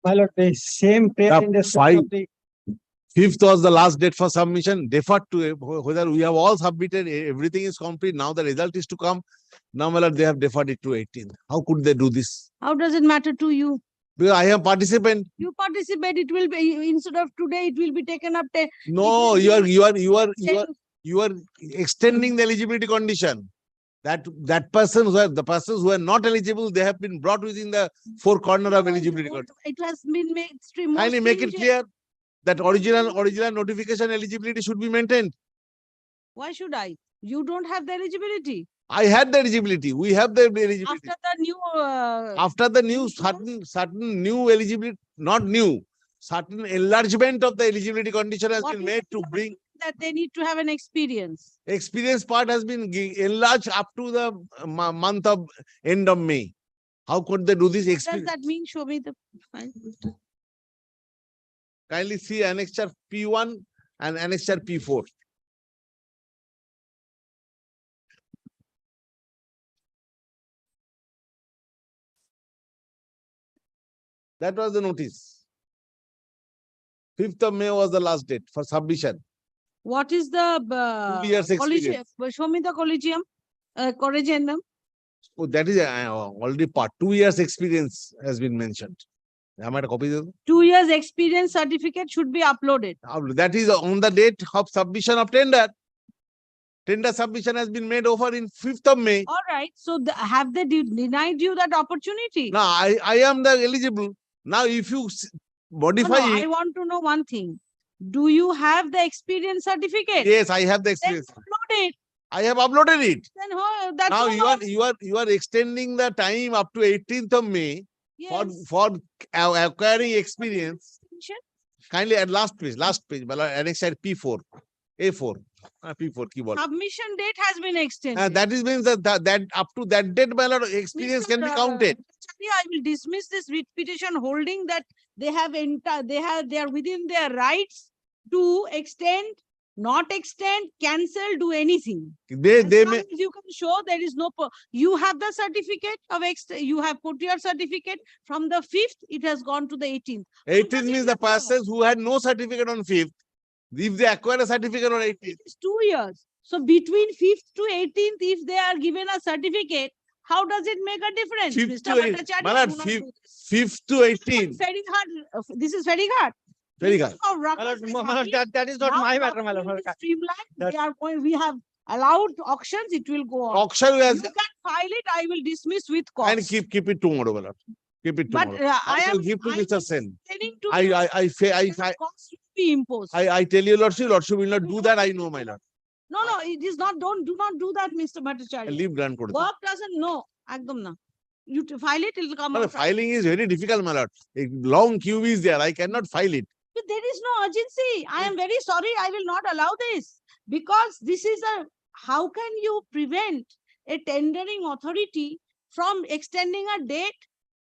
My lord, the same prayer in respect Five. of the 5th was the last date for submission. Deferred to whether we have all submitted, everything is complete. Now the result is to come. Now, my lord, they have deferred it to 18th. How could they do this? How does it matter to you? Because I am participant. You participate, it will be, instead of today, it will be taken up. No, will you are extending the eligibility condition. That the persons who are not eligible, they have been brought within the four corner of eligibility condition. It has been made Kindly make it clear that original notification eligibility should be maintained. Why should I? You don't have the eligibility. I had the eligibility. We have the eligibility. After the new certain new eligibility, not new, certain enlargement of the eligibility condition has been made to bring that they need to have an experience. Experience part has been enlarged up to the month of end of May. How could they do this? What does that mean? Show me the file. Kindly see annexure P1 and annexure P4. That was the notice. 5th of May was the last date for submission. What is the 2 years experience? Show me the collegium. Oh, that is already part. 2 years experience has been mentioned. Am I a copy? 2 years experience certificate should be uploaded. That is on the date of submission of tender. Tender submission has been made over in 5th of May. All right. So have they denied you that opportunity? No, I am the eligible. Now, if you modify I want to know one thing. Do you have the experience certificate? Yes, I have the experience. Then upload it. I have uploaded it. Then that's now you are extending the time up to 18th of May. Yes. For acquiring experience. Kindly at last page, annexure P4, A4, P4 keyboard. Submission date has been extended. That is means that up to that date, experience can be counted. I will dismiss this writ petition holding that they are within their rights to extend, not extend, cancel, do anything. They may. You can show there is no. You have the certificate of you have put your certificate from the 5th. It has gone to the 18th. 18th means the persons who had no certificate on 5th. If they acquire a certificate on 18th, it's 2 years. So between 5th to 18th, if they are given a certificate, how does it make a difference? 5th to 18th. Very hard. This is very hard. Very good. That is not my matter, my lord. We have allowed auctions, it will go on. Auction has. You can file it, I will dismiss with cost. And keep it tomorrow, my lord. Keep it tomorrow. But I am give to Mr. Sen. Cost will be imposed. I tell you, lordship will not do that. I know, my lord. No, it is not. Do not do that, Mr. Bhattacharya. Leave grant. Work doesn't know. Ekdam na. You file it, it will come out. Filing is very difficult, my lord. A long queue is there. I cannot file it. But there is no urgency. I am very sorry. I will not allow this. Because this is how can you prevent a tendering authority from extending a date?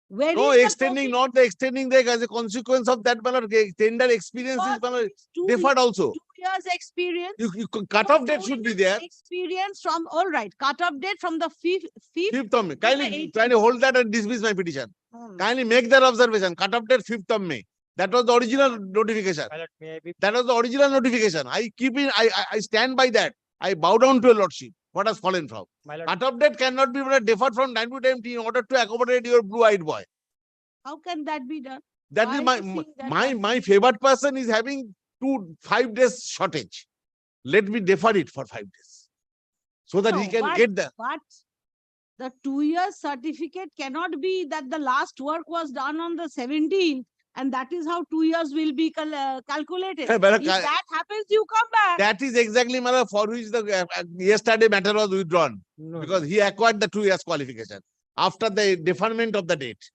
Not the extending date as a consequence of that, tender experience is deferred also. 2 years experience. You cut off date should be there. Experience from, all right, cut off date from the 5th of May. Kindly hold that and dismiss my petition. Kindly make that observation. Cut off date 5th of May. That was the original notification. That was the original notification. I keep it. I stand by that. I bow down to a lordship. What has fallen from? Cut-off date cannot be deferred from time to time in order to accommodate your blue-eyed boy. How can that be done? That is my favored person is having 5 days shortage. Let me defer it for 5 days. So that he can get there. But the 2 years certificate cannot be that the last work was done on the 17th. And that is how 2 years will be calculated. If that happens, you come back. That is exactly for which the yesterday matter was withdrawn. No. Because he acquired the 2 years qualification after the deferment of the date.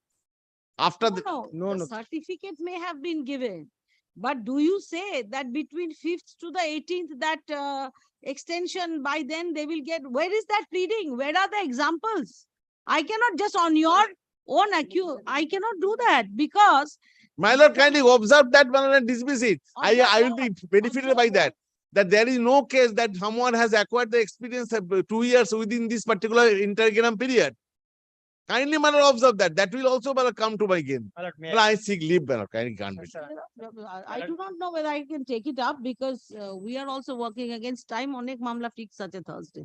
The certificate may have been given. But do you say that between 5th to the 18th, that extension by then they will get? Where is that pleading? Where are the examples? I cannot just on your own accuse. I cannot do that because. My lord, kindly observe that and dismiss it. I will be benefited by that. That there is no case that someone has acquired the experience of 2 years within this particular interregnum period. Kindly, my lord, observe that. That will also, my lord, come to my game. My lord, may But I seek leave, my lord. Kindly can't be. I do not know whether I can take it up because we are also working against time. Onek mamla fix আছে Thursday.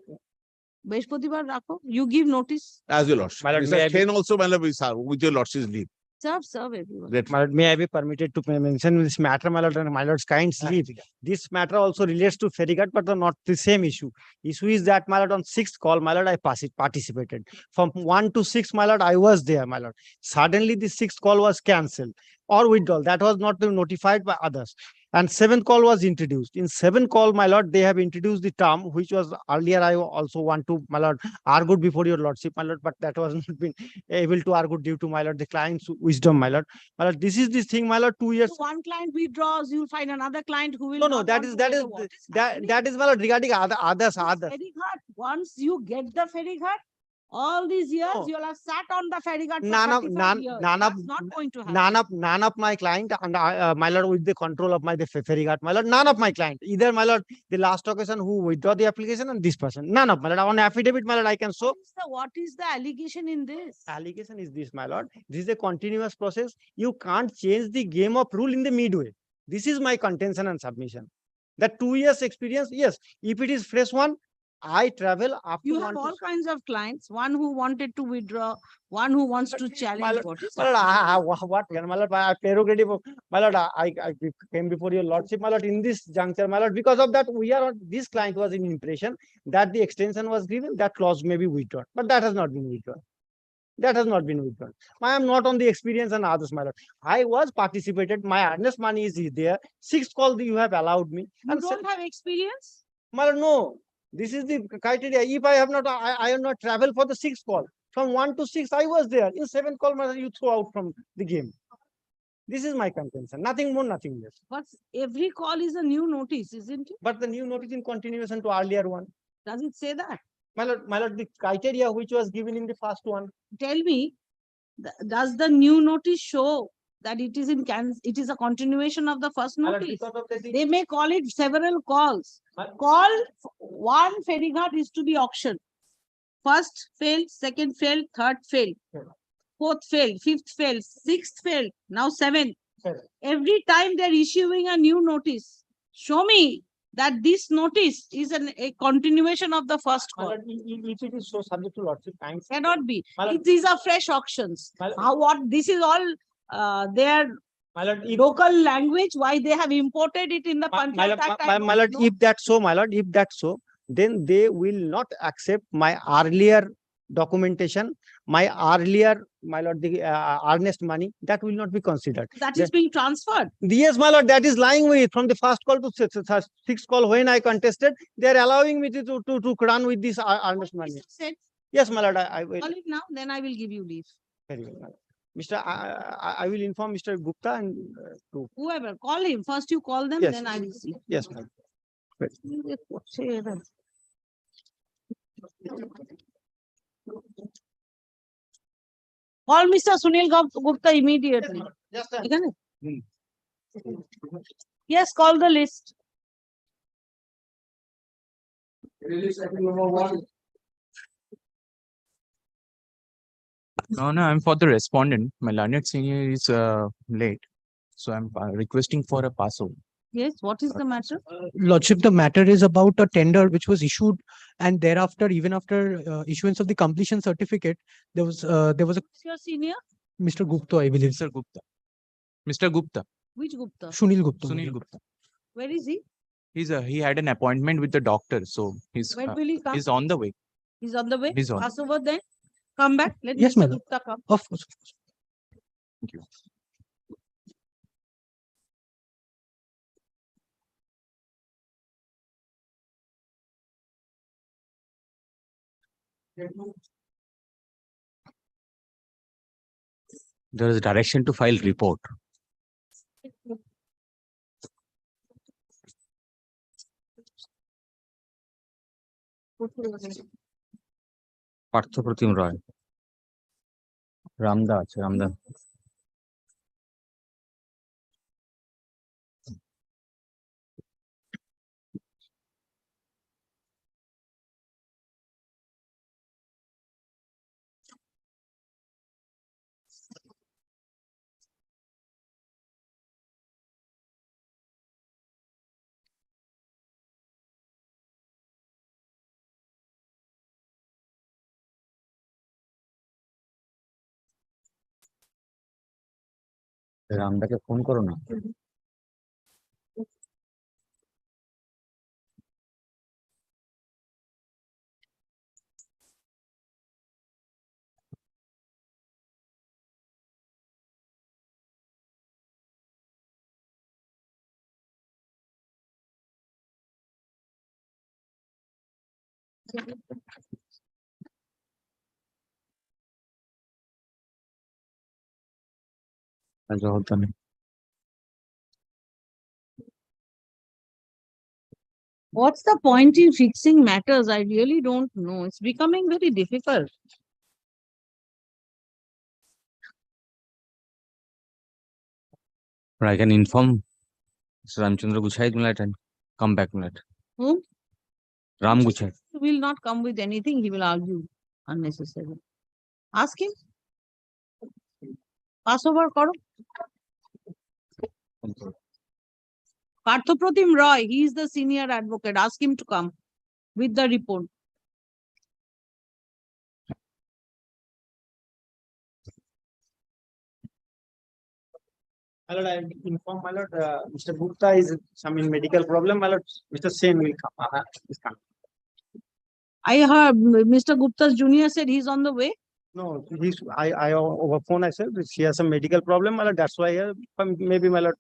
বৃহস্পতিবার রাখো. You give notice. As your lordship. My lord, may I Mr. Chen also, my lord, will serve with your lordship's leave. Serve everyone. My lord, may I be permitted to mention this matter, my lord, and my lord's kind sleep. This matter also relates to ferryguard, but not the same issue. Issue is that, my lord, on sixth call, my lord, I participated. From 1 to 6, my lord, I was there, my lord. Suddenly, the sixth call was cancelled or withdrawal. That was not notified by others. And seventh call was introduced. In seventh call, my lord, they have introduced the term, which was earlier I also want to, my lord, argue before your lordship, my lord, but that was not been able to argue due to, my lord, the client's wisdom, my lord. My lord, this is this thing, my lord, 2 years. So one client withdraws, you'll find another client who will. No, not that want is to that pay is the what happening? that is, my lord, regarding others. Ferryguard. Once you get the ferryguard, all these years No. you'll have sat on the ferryguard for None of 35 years. That's not going to happen. none of my client and my lord, with the control of my the ferryguard, my lord, none of my client, either, my lord, the last occasion who withdraw the application and this person, none of, my lord, on affidavit, my lord, I can show. What is the allegation in this? Allegation is this, my lord, this is a continuous process. You can't change the game of rule in the midway. This is my contention and submission. That 2 years experience, yes, if it is fresh one, I travel up to You one have to all kinds of clients, one who wanted to withdraw, one who wants to challenge. lord, What is my lord, what, my lord, my prerogative of, my lord, I came before your lordship, my lord, in this juncture, my lord, because of that, we are on, this client was in impression that the extension was given, that clause may be withdrawn, but that has not been withdrawn. That has not been withdrawn. I am not on the experience and others, my lord. I was participated. My earnest money is there. Sixth call you have allowed me. You And don't have experience? my lord, no. This is the criteria. If I have not, I have not traveled for the sixth call. From 1 to 6, I was there. In seventh call, my lord, you throw out from the game. This is my contention. Nothing more, nothing less. But every call is a new notice, isn't it? But the new notice in continuation to earlier one. Does it say that? My lord, the criteria which was given in the first one. Tell me, does the new notice show that it is it is a continuation of the first My lord, notice? because of the, They may call it several calls. My- Call one ferryguard is to be auctioned. First failed, second failed, third failed, fourth failed, fifth failed, sixth failed, now seventh. Correct. Every time they're issuing a new notice, show me that this notice is a continuation of the first my call. lord, if it is so subject to lordship, thanks. Cannot be. My lord- These are fresh auctions. My lord- How what this is all their My lord, if local language, why they have imported it in the my Panchayat lord, Act, I my don't lord, know. if that's so, my lord, if that's so, then they will not accept my earlier documentation, my earlier, my lord, the earnest money, that will not be considered. That is being transferred. Yes, my lord, that is lying with from the first call to sixth call when I contested, they are allowing me to run with this earnest What money. Mr. said, Yes, my lord, I will. call it now, then I will give you leave. Very well, my lord. Mr. I will inform Mr. Gupta and to, Whoever, call him. First you call them, yes, then I will see. yes, my lord. Call Mr. Sunil Gupta immediately. Yes, sir. এখানে? Yes, call the list. No, I'm for the respondent. My learned senior is late, so I'm requesting for a pass over. Yes, what is the matter? Lordship, the matter is about a tender which was issued, and thereafter, even after issuance of the completion certificate, there was a Who's your senior? Mr. Gupta, I believe. Mr. Gupta. Mr. Gupta. Which Gupta? Sunil Gupta. Sunil Gupta. Where is he? He had an appointment with the doctor, so When will he come? he's on the way. He's on the way. He's on. Pass over then. Come back. Let Yes, Mr. madam. Gupta come. Of course. Thank you. There is direction to file report. Parthapratim রয় রামদা আছে রামদা রামদাকে phone করো না। আচ্ছা হতো না। What's the point in fixing matters? I really don't know. It's becoming very difficult. Or I can inform Mr. Ramchandra Guchai and come back on it. Whom? Ram Guchai. He will not come with anything. He will argue unnecessarily. Ask him. Pass over karo. Parthopratim Roy, he is the senior advocate. Ask him to come with the report. My lord, I inform my lord, Mr. Gupta is some in medical problem. My lord, Mr. Sen will come. Is coming. I heard Mr. Gupta's junior said he's on the way. No, I over phone I said she has some medical problem. My lord, that's why maybe my lord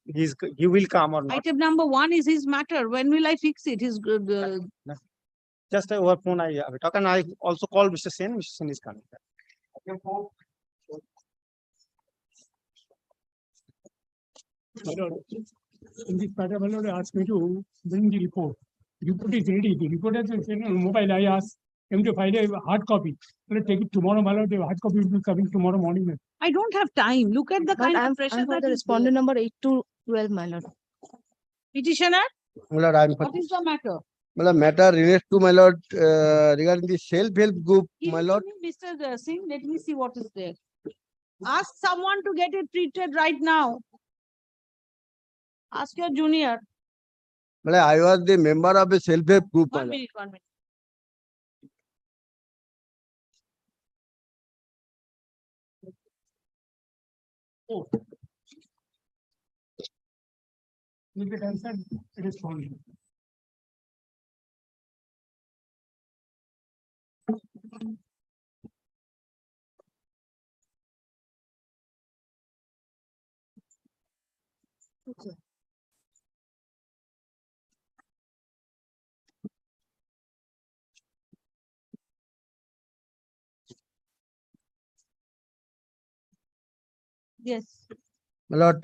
he will come or not. Item number 1 is his matter. When will I fix it? His Just over phone I talk, and I also called Mr. Sen. Mr. Sen is coming. My lord, in this matter, my lord asked me to bring the report. Report is ready. The report has been sent on mobile. I asked him to file a hard copy. I'll take it tomorrow, my lord. The hard copy will be coming tomorrow morning. I don't have time. Look at the But kind I'm of pressure for that the is respondent number 8 to 12, my lord. petitioner. My lord, I'm What is the matter? my lord, matter relates to my lord regarding the self-help group, Give my it to lord. me, Mr. Singh. Let me see what is there. Ask someone to get it treated right now. Ask your junior. My lord, I was the member of a self-help group, my 1 lord. minute, 1 minute. Oh. With the consent, it is found. Okay. Yes. My lord,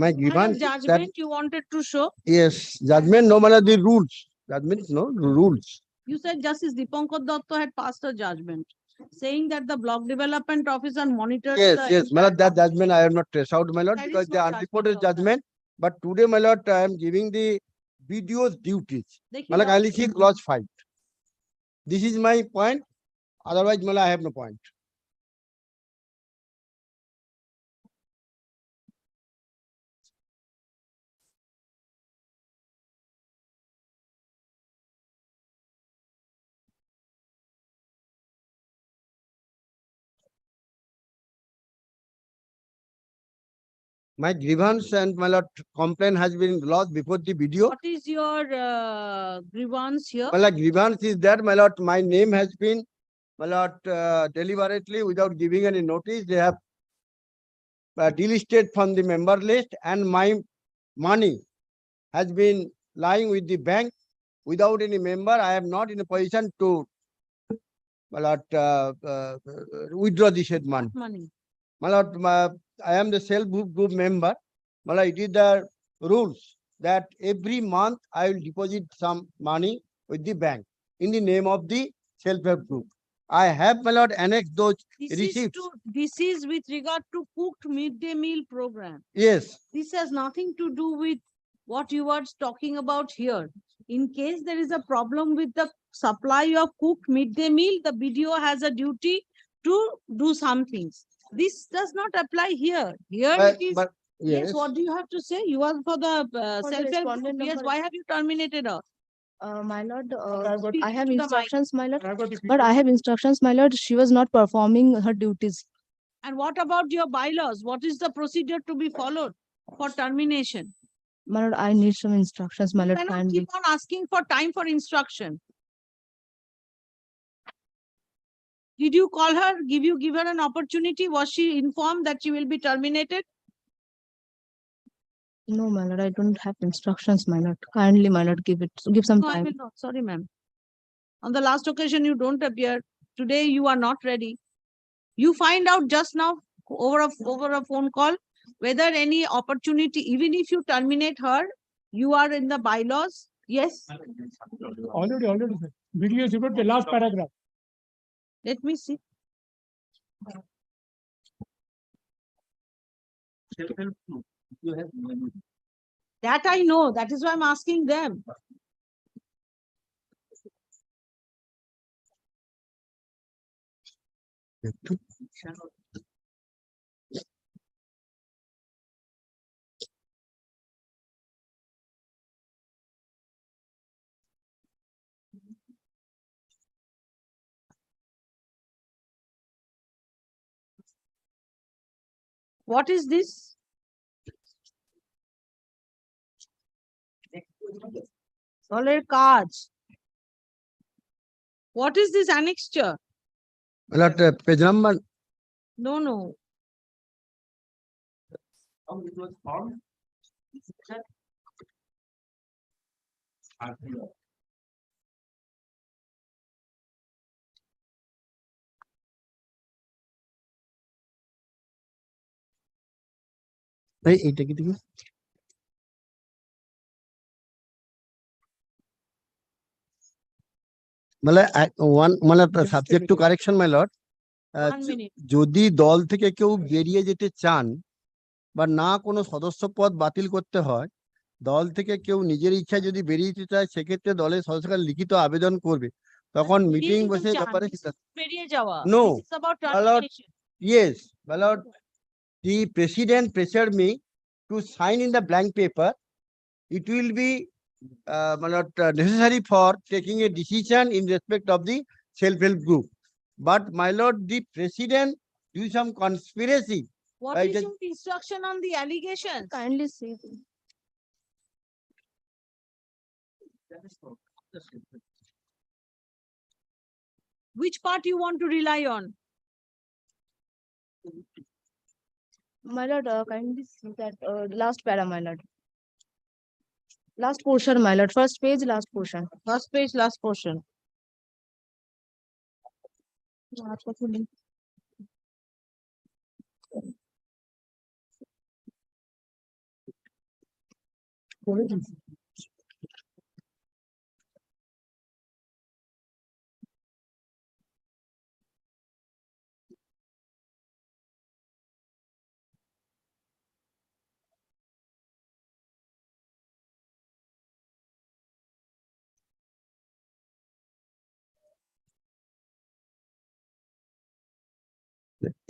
my Kind of grievance that judgment you wanted to show. yes, judgment, no, my lord, the rules. Judgment, no, rules. You said Justice Dipankar Datta had passed a judgment saying that the block development officer monitors Yes, the yes, my lord, that entire judgment I have not traced out, my lord, There is because no the judgment unreported of that. judgment. But today, my lord, I am giving the BDO's duties. Dekhiye My lord, jao. kindly see clause 5. This is my point. Otherwise, my lord, I have no point. My grievance and my lord complaint has been lodged before the BDO. What is your grievance here? My lord, grievance is that, my lord, my name has been, my lord, deliberately without giving any notice, they have delisted from the member list, and my money has been lying with the bank without any member. I am not in a position to, my lord, withdraw the said money. What money? My lord, I am the self-help group member. My lord, it is the rules that every month I will deposit some money with the bank in the name of the self-help group. I have, my lord, annexed those receipts. This is with regard to cooked midday meal program. Yes, This has nothing to do with what you are talking about here. In case there is a problem with the supply of cooked midday meal, the BDO has a duty to do some things. This does not apply here. Here it is. but Yes, yes. what do you have to say? You are for the For the self-help. respondent Yes, number- why have you terminated her? My lord, I've got- I have to the mic. instructions, my lord. I've got the But I have instructions, my lord. She was not performing her duties. And what about your bylaws? What is the procedure to be followed for termination? My lord, I need some instructions, my You lord, cannot kindly. keep on asking for time for instruction. Did you call her? Give her an opportunity? Was she informed that she will be terminated? No, my lord, I don't have instructions, my lord. Kindly, my lord, give some No, I time. will not. Sorry, ma'am. On the last occasion, you don't appear. Today, you are not ready. You find out just now over a phone call whether any opportunity, even if you terminate her, you are in the bylaws. Yes. Already, sir. Video is about the last paragraph. Let me see. That I know. That is why I'm asking them. What is this? Solid cards. What is this annexure? Page number. No, no. এইটা কি দেখি subject to correction my lord, 1 minute. যদি দল থেকে কেউ বেরিয়ে যেতে চান বা না কোনো সদস্য পদ বাতিল করতে হয়, দল থেকে কেউ নিজের ইচ্ছায় যদি বেরিয়ে যেতে চায়, সেক্ষেত্রে দলের সদস্যরা লিখিত আবেদন করবে, তখন মিটিং বসে ব্যাপারে বেরিয়ে যাওয়া. No. This is about My lord, termination. yes, my lord, the president pressured me to sign in the blank paper. It will be my lord, necessary for taking a decision in respect of the self-help group. But my lord, the president do some conspiracy. What Right, is that- your instruction on the allegations? Kindly say. Which part you want to rely on? My lord, kindly see that last para, my lord. Last portion, my lord. First page, last portion. First page, last portion.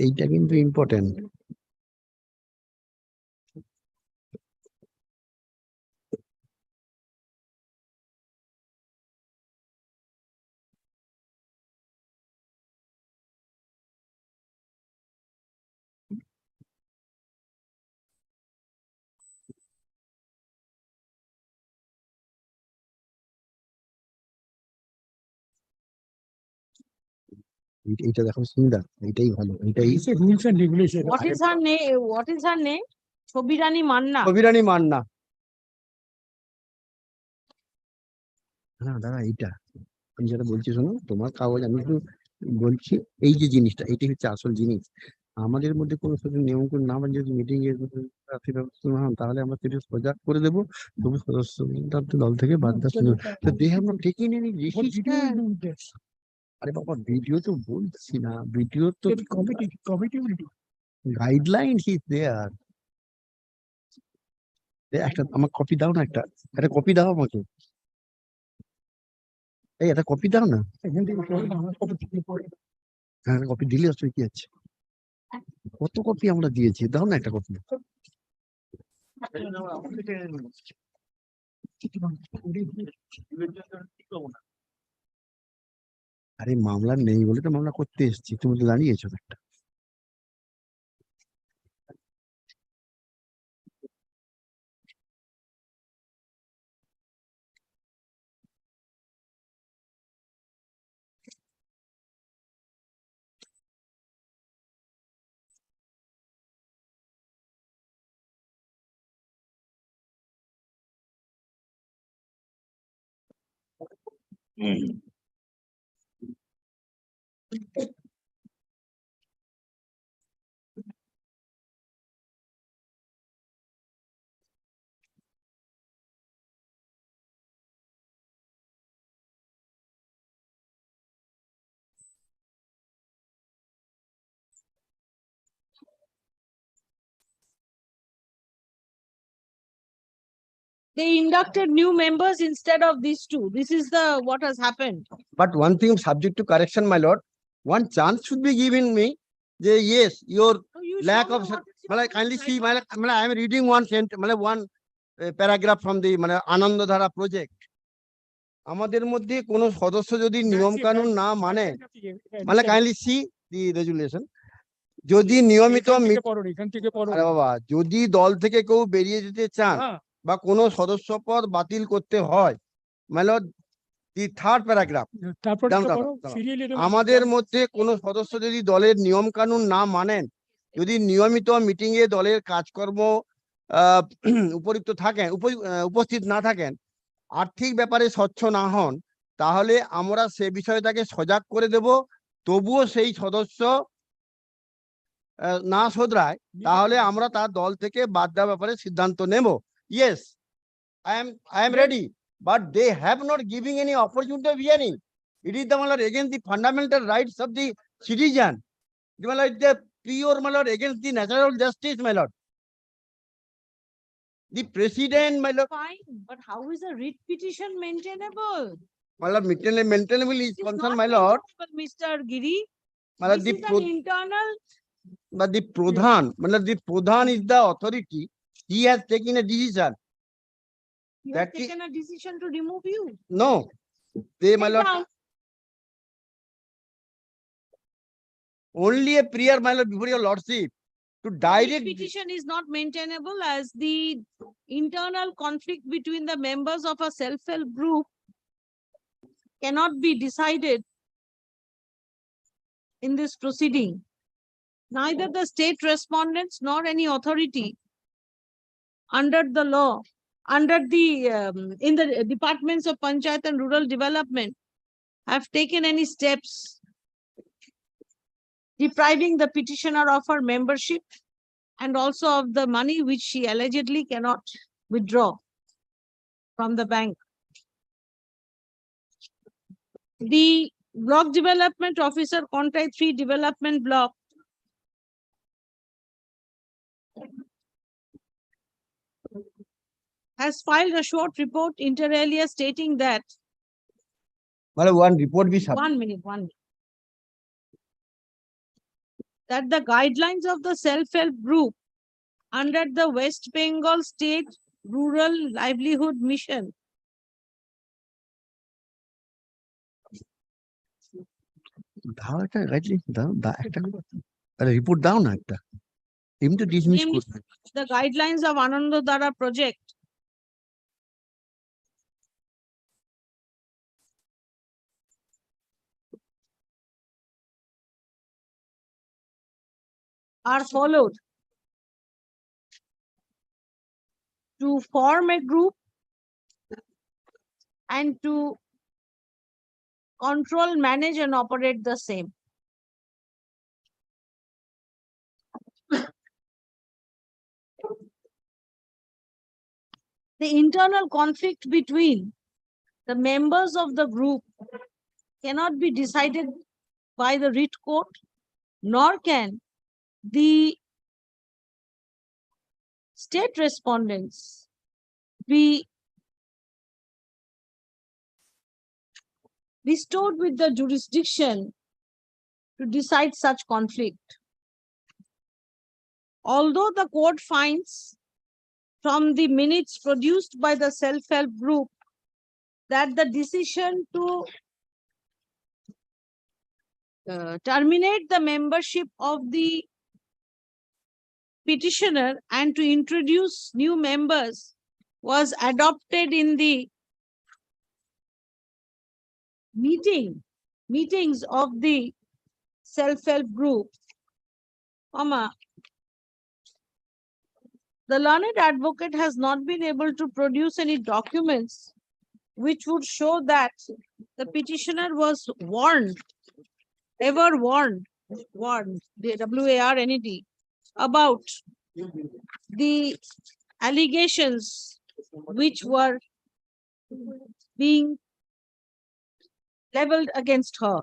এইটা কিন্তু important. এইটা দেখো সুন্দর, এইটাই ভালো, এইটাই It's a rules and regulation. What is her name? What is her name? Sobirani Manna. অভিরানী Manna. না দাদা, এইটা আমি যেটা বলছি শোনো, তোমার কাগজ আমি একটু বলছি, এই যে জিনিসটা, এইটাই হচ্ছে আসল জিনিস। আমাদের মধ্যে কোনো নিয়ম করে না, আমরা যদি মিটিং এর তাহলে আমরা সেটা সোজা করে দেবো, তবু সদস্য দল থেকে বাদ দেওয়া। They have not taken any decision. আরে বাবা, ভিডিও তো বলছি না, ভিডিও তো Committee will do. Guideline is there. একটা আমার কপি দাও না, একটা কপি দাও আমাকে, এই একটা কপি দাও না। হ্যাঁ, কপি দিলে আসলে কি আছে, কত কপি আমরা দিয়েছি, দাও না একটা কপি। আরে মামলা নেই বলে তো মামলা করতে এসেছি, তুমি তো দাঁড়িয়েছো একটা। They inducted new members instead of these two. This is the what has happened. But one thing subject to correction, my lord, one chance should be given me. Yes, your So you lack show of me what is your Malay, kindly see, right. I am reading one one paragraph from the Anandadhara project. আমাদের মধ্যে কোন সদস্য যদি নিয়ম কানুন না মানে, kindly C দি resolution, যদি নিয়মিত আরে বাবা, যদি দল থেকে কেউ বেরিয়ে যেতে চান বা কোনো সদস্য পদ বাতিল করতে হয়, মানে দি থার্ড প্যারাগ্রাফ, আমাদের মধ্যে কোনো সদস্য যদি দলের নিয়ম কানুন না মানেন, যদি নিয়মিত মিটিং এ দলের কাজকর্ম উপযুক্ত থাকেন, উপস্থিত না থাকেন, আর্থিক ব্যাপারে স্বচ্ছ না হন, তাহলে আমরা সে বিষয়ে তাকে সজাগ করে দেব। তবুও সেই সদস্য না শোধরায়, তাহলে আমরা তার দল থেকে বাদ দেওয়ার ব্যাপারে সিদ্ধান্ত নেব। Yes, I am ready, but they have not giving any opportunity of hearing. It is the against the fundamental rights of the citizen. The pure against the natural justice, my lord. The president, my lord. Fine, but how is a writ petition maintainable? My lord, maintainable is It is concerned, not my lord. maintainable, Mr. Giri. My lord, This is an internal. but the Pradhan, the Pradhan is the authority. He has taken a decision. You That have taken a decision to remove you. No, they, my Sit lord, down. only a prayer, my lord, before your lordship, to Writ direct. petition is not maintainable as the internal conflict between the members of a self-help group cannot be decided in this proceeding. Neither the state respondents nor any authority under the law, under the in the departments of Panchayat and Rural Development have taken any steps depriving the petitioner of her membership and also of the money which she allegedly cannot withdraw from the bank. The block development officer, Contai 3 development block, has filed a short report inter alia stating that One report be sub. 1 minute, that the guidelines of the self-help group under the West Bengal State Rural Livelihood Mission দাও একটা rightly দাও একটা report দাও না একটা, এমনি তো dismiss Namely, করবে। the guidelines of Anandadhara project are followed to form a group and to control, manage and operate the same. The internal conflict between the members of the group cannot be decided by the writ court, nor can the state respondents be bestowed with the jurisdiction to decide such conflict. Although the court finds from the minutes produced by the self-help group that the decision to terminate the membership of the petitioner and to introduce new members was adopted in the meetings of the self-help group, the learned advocate has not been able to produce any documents which would show that the petitioner was warned, the WARNED, about the allegations which were being leveled against her.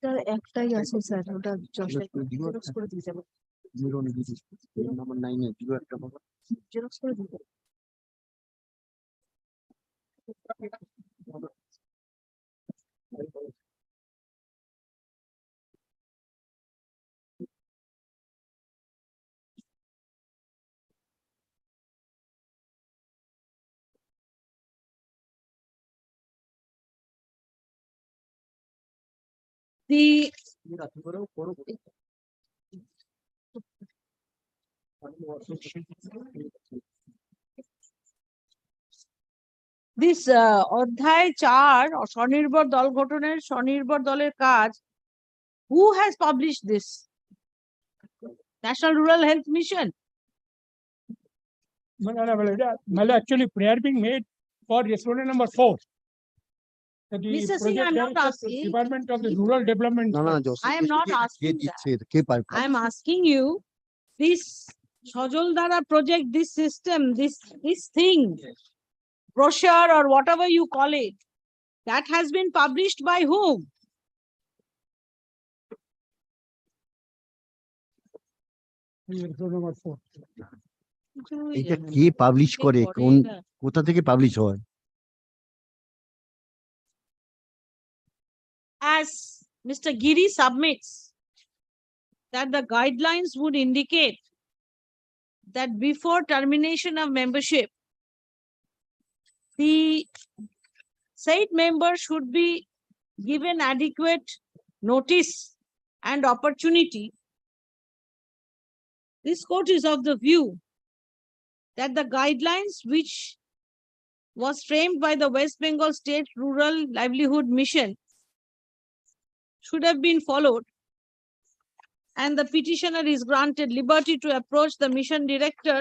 Sir, একটাই আছে sir, ওটা xerox করে দিয়ে যাবো। Number 9 xerox করে দিয়ে যাবো। The this অধ্যায় 4 স্বনির্ভর দল গঠনের স্বনির্ভর দলের কাজ, who has published this? National Rural Health Mission. Well, actually prayer being made for respondent number 4. That the Mr. Singh, project I'm not director, asking. Department of the Rural Development. I am not asking that. I am asking you, this Sajaldara project, this system, this thing, brochure or whatever you call it, that has been published by whom? Number 4. এটা কে publish করে, কোন কোথা থেকে publish হয়? As Mr. Giri submits that the guidelines would indicate that before termination of membership, the said member should be given adequate notice and opportunity. This court is of the view that the guidelines which was framed by the West Bengal State Rural Livelihood Mission should have been followed, and the petitioner is granted liberty to approach the mission director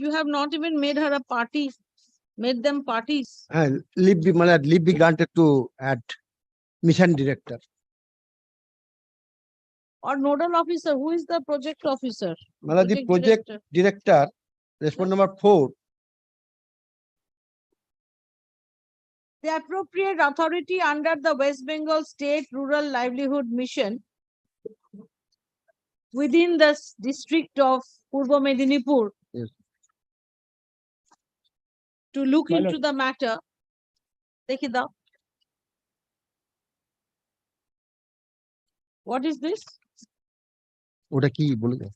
You have not even made her a party, made them parties. Leave be granted to add mission director. Or nodal officer, who is the project officer? The project director, respondent number 4. The appropriate authority under the West Bengal State Rural Livelihood Mission within the district of Purbo Medinipur Yes. to look into the matter. Take it down. What is this? ওটা কি বলে দাও?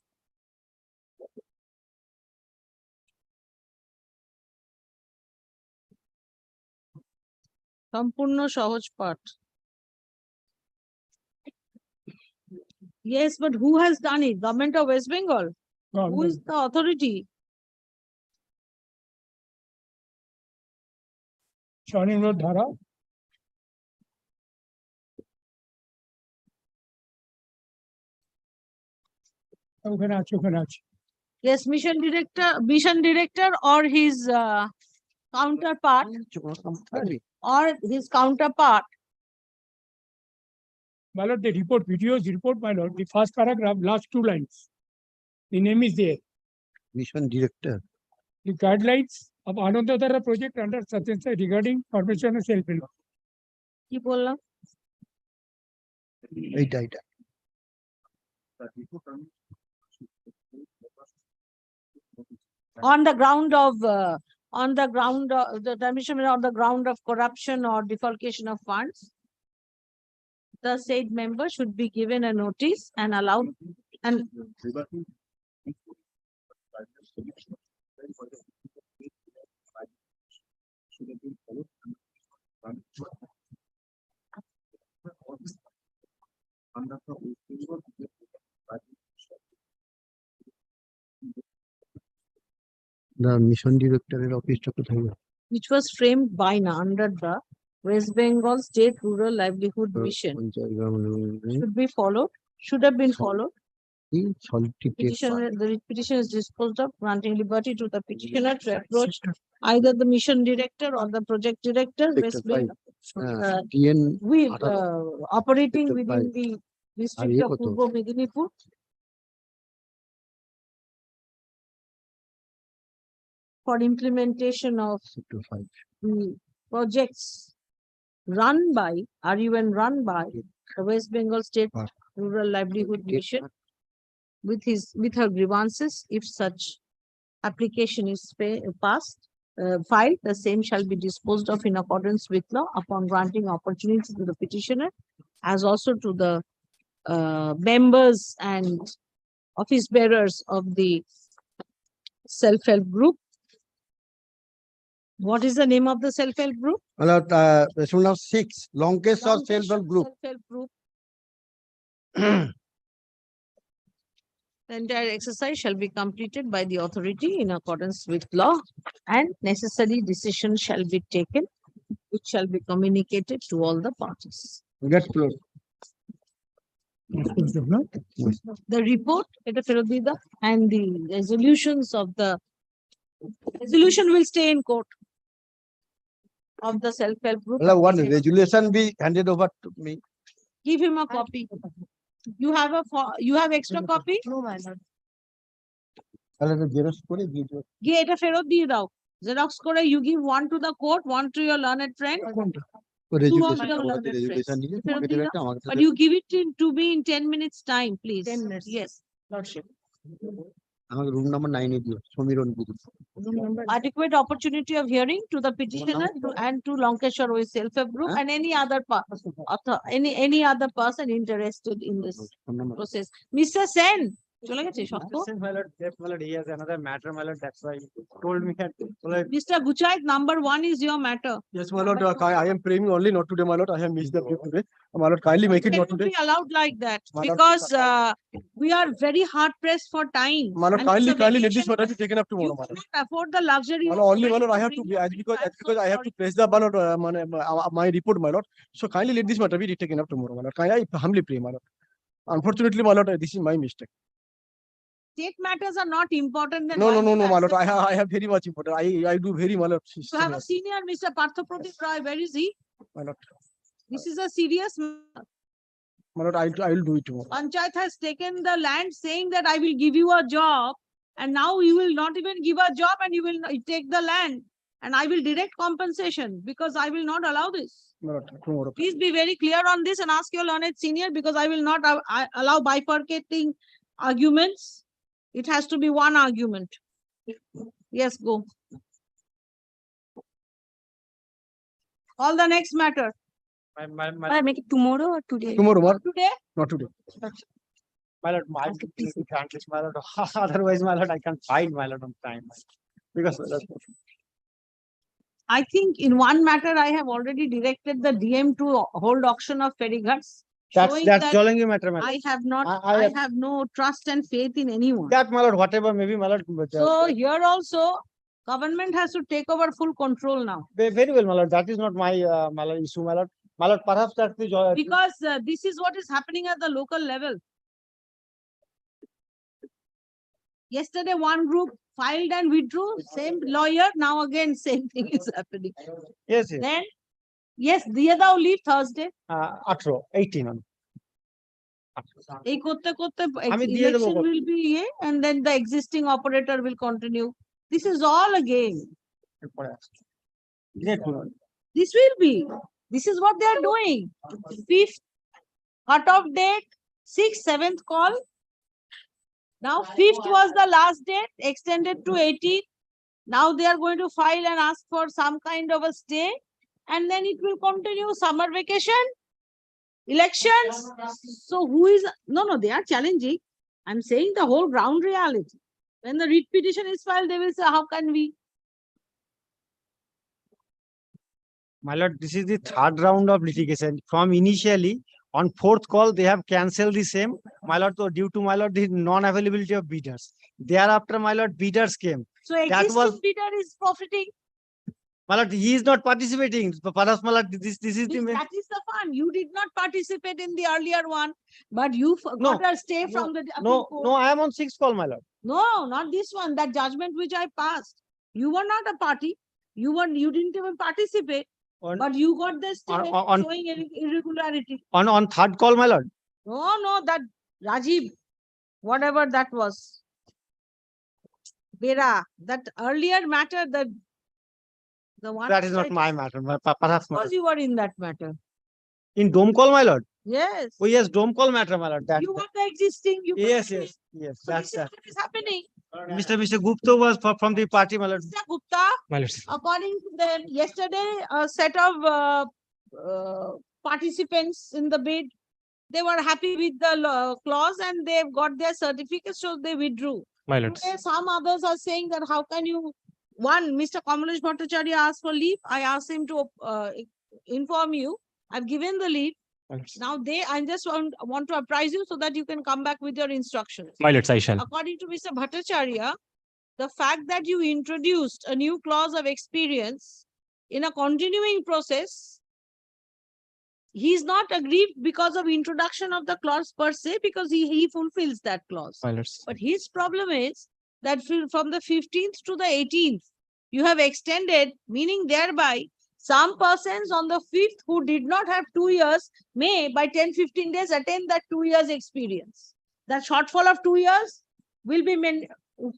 সম্পূর্ণ সহজ পাঠ. Yes, but who has done it? Government of West Bengal? Who is the authority? স্বনির্ভর ধারা ওখানে আছে Yes, mission director or his counterpart My lord, the report, video's report, my lord, the first paragraph, last 2 lines. The name is there. Mission director. The guidelines of Anandadhara project under Satya regarding formation of self-help. কি বললাম? এইটা On the ground of the termination on the ground of corruption or defalcation of funds, the said member should be given a notice and allowed and The mission director office কোথায়? which was framed by under the West Bengal State Rural Livelihood Mission should be followed, should have been followed. Petitioner, the petition is disposed of, granting liberty to the petitioner to approach either the mission director or the project director, West Bengal, with operating within the district of Purbo Medinipur, for implementation of the projects run by, RUN run by the West Bengal State Rural Livelihood Mission with her grievances. If such application is filed, the same shall be disposed of in accordance with law upon granting opportunity to the petitioner as also to the members and office bearers of the self-help group. What is the name of the self-help group? Resolution 6, Lankeshwar Self-Help Group. Self-help group. The entire exercise shall be completed by the authority in accordance with law, and necessary decision shall be taken, which shall be communicated to all the parties. Get close. The report, and the resolutions of the resolution will stay in court of the self-help group. One resolution be handed over to me. Give him a copy. You have extra copy? No, my lord. গিয়ে এটা ফেরত দিয়ে দাও। Xerox করে you give one to the court, one to your learned friend. But you give it to me in 10 minutes time, please. 10 minutes. Yes, Lordship. আমাকে room number 9 এ দিও, সমীরণ গুরু। Adequate opportunity of hearing to the petitioner and to Lankeshwar with self-help group and any other any other person interested in this process. Mr. Sen, চলে গেছে সত্য? My lord, yes, my lord, he has another matter, my lord, that's why he told me that. Mr. Guchait, number 1 is your matter. Yes, my lord, I am praying only not today, my lord. I have missed the brief today. My lord, kindly make it not Cannot today. be allowed like that My lord, because we are very hard pressed for time. My lord, And kindly it's a let this vacation. matter be taken up You tomorrow, my lord. cannot afford the luxury. My of lord, only my lord, I waiting have to be, for as because I'm so I have to sorry. press the ballot, my report, my lord. So kindly let this matter be taken up tomorrow, my lord. I humbly pray, my lord. Unfortunately, my lord, this is my mistake. State matters are not important than No, why no, no, you no, my lord. accept I have very much important. I do very, my lord. You have a senior, Mr. Partha Pradeep Roy. Where is he? My lord, This is a serious matter. my lord, I will do it tomorrow. Panchayat has taken the land saying that I will give you a job, and now you will not even give a job and you will take the land, and I will direct compensation because I will not allow this. My lord, tomorrow. Please be very clear on this and ask your learned senior because I will not allow bifurcating arguments. It has to be one argument. Yes, go. All the next matter. My Make it tomorrow or today? Tomorrow, my lord. Today, Not today. lord, my can't, my lord, otherwise, my lord, I can find my lord on time. Because my lord, I think in one matter, I have already directed the DM to hold auction of ferryguts. showing that's that Jolangi matter, my lord. I have not, I I have no trust and faith in anyone. That, my lord, whatever, maybe, my lord. So here also, government has to take over full control now. Very well, my lord, that is not my, my lord, issue, my lord. My lord, perhaps that's the joy. Because this is what is happening at the local level. Yesterday, one group filed and withdrew, same lawyer, now again, same thing is happening. Yes, yes. Then, yes, দিয়ে দাও leave Thursday. 18 on. এই করতে করতে আমি দিয়ে দেবো election will be and then the existing operator will continue. This is all a game. This will be. This is what they are doing. 5th cut-off date, 6th, 7th call. Now 5th was the last date, extended to 18th. Now they are going to file and ask for some kind of a stay, and then it will continue summer vacation, elections. So who is, no, they are challenging. I'm saying the whole ground reality. When the writ petition is filed, they will say, how can we? My lord, this is the third round of litigation. From initially, on 4th call, they have cancelled the same. My lord, so due to, my lord, the non-availability of bidders. Thereafter, my lord, bidders came. So That existing was- bidder is profiting. My lord, he is not participating. Perhaps, my lord, this is the main. That is the fun. You did not participate in the earlier one, but you No, got a stay from the appeal No, court. no, I am on 6th call, my lord. No, not this one, that judgment which I passed. You were not a party. You didn't even participate, On, but you got the stay on- showing irregularity. on 3rd call, my lord. No, that Rajiv, whatever that was. Bera, that earlier matter, the one. That is which not I- my matter. Perhaps, my Because you were in that matter. in dome call, my lord. Yes. Oh, yes, dome call matter, my lord. That, You were the existing. You yes, were- yes. So That's this is that. what is happening. Mr. Gupta was from the party, my lord. Mr. Gupta, My lord. according to them, yesterday, a set of participants in the bid, they were happy with the clause and they've got their certificates, so they withdrew. My lord. Today, some others are saying that how can you, one, Mr. Kamalesh Bhattacharya asked for leave. I asked him to inform you. I've given the leave. My lord. Now I just want to apprise you so that you can come back with your instructions. My lord, I shall. According to Mr. Bhattacharya, the fact that you introduced a new clause of experience in a continuing process, he is not aggrieved because of introduction of the clause per se, because he fulfills that clause. My lord. But his problem is that from the 15th to the 18th, you have extended, meaning thereby some persons on the 5th who did not have 2 years may by 10-15 days attain that 2 years experience. That shortfall of 2 years will be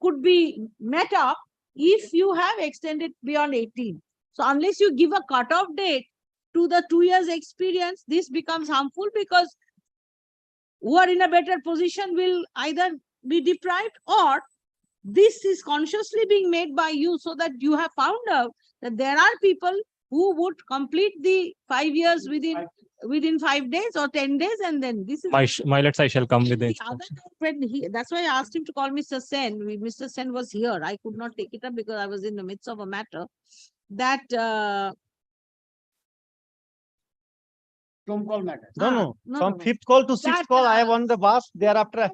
could be met up if you have extended beyond 18. So unless you give a cutoff date to the 2 years experience, this becomes harmful because who are in a better position will either be deprived, or this is consciously being made by you so that you have found out that there are people who would complete the 5 years within 5 days or 10 days, and then this is My lord, I shall come with the it. other time when that's why I asked him to call Mr. Sen. Mr. Sen was here. I could not take it up because I was in the midst of a matter that Dome call matter. no, From no. 5th call to 6th That, call, I have won the bus. Thereafter,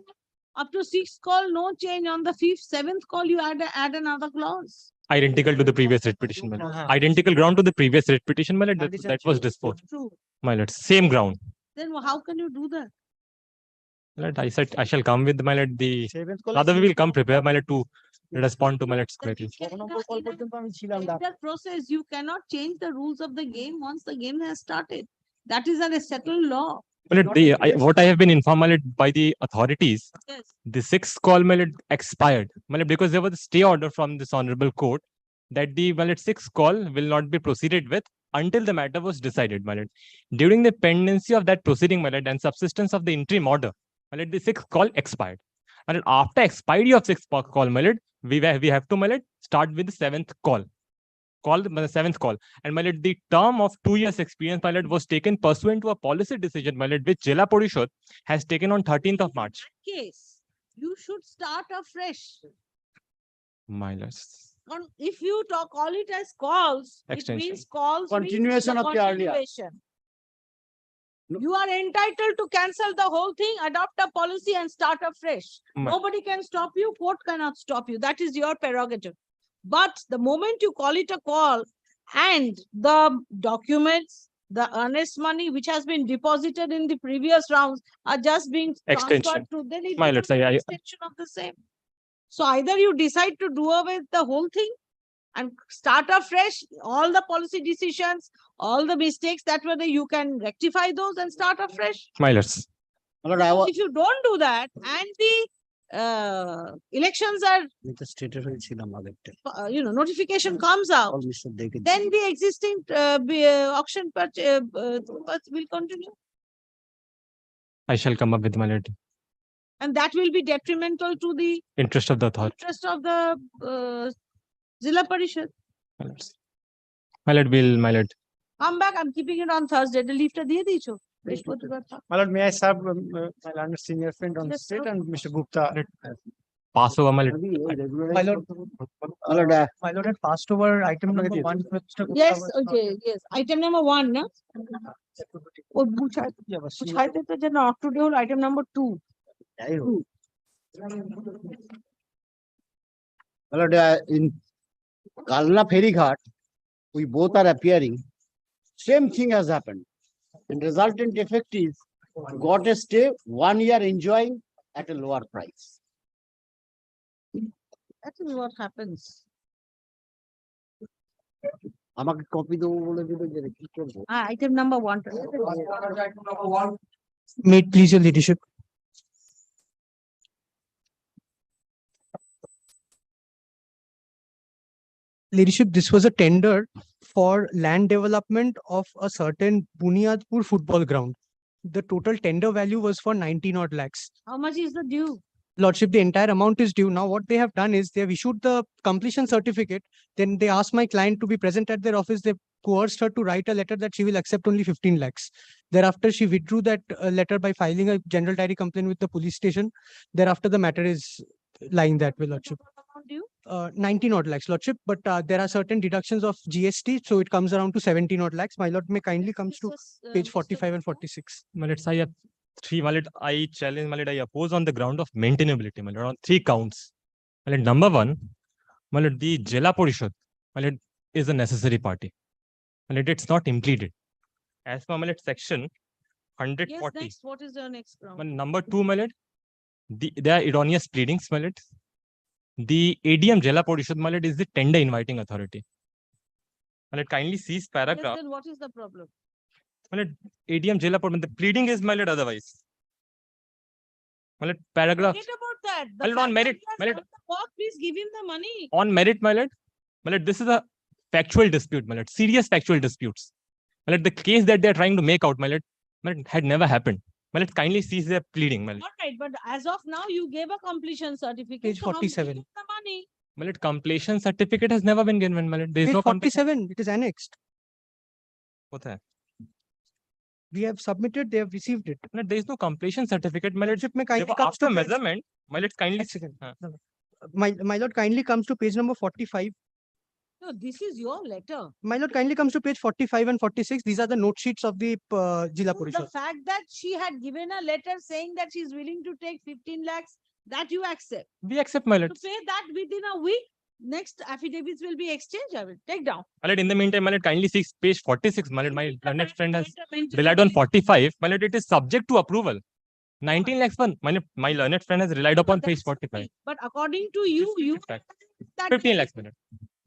up to 6th call, no change. On the 5th, 7th call, you add another clause. Identical to the previous writ petition, my lord. Uh-huh. Identical ground to the previous writ petition, my lord. That was disposed. True. My lord. Same ground. Then how can you do that? My lord, I said I shall come with my lord the 7th call. rather we will come prepare my lord to respond to my lord's queries. That process, you cannot change the rules of the game once the game has started. That is a settled law. My lord, what I have been informed my lord, by the authorities, Yes. the 6th call my lord, expired. My lord, because there was a stay order from this honorable court that the my lord, 6th call will not be proceeded with until the matter was decided, my lord. During the pendency of that proceeding, my lord, and subsistence of the interim order, my lord, the 6th call expired. My lord, after expiry of 6th call, my lord, we have to, my lord, start with the 7th call. The 7th call. And my lord, the term of 2 years experience, my lord, was taken pursuant to a policy decision, my lord, which Jila Porishad has taken on 13th of March. In that case, you should start afresh. My lord. If you call it as calls, Extension. it means calls. Continuation means of the earlier. continuation. You are entitled to cancel the whole thing, adopt a policy and start afresh. Nobody can stop you. Court cannot stop you. That is your prerogative. But the moment you call it a call and the documents, the earnest money which has been deposited in the previous rounds are just being transferred Extension. to, then it My lord, becomes an extension of the same. So either you decide to do away with the whole thing and start afresh, all the policy decisions, all the mistakes that were there, you can rectify those and start afresh. My lords. Because if you don't do that and the elections are, notification comes out, then the existing auction will continue. I shall come up with my lord. And that will be detrimental to the Interest of the authority. interest of the Zilla Parishad. My lords. My lord will, my lord. Come back, I'm keeping it on Thursday. The leave দিয়ে দিয়েছো? বৃহস্পতিবার থাক। My lord, may I serve my learned senior friend on the Yes, state sir. and Mr. Gupta? Pass over my lord. My lord had passed over item number 1 with Mr. Gupta Yes, was okay, yes. Item number 1, na? ও বুঝাইতে তো যে not to do item number 2. in Kalna Ferry Ghat, we both are appearing, same thing has happened. And resultant effect is got a stay 1 year enjoying at a lower price. That is what happens. আমাকে copy দেবো বলে দিল যে কি করবো? Item number 1. Made, please, your leadership. Leadership, this was a tender for land development of a certain Bunyadpur football ground. The total tender value was for 90 odd lakhs. How much is the due? Lordship, the entire amount is due. Now, what they have done is they have issued the completion certificate. Then they asked my client to be present at their office. They coerced her to write a letter that she will accept only 15 lakhs. Thereafter, she withdrew that letter by filing a general diary complaint with the police station. Thereafter, the matter is lying that way, Lordship. Amount due? 19 odd lakhs, Lordship, but there are certain deductions of GST, so it comes around to 17 odd lakhs. My Lord, may kindly comes to page 45 and 46. My lord, I have three, my lord, I challenge, my lord, I oppose on the ground of maintainability, my lord, on 3 counts. My lord, number 1, my lord, the Jila Porishad, my lord, is a necessary party. My lord, it's not implemented. As per my lord, section Yes, 140. next, what is your next ground? My number 2, my lord, there are erroneous pleadings, my lord. The ADM Jila Porishad, my lord, is the tender inviting authority. My lord, kindly cease Yes, paragraph. then what is the problem? My lord, ADM Jila Porishad, the pleading is, my lord, otherwise. My lord, paragraph. Forget about that. The My lord, on fact that merit, he has my lord. done the work, please give him the money. On merit, my lord, this is a factual dispute, my lord, serious factual disputes. My lord, the case that they are trying to make out, my lord, had never happened. My lord, kindly cease their pleading, my lord. All right, but as of now, you gave a completion certificate. Page so how much is 47. the money? My lord, completion certificate has never been given, my lord. There is Page no completion. 47, it is annexed. What है? We have submitted, they have received it. My lord, there is no completion certificate, my lord. Lordship, may kindly Therefore, comes after to page, measurement, my lord, kindly. Second. हाँ. My Lord, kindly comes to page number 45. No, this is your letter. My Lord, kindly comes to page 45 and 46. These are the note sheets of the Jila The Porishad. fact that she had given a letter saying that she's willing to take 15 lakhs, that you accept. We accept, my To lord. pay that within a week, next affidavits will be exchanged. I will take down. My lord, in the meantime, my lord, kindly see page 46. My lord, my learned friend has Maintenance. relied on 45. My lord, it is subject to approval. 19 lakhs one. My learned friend has relied upon But page that's 45. But according to you, you Fact. that 15 lakhs, my lord.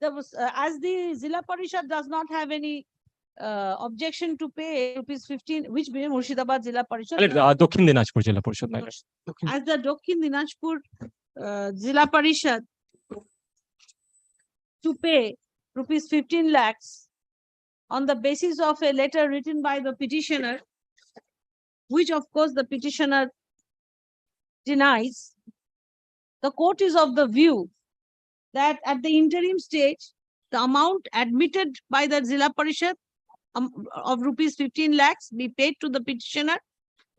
there was as the Zilla Parishad does not have any objection to pay rupees 15, which being Murshidabad Zilla Parishad. My lord, Dokhin Dinajpur Jila Porishad, my lord. As the Dokhin Dinajpur Zilla Parishad to pay rupees 15 lakhs on the basis of a letter written by the petitioner, which of course the petitioner denies. The court is of the view that at the interim stage, the amount admitted by the Zilla Parishad of rupees 15 lakhs be paid to the petitioner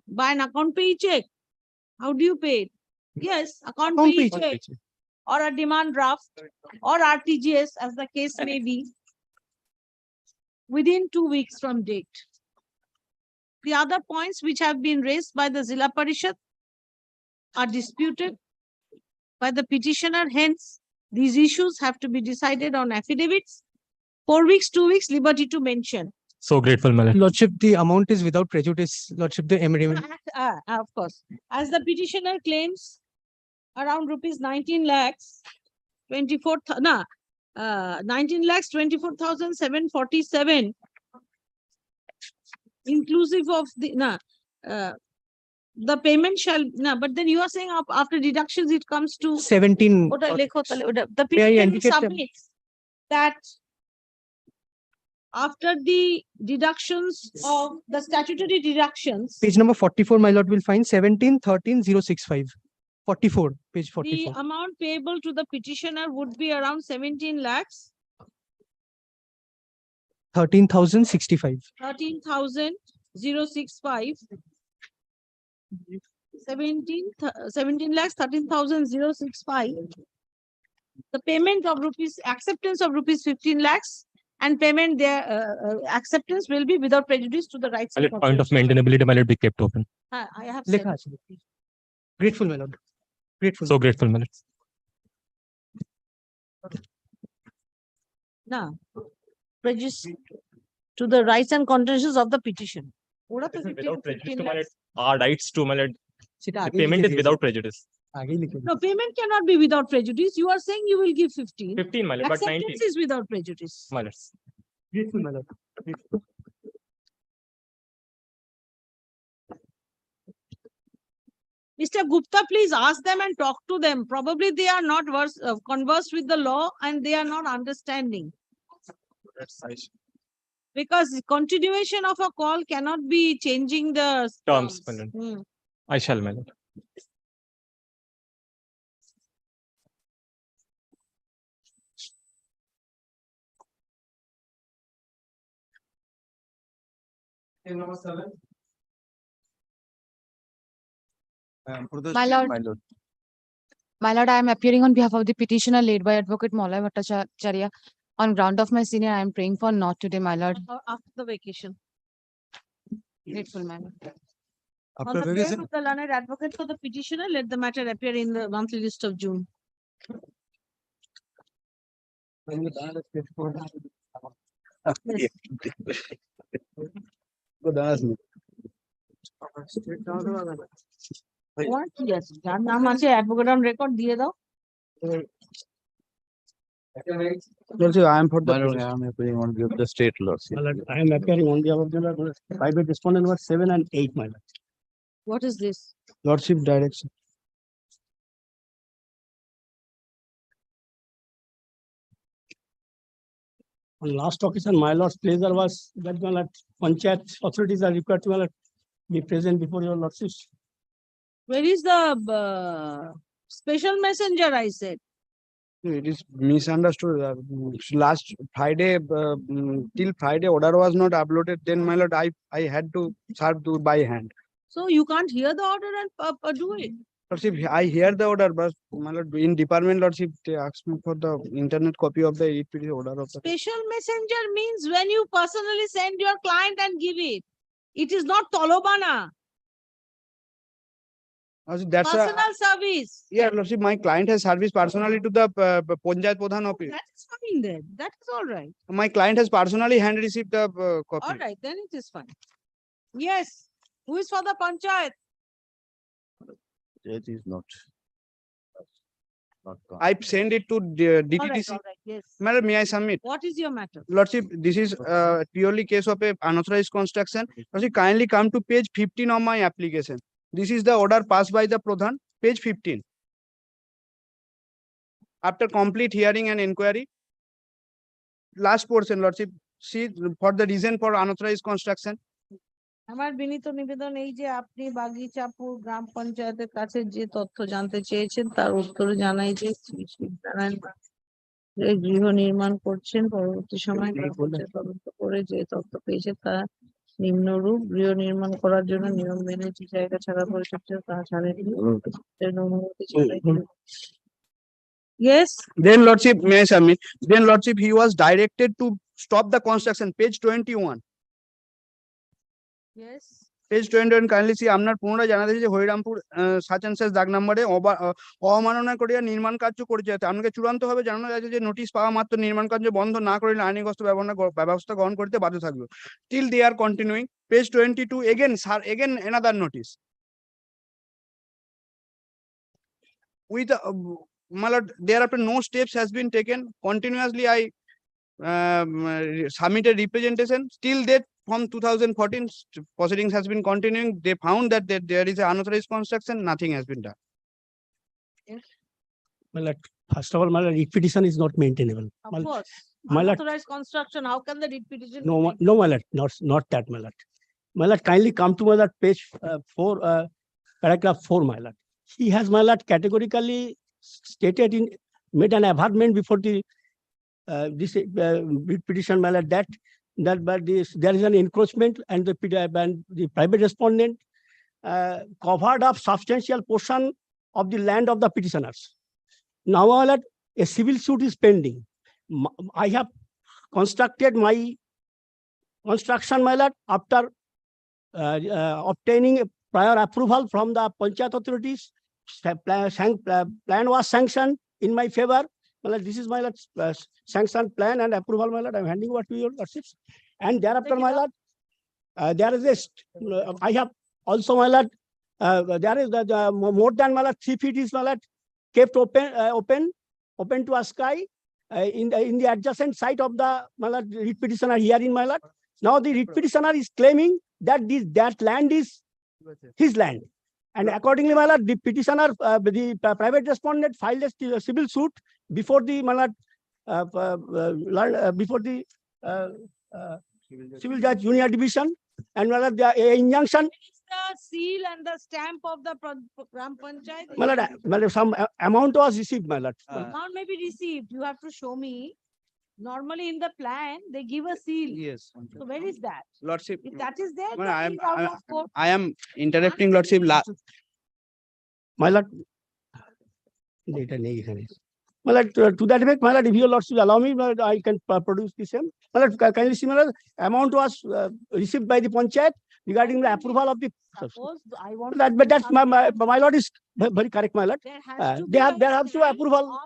by an account pay check. How do you pay it? Yes, account pay check or a demand draft or RTGS, as the case may be, within 2 weeks from date. The other points which have been raised by the Zilla Parishad are disputed by the petitioner. Hence, these issues have to be decided on affidavits. 4 weeks, 2 weeks, liberty to mention. So grateful, my lord. Lordship, the amount is without prejudice. Lordship, the Of course, as the petitioner claims around rupees 19 lakhs, 19 lakhs 24,747, inclusive of the payment shall, but then you are saying after deductions, it comes to 17. The petitioner submits that after the deductions of the statutory deductions, Page number 44, my Lord, will find 1713,065. 44, page the 44. amount payable to the petitioner would be around 17 lakhs 13,065. 13,065. 17 lakhs 13,065. The payment of rupees, acceptance of rupees 15 lakhs and payment their acceptance will be without prejudice to the rights. My lord, point of maintainability, my lord, be kept open. I have said. Lekha ache. Grateful, my Lord. Grateful. So grateful, my lord. Now, prejudice to the rights and contentions of the petition. ওরা তো 15 Without prejudice 15 to my lakhs. lord, our rights to my lord, সেটা the আগেই payment লিখে is দিয়েছে। without prejudice. আগেই লিখে No, payment cannot be without prejudice. You are saying you will give 15. 15, my lord, but 19, Acceptance is without prejudice. my lords. দিয়েছে, my lord। Mr. Gupta, please ask them and talk to them. Probably they are not conversed with the law and they are not understanding. Because continuation of a call cannot be changing the Terms, my lord. Hmm. I shall, my lord. My lord. My lord, I am appearing on behalf of the petitioner laid by Advocate Molay Bhattacharya. On ground of my senior, I am praying for not today, my lord. After the vacation. Grateful, my lord. On the prayer of the learned advocate for the petitioner, let the matter appear in the monthly list of June. What? Yes, যার নাম আছে advocate on record দিয়ে দাও। Lordship, I am for the. My lord, I am appearing on behalf of the state, lordship. My lord, I am appearing on behalf of the private respondent number 7 and 8, my lord. What is this? Lordship direction. On last occasion, my lord's pleasure was that my lord, Panchayat authorities are required to my lord, be present before your lordships. Where is the special messenger, I said? It is misunderstood. Last Friday, till Friday, order was not uploaded. Then, my lord, I had to serve by hand. So you can't hear the order and do it. Lordship, I hear the order, but my lord, in department, lordship, they asked me for the internet copy of the EPD order of the. Special messenger means when you personally send your client and give it. It is not Tolobana, That's a, personal service. yeah, lordship, my client has service personally to the Panchayat Pradhan office. That is fine then. That is all right. My client has personally hand received the copy. All right, then it is fine. Yes. Who is for the Panchayat? It is not. I send it to All right, DTTC. all right, yes. Madam, may I submit? What is your matter? Lordship, this is purely case of a unauthorized construction. Lordship, kindly come to page 15 of my application. This is the order passed by the Pradhan, page 15. After complete hearing and inquiry, last portion, Lordship, see for the reason for unauthorized construction. আমার বিনীত নিবেদন এই যে আপনি বাগিচাপুর গ্রাম পঞ্চায়েতের কাছে যে তথ্য জানতে চেয়েছেন তার উত্তরে জানাই যে শ্রী শিবনারায়ণ যে গৃহ নির্মাণ করছেন পরবর্তী সময় তার পঞ্চায়েত তদন্ত করে যে তথ্য পেয়েছে তা নিম্নরূপ গৃহ নির্মাণ করার জন্য নিয়ম মেনে যে জায়গা ছাড়া পরিচর্যা তা ছাড়েনি অনুমতি ছাড়াই Yes, Then, Lordship, may I submit? Then, Lordship, he was directed to stop the construction, page 21. yes. Page 21, kindly see, আপনার পুনরায় জানা দিয়েছে যে হরিরামপুর সাচেন্সেস দাগ নম্বরে অমাননা করিয়া নির্মাণ কার্য করেছে আপনাকে চূড়ান্ত ভাবে জানানো যাচ্ছে যে নোটিশ পাওয়া মাত্র নির্মাণ কার্য বন্ধ না করিলে আইনগত ব্যবস্থা গ্রহণ করতে বাধ্য থাকবে till they are continuing. Page 22, again sir, again another notice with my lord, thereafter no steps has been taken. Continuously I submitted representation till that from 2014 proceedings has been continuing. They found that there is an unauthorized construction, nothing has been done. My lord, first of all, my lord, writ petition is not maintainable. Of My- course. my lord- Unauthorized construction, how can the writ petition? be No, made? no, my lord, not that, my lord. My lord, kindly come to my lord, page 4, paragraph 4, my lord. He has, my lord, categorically stated made an averment before the this writ petition, my lord, that but there is an encroachment and the private respondent covered up substantial portion of the land of the petitioners. Now, my lord, a civil suit is pending. I have constructed my construction, my lord, after obtaining a prior approval from the Panchayat authorities. Plan was sanctioned in my favor. my lord, this is my lord, sanction plan and approval, my lord. I'm handing over to your lordships. And thereafter, my lord, there is this, I have also, my lord, there is the more than, my lord, 3 feet is, my lord, kept open to a sky in the adjacent site of the, my lord, writ petitioner hearing, my lord. Now the writ petitioner is claiming that that land is his land. And accordingly, my lord, the petitioner, the private respondent filed a civil suit before the, my lord, before the civil judge junior division, and my lord, the injunction. The seal and the stamp of the Gram Panchayat. My lord, some amount was received, my lord. Amount may be received. You have to show me. Normally in the plan, they give a seal. Yes. So where is that? Lordship, If that is there, well, then it is out of court. I am interrupting Lordship. My lord, my lord, to that effect, my lord, if your lordship allow me, my lord, I can produce the same. My lord, kindly see, my lord, amount was received by the Panchayat regarding the approval of the. Suppose I want. That, but that's my lord is very correct, my lord. They have to approval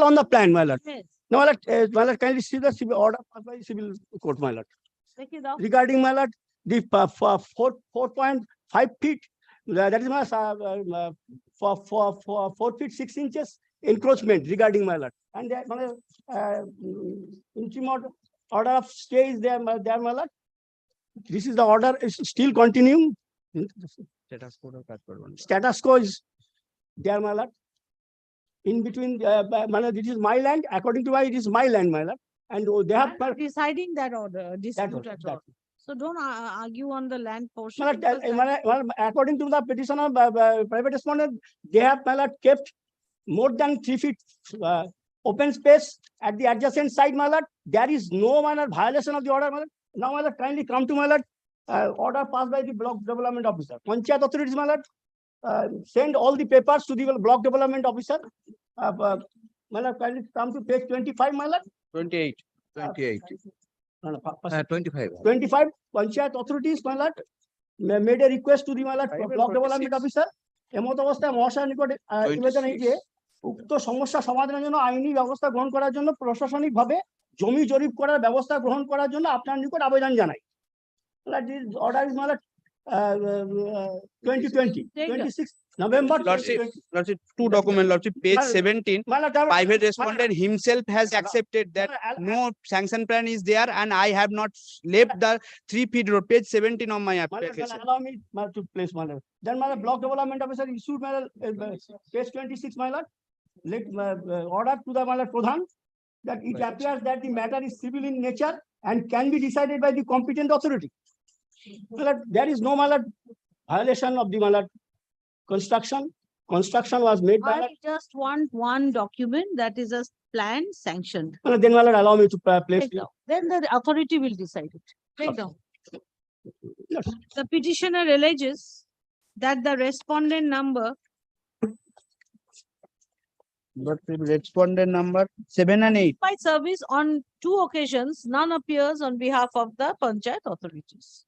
on the plan, my lord. Yes. No, my lord, kindly see the civil order by civil court, my lord. Check it out. Regarding, my lord, the 4.5 feet, that is my for 4 feet 6 inches encroachment regarding, my lord. And that, my interim order of stay is there, my lord. This is the order is still continuing. Status quo is there, my lord. In between, my lord, this is my land. According to why it is my land, my lord. And they have Deciding that order, dispute at all. So don't argue on the land portion. My lord, according to the petitioner, private respondent, they have, my lord, kept more than 3 feet open space at the adjacent side, my lord. There is no, my lord, violation of the order, my lord. Now, my lord, kindly come to, my lord, order passed by the block development officer. Panchayat authorities, my lord, send all the papers to the block development officer. My lord, kindly come to page 25, my lord. 28. 25. 25, Panchayat authorities, my lord, made a request to the, my lord, block development officer. এমত অবস্থায় মহাশয়ের নিকট নিবেদন এই যে উক্ত সমস্যা সমাধানের জন্য আইনি ব্যবস্থা গ্রহণ করার জন্য প্রশাসনিকভাবে জমি জরিপ করার ব্যবস্থা গ্রহণ করার জন্য আপনার নিকট আবেদন জানাই। Order is, my lord, 2020, 26 November. Lordship, 2 document, Lordship, page 17. Private respondent himself has accepted that no sanction plan is there and I have not left the 3 feet road, page 17 of my application. Allow me to place, my lord. Then, my lord, block development officer issued, my lord, page 26, my lord, order to the, my lord, Pradhan, that it appears that the matter is civil in nature and can be decided by the competent authority. My lord, there is no, my lord, violation of the, my lord, construction. Construction was made by. I just want one document that is a plan sanctioned. Then, my lord, allow me to place. Then the authority will decide it. Take down. The petitioner alleges that the respondent number. But the respondent number 7 and 8. By service on 2 occasions, none appears on behalf of the Panchayat authorities.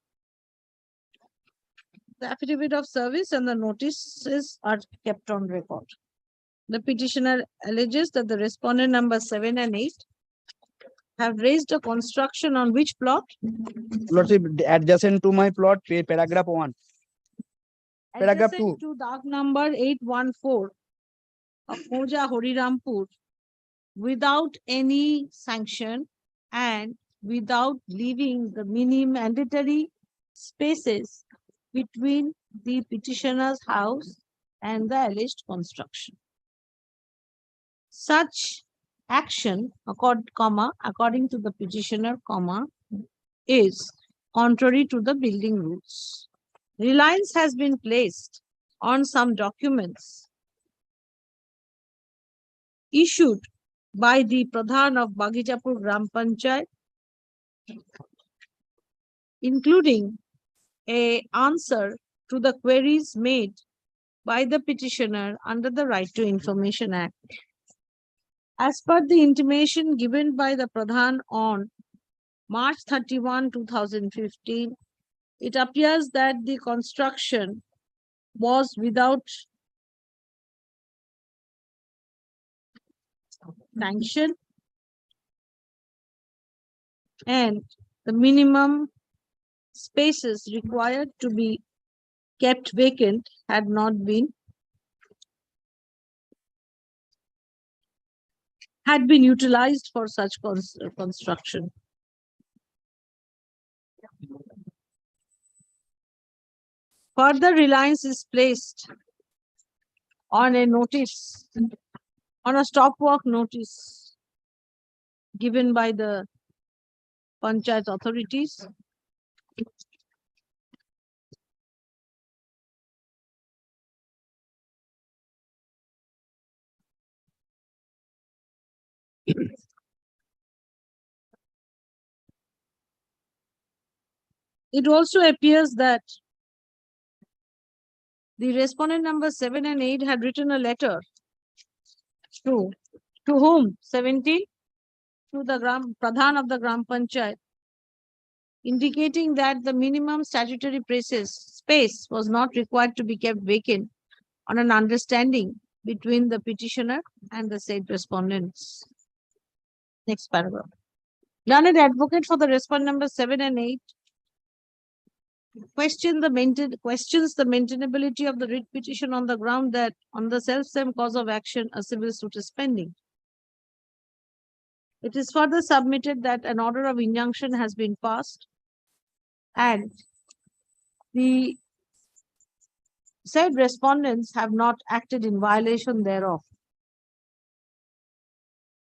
The affidavit of service and the notices are kept on record. The petitioner alleges that the respondent number 7 and 8 have raised a construction on which plot? Lordship, adjacent to my plot, paragraph 1. Paragraph 2. Adjacent to dock number 814 of Moja Horirampur without any sanction and without leaving the mandatory spaces between the petitioner's house and the alleged construction. Such action, according to the petitioner, is contrary to the building rules. Reliance has been placed on some documents issued by the Pradhan of Bagijapur Gram Panchayat, including an answer to the queries made by the petitioner under the Right to Information Act. As per the intimation given by the Pradhan on March 31, 2015, it appears that the construction was without sanction and the minimum spaces required to be kept vacant had not been utilized for such construction. Further reliance is placed on a notice, on a stop work notice given by the panchayat authorities. It also appears that the respondent number 7 and 8 had written a letter to whom? 17? To the Pradhan of the Gram Panchayat, indicating that the minimum statutory space was not required to be kept vacant on an understanding between the petitioner and the said respondents. Next paragraph. Learned advocate for the respondent number 7 and 8 questions the maintainability of the writ petition on the ground that on the self-same cause of action a civil suit is pending. It is further submitted that an order of injunction has been passed and the said respondents have not acted in violation thereof.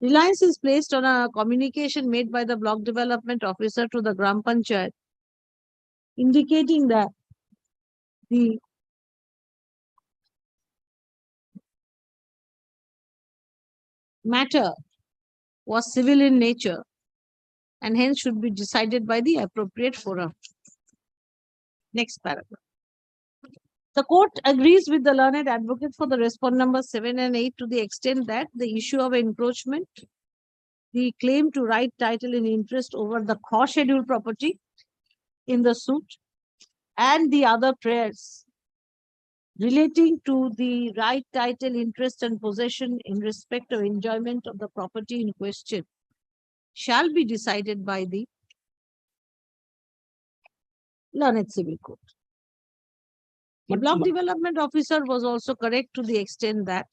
Reliance is placed on a communication made by the block development officer to the Gram Panchayat, indicating that the matter was civil in nature and hence should be decided by the appropriate forum. Next paragraph. The court agrees with the learned advocate for the respondent number 7 and 8 to the extent that the issue of encroachment, the claim to right title in interest over the co-scheduled property in the suit, and the other prayers relating to the right title, interest, and possession in respect of enjoyment of the property in question shall be decided by the learned civil court. The block development officer was also correct to the extent that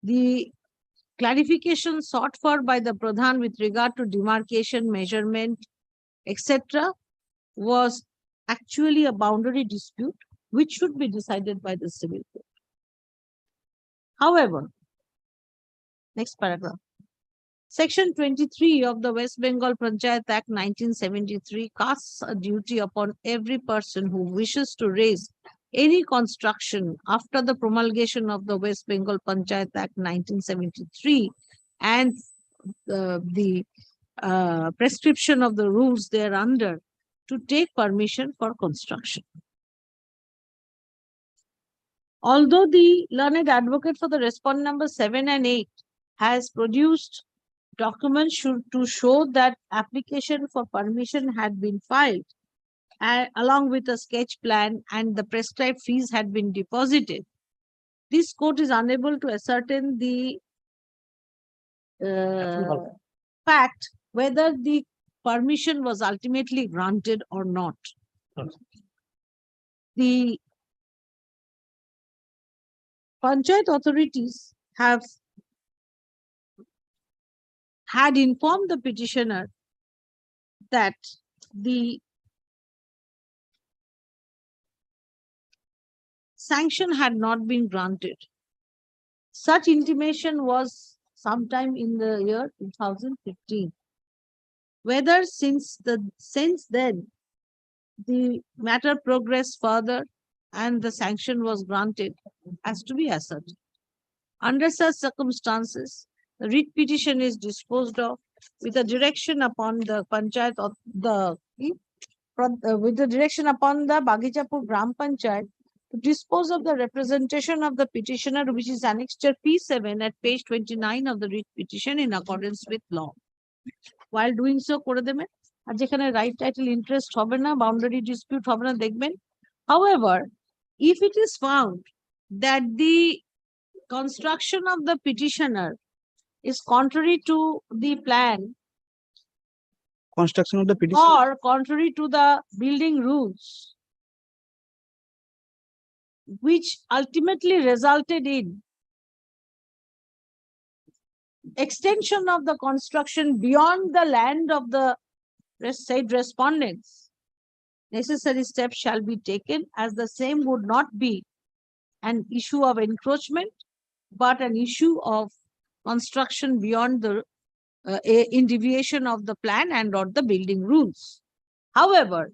the clarification sought for by the Pradhan with regard to demarcation, measurement, etc. was actually a boundary dispute which should be decided by the civil court. However, next paragraph. Section 23 of the West Bengal Panchayat Act 1973 casts a duty upon every person who wishes to raise any construction after the promulgation of the West Bengal Panchayat Act 1973 and the prescription of the rules thereunder to take permission for construction. Although the learned advocate for the respondent number 7 and 8 has produced documents to show that application for permission had been filed along with a sketch plan and the prescribed fees had been deposited, this court is unable to ascertain the fact whether the permission was ultimately granted or not. The Panchayat authorities have had informed the petitioner that the sanction had not been granted. Such intimation was sometime in the year 2015. Whether since then the matter progressed further and the sanction was granted has to be ascertained. Under such circumstances, the writ petition is disposed of with a direction upon the Panchayat of the Bagichapur Gram Panchayat to dispose of the representation of the petitioner, which is annexure P7 at page 29 of the writ petition in accordance with law. While doing so, করে দেবেন আর যেখানে right title interest হবে না, boundary dispute হবে না দেখবেন. However, if it is found that the construction of the petitioner is contrary to the plan construction of the petition. or contrary to the building rules, which ultimately resulted in extension of the construction beyond the land of the said respondents, necessary steps shall be taken, as the same would not be an issue of encroachment, but an issue of construction beyond the in deviation of the plan and or the building rules. However,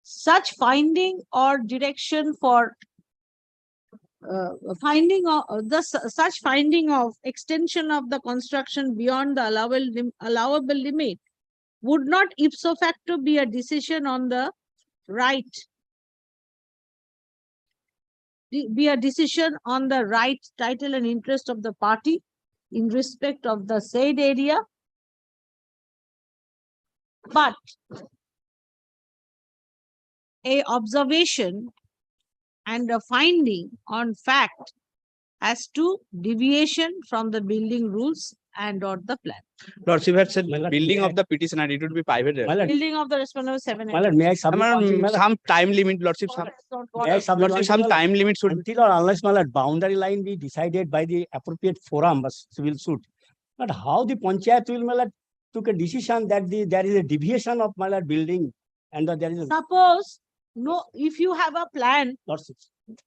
such finding or direction for such finding of extension of the construction beyond the allowable limit would not ipso facto be a decision on the right, title and interest of the party in respect of the said area, but a observation and a finding on fact as to deviation from the building rules and or the plan. Lordship had said building of the petitioner, it would be private. Building of the respondent was 7. May I submit Some time limit, Lordship, some time limit should. until or unless my lord, boundary line be decided by the appropriate forum, civil suit. But how the panchayat will, my lord, took a decision that there is a deviation of my lord building and that there is a Suppose, no, if you have a plan, lordship,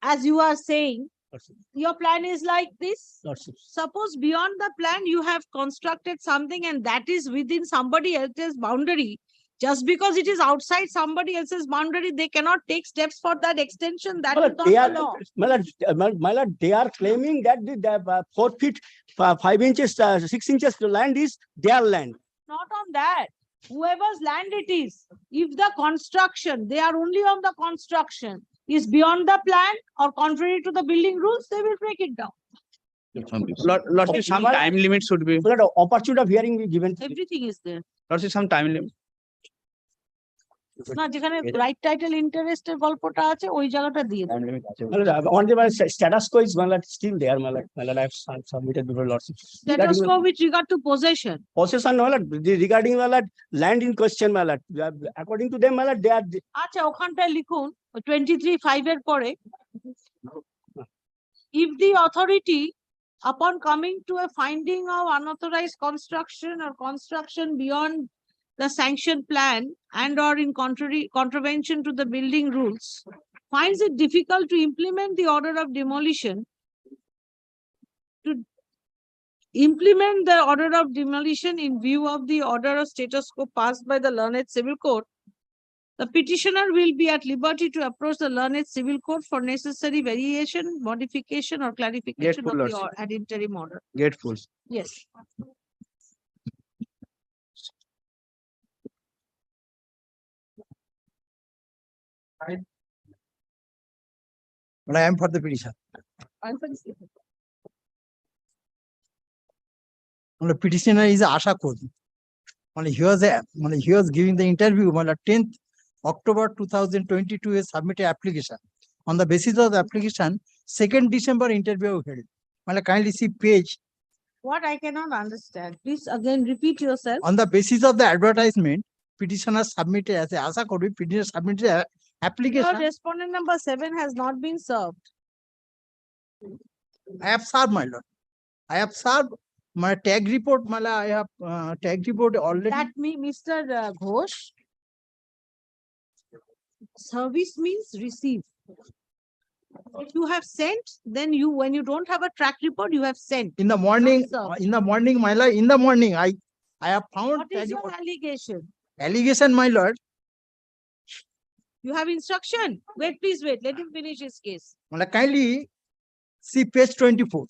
as you are saying, lordship, your plan is like this. lordship. Suppose beyond the plan, you have constructed something and that is within somebody else's boundary. Just because it is outside somebody else's boundary, they cannot take steps for that extension. That My is lord, not they the are, law. my lord, they are claiming that the 4 feet, 5 inches, 6 inches land is their land. Not on that. Whoever's land it is, if the construction, they are only on the construction, is beyond the plan or contrary to the building rules, they will break it down. Lordship, some time limit should be. My lord, opportunity of hearing be given. Everything is there. Lordship, some time limit. না যেখানে right title ইন্টারেস্টের গল্পটা আছে ওই জায়গাটা দিয়ে দাও। My lord, on the status quo is, my lord, still there, my lord. My lord, I have submitted before lordship. Status quo with regard to possession. Possession, my lord, regarding, my lord, land in question, my lord. According to them, my lord, they are আচ্ছা ওখানটায় লিখুন 23(5) এর পরে, if the authority upon coming to a finding of unauthorized construction or construction beyond the sanctioned plan and or in contravention to the building rules, finds it difficult to implement the order of demolition, in view of the order of status quo passed by the learned civil court, the petitioner will be at liberty to approach the learned civil court for necessary variation, modification or clarification Grateful, of the Lordship. ad interim order. Grateful. Yes. But I am for the petition. The petitioner is Asha Kodi. He was giving the interview on the 10th October 2022, he submitted application. On the basis of the application, 2nd December interview held. Kindly see page. What I cannot understand, please again repeat yourself. On the basis of the advertisement, petitioner submitted as a Asha Kodi, petitioner submitted a Your application. respondent number 7 has not been served. I have served, my lord. I have served my tag report, I have tag report already. That means, Mr. Ghosh, service means receive. If you have sent, then when you don't have a track report, you have sent. In the morning, my lord, in the morning, I have found What is your allegation? allegation, my lord. You have instruction? Wait, please wait. Let him finish his case. Kindly see page 24.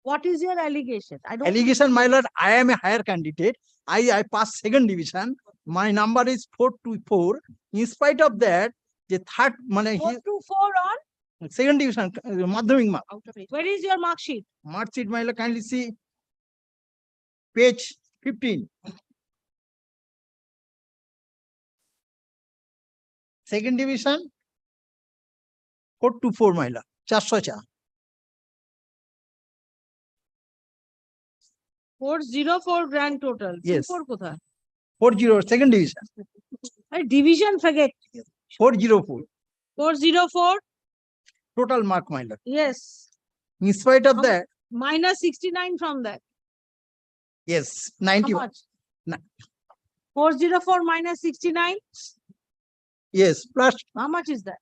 What is your allegation? I don't. Allegation, my lord, I am a higher candidate. I passed 2nd division. My number is 424. In spite of that, the third, 424 on? 2nd division, Madhyamik mark. Where is your mark sheet? Mark sheet, my lord, kindly see page 15. 2nd division, 424, my lord. 404. 404 grand total. Yes. 4 kotha. 40, second division. Division forget. 404. 404. Total mark, my lord. Yes. In spite of How that, Minus 69 from that. yes, How 90. much? Na- 404 minus 69. Yes, plus How much is that?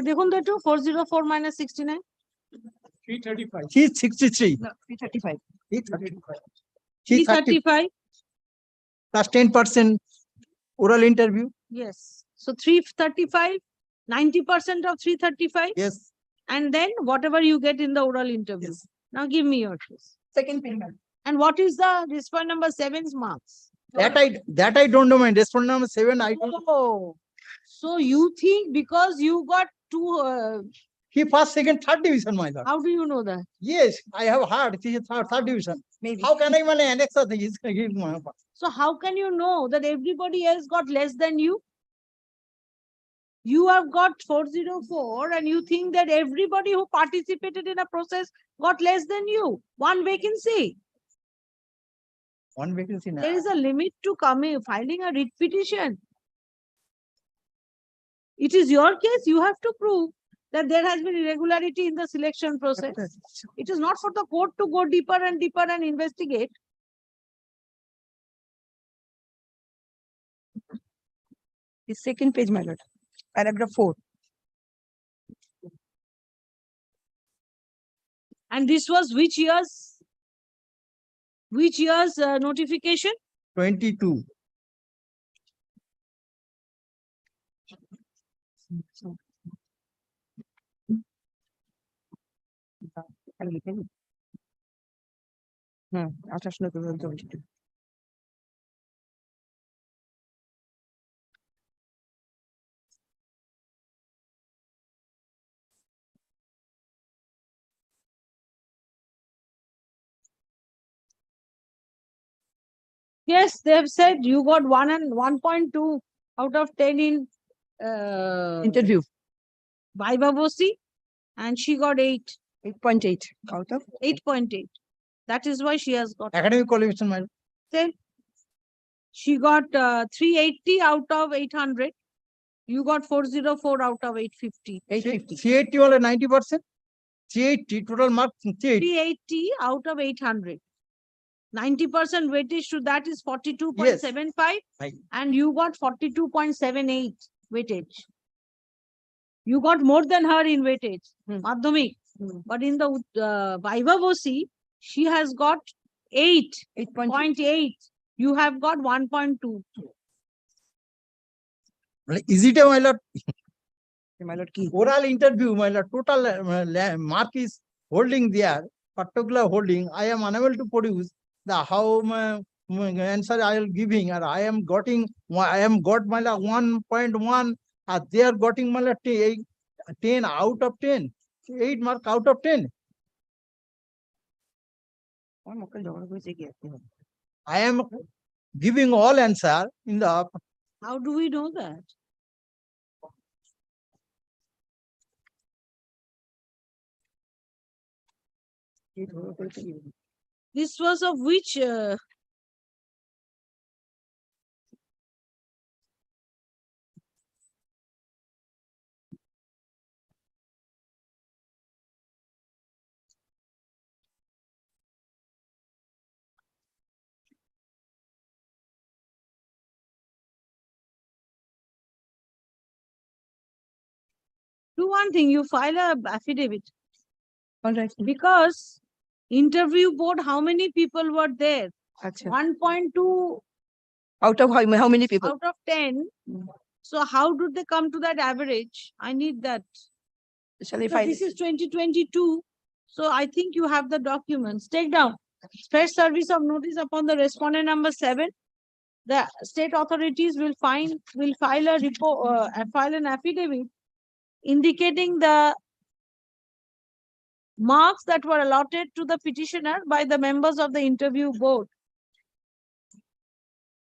দেখুন তো একটু 404 minus 69. 335. 363. No, 335. 335. 335. Plus 10% oral interview. Yes. So 335, 90% of 335. Yes. And then whatever you get in the oral interview. Yes. Now give me your case. Second payment. And what is the respondent number 7's marks? That I don't know. My respondent number 7. I don't. Oh, so you think because you got two, He first, second, third division, my lord. how do you know that? Yes, I have heard. This is third division. Maybe. How can I annex of this? So how can you know that everybody else got less than you? You have got 404 and you think that everybody who participated in a process got less than you. One vacancy. One vacancy now. There is a limit to filing a writ petition. It is your case. You have to prove that there has been irregularity in the selection process. It is not for the court to go deeper and investigate. The second page, my lord. Paragraph 4. And this was which year's notification? 22. Yes, they have said you got 1 and 1.2 out of 10 in Interview. Vaibhavosi, and she got 8. 8.8 out of 8.8. That is why she has got. Academic qualification, my lord. Then she got 380 out of 800. You got 404 out of 850. 850. 380 or 90%. 380 total mark. 380 out of 800. 90% weightage to that is 42.75. Right. And you got 42.78 weightage. You got more than her in weightage, Madhyamik. But in the Vaibhavosi, she has got 8.8. You have got 1.2. Is it a, my lord? my lord key. Oral interview, my lord, total mark is holding there, particular holding. I am unable to produce the how answer I am giving, and I am got my lord 1.1, and they are getting my lord 10 out of 10, 8 mark out of 10. I am giving all answer in the. How do we know that? This was of which do one thing, you file a affidavit. All right. Because interview board, how many people were there? Achha. 1.2 Out of how many people? out of 10. So how did they come to that average? I need that. Shall I So file? this is 2022. So I think you have the documents. Take down. Fresh service of notice upon the respondent number 7. The state authorities will file a report, file an affidavit indicating the marks that were allotted to the petitioner by the members of the interview board.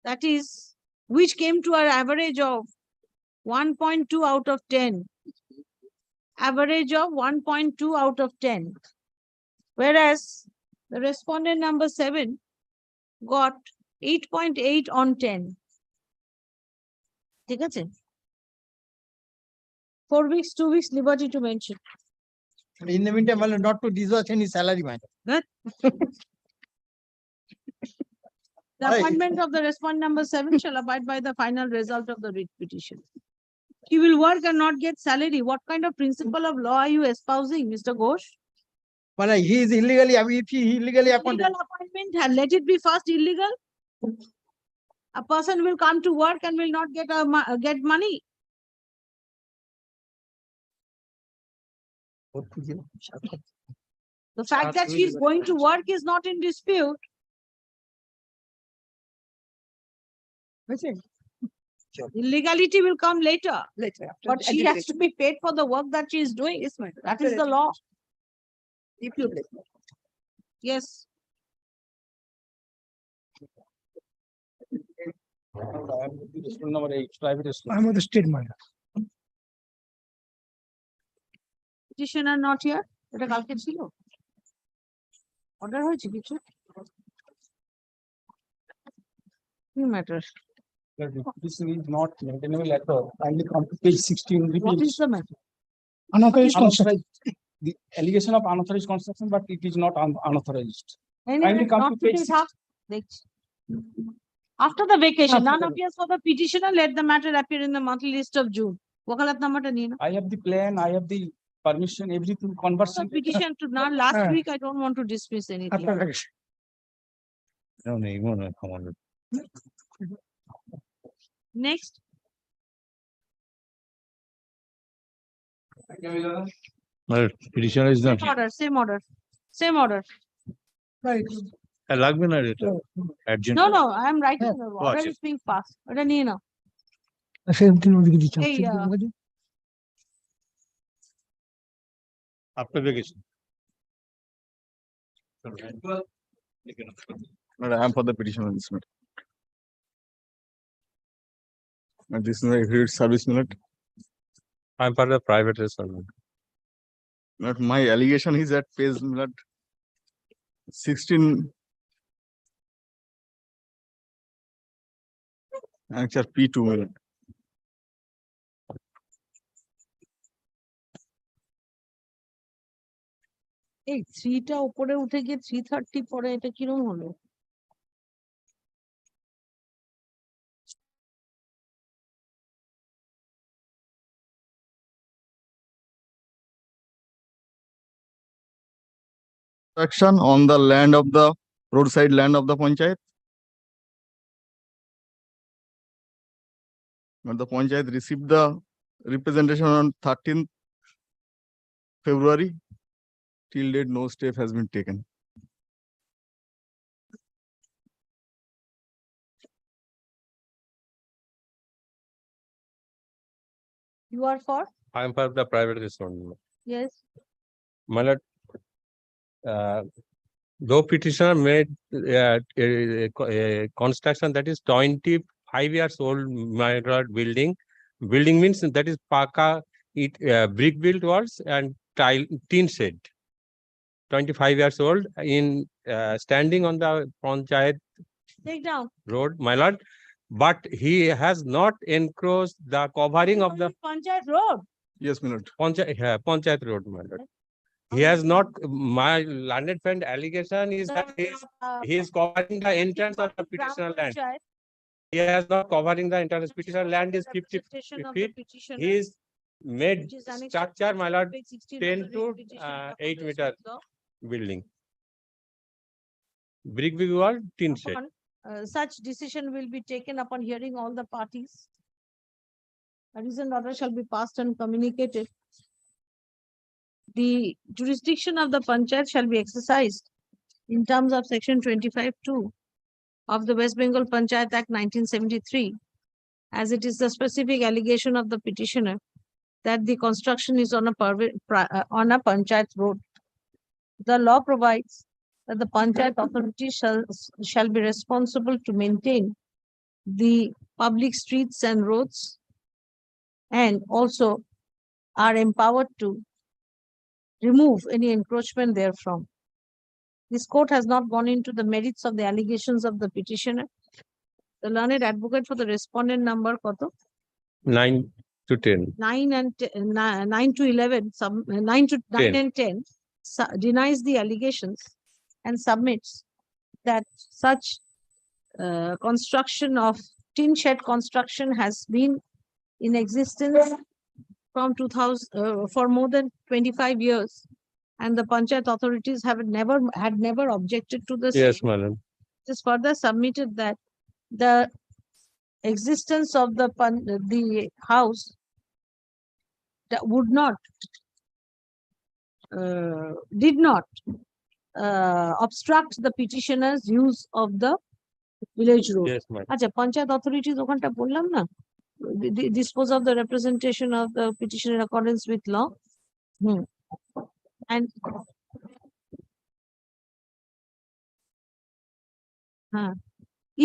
That is, which came to an average of 1.2 out of 10. Average of 1.2 out of 10. Whereas the respondent number 7 got 8.8 on 10. ঠিক আছে? 4 weeks, 2 weeks, liberty to mention. In the meantime, my lord, not to disburse any salary, my lord. Good. The appointment of the respondent number 7 shall abide by the final result of the writ petition. He will work and not get salary. What kind of principle of law are you espousing, Mr. Ghosh? But he is illegally, I mean, if he illegally appointed. Illegal appointment, let it be first illegal. A person will come to work and will not get money. The fact that she is going to work is not in dispute. Illegality will come later, Later. but she has to be paid for the work that she is doing. Yes, madam. That is the law. If you please. Yes. I'm of the state, my lord. Petitioner not here. এটা কালকে ছিল। Order হয়েছে কিছু? কি matter? This is not maintainable at all. Kindly come to page 16. What is the matter? Unauthorized construction. The allegation of unauthorized construction, but it is not unauthorized. Anyway, Kindly come not to today, page থাক, দেখছি। After the vacation, After none the appears for the petitioner, let the matter appear in the monthly list of June. Wakalat নাম্বারটা নিয়ে নাও। I have the plan, I have the permission, everything The conversation. petition to now, last Ah. week, I don't want to dismiss anything. After vacation. Next, Petitioner is not same order, same order, same order. Right. লাগবে না এটা urgent No, no, I am writing, the order আচ্ছা। is being passed. ওটা নিয়ে নাও। Same thing ওদিকে দিচ্ছি। এই, after vacation I am for the petition on this matter. And this is a great service minute. I'm for the private restaurant. But my allegation is at page minute 16. Actually, P2 minute. এই 3 টা উপরে উঠে গিয়ে 330 পরে এটা কিরকম হলো? Action on the land of the roadside land of the panchayat. When the panchayat received the representation on 13th February, till date no step has been taken. You are for? I'm for the private restaurant. Yes. My lord, though petitioner made a construction that is 25 years old, my lord, building means that is paka, brick built walls and tin shed. 25 years old in standing on the panchayat Take down. road, my lord, but he has not encroached the covering of the Panchayat Road. Yes, minute. panchayat road, my lord. He has not, my landed friend allegation is that he is covering the entrance of the petitioner land. He has not covering the entrance. Petitioner land is 50 feet. He is made structure, my lord, 10 to 8 meter building. Brick wall, tin shed. Such decision will be taken upon hearing all the parties. A reasoned order shall be passed and communicated. The jurisdiction of the panchayat shall be exercised in terms of section 25(2) of the West Bengal Panchayat Act 1973, as it is the specific allegation of the petitioner that the construction is on a panchayat road. The law provides that the panchayat authority shall be responsible to maintain the public streets and roads, and also are empowered to remove any encroachment therefrom. This court has not gone into the merits of the allegations of the petitioner. The learned advocate for the respondent number koto? 9 to 10. 9 to 11, 9 and 10 denies the allegations and submits that such construction of tin shed construction has been in existence from 2000 for more than 25 years, and the panchayat authorities had never objected to this. Yes, madam. It is further submitted that the existence of the house that would not did not obstruct the petitioner's use of the village road. Yes, madam. আচ্ছা panchayat authorities ওখানটা বললাম না, dispose of the representation of the petitioner in accordance with law. And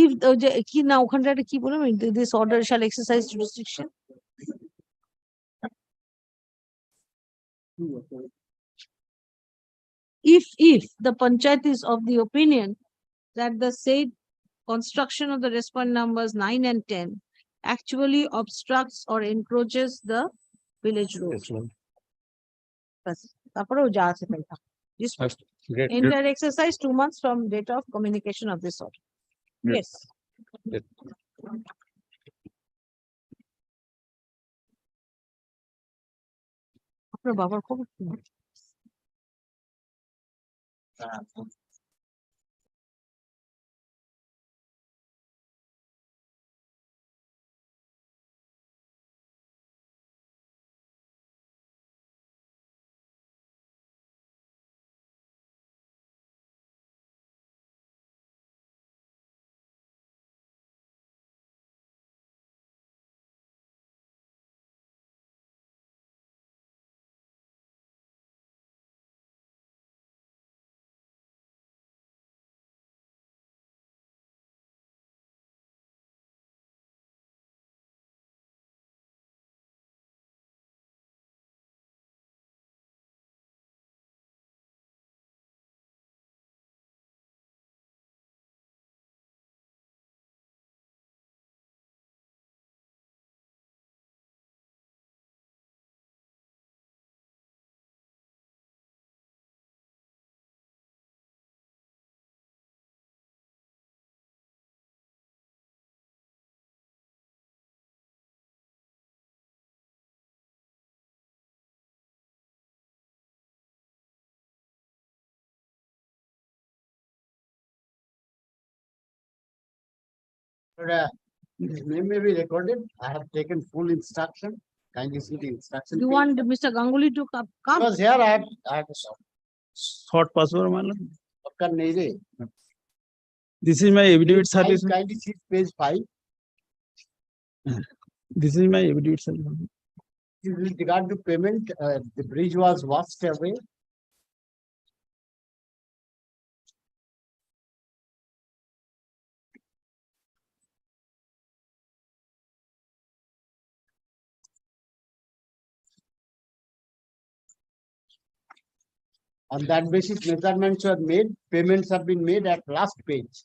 if কি না ওখানটা কি বললাম, this order shall exercise jurisdiction. If the panchayat is of the opinion that the said construction of the respondent numbers 9 and 10 actually obstructs or encroaches the village road. Yes, madam. তারপরেও যা আছে তাই থাক। Great. Enter exercise 2 months from date of communication of this order. Yes. Yes. আপনার বাবার খবর কি? His name may be recorded. I have taken full instruction. Kindly see the instruction. You page. want Mr. Ganguly to come? Because here I have a Short password, madam. Sarkar nahi re. This is my affidavit Page five, service. Kindly see page 5. This is my affidavit service. With regard to payment, the bridge was washed away. On that basis, measurements were made, payments have been made at last page.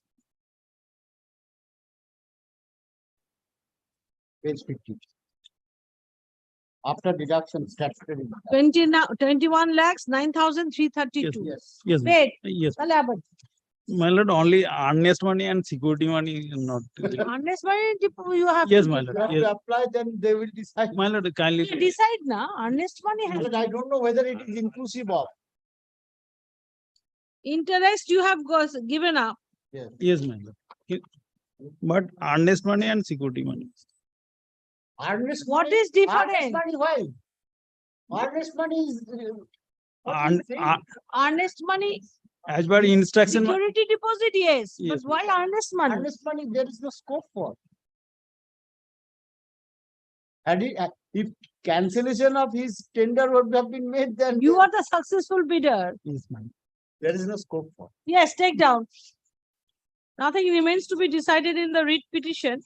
Page 50. After deduction statutory. 21 lakhs 9,332. Yes. Yes, ma'am. Paid. Yes. তাহলে আবার My lord, only earnest money and security money is not. unless you have Yes, to my give. lord. You have Yes. to apply, then they will decide. My lord, kindly. Decide now, earnest money has But I don't know whether it is inclusive of. interest you have given up. Yes, my lord. But earnest money and security money. Earnest What money- is different? Earnest money, why? Earnest money is. what And is saying? Earnest money, as per instruction. security deposit, yes, but Yes. why earnest money? Earnest money, there is no scope for. Had he, if cancellation of his tender would have been made, then. You are the successful bidder. Yes, ma'am. There is no scope for. Yes, take down. Nothing remains to be decided in the writ petition.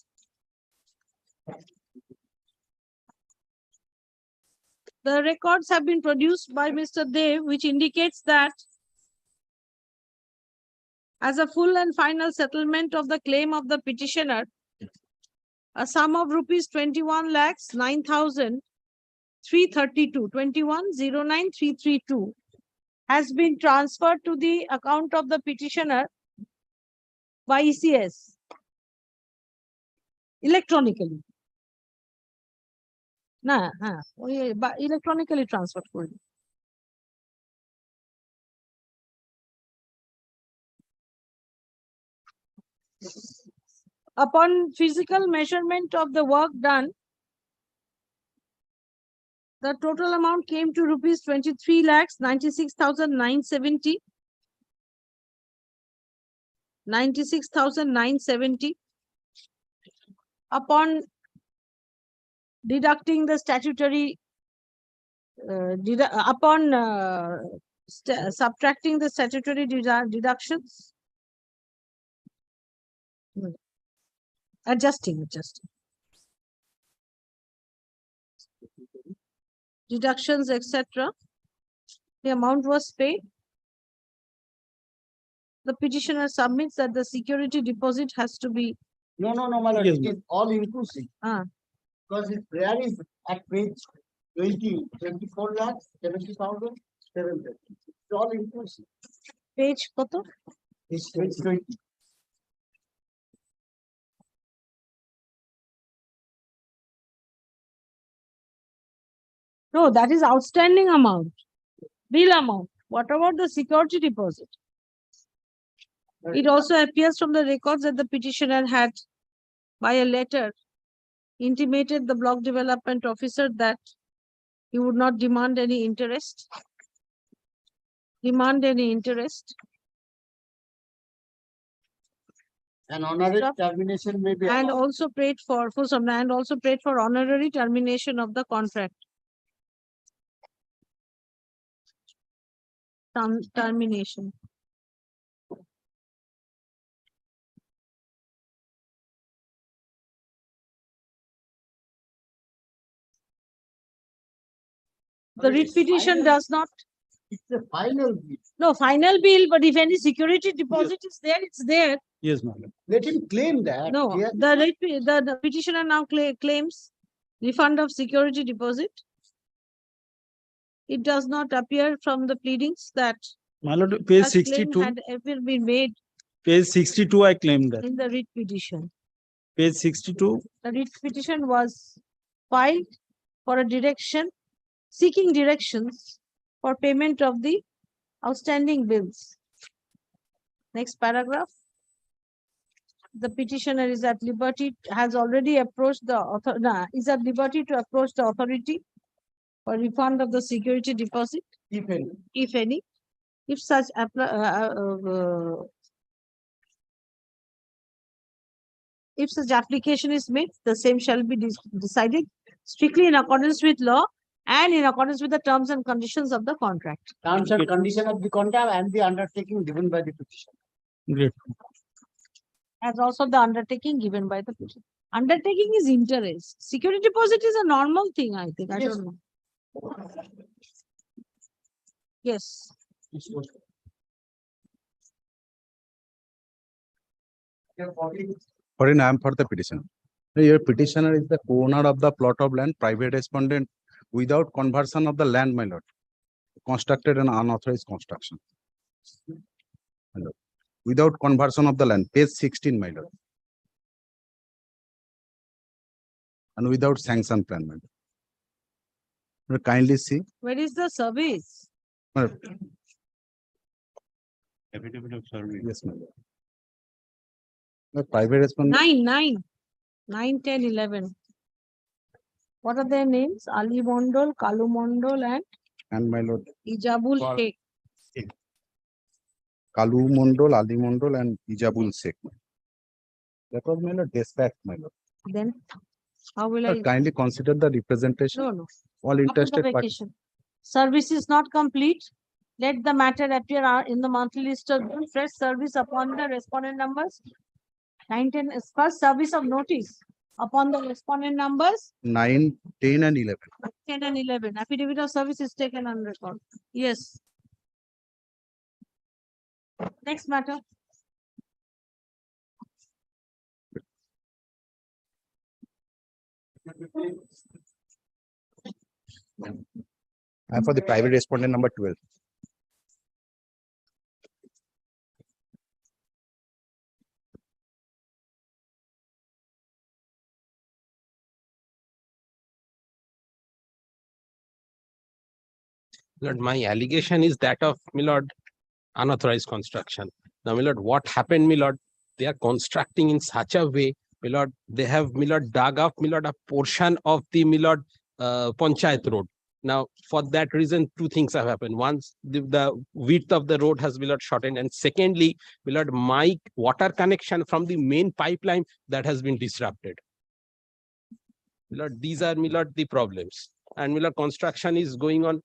The records have been produced by Mr. Dev, which indicates that as a full and final settlement of the claim of the petitioner, a sum of rupees 21 lakhs 9,332, 21,09,332 has been transferred to the account of the petitioner by ECS electronically. Na, electronically transferred for you. Upon physical measurement of the work done, the total amount came to rupees 23 lakhs 96,970. 96,970. Upon deducting the statutory, subtracting the statutory deductions, adjusting. Deductions, etc. The amount was paid. The petitioner submits that the security deposit has to be. No, my lord, Yes, it is all inclusive. Because it there is at page 24 lakhs, 70,000, 730. It's all inclusive. Page koto? It's page 20. No, that is outstanding amount, bill amount. What about the security deposit? It also appears from the records that the petitioner had, by a letter, intimated the block development officer that he would not demand any interest. An honorary termination may be And allowed. also prayed for honorary termination of the contract. Termination. The writ petition does not. It's the final bill. No, final bill, but if any security deposit is there, it's there. Yes, madam. Let him claim that. No, Here- the petitioner now claims refund of security deposit. It does not appear from the pleadings that My lord, page such claim 62, had ever been made page 62, I claim that. in the writ petition. Page 62, The writ petition was filed for a direction, seeking directions for payment of the outstanding bills. Next paragraph. The petitioner is at liberty, has already approached the is at liberty to approach the authority for refund of the security deposit, If any. if any. If such if such application is made, the same shall be decided strictly in accordance with law and in accordance with the terms and conditions of the contract. Terms and condition of the contract and the undertaking given by the petition. great. As also the undertaking given by the petitioner. Undertaking is interest. Security deposit is a normal thing, I think. I Yes. don't know. Yes. Foreign, I am for the petitioner. Your petitioner is the owner of the plot of land, private respondent, without conversion of the land, my lord. Constructed an unauthorized construction. My lord. Without conversion of the land, page 16, my lord. And without sanction plan, my lord. Kindly see. Where is the service? My lord. Affidavit of service. Yes, my lord. The private respondent. 9, 10, 11. What are their names? Ali Mondol, Kalu Mondol, And my lord, Ijabul Sheikh. Kalu Mondol, Ali Mondol, and Ijabul Sheikh. That was my lord dispatch, my lord. Then how will Sir, I? kindly consider the representation. No. All After the interested parties. vacation. Service is not complete. Let the matter appear in the monthly list of fresh service upon the respondent numbers. 9, 10 is first service of notice upon the respondent numbers 9, 10, and 11. 10 and 11. Affidavit of service is taken on record. Yes. Next matter. I'm for the private respondent number 12. Lord, my allegation is that of, my lord, unauthorized construction. Now, my lord, what happened, my lord? They are constructing in such a way, my lord, they have, my lord, dug up, my lord, a portion of the, my lord, Panchayat road. Now, for that reason, two things have happened. Once, the width of the road has, my lord, shortened. And secondly, my lord, my water connection from the main pipeline that has been disrupted. My lord, these are, my lord, the problems. And, my lord, construction is going on.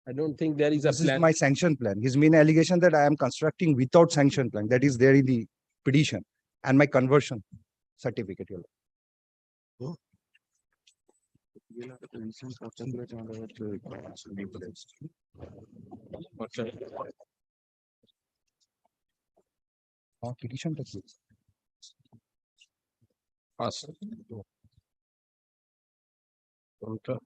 I don't think there is a This plan. is my sanction plan. His main allegation that I am constructing without sanction plan, that is there in the petition, and my conversion certificate. Your Lord. Petition text. Awesome. Contra-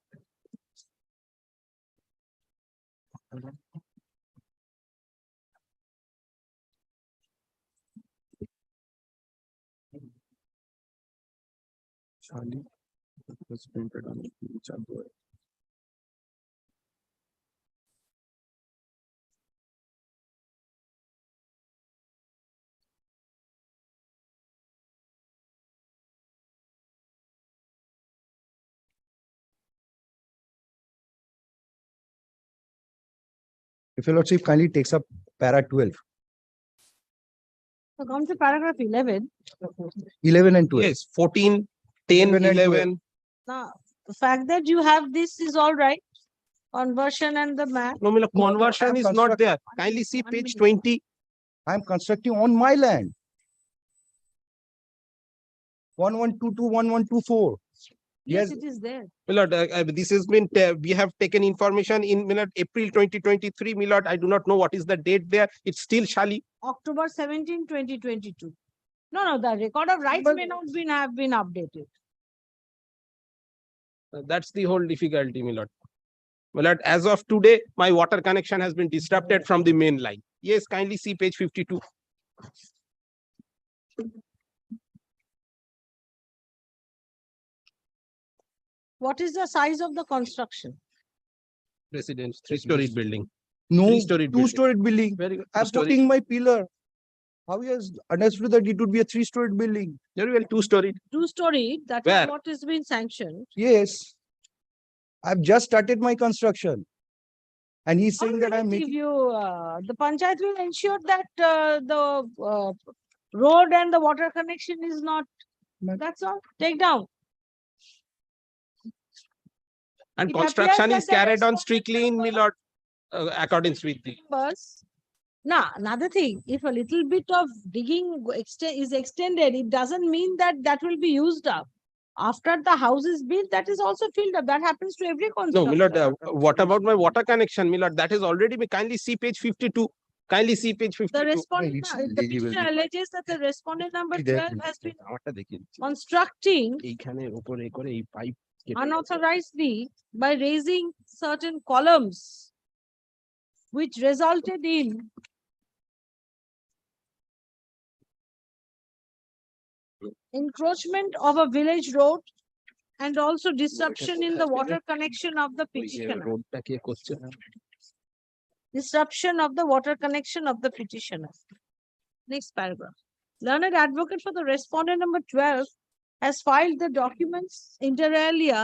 Charlie was printed on each other. If your lordship kindly takes up para 12, So come to paragraph 11. 11 and 12. Yes, 14, 10, 11 and 11. Now, the fact that you have this is all right. Conversion and the map. No, my lord, conversion I'm is not there. Kindly see page 20. I am constructing on my land. 1122, 1124. Yes, Yes. it is there. My lord, this has been, we have taken information in, my lord, April 2023. My lord, I do not know what is the date there. It's still Shali. October 17, 2022. No, the record of rights may not have been updated. That's the whole difficulty, my lord. My lord, as of today, my water connection has been disrupted from the main line. Yes, kindly see page 52. What is the size of the construction? Residence, 3-story building. No, 3-story building. two-storied building. Very good. I'm Two-story. putting my pillar. How he has understood that it would be a 3-storied building? Very well, 2-story. 2-story, that Where? is what has been sanctioned. Yes. I've just started my construction. And he's saying that I'm If making. you, the panchayat will ensure that the road and the water connection is not, that's all, take down. And It construction appears is that the carried on respondent strictly in, my lord, accordance with the. members. Now, another thing, if a little bit of digging is extended, it doesn't mean that that will be used up. After the house is built, that is also filled up. That happens to every No, construction. my lord, what about my water connection, my lord? That is already, kindly see page 52. Kindly see page 52. The respondent, it's the legible. petitioner alleges that the respondent number 12 has been দেখি constructing এইখানে উপরে করে এই pipe unauthorizedly by raising certain columns, which resulted in encroachment of a village road and also disruption in the water connection of the petitioner. রোডটা কে করছে? Disruption of the water connection of the petitioner. Next paragraph. Learned advocate for the respondent number 12 has filed the documents inter alia.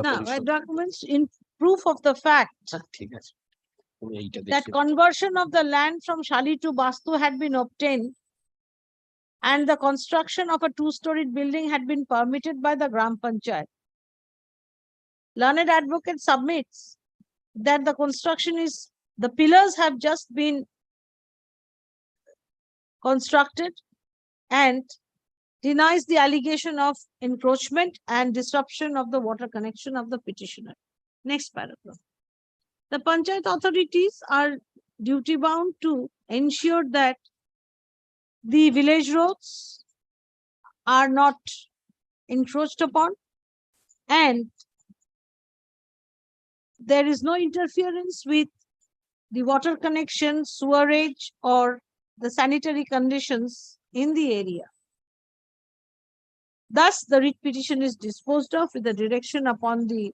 Now, documents in proof of the fact ঠিক আছে। তুমি এইটা that দেখে conversion of the land from Shali to Bastu had been obtained and the construction of a 2-storied building had been permitted by the Gram Panchayat. Learned advocate submits that the construction is, the pillars have just been constructed and denies the allegation of encroachment and disruption of the water connection of the petitioner. Next paragraph. The Panchayat authorities are duty bound to ensure that the village roads are not encroached upon, and there is no interference with the water connection, sewerage, or the sanitary conditions in the area. Thus, the writ petition is disposed of with the direction upon the.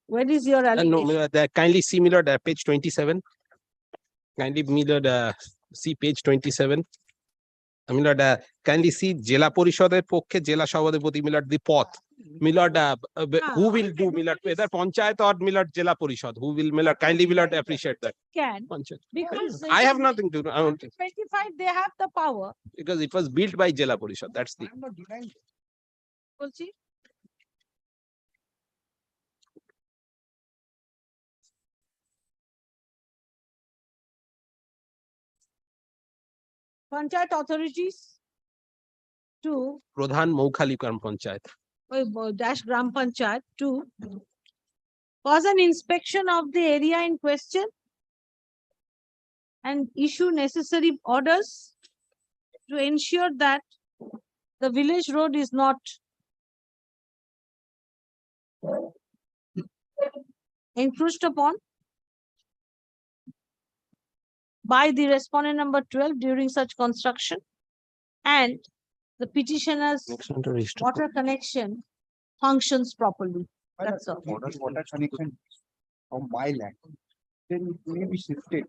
Where is your allegation? Kindly see me, Lord, page 27. Kindly me, Lord, see page 27. আমি Lord kindly see জেলা পরিষদের পক্ষে জেলা সভাপতি মিলট the পথ মিলট who will do মিলট whether panchayat or মিলট জেলা পরিষদ who will মিলট kindly মিলট appreciate that Can, panchayat because I have nothing to do. I don't think 25, they have the power. because it was built by জেলা পরিষদ, that's the বলছি Panchayat authorities to প্রধান মৌখালী গ্রাম panchayat dash Gram Panchayat to cause an inspection of the area in question and issue necessary orders to ensure that the village road is not encroached upon by the respondent number 12 during such construction, and the petitioner's water connection functions properly. That's all. Water connection from my land, then it may be shifted.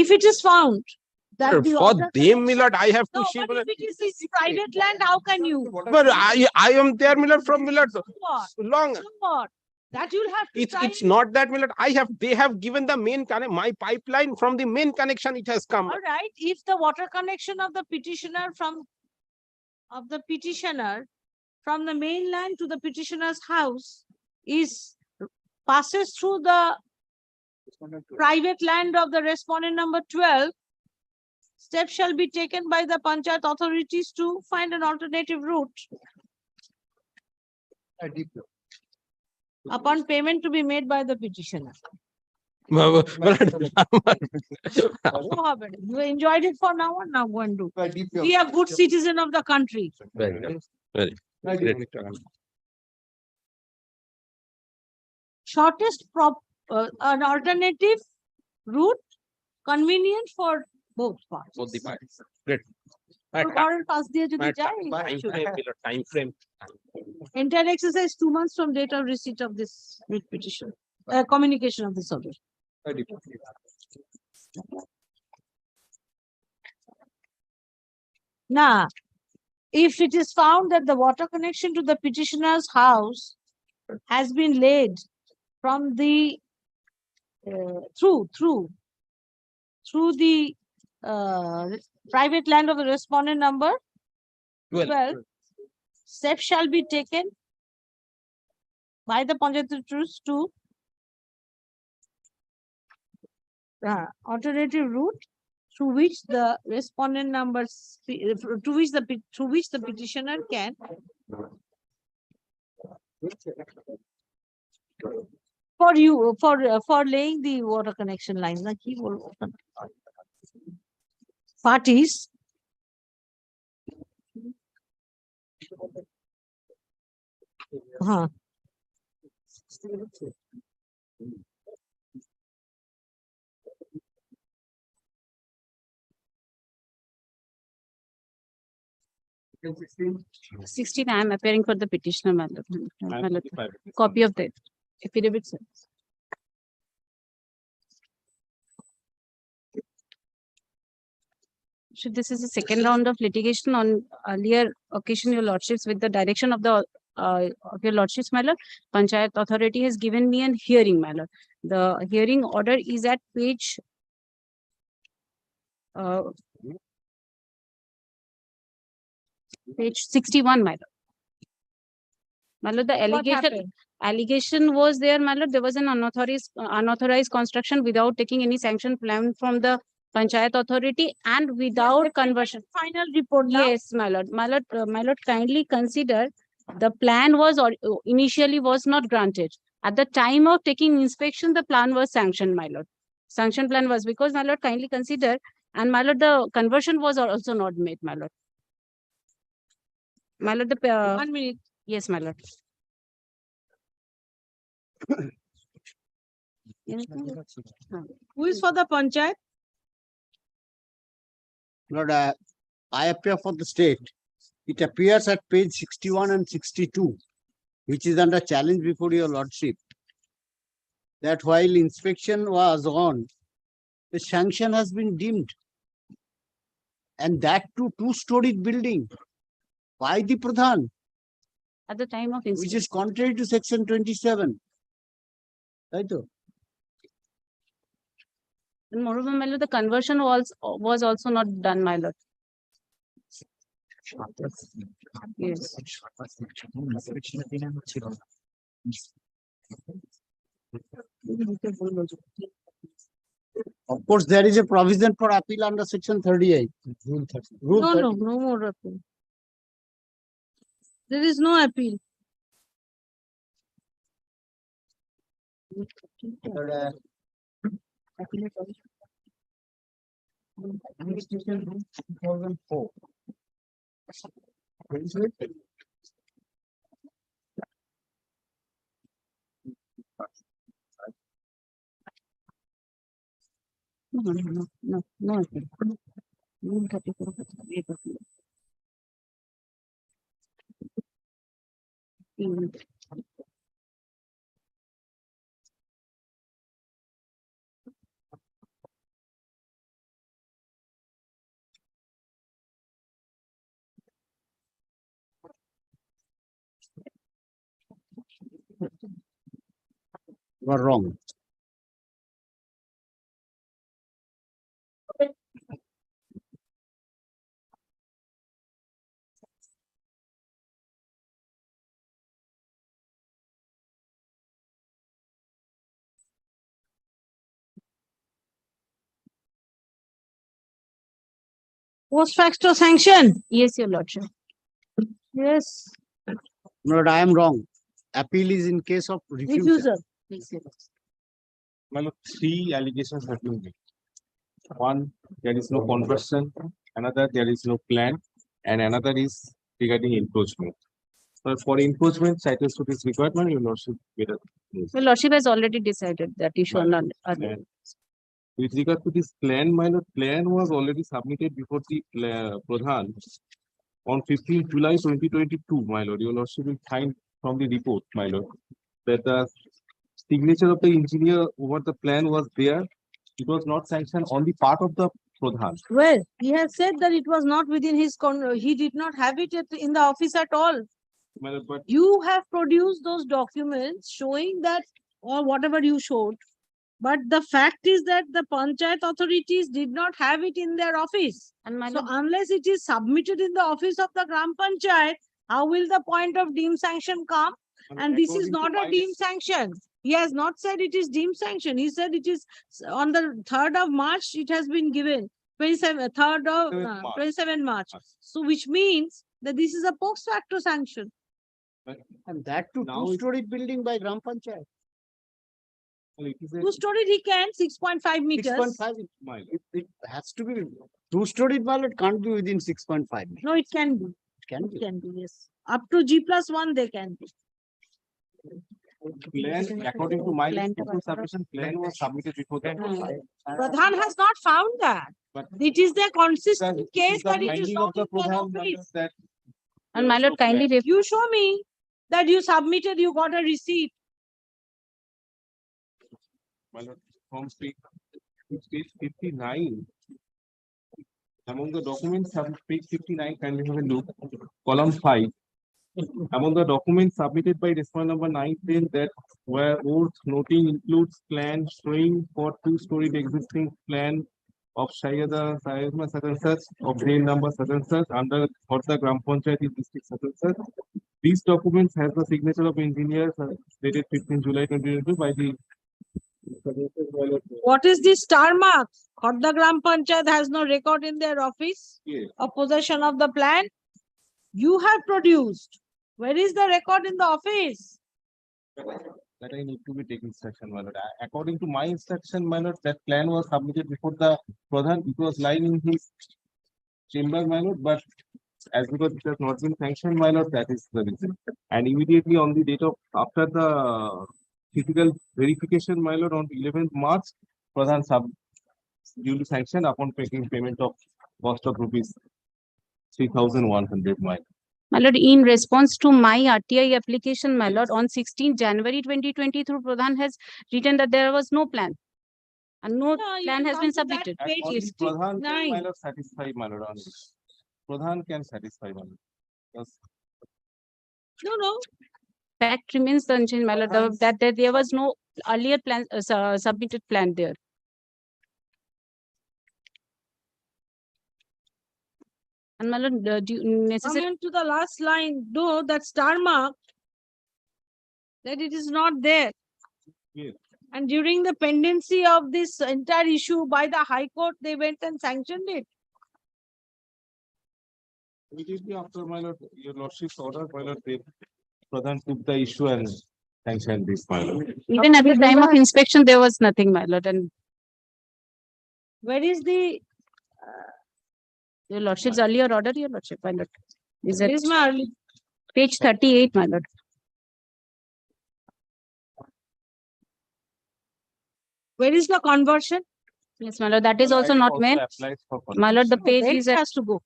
If it is found that the for water them connection- milord I have to No, see but if it is his private land, how can you? but I am there milord from milord What? long What? That you'll have to it's not that milord they have given the main my pipeline from the main connection it has come. All right, if the water connection of the petitioner from the mainland to the petitioner's house passes through the private land of the respondent number 12, steps shall be taken by the Panchayat authorities to find an alternative route upon payment to be made by the petitioner. You enjoyed it for now and now go and do. Be a good citizen of the country. Very nice. Very great. Shortest an alternative route convenient for both parties. Both the parties. Great. কারণ পাশ দিয়ে যদি যায় Time frame. entire exercise 2 months from date of receipt of this writ petition, communication of this order. Now, if it is found that the water connection to the petitioner's house has been laid from the through the private land of the respondent number 12, steps shall be taken by the Panchayat to alternative route through which the respondent numbers through which the petitioner can for laying the water connection lines. Na ki bolbo parties I am appearing for the petitioner, my lord. Copy of the affidavit, sir. So this is the second round of litigation. On earlier occasion, your lordships, with the direction of the of your lordships, my lord, Panchayat authority has given me a hearing, my lord. The hearing order is at page page 61, my lord. My lord, the allegation was there, my lord. There was an unauthorized construction without taking any sanction plan from the Panchayat authority and without conversion. Final report now. Yes, my lord. My lord, kindly consider the plan was initially was not granted. At the time of taking inspection, the plan was sanctioned, my lord. Sanction plan was because, my lord, kindly consider, and my lord, the conversion was also not made, my lord. My lord, 1 minute. yes, my lord. Who is for the panchayat? Lord, I appear for the state. It appears at page 61 and 62, which is under challenge before your lordship, that while inspection was on, the sanction has been deemed. And that too, two-storied building by the Pradhan, At the time of which inspection. is contrary to section 27. Right? And moreover, my lord, the conversion was also not done, my lord. Yes. Of course, there is a provision for appeal under section 38. Rule No, 30. no more appeal. There is no appeal. But, Administration Rule 2004. No appeal. Rule 34. You are wrong. Post facto sanction. Yes, your lordship. Yes. No, I am wrong. Appeal is in case of refusal. Refusal. Yes, your lordship. Well, look, 3 allegations have been made. One, there is no conversion. Another, there is no plan. And another is regarding encroachment. So for encroachment, cited to this requirement, your lordship better. Your lordship has already decided that you shall not. And with regard to this plan, my lord, plan was already submitted before the Pradhan on 15th July 2022, my lord. Your lordship will find from the report, my lord, that the signature of the engineer over the plan was there. It was not sanctioned on the part of the Pradhan. Well, he has said that it was not within his he did not have it in the office at all. My lord, but You have produced those documents showing that, or whatever you showed. But the fact is that the panchayat authorities did not have it in their office. And my So lord, unless it is submitted in the office of the Gram Panchayat, how will the point of deemed sanction come? And this is not a deemed sanction. He has not said it is deemed sanction. He said it is on the 3rd of March, it has been given. 27th of 27 March. So which means that this is a post facto sanction. And that too, Now two-storied building by Gram Panchayat. it is a 2-storied he can, 6.5 meters. 6.5. mile. It has to be two-storied ballot can't be within 6.5. No, it can be. It can It be. can be, yes. Up to G+1 they can be. Plan, according to my submission, plan was submitted before the Pradhan has not found that. But It is their consistent the case that it is finding not of the in their Pradhan, my lord, office. that and my lord, kindly You show me that you submitted, you got a receipt. my lord, from page 59. Among the documents, page 59, kindly have a look, column 5. Among the documents submitted by respondent number 910 that were oath noting includes plan showing for 2-storied existing plan of Sayada such and such of drain number such and such under Khorda Gram Panchayat in district such and such. These documents has the signature of engineers dated 15 July 2022 by the. What is this star mark? Khorda Gram Panchayat has no record in their office Yes. of possession of the plan. You have produced. Where is the record in the office? That I need to be taking instruction, my lord. According to my instruction, my lord, that plan was submitted before the Pradhan. It was lying in his chamber, my lord, but as because it has not been sanctioned, my lord, that is the reason. And immediately on the date of, after the physical verification, my lord, on 11th March, Pradhan sub duly sanctioned upon making payment of cost of rupees 3,100, my lord. My lord, in response to my RTI application, my lord, on 16 January 2020, through Pradhan has written that there was no plan. And no plan has been submitted. And Page only Pradhan can, my 69. lord, satisfy, my lord, on this. Pradhan can satisfy, my lord. Yes. No. Fact remains unchanged, my lord, that there was no earlier plan, submitted plan there. And my lord, necessary. Coming to the last line, though that star mark, that it is not there. Yes. And during the pendency of this entire issue by the High Court, they went and sanctioned it. Immediately after, my lord, your lordship's order, my lord, they Pradhan took the issue and sanctioned this, my lord. Even at the time of inspection, there was nothing, my lord. And Where is the, your lordship's earlier order, your lordship, my lord. Is where it is my early, page 38, my lord? where is the conversion? Yes, my lord, that is also not made. My lord, the page Where is it at has to go.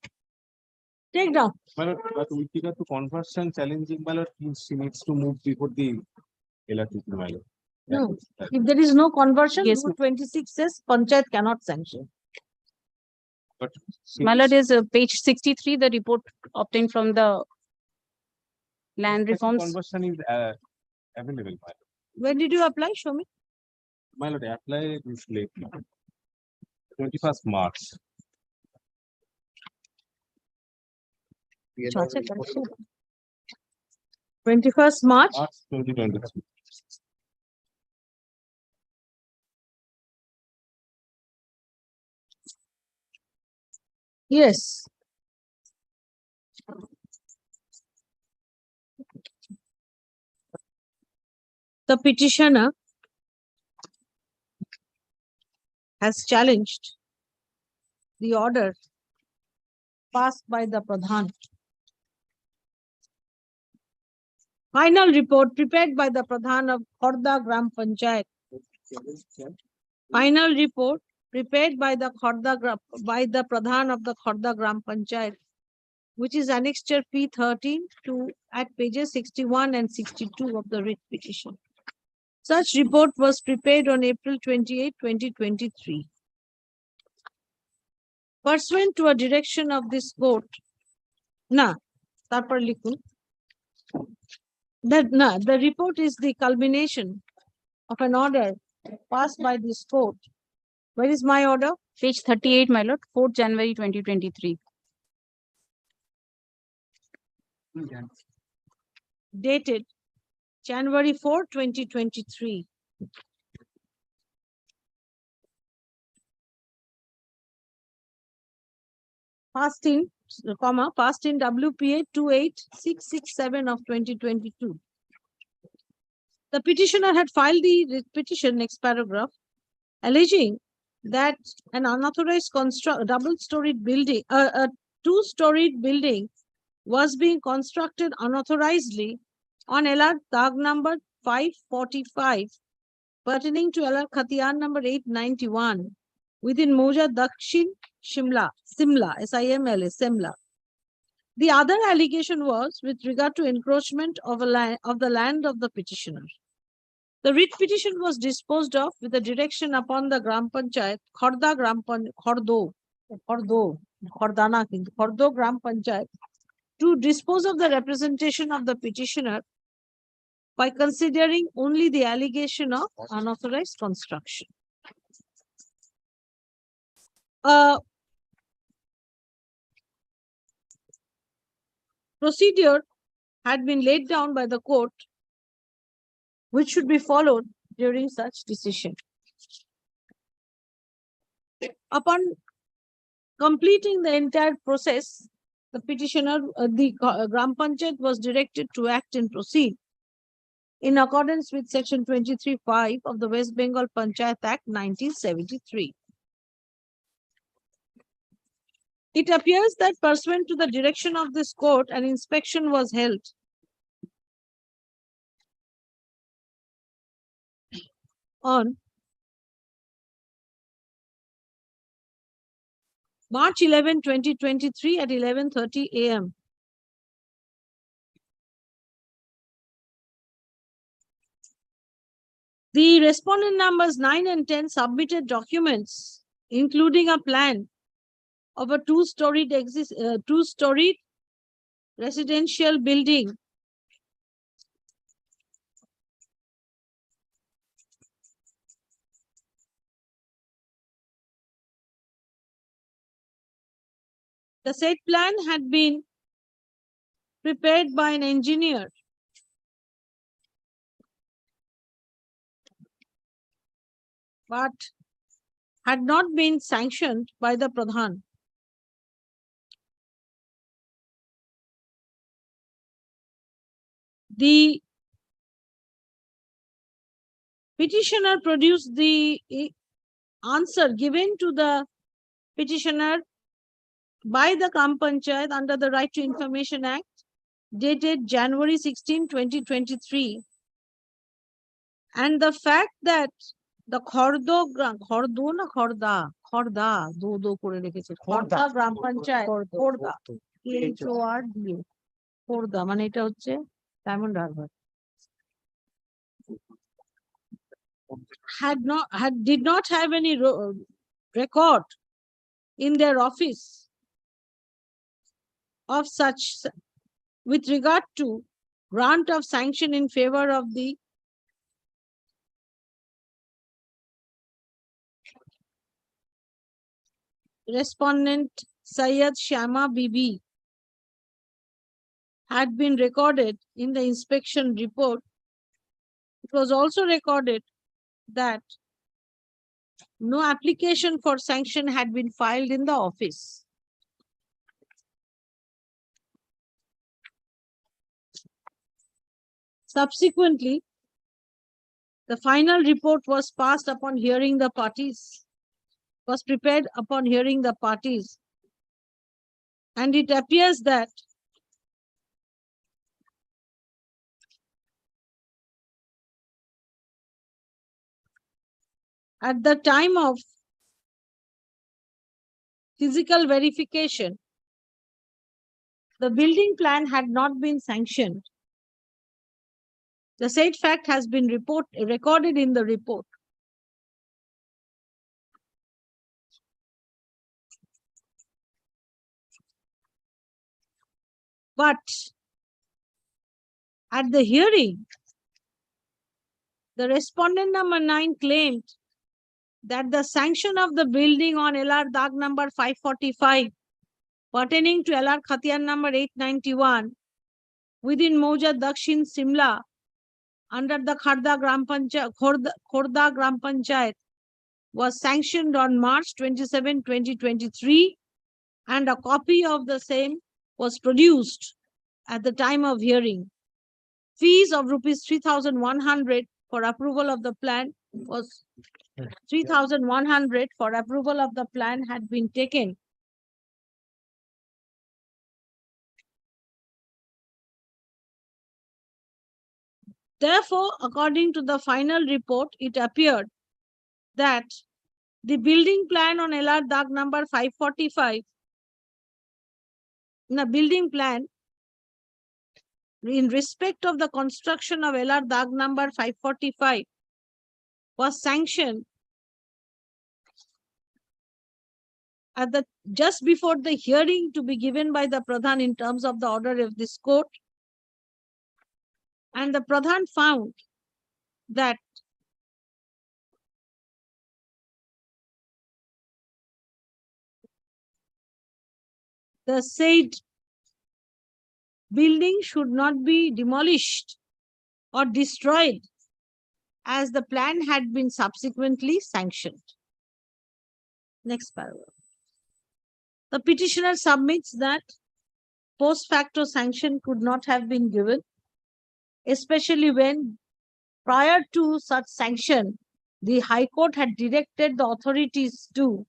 Take down. My lord, but with regard to conversion challenging, my lord, she needs to move before the LRTC, my lord. No, if there is no conversion, Yes, Rule 26 says Panchayat cannot sanction. But she My lord needs- is page 63, the report obtained from the land such a reforms. Conversion is available, my lord. When did you apply? Show me. My lord, apply this late, 21st March. 21st March. March 2023. Yes. The petitioner has challenged the order passed by the Pradhan. Final report prepared by the Pradhan of Khorda Gram Panchayat. Final report prepared by the Pradhan of the Khorda Gram Panchayat, which is annexure P13 to at pages 61 and 62 of the writ petition. Such report was prepared on April 28, 2023. Pursuant to a direction of this court, the report is the culmination of an order passed by this court. Where is my order? Page 38, my lord, 4th January 2023. Dated January 4, 2023. Passed in WPA 28667 of 2022. The petitioner had filed the petition, next paragraph, alleging that an unauthorized double-storied building, a two-storied building was being constructed unauthorizedly on LR tag number 545, pertaining to LR Khatiyan number 891, within Moja Dakshin Simla, Simla. The other allegation was with regard to encroachment of the land of the petitioner. The writ petition was disposed of with a direction upon the Gram Panchayat, Khorda Gram Panchayat, to dispose of the representation of the petitioner by considering only the allegation of unauthorized construction. Procedure had been laid down by the court which should be followed during such decision. Upon completing the entire process, the petitioner, the Gram Panchayat was directed to act and proceed in accordance with section 23(5) of the West Bengal Panchayat Act 1973. It appears that pursuant to the direction of this court, an inspection was held on March 11, 2023 at 11:30 a.m. The respondent numbers 9 and 10 submitted documents, including a plan of a two-storied residential building The said plan had been prepared by an engineer but had not been sanctioned by the Pradhan. The petitioner produced the answer given to the petitioner by the Gram Panchayat under the Right to Information Act, dated January 16, 2023. And the fact that the Khorda Gram Panchayat, Khorda, Khorda, Khorda, মানে এটা হচ্ছে Diamond Harbour, did not have any record in their office of such with regard to grant of sanction in favor of the respondent Syed Shama Bibi had been recorded in the inspection report. It was also recorded that no application for sanction had been filed in the office. Subsequently, the final report was passed upon hearing the parties, was prepared upon hearing the parties, and it appears that at the time of physical verification, the building plan had not been sanctioned. The said fact has been recorded in the report. But at the hearing, the respondent number 9 claimed that the sanction of the building on LR Dag number 545 pertaining to LR Khatiyan number 891 within Mauja Dakshin Simla under the Khorda Gram Panchayat was sanctioned on March 27, 2023, and a copy of the same was produced at the time of hearing. Fees of rupees 3,100 for approval of the plan was 3,100 for approval of the plan had been taken. Therefore, according to the final report, it appeared that the building plan on LR Dag number 545, the building plan in respect of the construction of LR Dag number 545 was sanctioned at the just before the hearing to be given by the Pradhan in terms of the order of this court. And the Pradhan found that the said building should not be demolished or destroyed as the plan had been subsequently sanctioned. Next paragraph. The petitioner submits that post facto sanction could not have been given, especially when prior to such sanction, the High Court had directed the authorities to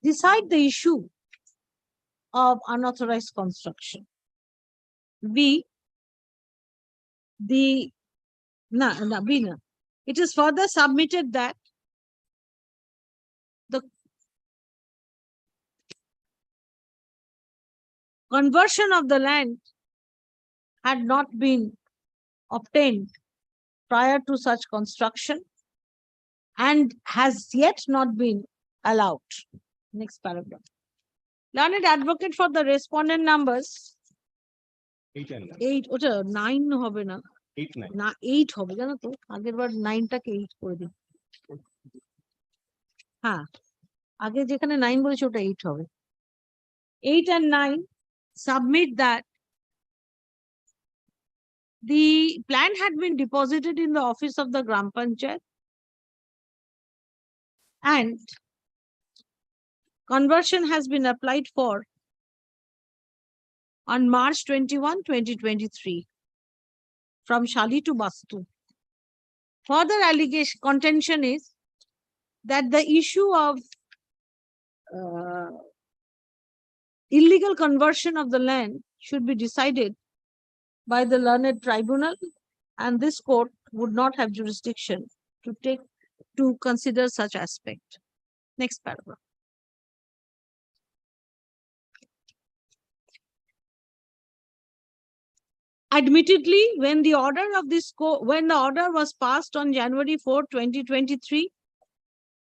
decide the issue of unauthorized construction. B, it is further submitted that the conversion of the land had not been obtained prior to such construction and has yet not been allowed. Next paragraph. Learned advocate for the respondent numbers 8 and 8, ওটা 9 হবে না 8, 9. না 8 হবে জানো তো আগের বার 9টাকে 8 করে দিই হ্যাঁ আগে যেখানে 9 বলেছে ওটা 8 হবে 8 and 9 submit that the plan had been deposited in the office of the Gram Panchayat and conversion has been applied for on March 21, 2023 from Shali to Bastu. Further allegation contention is that the issue of illegal conversion of the land should be decided by the learned tribunal, and this court would not have jurisdiction to consider such aspect. Next paragraph. Admittedly, when the order was passed on January 4, 2023,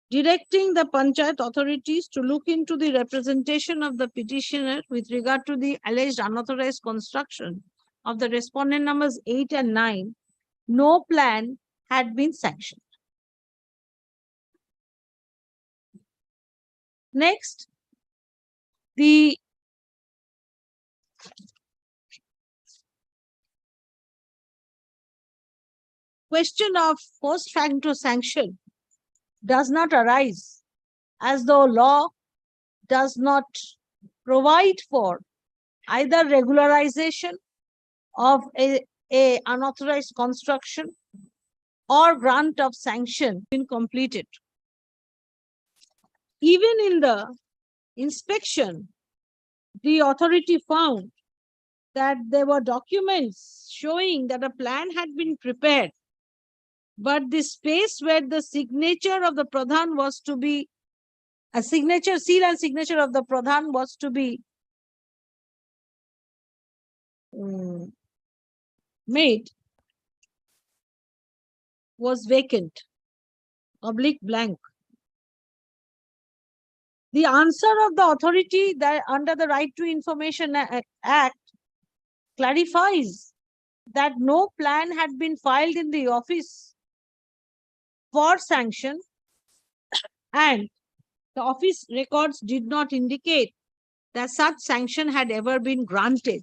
directing the Panchayat authorities to look into the representation of the petitioner with regard to the alleged unauthorized construction of the respondent numbers 8 and 9, no plan had been sanctioned. Next, the question of post facto sanction does not arise as though law does not provide for either regularization of a unauthorized construction or grant of sanction been completed. Even in the inspection, the authority found that there were documents showing that a plan had been prepared, but the space where the signature of the Pradhan was to be, seal and signature of the Pradhan was to be made, was vacant, blank. The answer of the authority that under the Right to Information Act clarifies that no plan had been filed in the office for sanction, and the office records did not indicate that such sanction had ever been granted.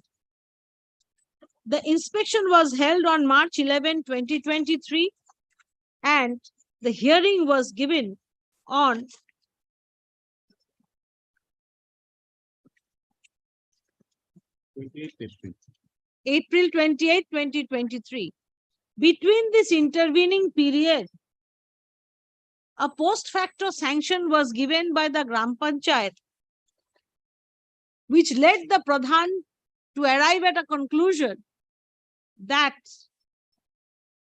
The inspection was held on March 11, 2023, and the hearing was given on April 28, 2023. Between this intervening period, a post facto sanction was given by the Gram Panchayat, which led the Pradhan to arrive at a conclusion that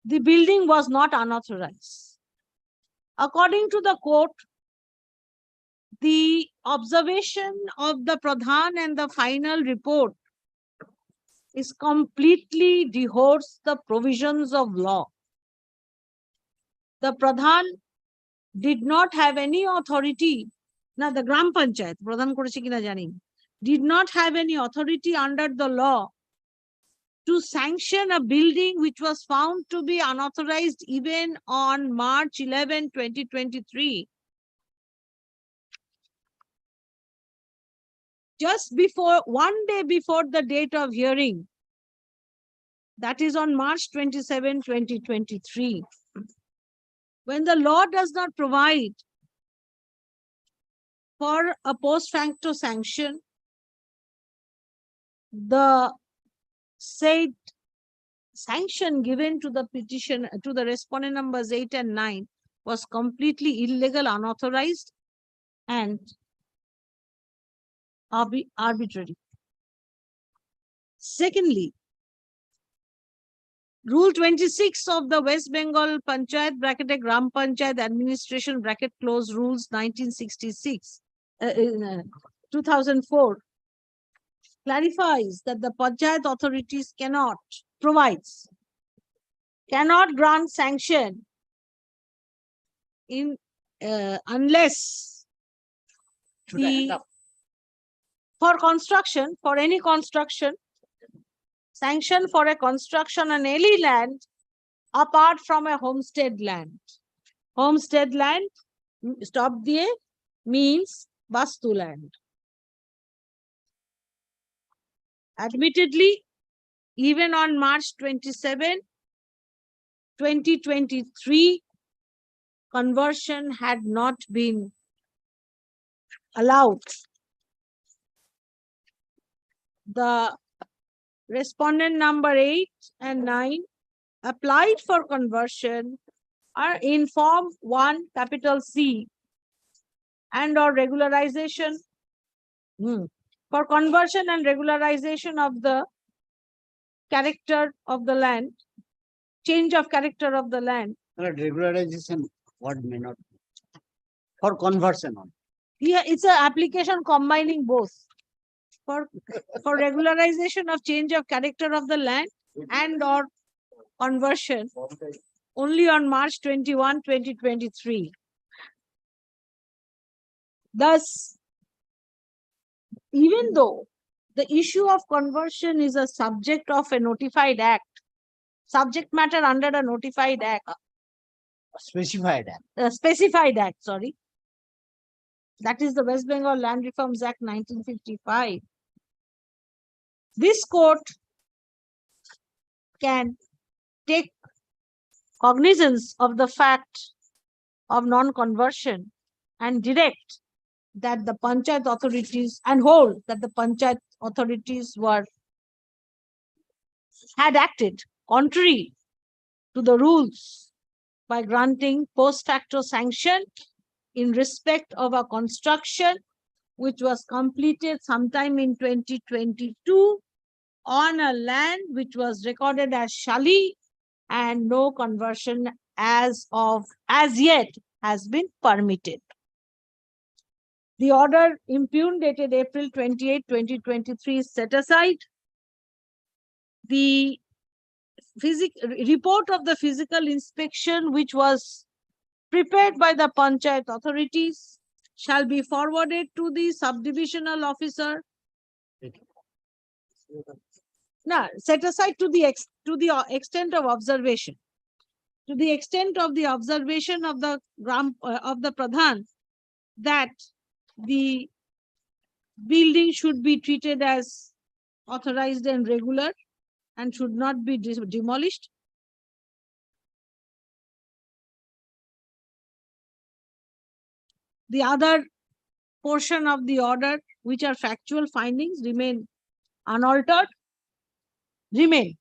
the building was not unauthorized. According to the court, the observation of the Pradhan and the final report is completely dehodes the provisions of law. The Pradhan did not have any authority. Now the Gram Panchayat, Pradhan koreche kina jani, did not have any authority under the law to sanction a building which was found to be unauthorized even on March 11, 2023. Just before, 1 day before the date of hearing, that is on March 27, 2023. When the law does not provide for a post facto sanction, the said sanction given to the petition, to the respondent numbers 8 and 9 was completely illegal, unauthorized, and arbitrary. Secondly, Rule 26 of the West Bengal Panchayat bracket Gram Panchayat Administration bracket close rules 1966, 2004 clarifies that the Panchayat authorities cannot grant sanction in unless for any construction, sanction for a construction on any land apart from a homestead land. Homestead land, stop diye, means Vastu land. Admittedly, even on March 27, 2023, conversion had not been allowed. The respondent number 8 and 9 applied for conversion are in Form 1 capital C and or regularization for conversion and regularization of the character of the land, change of character of the land. Regularization, what may not for conversion on. Yeah, it's an application combining both. For regularization of change of character of the land and or conversion only on March 21, 2023. Thus, even though the issue of conversion is a subject of a notified act, subject matter under a notified act, Specified act, sorry. That is the West Bengal Land Reforms Act 1955. This court can take cognizance of the fact of non-conversion and direct that the Panchayat authorities and hold that the Panchayat authorities had acted contrary to the rules by granting post facto sanction in respect of a construction which was completed sometime in 2022 on a land which was recorded as Shali, and no conversion as yet has been permitted. The order impugned dated April 28, 2023 is set aside. The report of the physical inspection which was prepared by the Panchayat authorities shall be forwarded to the subdivisional officer. Now, set aside to the extent of observation. To the extent of the observation of the Pradhan that the building should be treated as authorized and regular and should not be demolished. The other portion of the order, which are factual findings, remain unaltered. Remain.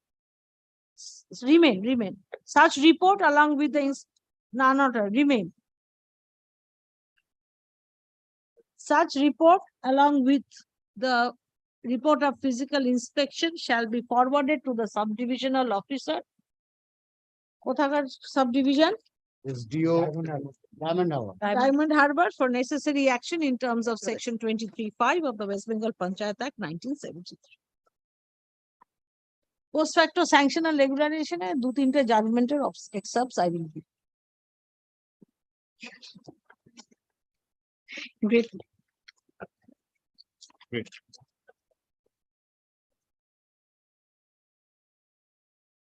Such report along with the remain. Such report along with the report of physical inspection shall be forwarded to the subdivisional officer. Kothakar subdivision? SDO Diamond Harbour for necessary action in terms of section 23(5) of the West Bengal Panchayat Act 1973. Post facto sanction and regularization and 2-3 judgmental excerpts I will give. Great.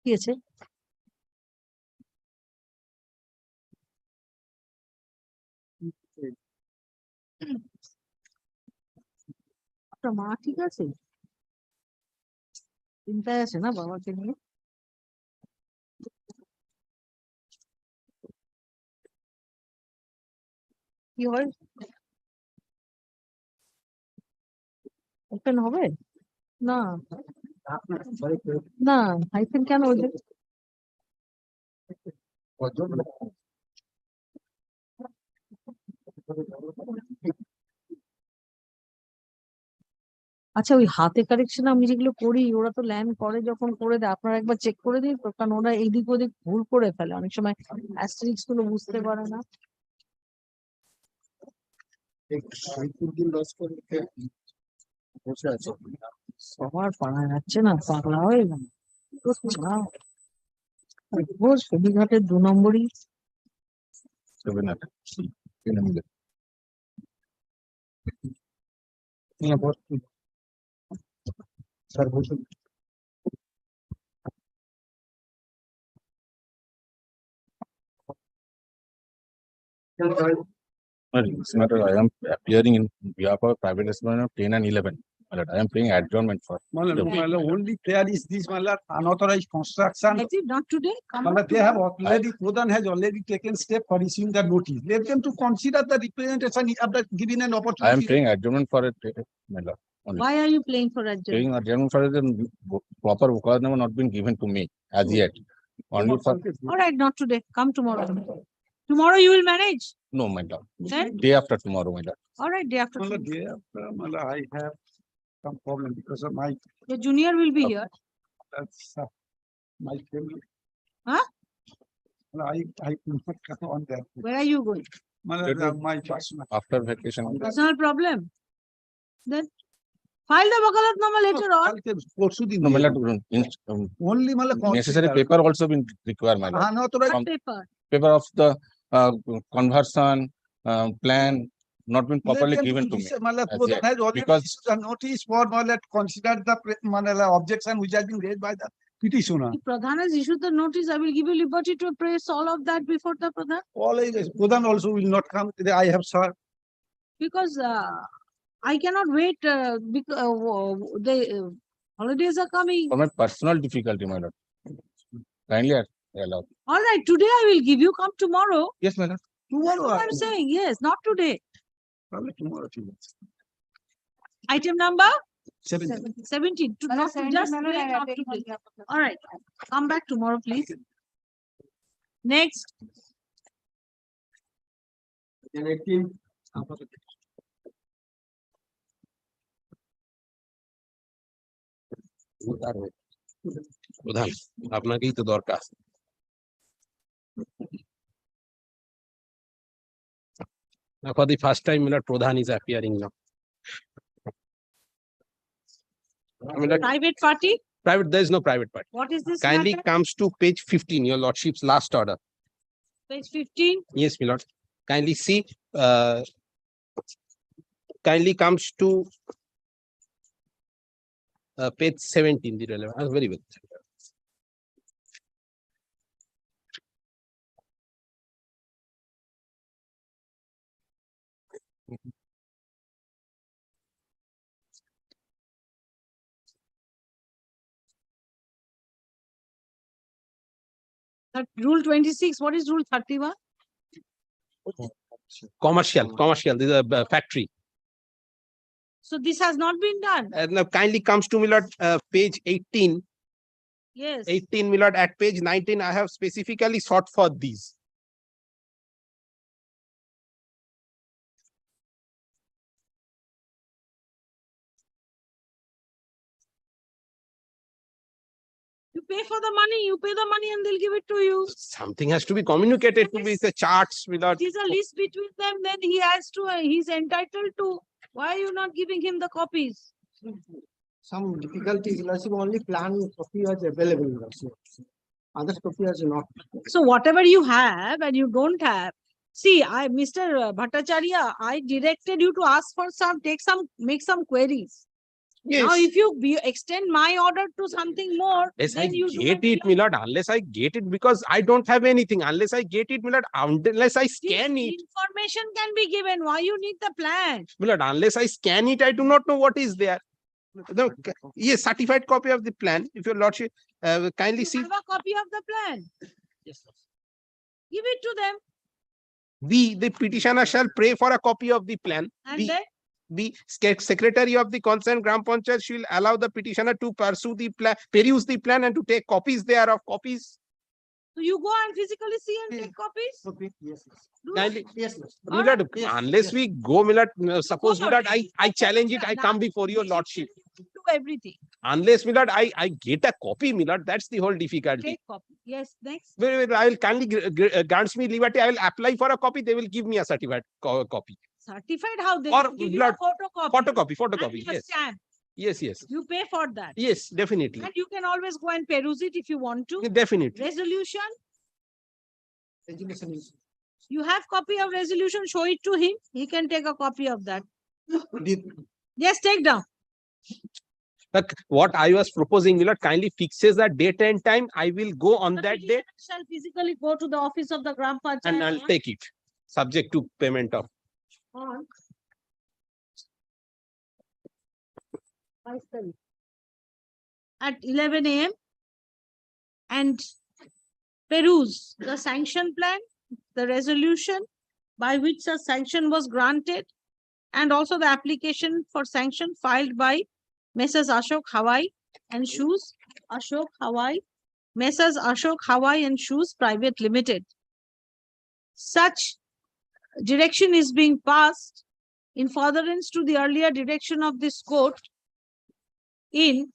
কি আছে? আপনার মা ঠিক আছে? চিন্তায় আছে না বাবাকে নিয়ে? কি হয়? ওপেন হবে? না না হাইফেন কেন ওদের? আচ্ছা ওই হাতে কারেকশন আমি যেগুলো করি ওরা তো ল্যান্ড করে যখন করে দেয় আপনারা একবার চেক করে দিন তো কারণ ওরা এইদিক ওদিক ভুল করে ফেলে অনেক সময় অ্যাস্টেরিক্স গুলো বুঝতে পারে না সবার পারা যাচ্ছে না পাগলা হয়ে গেল ফেরিঘাটের 2 নম্বরই This matter, I am appearing in behalf of private respondent of 10 and 11. My lord, I am paying adjournment for. Only prayer is this, my lord, unauthorized construction. Is it not today? Come My on lord, they have tomorrow. already, Pradhan has already taken step for issuing the notice. Let them to consider the representation after giving an I am opportunity. paying adjournment for it, my lord. Only. Why are you playing for adjournment? Paying adjournment for it, the proper work number not been given to me as yet. Only for, All right, not today. Come tomorrow. Tomorrow you will manage. no, my lord. Then, Day after tomorrow, my lord. all right, day after My lord, tomorrow. day after, my lord, I have some problem because of my, Your junior will be here. that's, my family. Huh? I could not come on that. Where are you going? My lord, my personal. After vacation. Personal problem? Then file the wakalatnama later on. No, my lord, Only my lord. necessary paper also been required, my lord. Unauthorized. What paper? Paper of the conversion plan not been properly given to me. as yet. Has already Because- issued a notice for consider the objection which has been raised by the petitioner. If Pradhan has issued the notice, I will give you liberty to press all of that before the Pradhan. All is, Pradhan also will not come. Today I have served. Because I cannot wait because the holidays are coming. For my personal difficulty, my lord. Kindly allow. All right, today I will give you, come tomorrow. Yes, my lord. That's what I'm saying, yes, not today. Probably tomorrow. Item number 17. 17. To not to just wait, not today. All right, come back tomorrow, please. Next, প্রধান আপনাকেই তো দরকার for the first time my lord Pradhan is appearing now. My lord, private party, private, there is no private party. what is this Kindly matter? comes to page 15, your lordship's last order. Page 15, Yes, my lord. Kindly see, kindly comes to page 17, the relevant, very well. rule 26, what is rule 31? Commercial, this is a factory. So this has not been done. And now kindly comes to my lord, page 18. Yes. 18, my lord, at page 19, I have specifically sought for these. You pay for the money, you pay the money and they'll give it to you. Something has to be communicated to be the charts, my lord. It is a list between them, then he has to, he's entitled to. Why are you not giving him the copies? Some difficulties, only plan copy was available. Other copy was not. So whatever you have and you don't have, see, Mr. Bhattacharya, I directed you to ask for make some queries. Now, Yes. if you extend my order to something more, Unless I then you do get not it, my lord, unless I get it, because I don't have anything, unless I get it, my lord, unless I This scan it, information can be given. Why you need the plan? my lord, unless I scan it, I do not know what is there. No, yes, certified copy of the plan, if your lordship kindly You see, have a copy of the plan. Yes, sir. Give it to them. we, the petitioner shall pray for a copy of the plan. And We- then The secretary of the concerned Gram Panchayat shall allow the petitioner to pursue the plan, peruse the plan and to take copies thereof, copies. so you go and physically see and take copies. Okay, yes. Do Kindly, Yes. Milord, Yes, unless yes. we go, Milord, suppose Go Milord, for it. I challenge it, I Now, come before your lordship. everything. Unless, my lord, I get a copy, my lord, that's the whole difficulty. Take copy. Yes, next. Wait, I will kindly grants me liberty. I will apply for a copy. They will give me a certified copy. Certified how they Or will give you blood- a photocopy. Photocopy. And a Yes. stamp. Yes. You pay for that. Yes, definitely. And you can always go and peruse it if you want to. Definitely. Resolution. You have copy of resolution, show it to him. He can take a copy of that. Yes, take down. But what I was proposing, my lord, kindly fixes the date and time. I will go on The that petitioner day shall physically go to the office of the Gram Panchayat and I'll take it, subject to payment of. on 5 Tarik at 11 a.m. and peruse the sanction plan, the resolution by which the sanction was granted, and also the application for sanction filed by Messrs. Ashok Hawaii and Shoes, Messrs. Ashok Hawaii and Shoes Private Limited. Such direction is being passed in furtherance to the earlier direction of this court in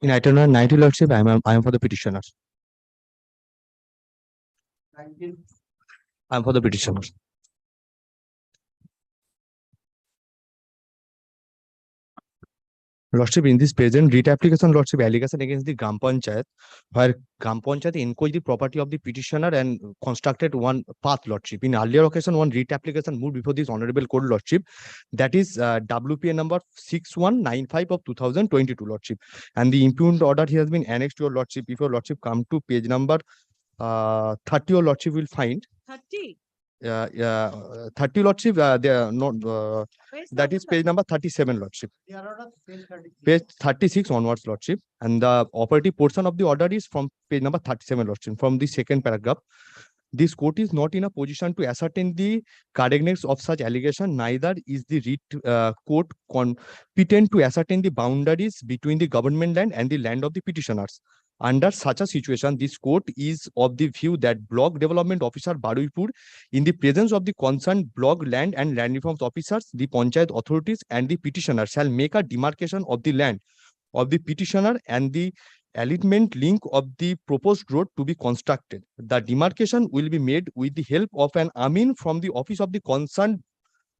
In item number 90, Lordship, I am for the petitioners. I am for the petitioners. Lordship, in this present writ application, Lordship, allegation against the Gram Panchayat, where Gram Panchayat encroached the property of the petitioner and constructed one path, Lordship. In earlier occasion, one writ application moved before this honorable court, Lordship. That is WPA number 6195 of 2022, Lordship. And the impugned order here has been annexed to your Lordship. If your Lordship come to page number 30, your Lordship will find 30. 30, Lordship, they are not, that is page number 37, Lordship. Page 36 onwards, Lordship. And the operative portion of the order is from page number 37, Lordship, from the second paragraph. This court is not in a position to ascertain the correctness of such allegation, neither is the writ court competent to ascertain the boundaries between the government land and the land of the petitioners. Under such a situation, this court is of the view that Block Development Officer Baruipur, in the presence of the concerned block land and land reforms officers, the Panchayat authorities and the petitioner shall make a demarcation of the land of the petitioner and the alignment link of the proposed road to be constructed. The demarcation will be made with the help of an amin from the office of the concerned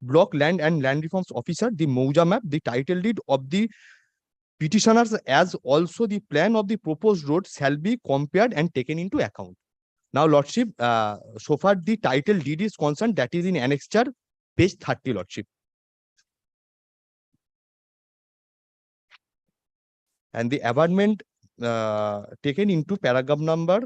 block land and land reforms officer, the Mauja map, the title deed of the petitioners, as also the plan of the proposed road shall be compared and taken into account. Now, Lordship, so far the title deed is concerned, that is in annexure, page 30, Lordship. And the abandonment taken into paragraph number.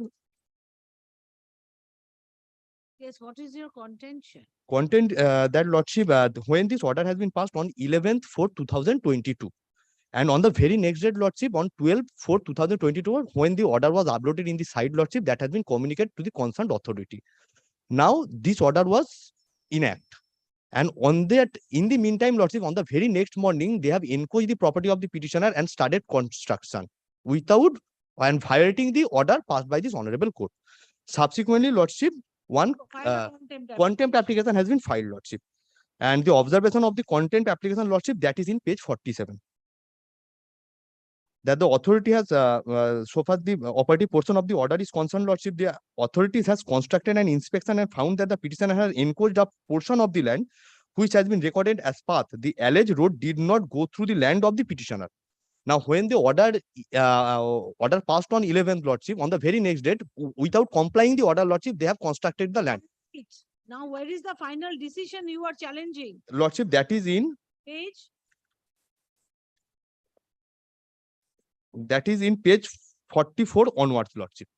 Yes, what is your contention? Content that Lordship, when this order has been passed on 11/4/2022. And on the very next date, Lordship, on 12/4/2022, when the order was uploaded in the site, Lordship, that has been communicated to the concerned authority. Now, this order was inactive. And on that, in the meantime, Lordship, on the very next morning, they have encroached the property of the petitioner and started construction without and violating the order passed by this honorable court. Subsequently, Lordship, one contempt application has been filed, Lordship. And the observation of the contempt application, Lordship, that is in page 47. That the authority has, so far the operative portion of the order is concerned, Lordship, the authorities has constructed an inspection and found that the petitioner has encroached a portion of the land which has been recorded as path. The alleged road did not go through the land of the petitioner. Now, when the order passed on 11th, Lordship, on the very next date, without complying the order, Lordship, they have constructed the land. Now, where is the final decision you are challenging? Lordship, that is in Page? That is in page 44 onwards, Lordship.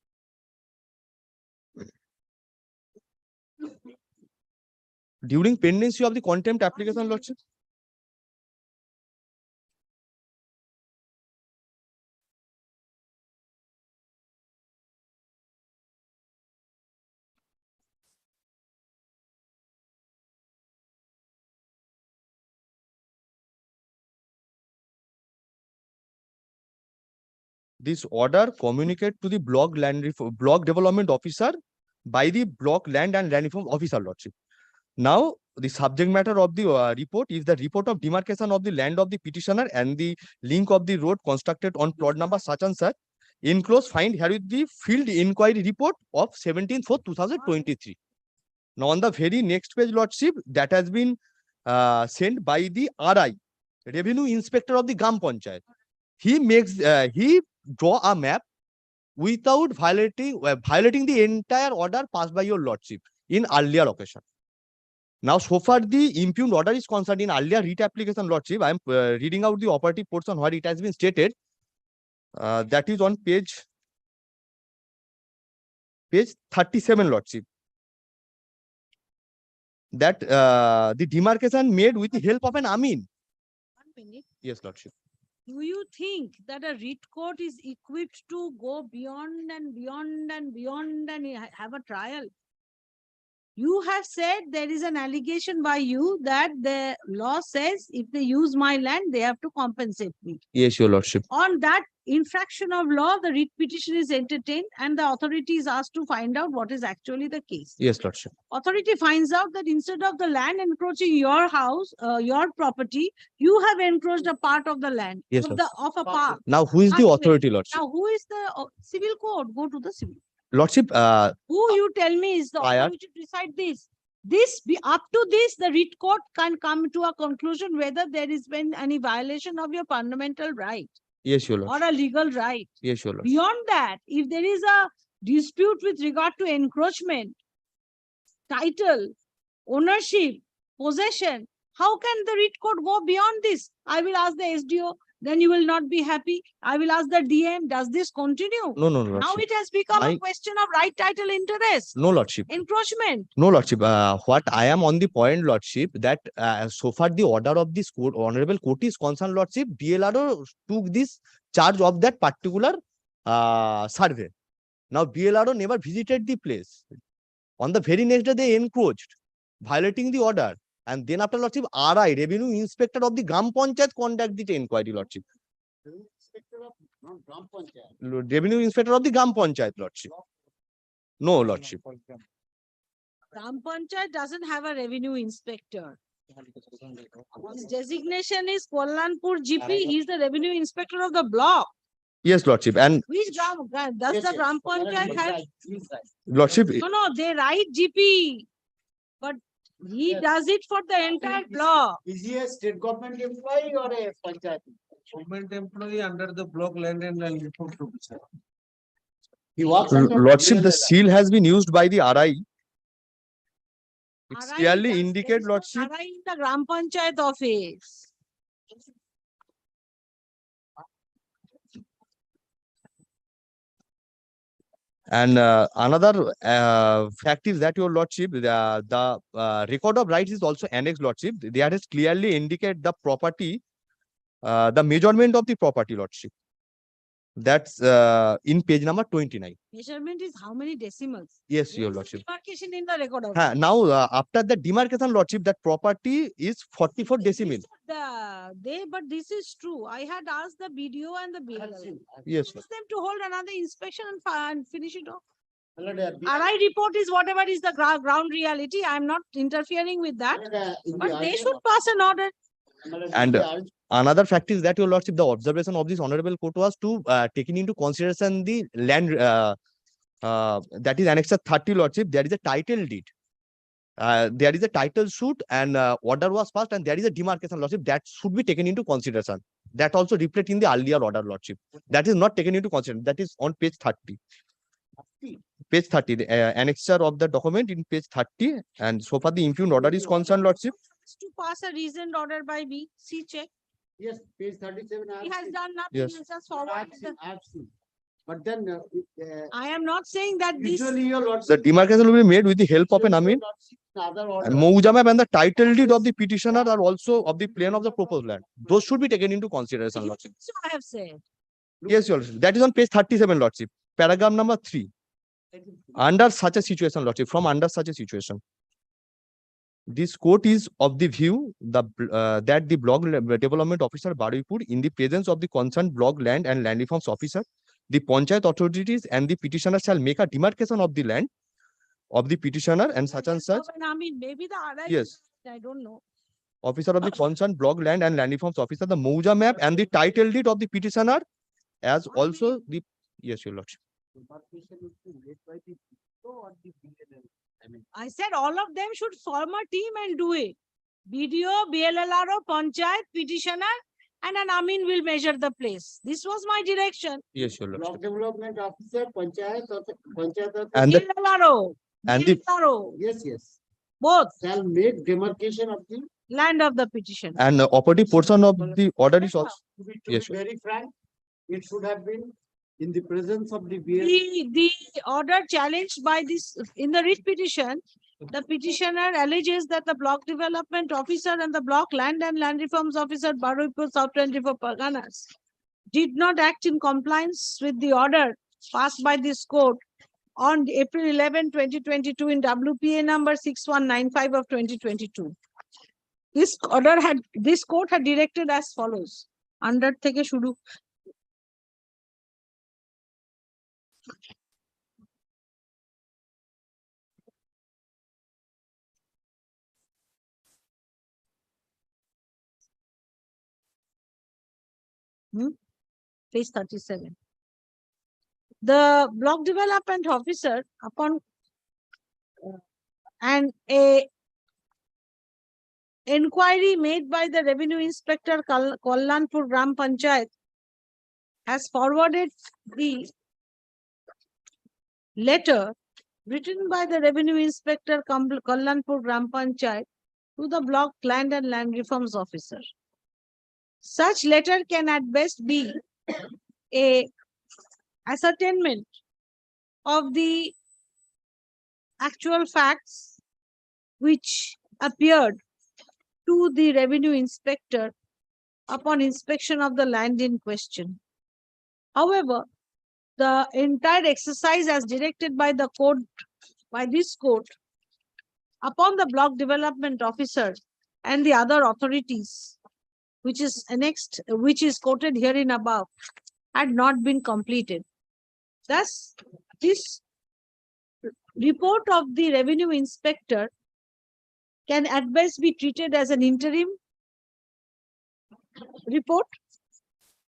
During pendency of the contempt application, Lordship. This order communicate to the block block development officer by the block land and land reform officer, Lordship. Now, the subject matter of the report is the report of demarcation of the land of the petitioner and the link of the road constructed on plot number such and such. Enclosed find here with the field inquiry report of 17/4/2023. Now, on the very next page, Lordship, that has been sent by the RI, Revenue Inspector of the Gram Panchayat. He draw a map without violating the entire order passed by your Lordship in earlier occasion. Now, so far the impugned order is concerned in earlier writ application, Lordship. I am reading out the operative portion where it has been stated. That is on page 37, Lordship. That the demarcation made with the help of an Amin. 1 minute. Yes, Lordship. Do you think that a writ court is equipped to go beyond and beyond and beyond and have a trial? You have said there is an allegation by you that the law says if they use my land, they have to compensate me. Yes, your Lordship. On that infraction of law, the writ petition is entertained and the authority is asked to find out what is actually the case. Yes, Lordship. Authority finds out that instead of the land encroaching your house, your property, you have encroached a part of the land, Yes, of a park. Now, who is the authority, Lordship? Now, who is the civil court? Go to the civil. Lordship, Who you tell me is the authority to decide this? Up to this, the writ court can come to a conclusion whether there has been any violation of your fundamental right. Yes, your Lordship. Or a legal right. Yes, your Lordship. Beyond that, if there is a dispute with regard to encroachment, title, ownership, possession, how can the writ court go beyond this? I will ask the SDO, then you will not be happy. I will ask the DM, does this continue? No, no, Now Lordship. it has become a question of right title interest. No, Lordship. Encroachment. No, Lordship. What I am on the point, Lordship, that so far the order of this court, honorable court is concerned, Lordship, BLRO took this charge of that particular survey. Now, BLRO never visited the place. On the very next day, they encroached, violating the order. And then after, Lordship, RI, Revenue Inspector of the Gram Panchayat, conduct the inquiry, Lordship. Revenue Inspector of the Gram Panchayat, Lordship. No, Lordship. Gram Panchayat doesn't have a revenue inspector. His designation is Kollanpur GP. He is the revenue inspector of the block. Yes, Lordship. And Which does the Gram Panchayat have? Lordship, No, they write GP. But he does it for the entire block. Is he a state government employee or a panchayat? Government employee under the block land and report officer. He works under Lordship, the BLR. seal has been used by the RI. It's RI clearly does- indicate, there is no Lordship. RI in the Gram Panchayat office. And another fact is that, your Lordship, the record of rights is also annexed, Lordship. There is clearly indicate the property, the measurement of the property, Lordship. That's in page number 29. Measurement is how many decimals? Yes, your There is a Lordship. demarcation in the record of. Now, after the demarcation, Lordship, that property is 44 decimal. But this is true. I had asked the BDO and the BLL. Yes, Ask them to hold another inspection and finish it off. Lord, RI report is whatever is the ground reality. I am not interfering with that. But they should pass an order. And another fact is that, your Lordship, the observation of this honorable court was to taking into consideration the land that is annexure 30, Lordship. There is a title deed. There is a title suit and order was passed, and there is a demarcation, Lordship, that should be taken into consideration. That also reflect in the earlier order, Lordship. That is not taken into consideration. That is on page 30. Page 30, the annexure of the document in page 30. And so far the impugned order is concerned, Lordship. To pass a reasoned order by me, see check. Yes, page 37. He has done nothing, Yes. he just forwarded the. I have seen. But then, I am not saying that this. usually your The lordship. demarcation will be made with the help of an usually your Amin. lordship, the other order. And Mauja map and the title deed of the petitioner are also of the plane of the proposed land. Those should be taken into consideration, Lordship. So I have said. Yes, Your Lordship. That is on page 37, Lordship. Paragraph number 3. Under such a situation, Lordship, from under such a situation. This court is of the view that the block development officer Baruipur, in the presence of the concerned block land and land reforms officer, the panchayat authorities and the petitioner shall make a demarcation of the land of the petitioner and such and such. I mean, maybe the other. Yes. I don't know. Officer of the concerned block land and land reforms officer, the Mauja map and the title deed of the petitioner, as also the, yes, Your Lordship. I said all of them should form a team and do it. BDO, BLLRO, Panchayat, petitioner, and an Amin will measure the place. This was my direction. Yes, Your Block Lordship. development officer, panchayat, And the, BLLRO, and the, BLLRO, yes. both Shall make demarcation of the. land of the petitioner. and the operative portion of the order is also, To be yes, sir. very frank, it should have been in the presence of the BL. The order challenged by this, in the writ petition, the petitioner alleges that the block development officer and the block land and land reforms officer, Baruipur South 24 Parganas, did not act in compliance with the order passed by this court on April 11, 2022 in WPA number 6195 of 2022. This court had directed as follows. Under theke shuru. Page 37. The block development officer upon and a inquiry made by the revenue inspector Kallanpur Gram Panchayat has forwarded the letter written by the revenue inspector Kallanpur Gram Panchayat to the block land and land reforms officer. Such letter can at best be a ascertainment of the actual facts which appeared to the revenue inspector upon inspection of the land in question. However, the entire exercise as directed by the court, by this court, upon the block development officer and the other authorities, which is annexed, which is quoted herein above, had not been completed. Thus, this report of the revenue inspector can at best be treated as an interim report,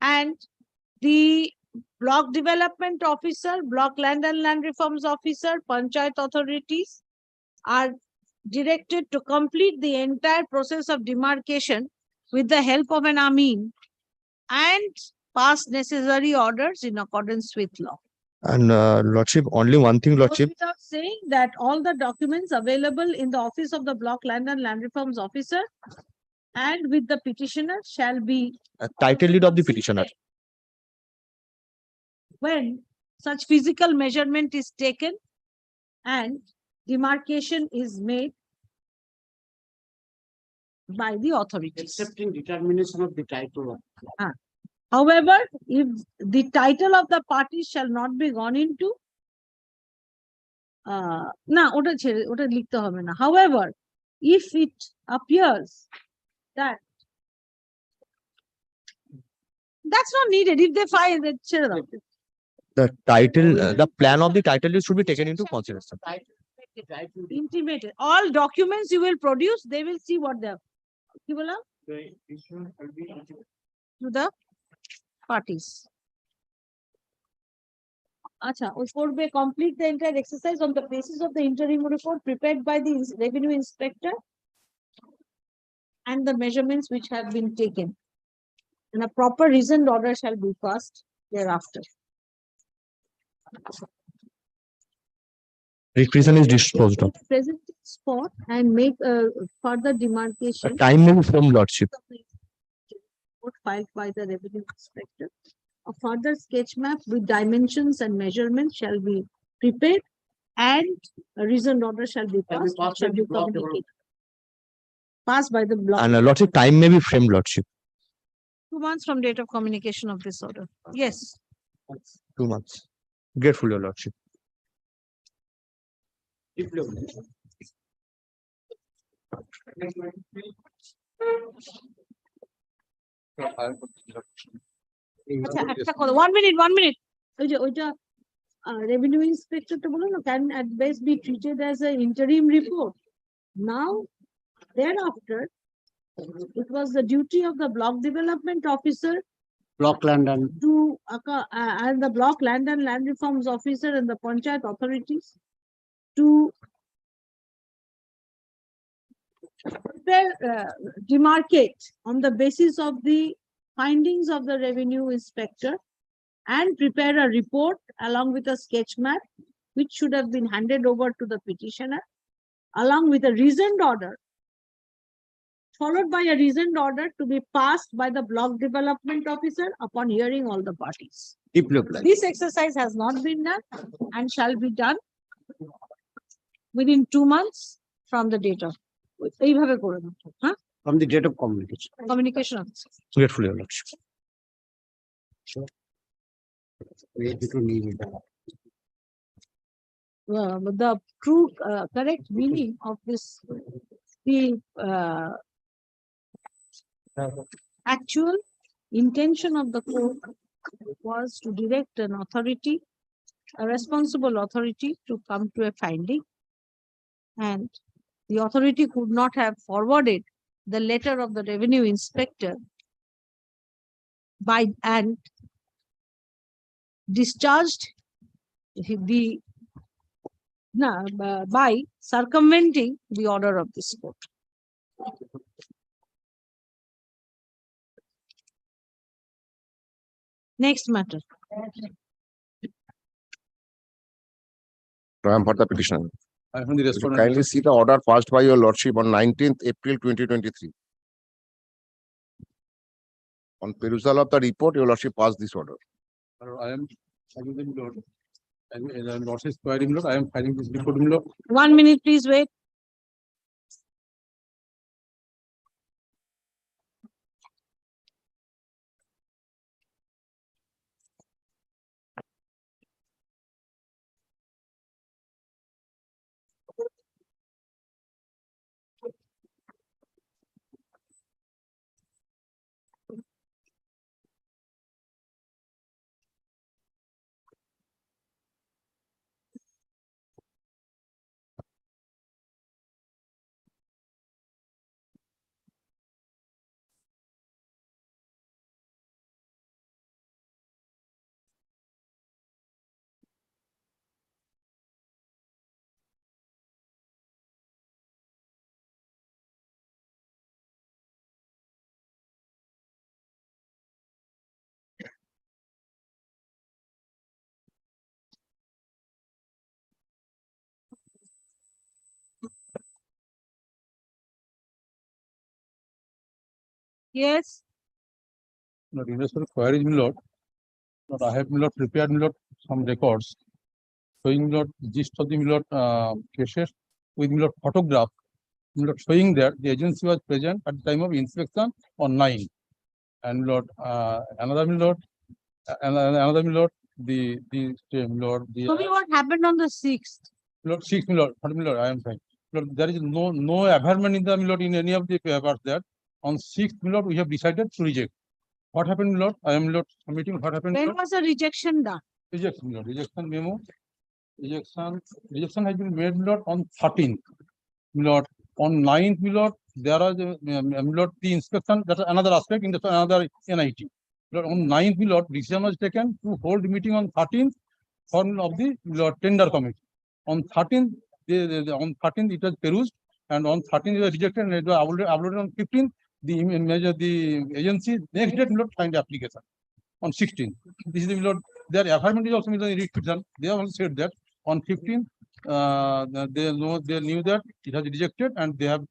and the block development officer, block land and land reforms officer, panchayat authorities are directed to complete the entire process of demarcation with the help of an Amin and pass necessary orders in accordance with law. And Lordship, only one thing, Lordship. Without saying that all the documents available in the office of the block land and land reforms officer and with the petitioner shall be Title deed of the petitioner. when such physical measurement is taken and demarcation is made by the authorities. Accepting determination of the title. However, if the title of the party shall not be gone into, however, if it appears that that's not needed, if they find it, The title, the plan of the title deed should be taken into consideration. intimated. All documents you will produce, they will see what they have. To the parties. Acha, us court may complete the entire exercise on the basis of the interim report prepared by the revenue inspector and the measurements which have been taken. And a proper reasoned order shall be passed thereafter. Requisition is disposed of. Present spot and make a further A demarcation. time may be from lordship. Report filed by the revenue inspector. A further sketch map with dimensions and measurements shall be prepared and a reasoned order shall be passed, shall be communicated. Passed by the block. And lordship time may be framed lordship. 2 months from date of communication of this order. Yes. 2 months. Grateful, your lordship. আচ্ছা, একটা কথা, 1 minute, 1 minute. ওইটা revenue inspector তো বললো না, can at best be treated as an interim report. Now, thereafter, it was the duty of the block development officer Block land and to and the block land and land reforms officer and the panchayat authorities to demarcate on the basis of the findings of the revenue inspector and prepare a report along with a sketch map, which should have been handed over to the petitioner, along with a reasoned order, followed by a reasoned order to be passed by the block development officer upon hearing all the parties. This exercise has not been done and shall be done within 2 months from the date of. এইভাবে করে দাও, হ্যাঁ? from the date of communication. Communication officer. Grateful, your lordship. But the true correct meaning of this, the actual intention of the court was to direct an authority, a responsible authority, to come to a finding, and the authority could not have forwarded the letter of the revenue inspector by and discharged by circumventing the order of this court. Next matter. I am for the petitioner. I am the respondent. Kindly see the order passed by your lordship on 19th April 2023. On perusal of the report, your lordship passed this order. I am filing the lord. And lordship querying lord. I am filing this report, lord. 1 minute, please wait. Yes. Not investment queries, my lord. Not I have, my lord, prepared, my lord, some records showing, my lord, gist of the, my lord, cases with, my lord, photograph, my lord, showing that the agency was present at the time of inspection on 9. And my lord, another, my lord, another, my lord, my lord, Tell me what happened on the 6th. Lord, 6, my lord, my lord, I am saying, Lord, there is no averment in the, my lord, in any of the papers there. On 6th, my lord, we have decided to reject. What happened, my lord? I am, my lord, submitting. What happened? When Lord? was the rejection done? Rejection, my lord. Rejection memo. Rejection has been made, my lord, on 13th. My lord, on 9th, my lord, there are my lord, the inspection. That's another aspect in the another NIT. Lord, on 9th, my lord, decision was taken to hold the meeting on 13th for of the my lord, tender committee. On 13th, on 13th it was perused, and on 13th it was rejected, and it was uploaded on 15th. The agency next date, my lord, signed the application on 16th. This is the, my lord, their assignment is also in the requisition. They have also said that on 15th they knew that it has rejected and they have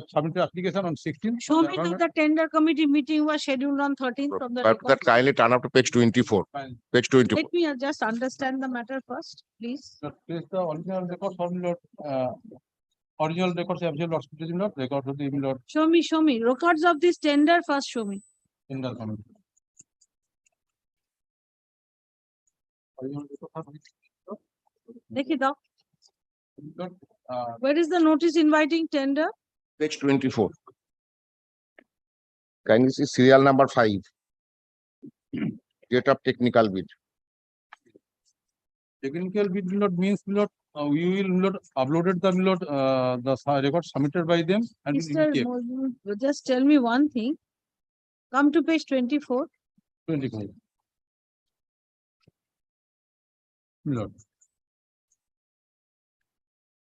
submitted application on 16th. Show me that the tender committee meeting was scheduled on 13th from the But record. that kindly turn up to page 24. Fine. Page 24. Let me just understand the matter first, please. Place the original records of Milord, original records of Milord, records of the Milord Show me. Records of this tender first show me. tender committee. Original records of Dekhi dao. Milord, Where is the notice inviting tender? Page 24. Can you see serial number 5? Date of technical bid. technical bid Milord means Milord, we will Milord uploaded the Milord, the record submitted by them and we Mr. will check. Modu, just tell me one thing. Come to page 24. 25. Milord.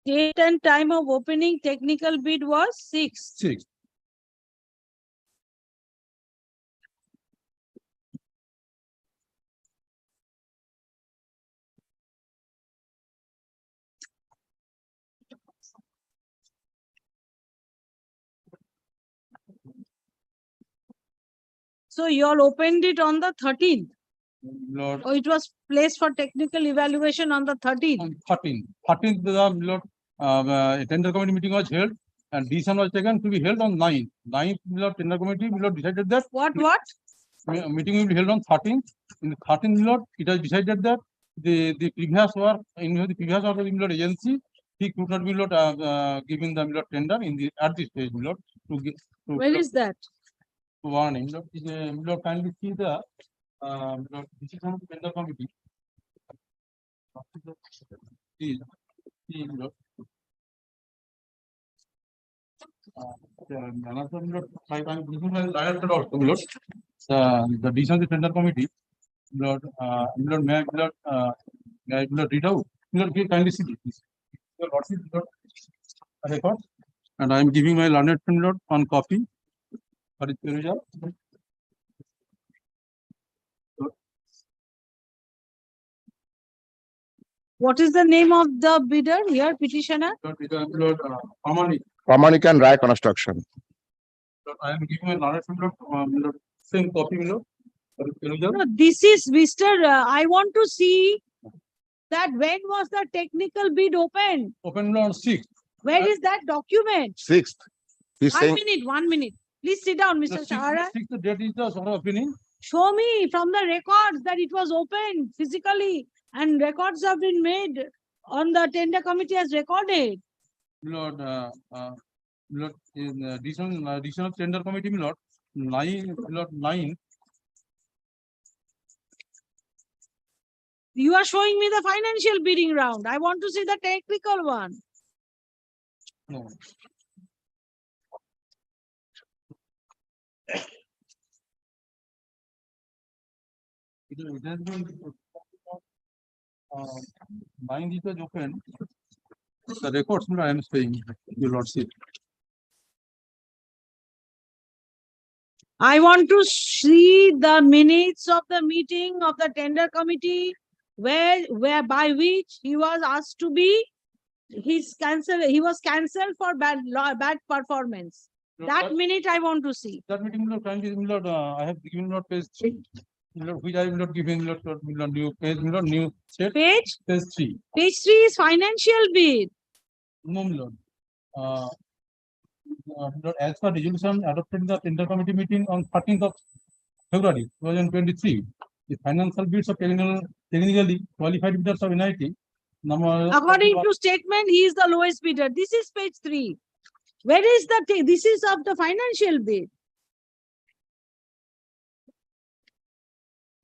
Date and time of opening technical bid was 6. 6. So you all opened it on the 13th. Milord. Or it was placed for technical evaluation on the 13th. On 13th, the Milord, tender committee meeting was held and decision was taken to be held on 9th. 9th, Milord, tender committee, Milord decided that What? meeting will be held on 13th. In the 13th, Milord, it has decided that the previous work, in the previous work of the Milord agency, he could not be Milord, giving the Milord tender in the at this stage, Milord. Where is that? Warning, Milord, kindly see the Milord, decision of the tender committee. See, Milord. Another Milord, I'm giving my director also, Milord. The decision of the tender committee, Milord, Milord, may I Milord read out? Milord, kindly see this. What is Milord record? And I am giving my learned friend Milord on copy. For its perusal. What is the name of the bidder here, petitioner? Milord, Pamanik and Rai Construction. I am giving my learned friend Milord, same copy, Milord. For its perusal. No, this is Mr. I want to see that when was the technical bid opened? Open on 6th. Where is that document? 6th. He's saying 1 minute. Please sit down, Mr. Shahara. 6th date is the sort of opinion. Show me from the records that it was opened physically and records have been made on the tender committee as recorded. Milord, Milord, in additional tender committee, Milord, 9. You are showing me the financial bidding round. I want to see the technical one. No. It has been 9 is open. The records, I am saying, you will not see. I want to see the minutes of the meeting of the tender committee where by which he was asked to be he was cancelled for bad performance. That minute I want to see. That meeting, Milord, I have given Milord page 3. Milord, which I will not give in Milord new page, Milord new set. Page 3. Page 3 is financial bid. No, Milord. Milord, as per resolution adopted in the tender committee meeting on 13th of February 2023, the financial bids of technically qualified bidders of NIT. According to statement, he is the lowest bidder. This is page 3. Where is the this is of the financial bid?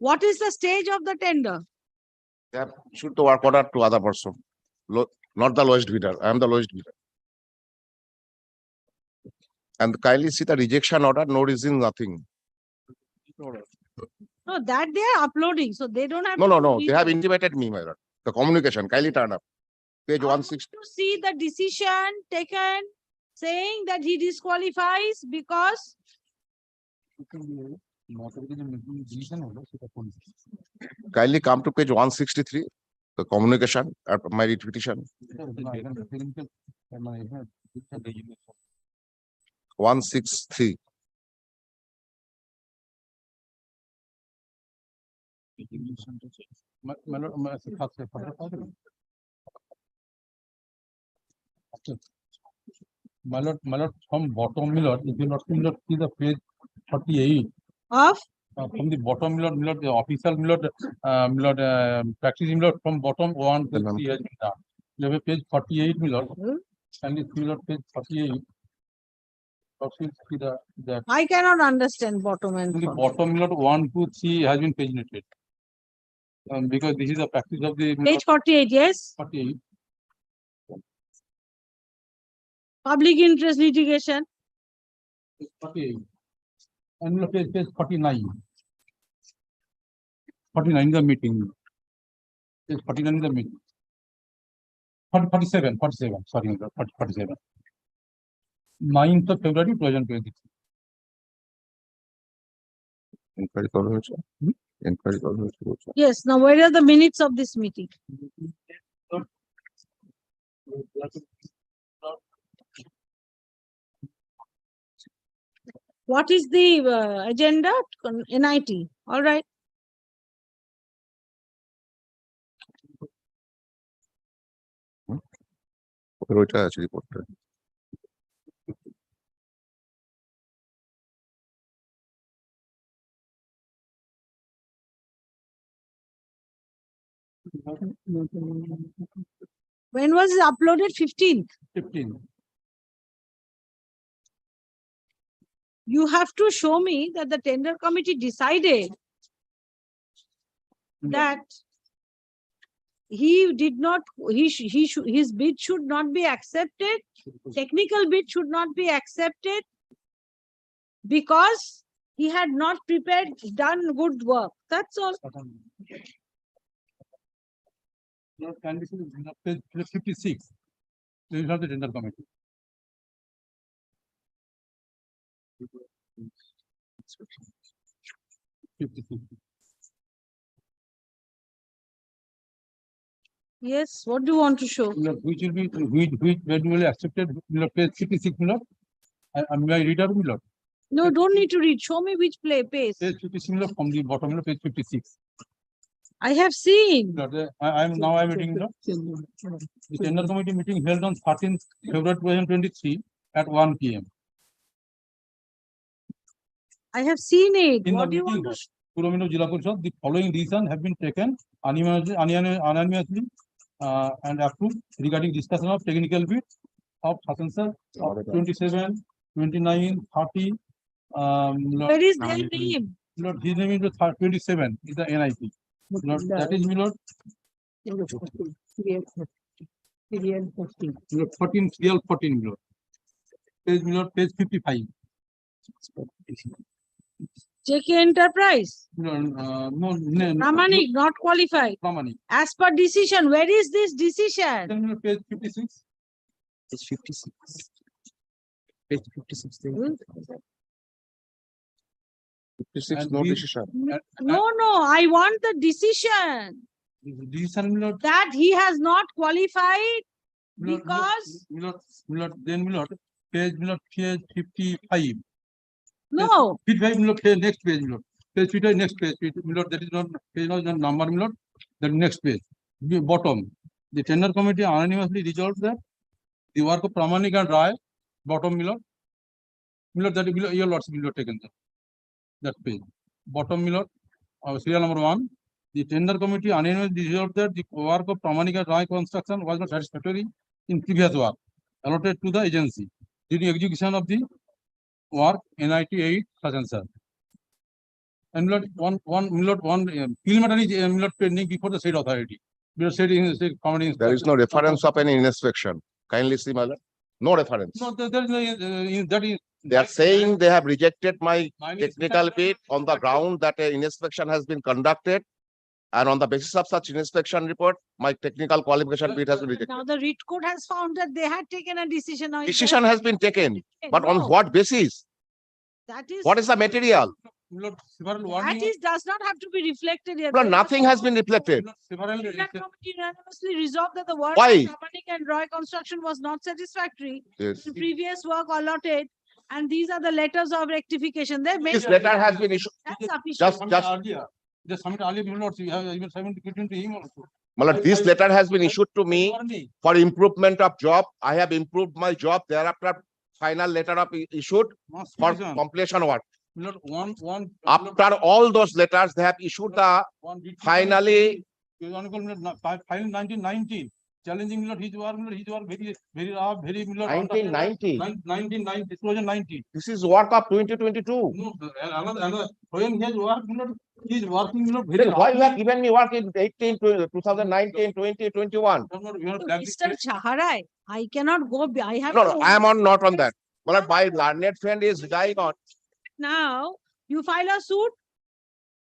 What is the stage of the tender? they have issued the work order to other person. Not the lowest bidder. I am the lowest bidder. And kindly see the rejection order, no reason, nothing. No, that they are uploading, so they don't have No. to They have intimated me, my lord. The communication, kindly turn up. Page 160. to see the decision taken saying that he disqualifies because Kindly come to page 163. the communication at my writ petition 163. My lord, from bottom, my lord, if you not see the page 48. Of? From the bottom, my lord, the official, practice, from bottom 1 to 3 has been done. You have a page 48, my lord. And if you lord page 48. See the I cannot understand bottom and the front. bottom, my lord, 1, 2, 3 has been page noted. Because this is the practice of the Page 48, yes? 48. Public interest litigation. 48. And look at page 49. 49 the meeting. Page 49 the meeting. 47, sorry, 47. 9th of February 2023. Inquiry coordination. Inquiry coordination. Yes, now where are the minutes of this meeting? What is the agenda? NIT, all right. ওইটা আছে রিপোর্টটা When was it uploaded? 15th. 15. You have to show me that the tender committee decided that he did not, his bid should not be accepted. Technical bid should not be accepted because he had not prepared, done good work. That's all. Can be page 56. This is not the tender committee. Yes, what do you want to show? Which will be which will accepted page 56 minute. And may I read out minute? No, don't need to read. Show me which page. Page 56 minute from the bottom of page 56. I have seen. I'm reading the tender committee meeting held on 13th February 2023 at 1 p.m. I have seen it. In What the do you want meeting, to? Puromino Jila Parishad, the following reasons have been taken unanimously and approved regarding discussion of technical bid of Hassan sir of 27, 29, 30. Where is their name? Lord, his name is 27 is the NIP. Lord, that is Lord. Lord 14, serial 14 Lord. Page 55. JK Enterprise. No, Pramanik, not qualified. Pramanik. As per decision, where is this decision? Page 56. Page 56. Page 56. 56 no decision. No, I want the decision. Decision Lord. That he has not qualified because. Then page 55. No. 55 page next page page 55 next page that is not page not number the next page the bottom the tender committee unanimously resolved that the work of Pramanik and Rai bottom that your lords taken that page bottom serial number 1 the tender committee unanimously resolved that the work of Pramanik and Rai construction was not satisfactory in previous work allotted to the agency during execution of the work NIT 8 Hassan sir. And one preliminary pending before the state authority. There is no reference of any inspection. Kindly see, my lord. No reference. No, there is no, that is. They are saying they have rejected my technical bid on the ground that an inspection has been conducted. And on the basis of such inspection report, my technical qualification bid has been rejected. Now the RIT court has found that they had taken a decision. Decision has been taken, but on what basis? That is. What is the material? That is, does not have to be reflected here. No, nothing has been reflected. Committee unanimously resolved that the work Why? of Samanik and Roy construction was not satisfactory. Yes. The previous work allotted, and these are the letters of rectification. They This mentioned. letter has been issued. That's sufficient. Just submit earlier, my lord, you have even submitted to him also. My lord, this letter has been issued to me for improvement of job. I have improved my job. Thereafter, final letter of issued for completion work. My lord, one. After all those letters, they have issued the finally. File 1919, challenging my lord, his work very rough, very. 1990. 1990, this was 19. This is work of 2022. No, another, when his work, my lord, he is working, my lord, very. Then why you have given me work in 2019, 20, 21? Mr. Chaharai, I cannot go, I have. No, to no, I am only- on not on that. My lord, my learned friend is relying on. Now, you file a suit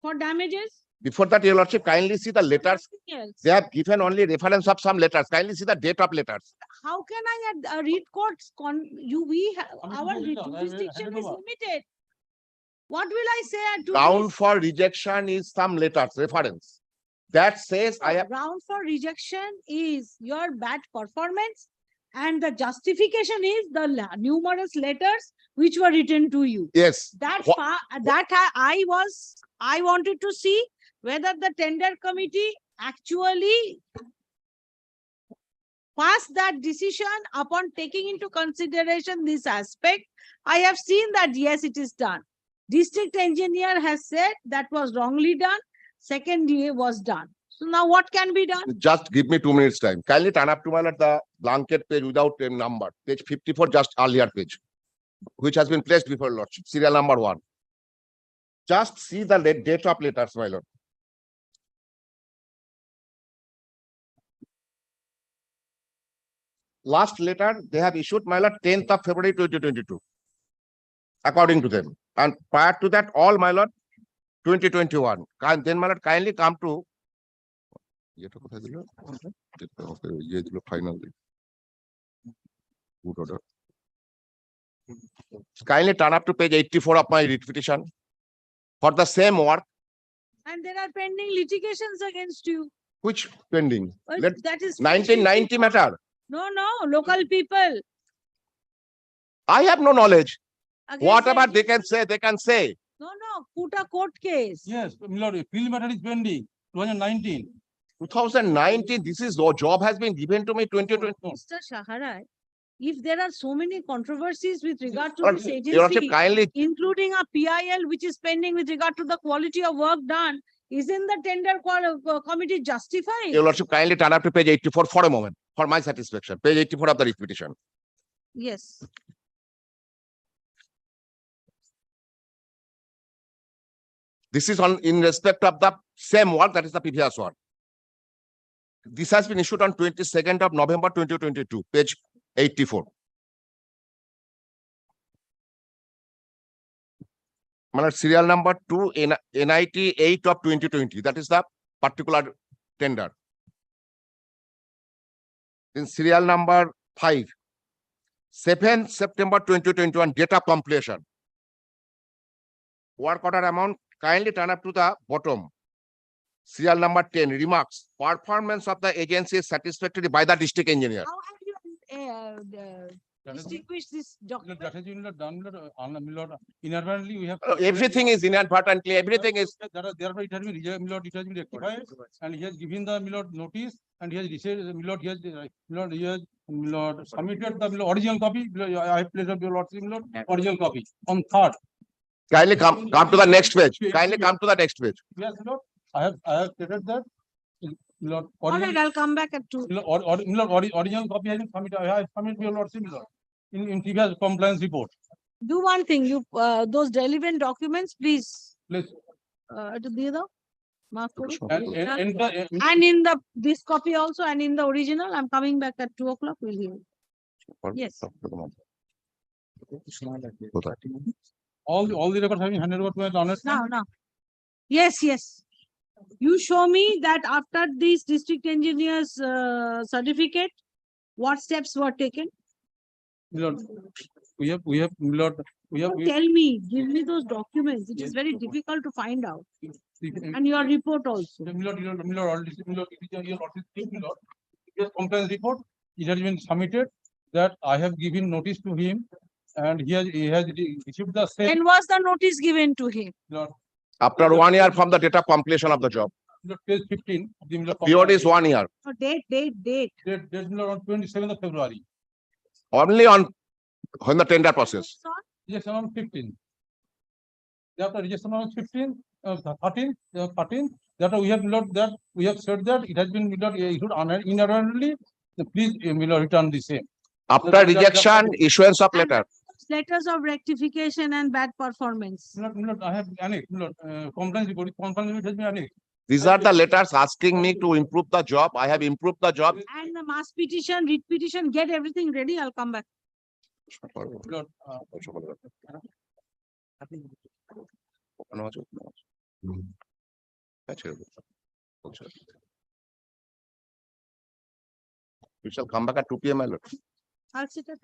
for damages. Before that, your lordship, kindly see the letters. Nothing else. They have given only reference of some letters. Kindly see the date of letters. How can I read courts? We have, our jurisdiction is limited. What will I say at Ground for rejection is some letters, reference. That says I have. Ground for rejection is your bad performance, and the justification is the numerous letters which were written to you. Yes. That I wanted to see whether the tender committee actually passed that decision upon taking into consideration this aspect. I have seen that yes, it is done. District engineer has said that was wrongly done. Second year was done. So now what can be done? Just give me 2 minutes time. Kindly turn up to my lord the blanket page without a number. Page 54, just earlier page, which has been placed before lordship. Serial number 1. Just see the date of letters, my lord. Last letter they have issued, my lord, 10th of February 2022, according to them. And prior to that, all, my lord, 2021. Then, my lord, kindly come to final. Good order. Kindly turn up to page 84 of my writ petition for the same work. And there are pending litigations against you. Which pending? Well, that is 1990 matter. No, local people. I have no knowledge. Against Whatever them. they can say, they can say. No, put a court case. Yes, my lord, appeal matter is pending, 2019. 2019, this is your job has been given to me 2020. Mr. Shaharai, if there are so many controversies with regard to this Your Lordship, agency, kindly. including a PIL which is pending with regard to the quality of work done, isn't the tender committee justified? Your Lordship, kindly turn up to page 84 for a moment, for my satisfaction. Page 84 of the writ petition. Yes. This is on in respect of the same work, that is the previous one. This has been issued on 22nd of November 2022, page 84. Serial number 2, NIT 8 of 2020. That is the particular tender. In serial number 5, 7th September 2021, date of completion. Work order amount, kindly turn up to the bottom. Serial number 10, remarks. Performance of the agency is satisfactory by the district engineer. How have you distinguished this document? That has been done, inadvertently we have. Everything is inadvertently, everything is. Therefore, it has been rectified, and he has given the notice, and he has decided, he has submitted the original copy. I have placed the original copy on 3rd. Kindly come to the next page. Kindly come to the next page. Yes, Lord. I have stated that. Lord, All right, I'll come back at 2. Original copy has been submitted. I have submitted your Lord similar in previous compliance report. Do one thing, you those relevant documents, please. Please. To the other. Mark it. And And in the this copy also, and in the original, I'm coming back at 2 o'clock. We'll hear. Yes. all the records have been handed over to my honest. No. Yes. You show me that after this district engineer's certificate, what steps were taken? Lord, we have Lord, Don't tell me, give me those documents. It is very difficult to find out. And your report also. Complaint report, it has been submitted that I have given notice to him and he has received the same. When was the notice given to him? After 1 year from the date of completion of the job. Page 15. of the Period is 1 year. Oh, date. Date on 27th of February. Only on when the tender process. Rejection on 15. After rejection on 15, 13, 13. That we have said that it has been issued inadvertently. Please return the same. After rejection, issuance of letter. Letters of rectification and bad performance. I have complaint report has been annexed. These are the letters asking me to improve the job. I have improved the job. And the mass petition, writ petition, get everything ready. I'll come back. We shall come back at 2 p.m. my lord. I'll sit at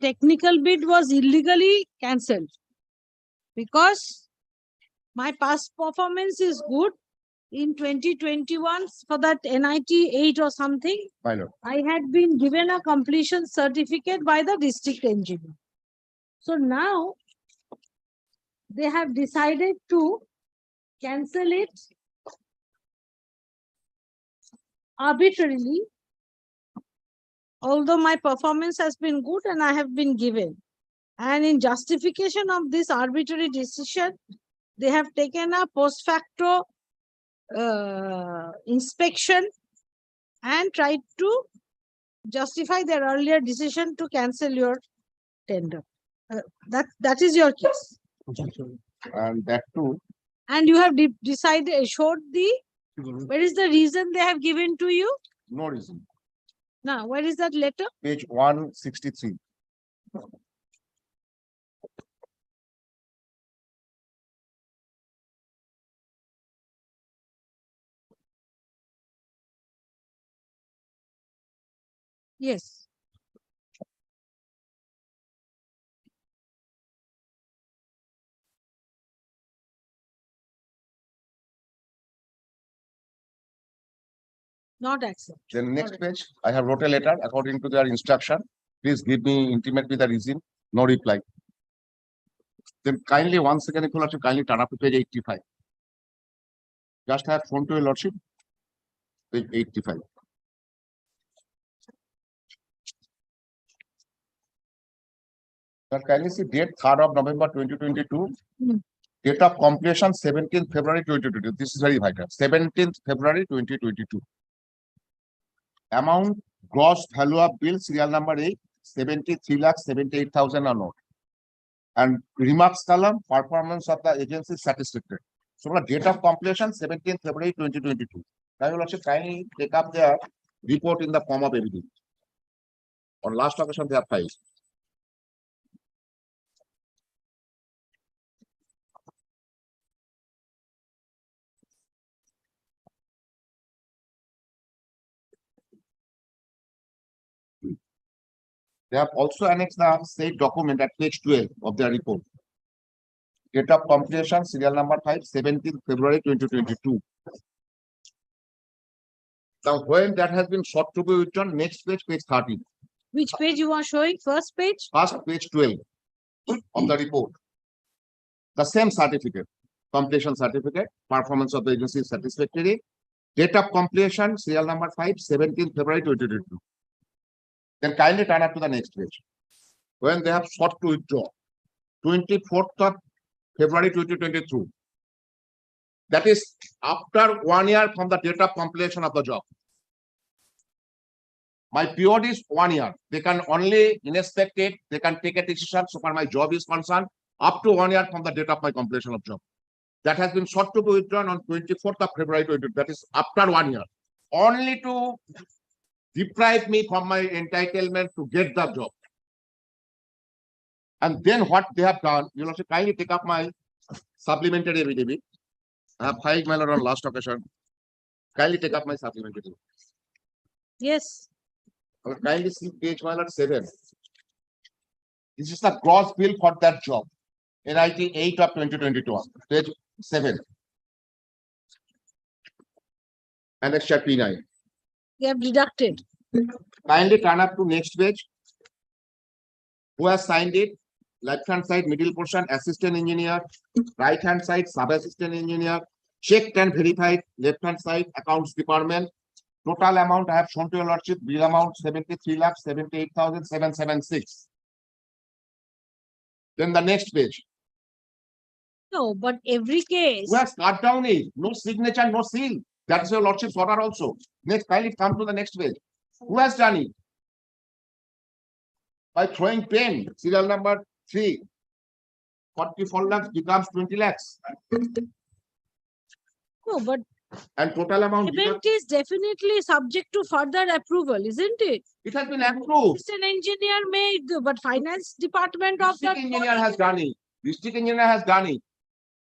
technical bid was illegally cancelled because my past performance is good. In 2021 for that NIT 8 or something, My lord. I had been given a completion certificate by the district engineer. So now they have decided to cancel it arbitrarily, although my performance has been good and I have been given. And in justification of this arbitrary decision, they have taken a post facto inspection and tried to justify their earlier decision to cancel your tender. That is your case. And that too, And you have decided, showed the, where is the reason they have given to you? no reason. Now, where is that letter? Page 163. Yes. Not accept. Then next page, I have wrote a letter according to their instruction. Please give me intimate with the reason. No reply. Then kindly once again, if you lordship, kindly turn up to page 85. Just have phone to your lordship. Page 85. Sir, kindly see date 3rd of November 2022. Date of completion 17th February 2022. This is very vital. 17th February 2022. Amount gross value of bill serial number 8, 73,78,000 are note. And remarks column, performance of the agency satisfactory. So date of completion 17th February 2022. I will also kindly take up their report in the form of evidence. On last occasion they have filed. They have also annexed the said document at page 12 of their report. Date of completion, serial number 5, 17th February 2022. Now, when that has been sought to be withdrawn, next page, page 13. Which page you are showing? First page? First page 12 of the report. The same certificate, completion certificate, performance of the agency is satisfactory. Date of completion, serial number 5, 17th February 2022. Then kindly turn up to the next page. When they have sought to withdraw, 24th of February 2022. That is after 1 year from the date of completion of the job. My period is 1 year. They can only inspect it, they can take a decision so far my job is concerned up to 1 year from the date of my completion of job. That has been sought to be withdrawn on 24th of February 2022. That is after 1 year. Only to deprive me from my entitlement to get the job. And then what they have done, you will also kindly take up my supplementary affidavit. I have filed my on last occasion. Kindly take up my supplementary. Yes. Kindly see page 7. This is the gross bill for that job. NIT 8 of 2022. Page 7. And extra P9. You have deducted. Kindly turn up to next page. Who has signed it? Left hand side, middle portion, assistant engineer. Right hand side, sub assistant engineer. Checked and verified. Left hand side, accounts department. Total amount I have shown to your lordship. Bill amount 73,78,776. Then the next page. No, but every case. Who has cut down it? No signature, no seal. That's your lordship's order also. Next, kindly come to the next page. Who has done it? By throwing pen, serial number 3. 44 lakhs becomes 20 lakhs. No, but And total amount. payment is definitely subject to further approval, isn't it? It has been approved. It's an engineer made, but finance department of the District engineer has done it. District engineer has done it.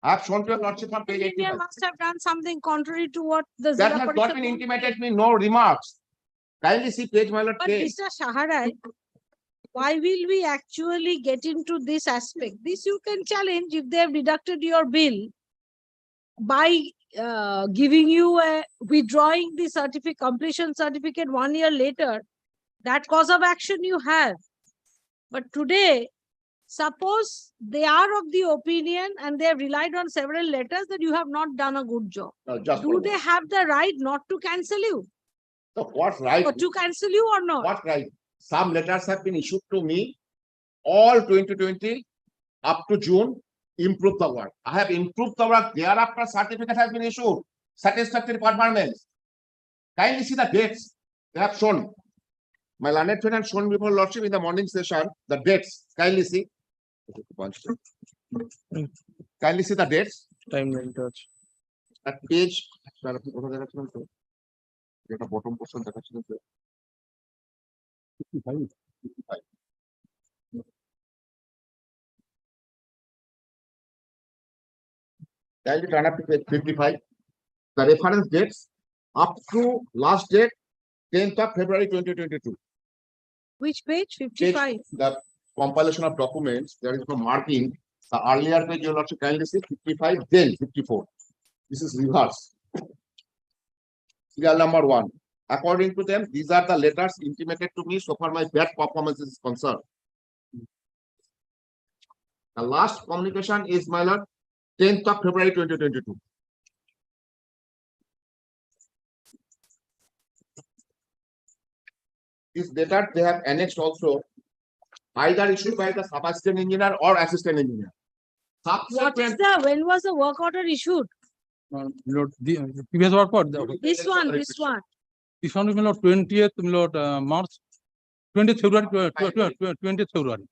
I have shown to your lordship on page engineer 85. must have done something contrary to what the That Zilla has Parishad not been told. intimated me, no remarks. Kindly see page But Mr. Shaharai, why will we actually get into this aspect? This you can challenge if they have deducted your bill by giving you a withdrawing the certificate, completion certificate 1 year later. That cause of action you have. But today, suppose they are of the opinion and they have relied on several letters that you have not done a good job. No, just Do they have the right not to cancel you? so what right? Or to cancel you or not? What right? Some letters have been issued to me, all 2020 up to June, improve the work. I have improved the work. Thereafter, certificate has been issued. Satisfactory performance. Kindly see the dates they have shown. My learned friend has shown before Lordship in the morning session the dates. Kindly see. Kindly see the dates. Timeline touch. At page. Bottom portion. 55. Kindly turn up to page 55. The reference dates up to last date 10th of February 2022. Which page? 55. The compilation of documents, there is no marking. The earlier page you will also kindly see 55, then 54. This is reverse. Serial number 1. According to them, these are the letters intimated to me so far my bad performance is concerned. The last communication is my lord 10th of February 2022. This letter they have annexed also either issued by the sub-assistant engineer or assistant engineer. What is the, when was the work order issued? The previous work order. This one, this one. This one is 20th March, 20th February, 20th February.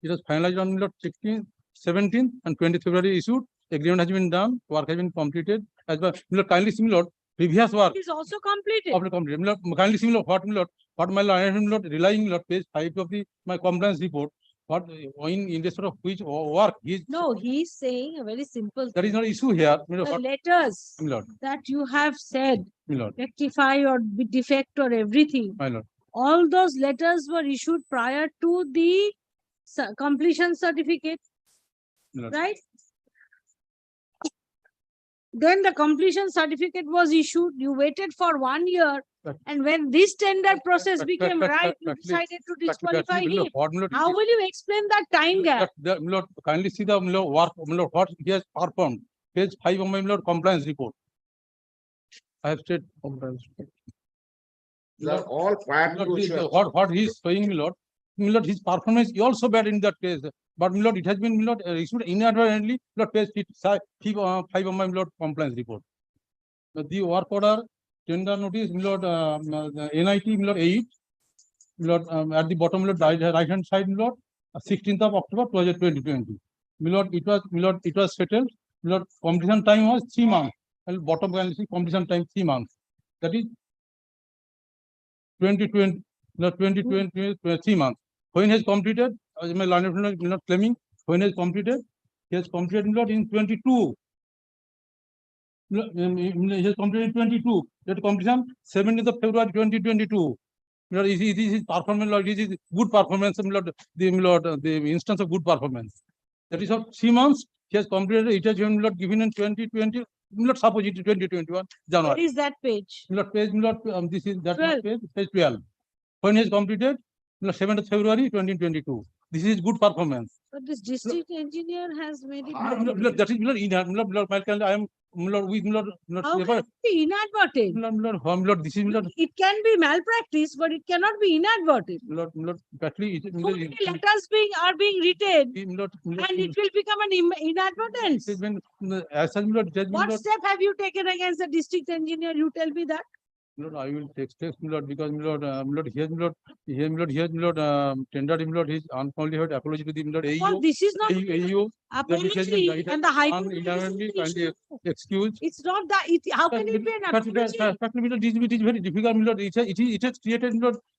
It was finalized on 16th, 17th, and 20th February issued. Agreement has been done. Work has been completed. As well, kindly see previous work. It is also completed. After completed, kindly see what my relying page 5 of the my compliance report. What in respect of which work is. No, he is saying a very simple. There is no issue here. The letters that you have said, rectify or defect or everything. All those letters were issued prior to the completion certificate, right? Then the completion certificate was issued. You waited for 1 year, and when this tender process became right, you decided to disqualify him. How will you explain that time gap? Kindly see the work what he has performed. Page 5 of my compliance report. I have said compliance. They are all prior to what he is saying, his performance is also bad in that case. But it has been issued inadvertently. Page 5 of my compliance report. The work order tender notice, NIT 8. At the bottom, right hand side, 16th of October 2020. It was settled. Completion time was 3 months. And bottom can see completion time 3 months. That is 2020, 3 months. When has completed, as my learned friend is claiming, when has completed, he has completed in 22. He has completed 22. That completion 17th of February 2022. This is performance, this is good performance, the instance of good performance. That is of 3 months, he has completed, it has been given in 2020, suppose it is 2021, January. What is that page? Page, this is that page 12. When he has completed, 7th February 2022. This is good performance. But this district engineer has made it. That is I am with how can it be inadvertent? This is it can be malpractice, but it cannot be inadvertent. So many letters are being written, and it will become an inadvertence. What step have you taken against the district engineer? You tell me that. I will take steps, because here, tendered his unqualified apology to the Well, this is not AU, apology, and the High Court excuse. It's not that. How can it be an apology? It is very difficult. It has created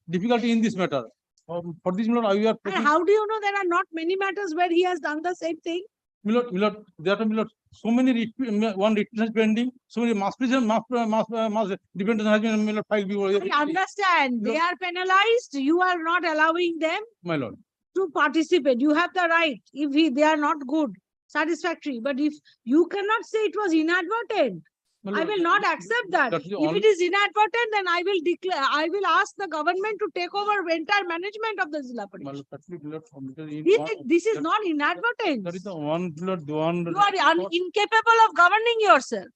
difficulty in this matter. For this, And how do you know there are not many matters where he has done the same thing? there are so many one returns pending, so many mass dependence has been filed before. I understand, they are penalized, you are not allowing them My lord. to participate. You have the right, if they are not good, satisfactory, but if you cannot say it was inadvertent, I will not accept that. That is If all- it is inadvertent, then I will declare, I will ask the government to take over entire management of the Zilla My Parishad. lord, This is not inadvertent. that is the one, the one. You are incapable of governing yourself.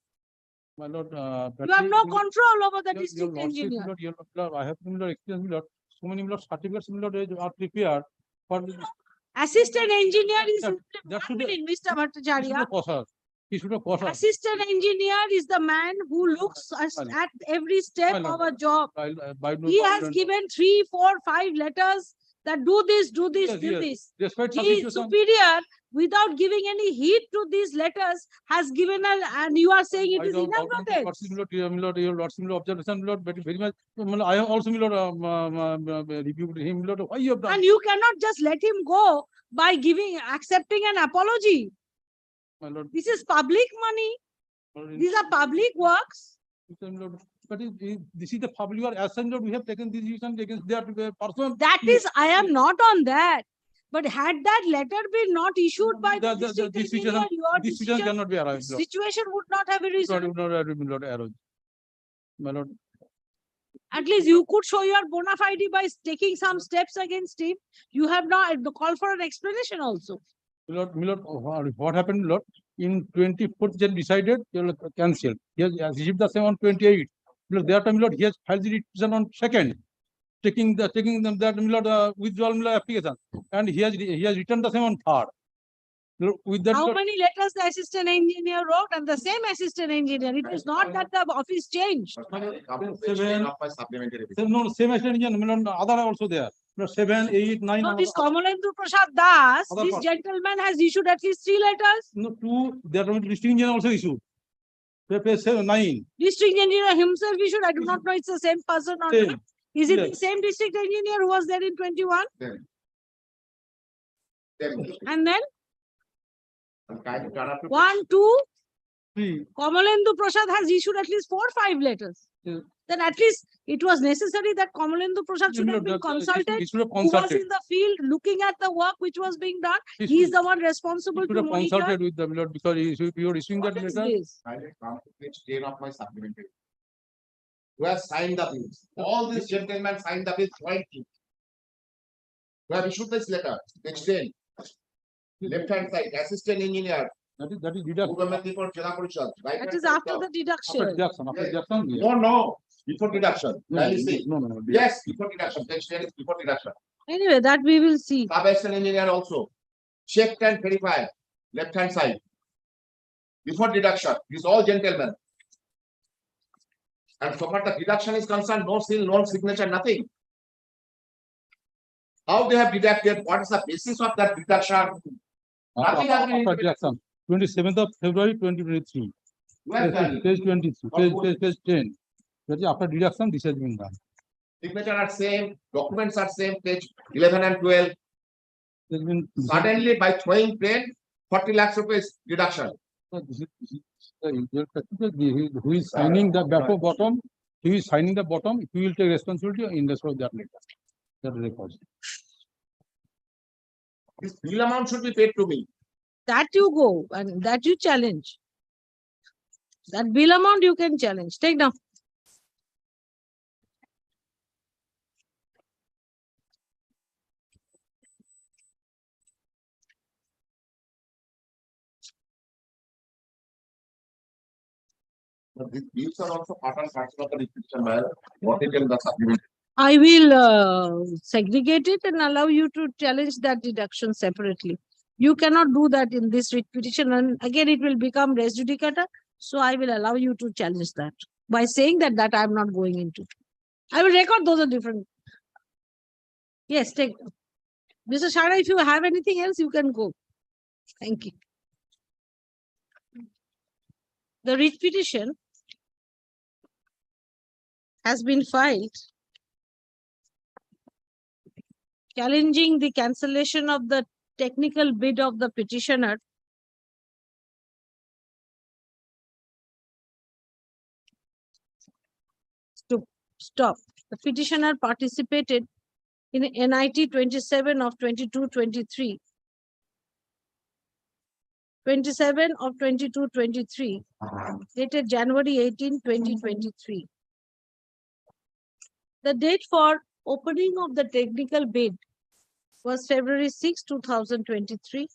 My lord, You have no control over the district lordship, engineer. Lord, I have experience, Lord. So many certificates, Lord, are prepared for. Assistant engineer is, That one should minute, Mr. Bhattacharya. He should have cost us. Assistant engineer is the man who looks at every step My of lord. a job. By He has given 3, 4, 5 letters that do this, do this, Yes, do yes. this. Despite some He situation- superior, without giving any heed to these letters, has given and you are saying it is inadvertent. Your lordship, observation, Lord, very much. I have also, reviewed him, Lord. Why you have done? And you cannot just let him go by accepting an apology. My lord, This is public money. These are public works. But this is the public, you are assigned, Lord, we have taken this decision against that person. That is, I am not on that. But had that letter been not issued by the district This engineer, situation, your this situation decision, cannot be arrived. Lord. situation would not have arisen. Would not have been, Lord, arose. My lord, At least you could show your bona fide by taking some steps against him. You have not called for an explanation also. Lord, what happened, Lord? In 24th, Jan decided, cancelled. He has received the same on 28th. Lord, that time, Lord, he has filed the petition on 2nd, taking them that, Lord, withdrawal application, and he has returned the same on 3rd. Lord, with that, How Lord, many letters the assistant engineer wrote, and the same assistant engineer? It is not that the office changed. same extent, other are also there. Lord, 7, 8, 9. No, this Kamalendu Prasad Das, Other this part. gentleman has issued at least 3 letters. No, 2, their district engineer also issued. Page 7, 9. District engineer himself issued. I do not know it's the same person or Same. not. Is it the Yes. same district engineer who was there in 21? And then 1, 2, 3. Kamalendu Prasad has issued at least 4, 5 letters. Yes. Then at least it was necessary that Kamalendu Prasad should have been consulted. He should have Who was consulted. in the field looking at the work which was being done. He He is should- the one responsible He should to have monitor. consulted with them, Lord, because you are issuing that What is letter. this? Page 10 of my supplementary. Who has signed the bills? All these gentlemen signed the bill jointly. Who have issued this letter? Page 10. Left hand side, assistant engineer. That is deduction. Before Jila Parishad. Right That hand is side after down. the After deduction. deduction, after deduction. yes. No, before deduction. No, Can you see? no. Yes, before deduction. Page 10 is before deduction. Anyway, that we will see. Sub-assistant engineer also. Check and verify. Left hand side. Before deduction. These all gentlemen. And so far the deduction is concerned, no seal, no signature, nothing. How they have deducted? What is the basis of that deduction? Nothing has been After deduction, 27th of February 2023. Who has done it? Page 23, What page 10. That is after deduction, this has been done. Signature are same, documents are same, page 11 and 12. It has been- Suddenly by throwing pen, 40 lakhs rupees deduction. Who is signing the bottom, he is signing the bottom, he will take responsibility in the of that letter. That record. This bill amount should be paid to me. That you go and that you challenge. That bill amount you can challenge. Take down. But these bills are also part and parcel of the restriction matter. What it in the supplement. I will segregate it and allow you to challenge that deduction separately. You cannot do that in this writ petition, and again it will become res judicata. So I will allow you to challenge that by saying that I am not going into. I will record those are different. Yes, take. Mr. Shara, if you have anything else, you can go. Thank you. The writ petition has been filed challenging the cancellation of the technical bid of the petitioner stop. The petitioner participated in NIT 27 of 22-23. 27 of 22-23, dated January 18, 2023. The date for opening of the technical bid was February 6, 2023.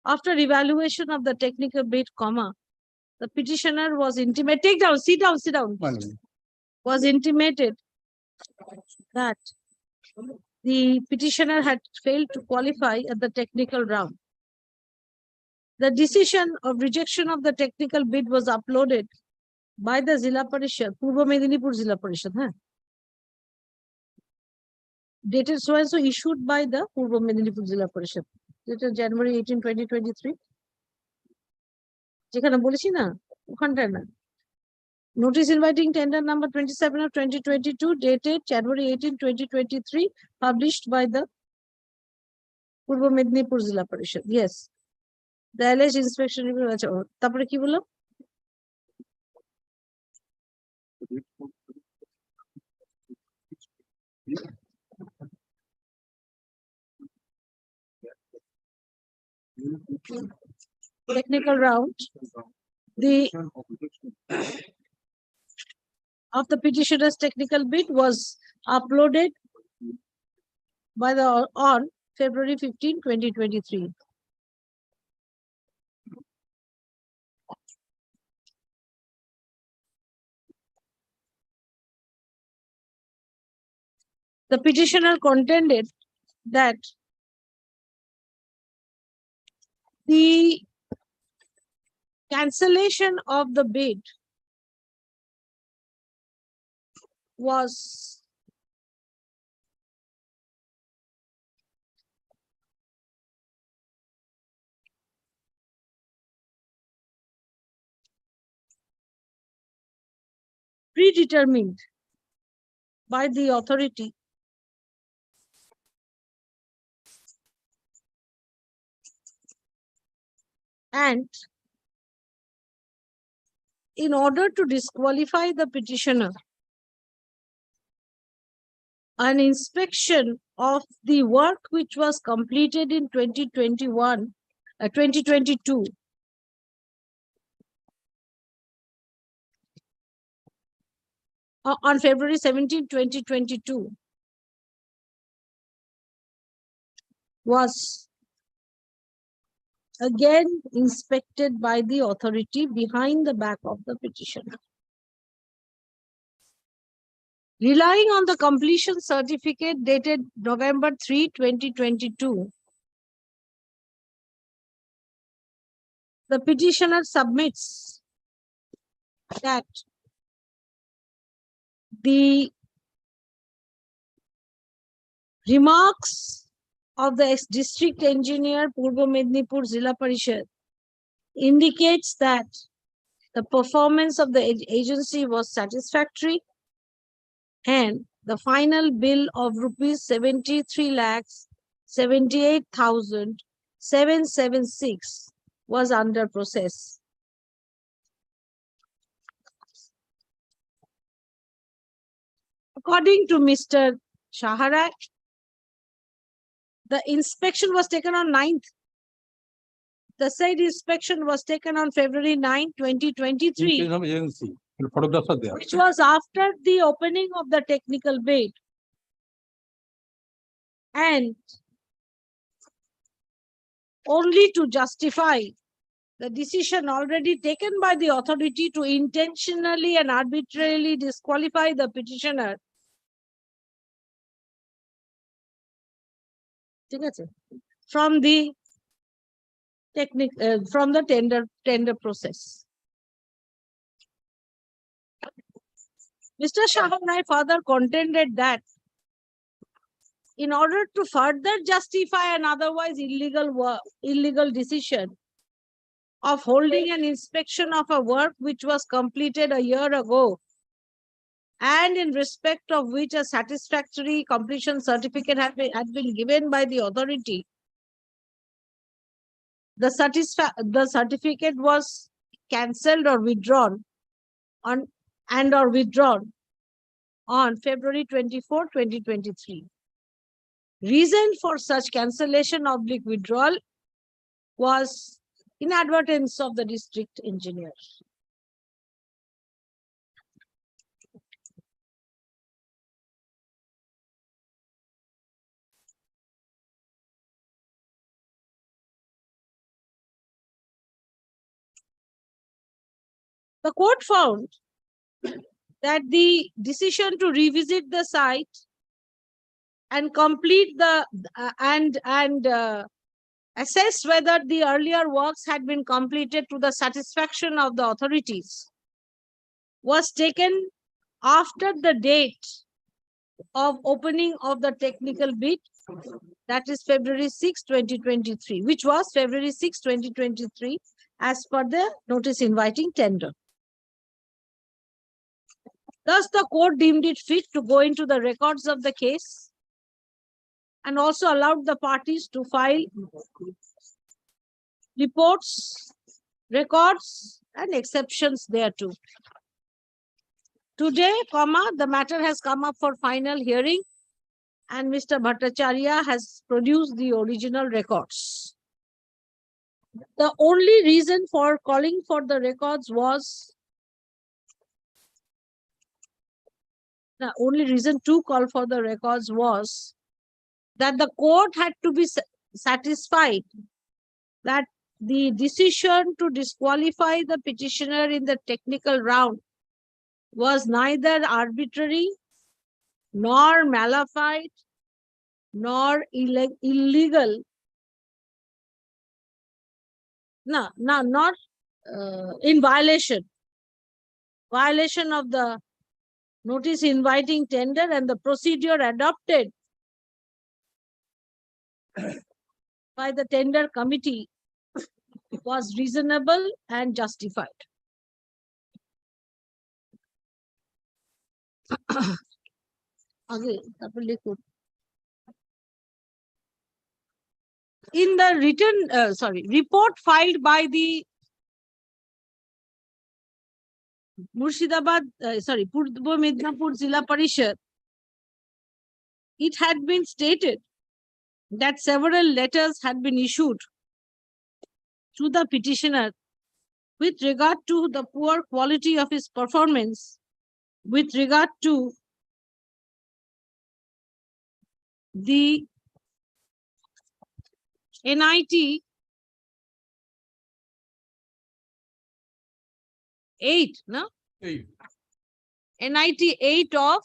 After evaluation of the technical bid, the petitioner was intimated, take down, sit down, was intimated that the petitioner had failed to qualify at the technical round. The decision of rejection of the technical bid was uploaded by the Zilla Parishad, Purbo Medinipur Zilla Parishad, dated so and so, issued by the Purbo Medinipur Zilla Parishad, dated January 18, 2023. যেখানে বলেছি না ওখানটায় না, notice inviting tender number 27 of 2022, dated January 18, 2023, published by the Purbo Medinipur Zilla Parishad. Yes, the alleged inspection report. আচ্ছা, তারপরে কি বললাম? Technical round. The of the petitioner's technical bid was uploaded by the on February 15, 2023. The petitioner contended that the cancellation of the bid was predetermined by the authority and in order to disqualify the petitioner, an inspection of the work which was completed in 2022 on February 17, 2022 was again inspected by the authority behind the back of the petitioner. Relying on the completion certificate dated November 3, 2022, the petitioner submits that the remarks of the ex-district engineer Purbo Medinipur Zilla Parishad indicates that the performance of the agency was satisfactory and the final bill of rupees 73,78,776 was under process. According to Mr. Shaharak, the inspection was taken on 9th. The said inspection was taken on February 9, 2023, which was after the opening of the technical bid. And only to justify the decision already taken by the authority to intentionally and arbitrarily disqualify the petitioner from the tender process. Mr. Shahanai further contended that in order to further justify an otherwise illegal decision of holding an inspection of a work which was completed a year ago and in respect of which a satisfactory completion certificate had been given by the authority, the certificate was cancelled or withdrawn on and or withdrawn on February 24, 2023. Reason for such cancellation oblique withdrawal was inadvertence of the district engineer. The court found that the decision to revisit the site and complete the assess whether the earlier works had been completed to the satisfaction of the authorities was taken after the date of opening of the technical bid, that is February 6, 2023, which was February 6, 2023, as per the notice inviting tender. Thus, the court deemed it fit to go into the records of the case and also allowed the parties to file reports, records, and exceptions thereto. Today, the matter has come up for final hearing, and Mr. Bhattacharya has produced the original records. The only reason for calling for the records was the only reason to call for the records was that the court had to be satisfied that the decision to disqualify the petitioner in the technical round was neither arbitrary, nor malafide, nor illegal. Not in violation of the notice inviting tender, and the procedure adopted by the tender committee was reasonable and justified. In the written report filed by the Purbo Midnapur Zilla Parishad, it had been stated that several letters had been issued to the petitioner with regard to the poor quality of his performance, with regard to the NIT 8, no? 8. NIT 8 of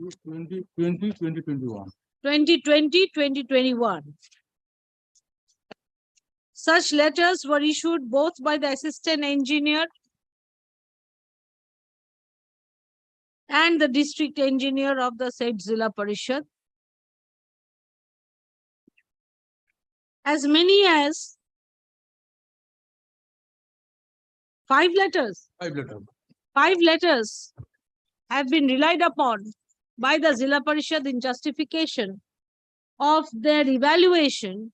2020-2021. 2020-2021. Such letters were issued both by the assistant engineer and the district engineer of the said Zilla Parishad. As many as 5 letters. 5 letters. 5 letters have been relied upon by the Zilla Parishad in justification of their evaluation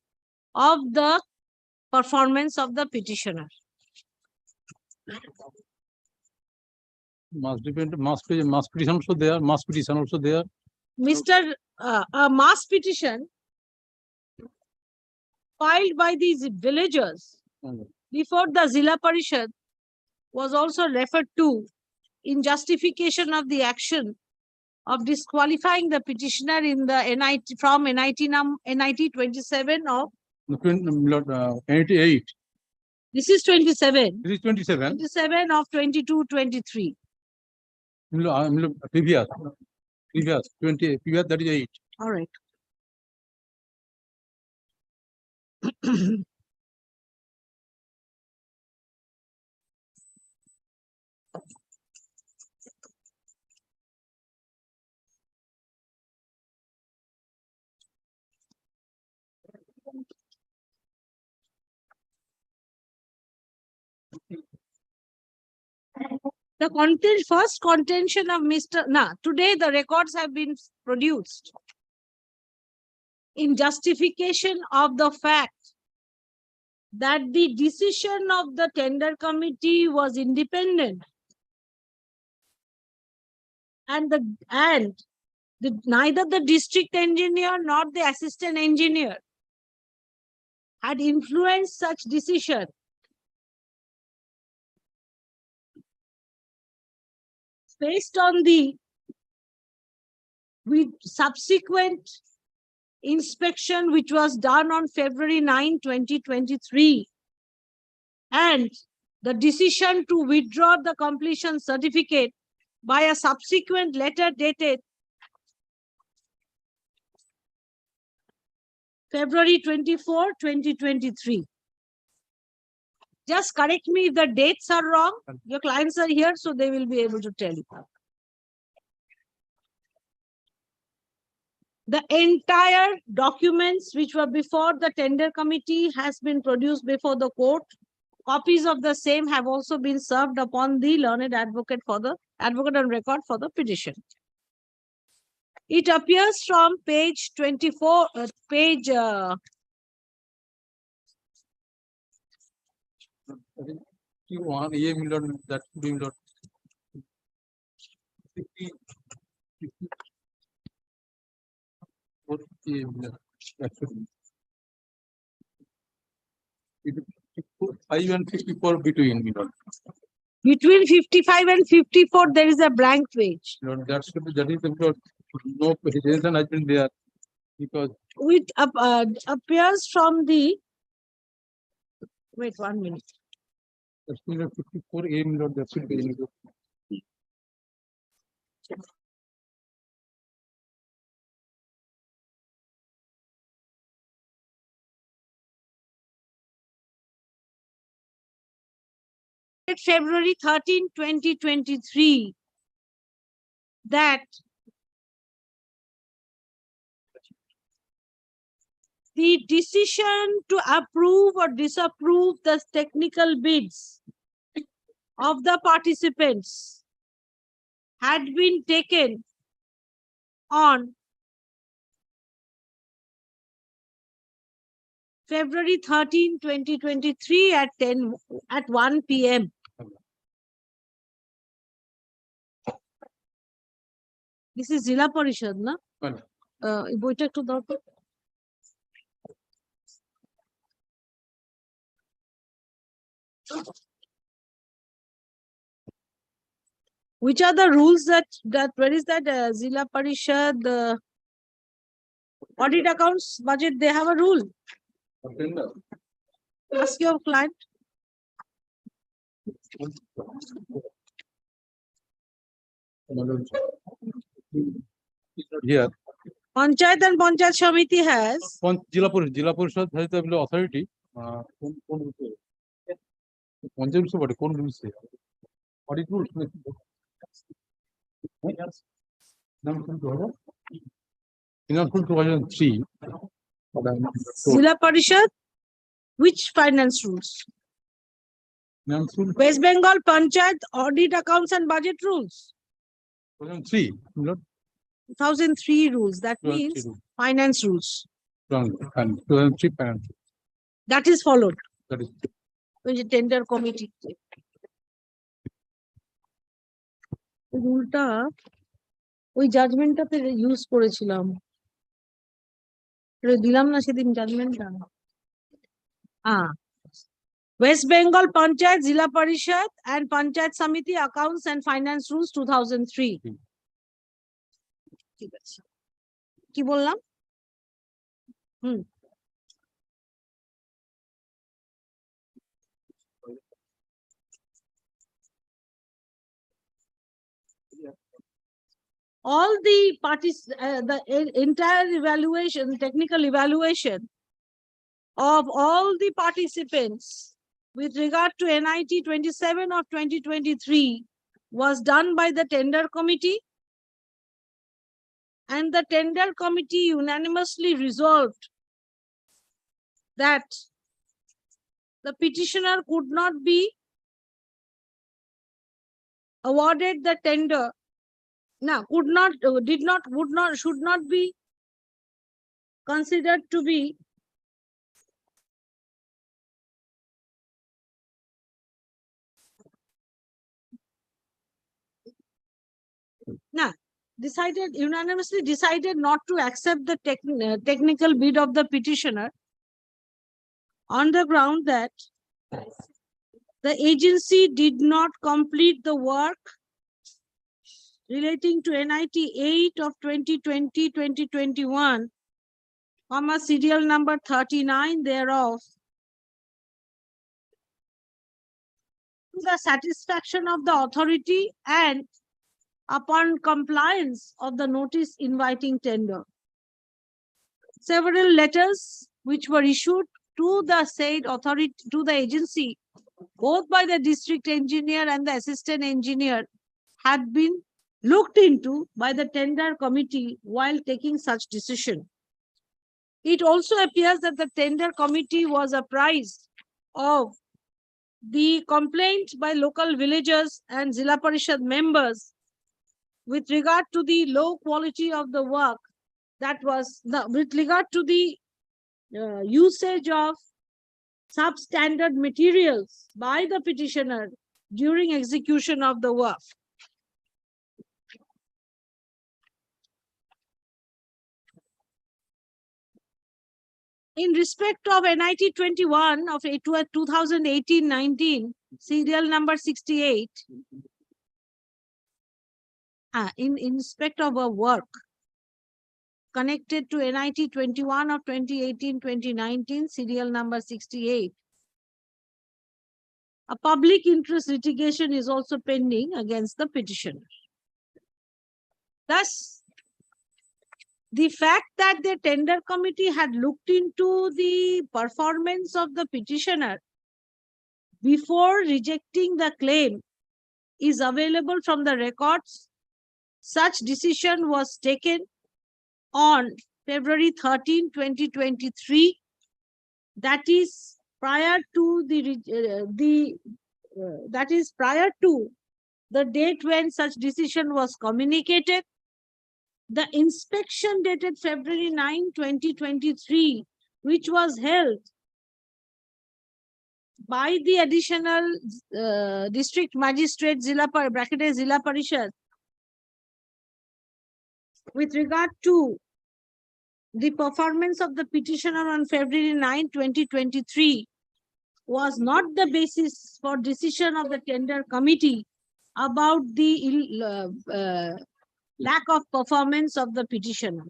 of the performance of the petitioner. Mass petition also there. Mass petition also there. Mr. A mass petition filed by these villagers before the Zilla Parishad was also referred to in justification of the action of disqualifying the petitioner in the NIT from NIT 27 of 88. This is 27. This is 27. 27 of 22-23. Previous 20. Previous that is 8. All right. The first contention of today the records have been produced in justification of the fact that the decision of the tender committee was independent neither the district engineer nor the assistant engineer had influenced such decision. Based on the subsequent inspection which was done on February 9, 2023, and the decision to withdraw the completion certificate by a subsequent letter dated February 24, 2023. Just correct me if the dates are wrong. Your clients are here, so they will be able to tell you. The entire documents which were before the tender committee has been produced before the court. Copies of the same have also been served upon the learned advocate on record for the petition. It appears from page 24, One A million, that should be million. 40 million, that should be. 5 and 54 between million. Between 55 and 54, there is a blank page. That should be, that is because no hesitation has been there, because It appears from the, wait 1 minute. that's 54 A million, that should be. February 13, 2023, that the decision to approve or disapprove the technical bids of the participants had been taken on February 13, 2023 at 1 p.m. This is Zilla Parishad, na? বইটা একটু দাও তো। Which are the rules that where is that Zilla Parishad audit accounts budget? They have a rule. Ask your client. Here. Panchayat and Panchayat Samiti has. Jilla Parishad has the authority. Panchayat rules, what rules? Audit rules. In Article 2003. Zilla Parishad, which finance rules? West Bengal Panchayat audit accounts and budget rules. 2003. 2003 rules. That means finance rules. 2003 finance. That is followed. That is. Which tender committee. রুলটা ওই জাজমেন্টটাতে use করেছিলাম, দিলাম না সেদিন জাজমেন্টটা। West Bengal Panchayat, Zilla Parishad and Panchayat Samiti accounts and finance rules 2003. ঠিক আছে, কি বললাম? All the parties, the entire evaluation, technical evaluation of all the participants with regard to NIT 27 of 2023 was done by the tender committee, and the tender committee unanimously resolved that the petitioner could not be awarded the tender. Now, should not be considered to be unanimously decided not to accept the technical bid of the petitioner on the ground that the agency did not complete the work relating to NIT 8 of 2020-2021, serial number 39 thereof, to the satisfaction of the authority and upon compliance of the notice inviting tender. Several letters which were issued to the said authority, to the agency, both by the district engineer and the assistant engineer, had been looked into by the tender committee while taking such decision. It also appears that the tender committee was apprised of the complaint by local villagers and Zilla Parishad members with regard to the low quality of the work, that was with regard to the usage of substandard materials by the petitioner during execution of the work. In respect of NIT 21 of 2018-19, serial number 68, in respect of a work connected to NIT 21 of 2018-2019, serial number 68, a public interest litigation is also pending against the petitioner. Thus, the fact that the tender committee had looked into the performance of the petitioner before rejecting the claim is available from the records. Such decision was taken on February 13, 2023. That is prior to the date when such decision was communicated. The inspection dated February 9, 2023, which was held by the additional district magistrate Zilla Parishad with regard to the performance of the petitioner on February 9, 2023, was not the basis for decision of the tender committee about the lack of performance of the petitioner.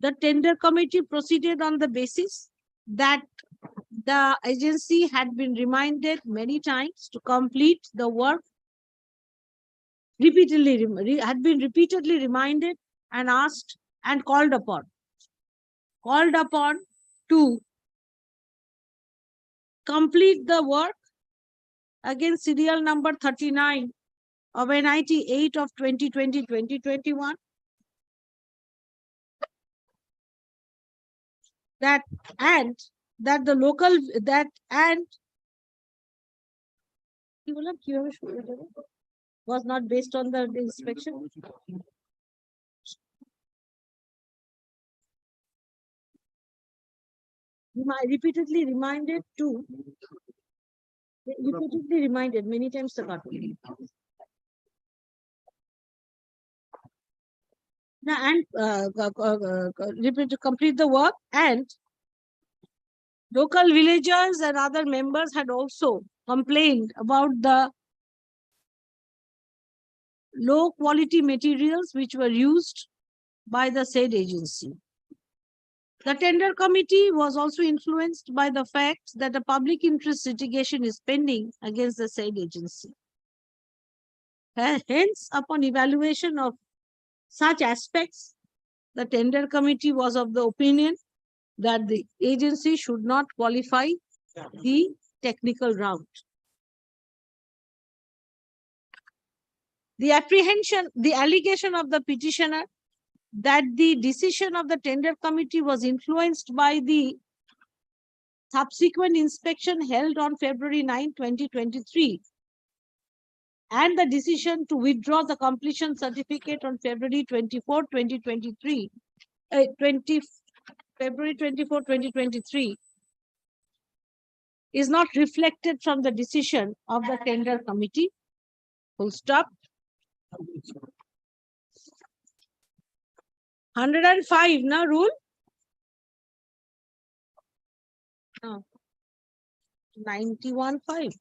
The tender committee proceeded on the basis that the agency had been reminded many times to complete the work, had been repeatedly reminded and asked and called upon to complete the work against serial number 39 of NIT 8 of 2020-2021, that the local was not based on the inspection. Repeatedly reminded many times. And to complete the work, and local villagers and other members had also complained about the low quality materials which were used by the said agency. The tender committee was also influenced by the fact that a public interest litigation is pending against the said agency. Hence, upon evaluation of such aspects, the tender committee was of the opinion that the agency should not qualify the technical route. The allegation of the petitioner that the decision of the tender committee was influenced by the subsequent inspection held on February 9, 2023, and the decision to withdraw the completion certificate on February 24, 2023, February 24, 2023, is not reflected from the decision of the tender committee. Full stop. 105, na rule? No. 91.5.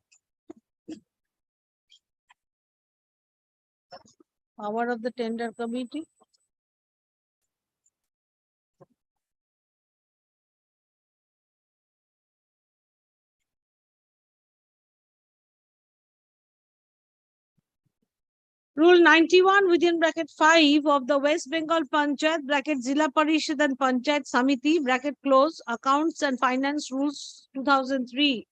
Power of the tender committee. Rule 91 within bracket 5 of the West Bengal Panchayat bracket Zilla Parishad and Panchayat Samiti bracket close accounts and finance rules 2003.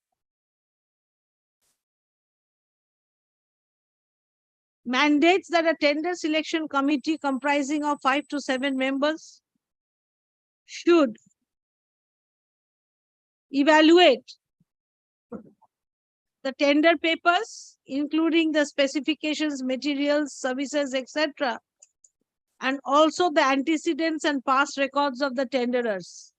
Mandates that a tender selection committee comprising of 5 to 7 members should evaluate the tender papers, including the specifications, materials, services, etc., and also the antecedents and past records of the tenderers,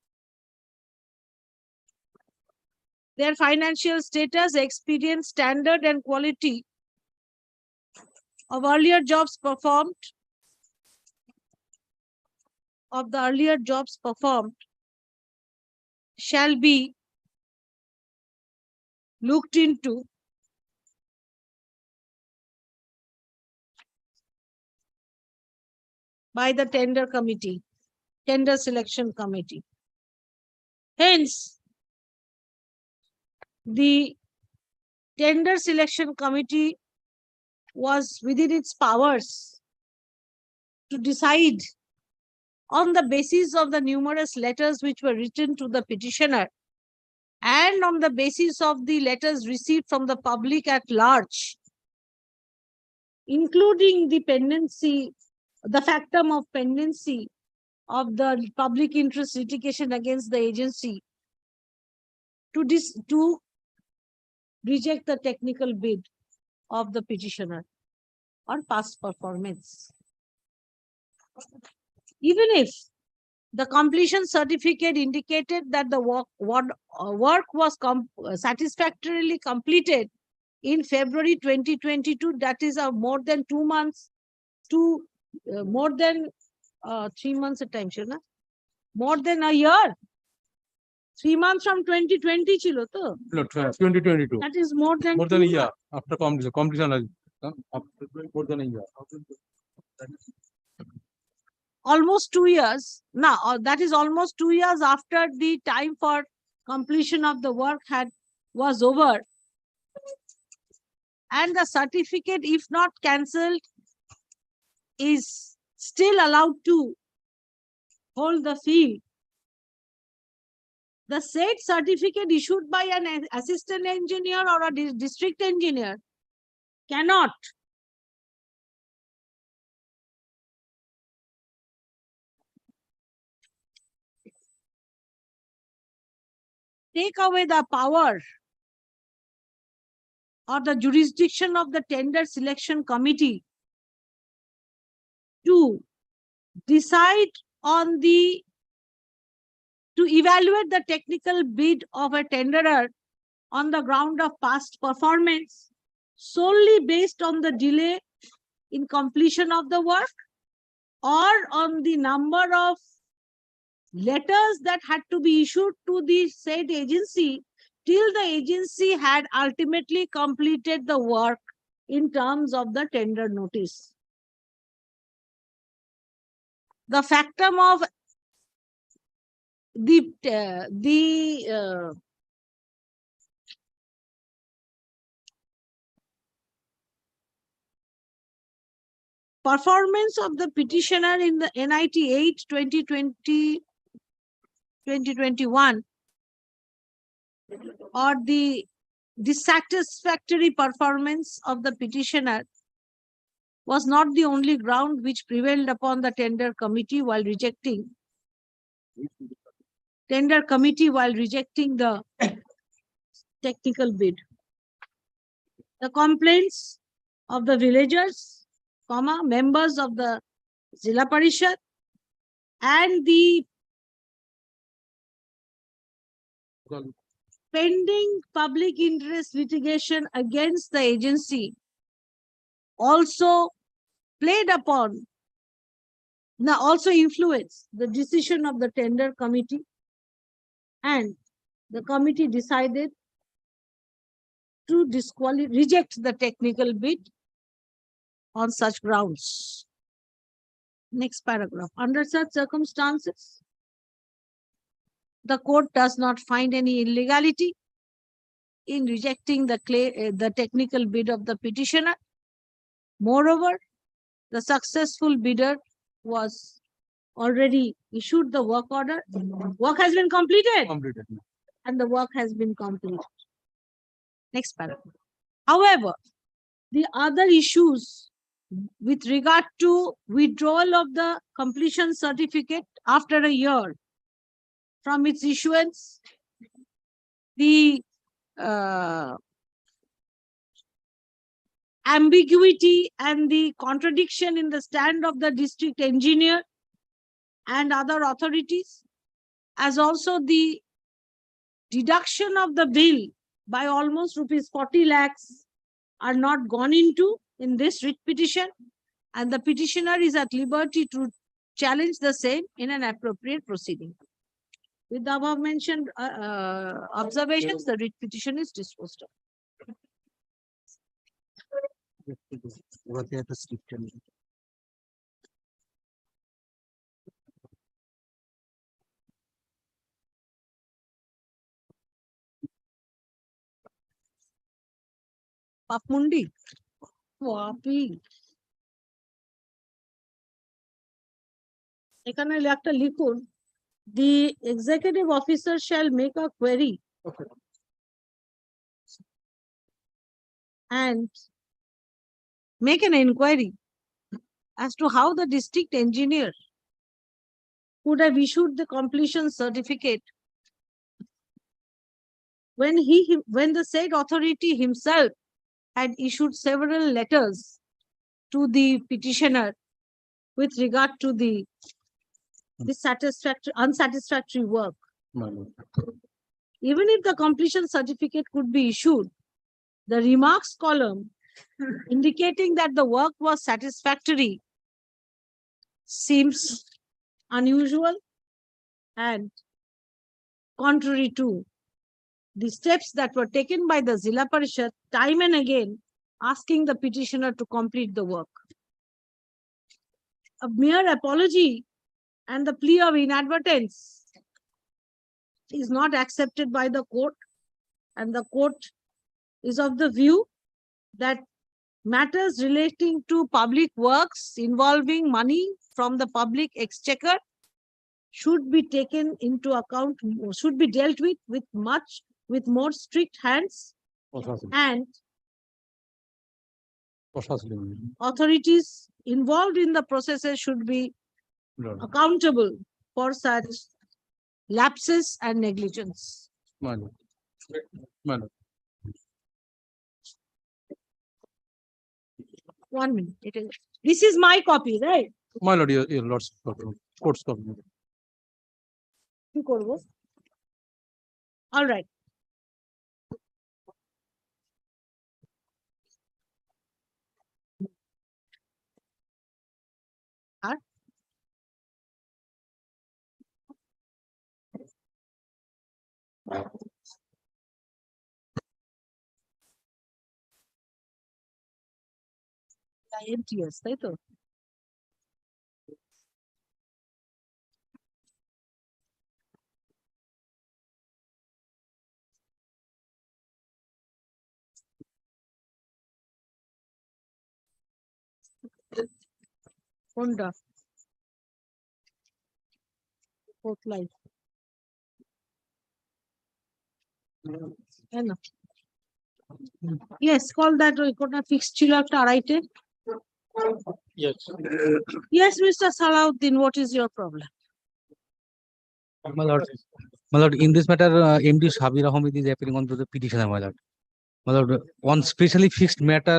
their financial status, experience, standard, and quality of earlier jobs performed, shall be looked into by the tender selection committee. Hence, the tender selection committee was within its powers to decide on the basis of the numerous letters which were written to the petitioner and on the basis of the letters received from the public at large, including the pendency, the factum of pendency of the public interest litigation against the agency, to reject the technical bid of the petitioner on past performance. Even if the completion certificate indicated that the work was satisfactorily completed in February 2022, that is more than 2 months to more than 3 months at time, more than a year. 3 months from 2020 chilo to. 2022. That is more than a year after completion. More than a year. Almost 2 years. Now, that is almost 2 years after the time for completion of the work was over. And the certificate, if not cancelled, is still allowed to hold the field. The said certificate issued by an assistant engineer or a district engineer cannot take away the power or the jurisdiction of the tender selection committee to decide on to evaluate the technical bid of a tenderer on the ground of past performance solely based on the delay in completion of the work or on the number of letters that had to be issued to the said agency till the agency had ultimately completed the work in terms of the tender notice. The factum of the performance of the petitioner in the NIT 8 2021 or the dissatisfactory performance of the petitioner was not the only ground which prevailed upon the tender committee while rejecting the technical bid. The complaints of the villagers, members of the Zilla Parishad and the pending public interest litigation against the agency also played upon now also influence the decision of the tender committee, and the committee decided to reject the technical bid on such grounds. Next paragraph. Under such circumstances, the court does not find any illegality in rejecting the technical bid of the petitioner. Moreover, the successful bidder was already issued the work order. Work has been completed. And the work has been completed. Next paragraph. However, the other issues with regard to withdrawal of the completion certificate after a year from its issuance, the ambiguity and the contradiction in the stand of the district engineer and other authorities, as also the deduction of the bill by almost rupees 40 lakhs are not gone into in this writ petition, and the petitioner is at liberty to challenge the same in an appropriate proceeding. With the above mentioned observations, the writ petition is disposed of. Papmundi. Wapi. এখানে একটা লিখুন, the executive officer shall make a query and make an inquiry as to how the district engineer would have issued the completion certificate when the said authority himself had issued several letters to the petitioner with regard to the unsatisfactory work. Even if the completion certificate could be issued, the remarks column indicating that the work was satisfactory seems unusual and contrary to the steps that were taken by the Zilla Parishad time and again, asking the petitioner to complete the work. A mere apology and the plea of inadvertence is not accepted by the court, and the court is of the view that matters relating to public works involving money from the public exchequer should be taken into account, should be dealt with more strict hands, and authorities involved in the processes should be accountable for such lapses and negligence. One minute. This is my copy, right? My lord, your lord's court's copy. All right. IMTS, তাই তো? কোনটা? Fourth line. Yes, call that ওই কোনটা fixed ছিল একটা আড়াইটে। Yes. Yes, Mr. Salahuddin, what is your problem? My lord, in this matter, MD Shabir Ahmed is appearing on to the petitioner, my lord. My lord, on specially fixed matter,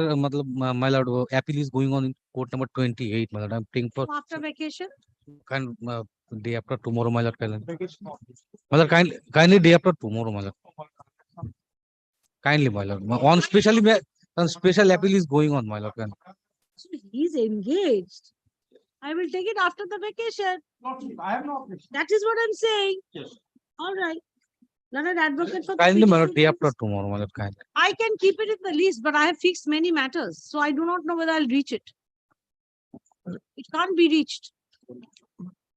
my lord, appeal is going on in court number 28, my lord. I'm praying for After vacation? Day after tomorrow, my lord. My lord, kindly day after tomorrow, my lord. Kindly, my lord. On special appeal is going on, my lord. He's engaged. I will take it after the vacation. I have no objection. That is what I'm saying. Yes. All right. Not an advocate for the Kindly, my lord, day petitioners. after tomorrow, my lord, kindly. I can keep it in the list, but I have fixed many matters, so I do not know whether I'll reach it. It can't be reached.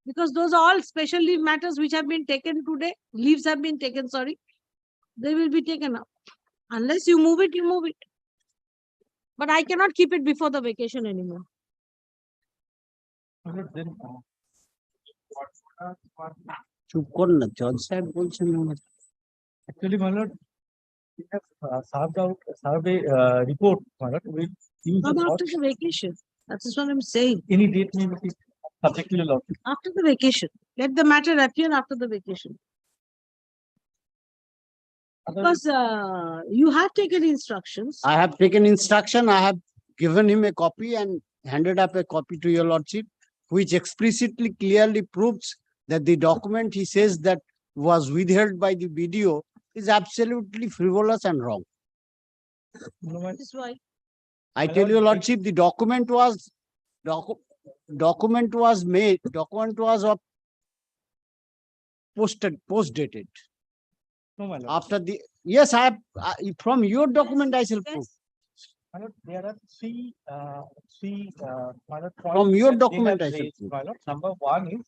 Because those are all special leave matters which have been taken today. Leaves have been taken, sorry. They will be taken up. Unless you move it, you move it. But I cannot keep it before the vacation anymore. চুপ কর না জজ সাহেব বলছেন Actually, my lord, we have served a report, my lord, with use Come of after the vacation. That is what I'm saying. any date may be subject to the law. After the vacation. Let the matter appear after the vacation. Because you have taken instructions. I have taken instruction. I have given him a copy and handed up a copy to your lordship, which explicitly clearly proves that the document he says that was withheld by the BDO is absolutely frivolous and wrong. That is why. I tell your lordship, the document was of post dated. No, my lord. After the yes, I have from your document I shall prove. My lord, there are three, my lord, From points your that they document have I shall raised, prove. my lord. Number one is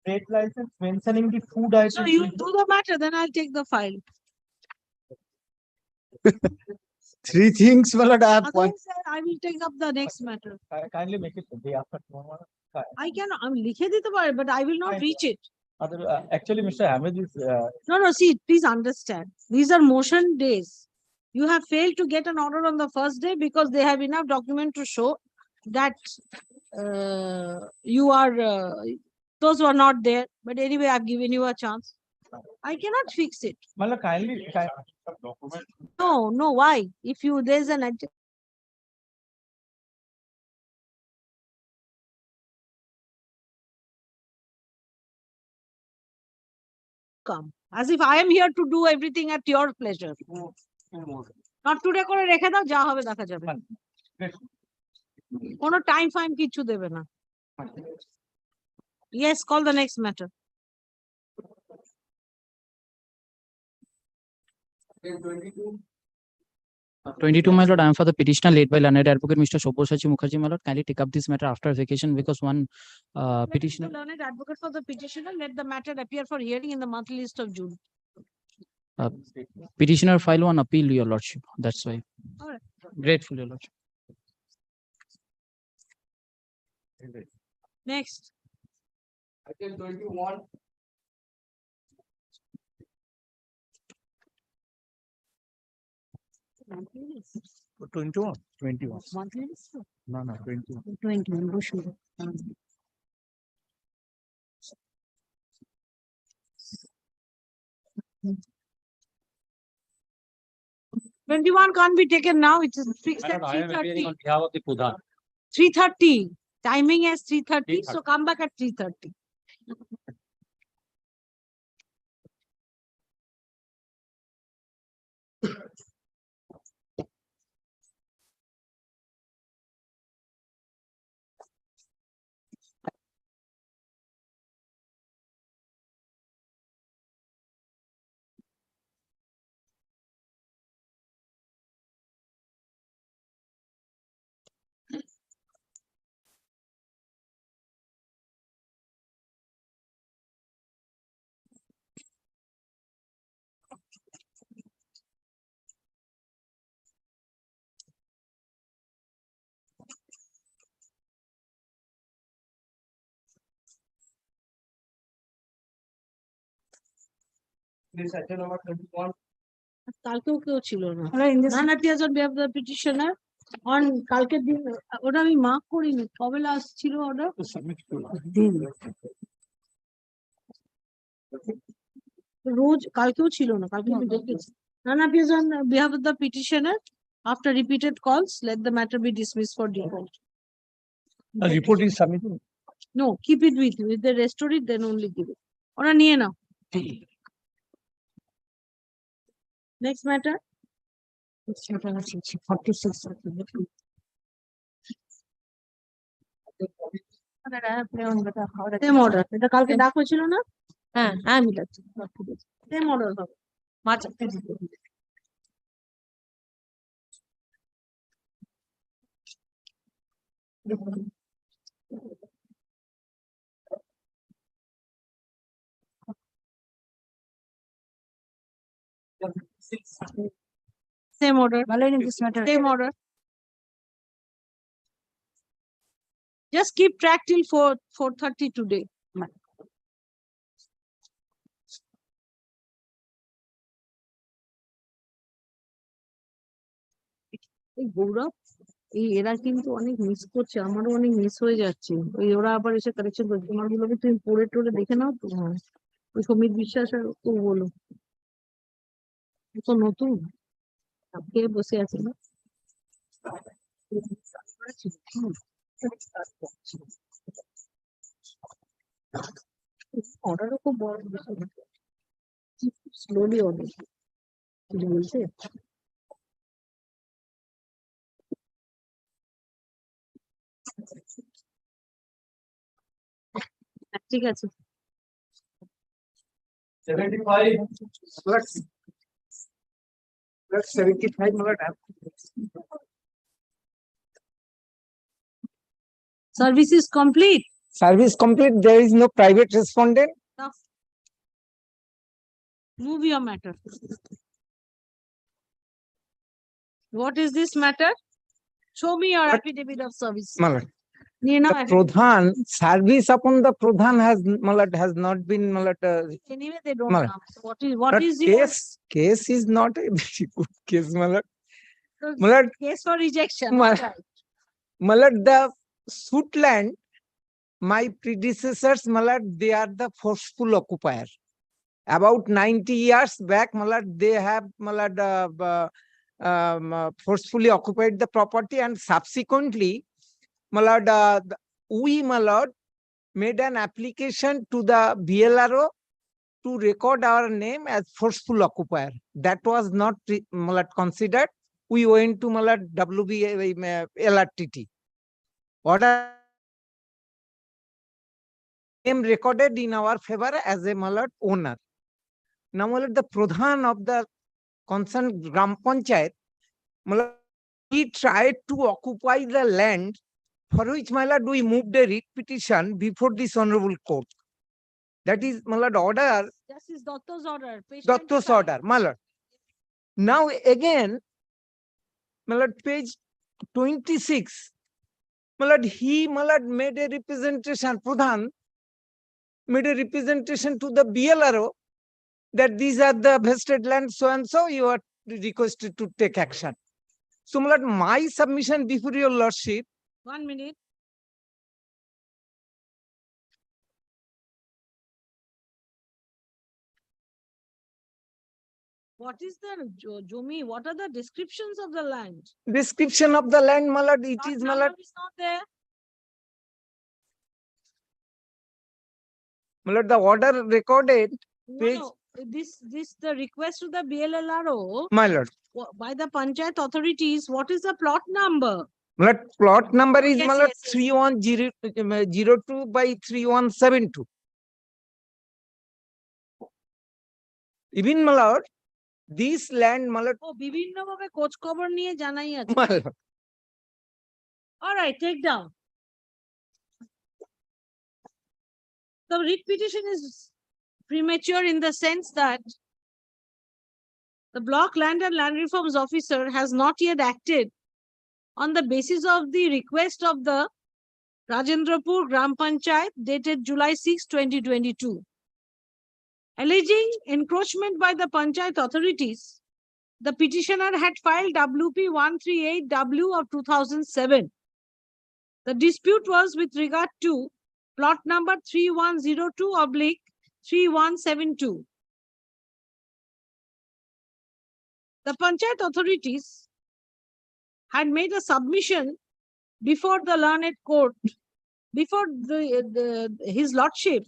trade license mentioning the food items. So you do the matter, then I'll take the file. Three things, my lord, I have point. Otherwise, I will take up the next matter. Kindly make it the day after tomorrow. I can, লিখে দিতে পারি, but I will not reach it. Actually, Mr. Ahmed is, No, see, please understand. These are motion days. You have failed to get an order on the first day because they have enough document to show that you are, those were not there. But anyway, I've given you a chance. I cannot fix it. my lord, kindly, No, why? If you, there's an come. As if I am here to do everything at your pleasure. Not today করে রেখে দাও, যা হবে দেখা যাবে। কোনো time Faim কিছু দেবে না। Yes, call the next matter. 22, my lord, I am for the petitioner laid by learned advocate Mr. Sobhoshachi Mukherjee, my lord. Kindly take up this matter after vacation because one petitioner. Learned advocate for the petitioner, let the matter appear for hearing in the monthly list of June. Petitioner file one appeal, your lordship. That's why. All right. Grateful, your lordship. Next. Item 21. Monthly list. 21. 21. Monthly list. No, 21. 21, go show. 21 can't be taken now. It is fixed at I am appearing 3:30. on behalf of the Pradhan. 3:30. Timing is 3:30. So come back at 3:30. This item number 21. কালকেও কেউ ছিল না। None appears on behalf of the petitioner on কালকের দিন ওটা আমি mark করিনি কবে লাস্ট ছিল অর্ডার দিন রোজ কালকেও ছিল না কালকে আমি দেখেছি None appears on behalf of the petitioner after repeated calls let the matter be dismissed for default. The report is submitted. No, keep it with you. If they restore it, then only give it. ওরা নিয়ে নাও। Next matter. 46. Same order. এটা কালকে ডাক হয়েছিল না? হ্যাঁ, হ্যাঁ মিলাচ্ছি। Same order হবে। March 30 Same order. Same order. Just keep track till 4:30 today. এই গৌরব এরা কিন্তু অনেক মিস করছে, আমারও অনেক মিস হয়ে যাচ্ছে। ওই ওরা আবার এসে কারেকশন করছে, তোমার গুলোকে তুমি পড়ে টরে দেখে নাও তো। ওই সমীর বিশ্বাস আর ও বলো তো নতুন কে বসে আছে না অর্ডারও খুব বড় স্লোলি অর্ডার কিছু বলছে। ঠিক আছে 75. Let's 75 Service is complete. Service complete. There is no private respondent. Now, move your matter. What is this matter? Show me your affidavit of service. Malad. নিয়ে নাও The affidavit. Pradhan, service upon the Pradhan has not been Anyway, they don't Malad. come. So what is your case is not a very good case, Malad. so Malad, case for rejection? Malad. Right. Malad, the suit land, my predecessors, Malad, they are the forceful occupier. About 90 years back, Malad, they have Malad, forcefully occupied the property, and subsequently, Malad, we Malad made an application to the BLRO to record our name as forceful occupier. That was not Malad considered. We went to Malad LRTT. Order name recorded in our favor as a Malad owner. Now, Malad, the Pradhan of the concerned Gram Panchayat, Malad, he tried to occupy the land for which, Malad, we moved a writ petition before this honorable court. That is, Malad, order, Justice Dotto's order. Page Dotto's 25. order, Malad. Now again, Malad, page 26, Malad, he, Malad, made a representation, Pradhan made a representation to the BLRO that these are the vested land, so and so, you are requested to take action. So, Malad, my submission before your lordship. 1 minute. What is the Jomi? What are the descriptions of the land? Description of the land, Malad, it Plot is number Malad. is not there. Malad, the order recorded, page, No, this the request to the BLLRO my lord. By the Panchayat authorities. What is the plot number? Malad, plot number is Yes, Malad yes, yes. 3102 by 3172. Even Malad, this land, Malad, ও বিভিন্ন ভাবে খোঁজ খবর নিয়ে জানাই আছে। my lord. All right, take down. The writ petition is premature in the sense that the Block Land and Land Reforms Officer has not yet acted on the basis of the request of the Rajendrapur Gram Panchayat dated July 6, 2022. Alleging encroachment by the Panchayat authorities, the petitioner had filed WP 138W of 2007. The dispute was with regard to plot number 3102/3172. The Panchayat authorities had made a submission before the learned court, before his lordship,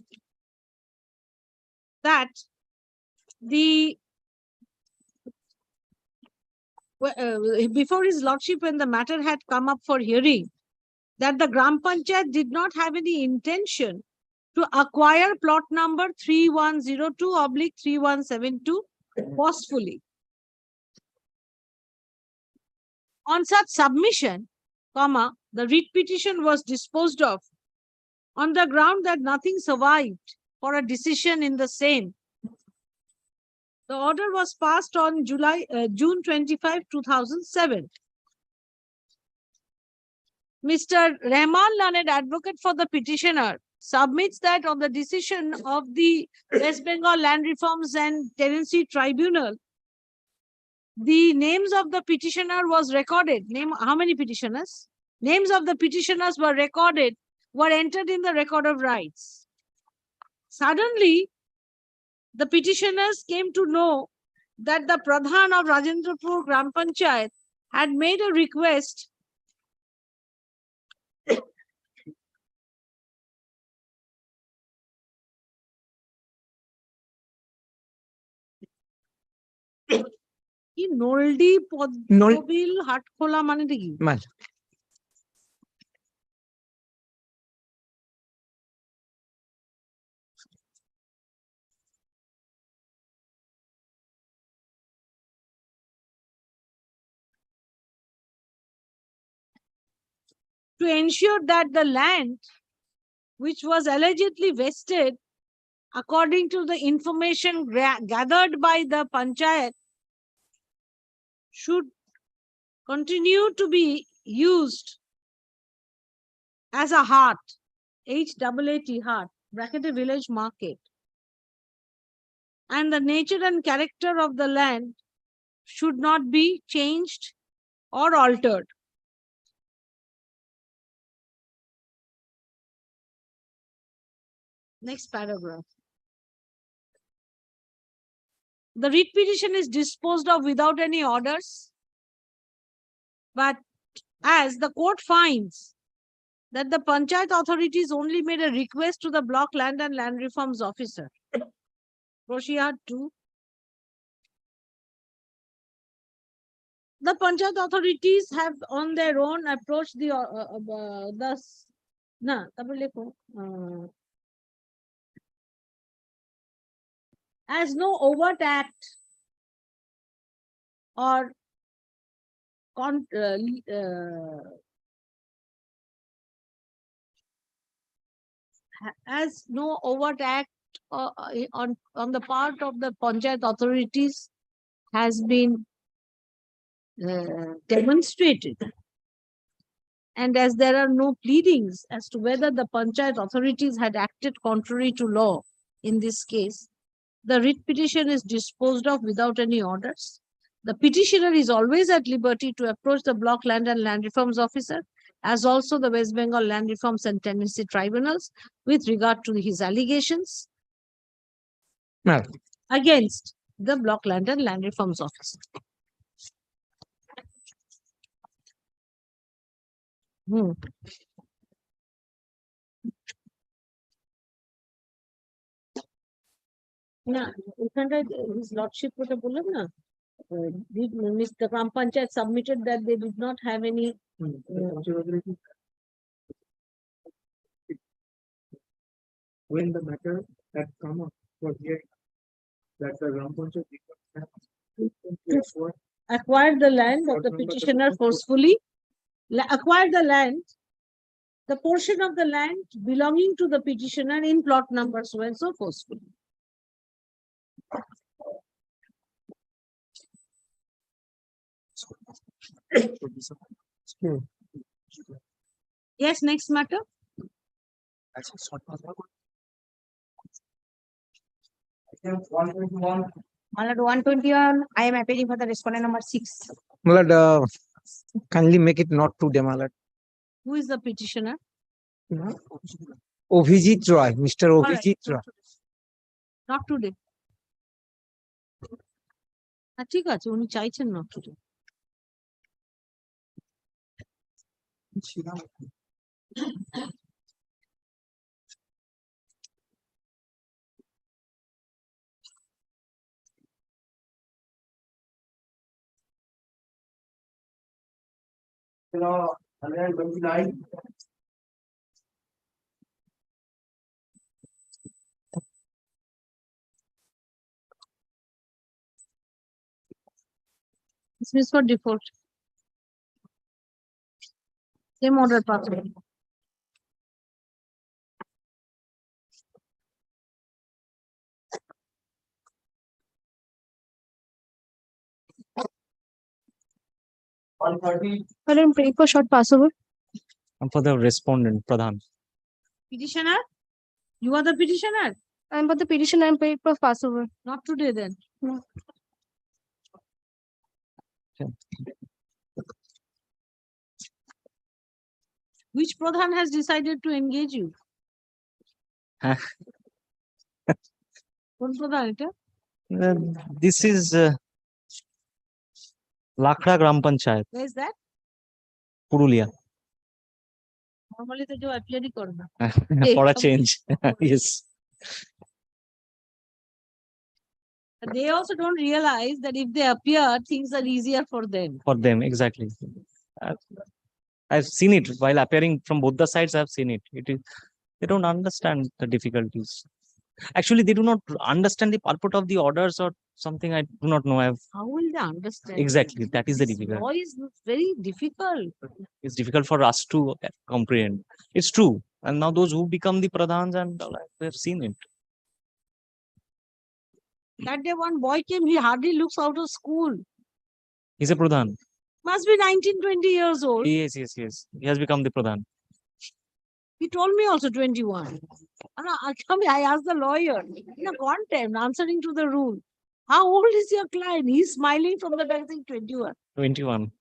that before his lordship, when the matter had come up for hearing, that the Gram Panchayat did not have any intention to acquire plot number 3102/3172 forcefully. On such submission, the writ petition was disposed of on the ground that nothing survived for a decision in the same. The order was passed on June 25, 2007. Mr. Rahman Lanet, advocate for the petitioner, submits that on the decision of the West Bengal Land Reforms and Tenancy Tribunal, the names of the petitioner was recorded. How many petitioners? Names of the petitioners were recorded, were entered in the record of rights. Suddenly, the petitioners came to know that the Pradhan of Rajendrapur Gram Panchayat had made a request নলডি Padmabil Hatkhola মানে কি? To ensure that the land which was allegedly vested according to the information gathered by the panchayat should continue to be used as a hart, HAAT hart, bracketed village market. And the nature and character of the land should not be changed or altered. Next paragraph. The writ petition is disposed of without any orders, but as the court finds that the panchayat authorities only made a request to the block land and land reforms officer. Proceed to. The panchayat authorities have on their own approached the as no overt act or as no overt act on the part of the panchayat authorities has been demonstrated, and as there are no pleadings as to whether the panchayat authorities had acted contrary to law in this case, the writ petition is disposed of without any orders. The petitioner is always at liberty to approach the block land and land reforms officer, as also the West Bengal Land Reforms and Tenancy Tribunals, with regard to his allegations against the block land and land reforms officer. না ওখানটায় his lordship ওটা বললেন না, Mr. Gram Panchayat submitted that they did not have any when the matter had come up for hearing that the Gram Panchayat did not have acquired the land of the petitioner forcefully, acquired the land, the portion of the land belonging to the petitioner in plot number so and so forcefully. Yes, next matter. Malad 121, I am appealing for the respondent number 6. Malad, kindly make it not today, Malad. Who is the petitioner? Ovijit Roy, Mr. Ovijit Roy. Not today. ঠিক আছে উনি চাইছেন not today. 129. Dismiss for default. Same order possible. I'm praying for short passover. And for the respondent, Pradhan. Petitioner? You are the petitioner? I'm for the petition. I'm praying for passover. Not today then. No. Which Pradhan has decided to engage you? কোন প্রধান এটা? This is Lakhra Gram Panchayat, Where is that? Purulia. Normally তো কেউ অ্যাপিয়ারই করে না। For a change. Yes. They also don't realize that if they appear, things are easier for them. For them, exactly. I've seen it while appearing from both the sides. I've seen it. They don't understand the difficulties. Actually, they do not understand the purport of the orders or something. I do not know. How will they understand? Exactly. That is the This difficult. law is very difficult. It's difficult for us to comprehend. It's true. And now those who become the pradhans and they've seen it. That day one boy came, he hardly looks out of school. He's a pradhan. Must be 19, 20 years old. Yes. He has become the pradhan. He told me also 21. And I asked the lawyer in a contempt, answering to the rule. How old is your client? He's smiling from the back saying 21. 21.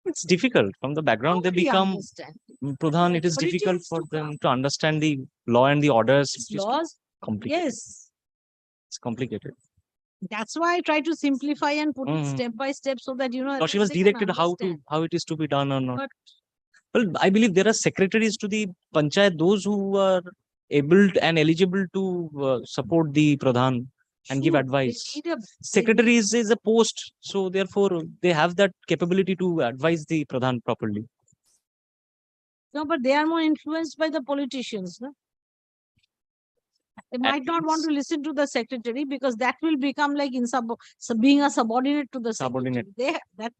It's difficult. From the background, they Nobody become understand. pradhan. It is But it difficult is for to them to understand the law and the orders. It's It is laws. complicated. Yes. It's complicated. That's why I try to simplify and put it step by step so that you know. Or she was they can directed understand. how it is to be done or not. But Well, I believe there are secretaries to the panchayat, those who are able and eligible to support the pradhan and give Sure, they advice. need Secretary is a post, so therefore they have that capability to advise the pradhan properly. No, but they are more influenced by the politicians. No? They might not want to listen to the secretary because that will become like being a subordinate to the Subordinate. secretary. That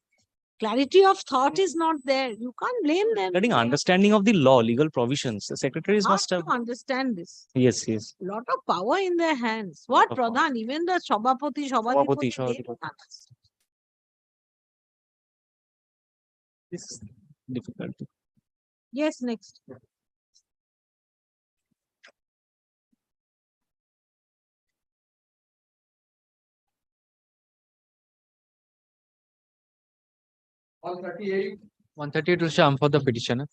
clarity of thought is not there. You can't blame them. Getting understanding of the law, legal provisions. The secretaries How must have. to understand this? Yes. Lot of power in their hands. What Of pradhan? Even the Sabhapati, Sabhapati, they don't understand. This is difficult. Yes, next. One 38. 138 will sham for the petitioner.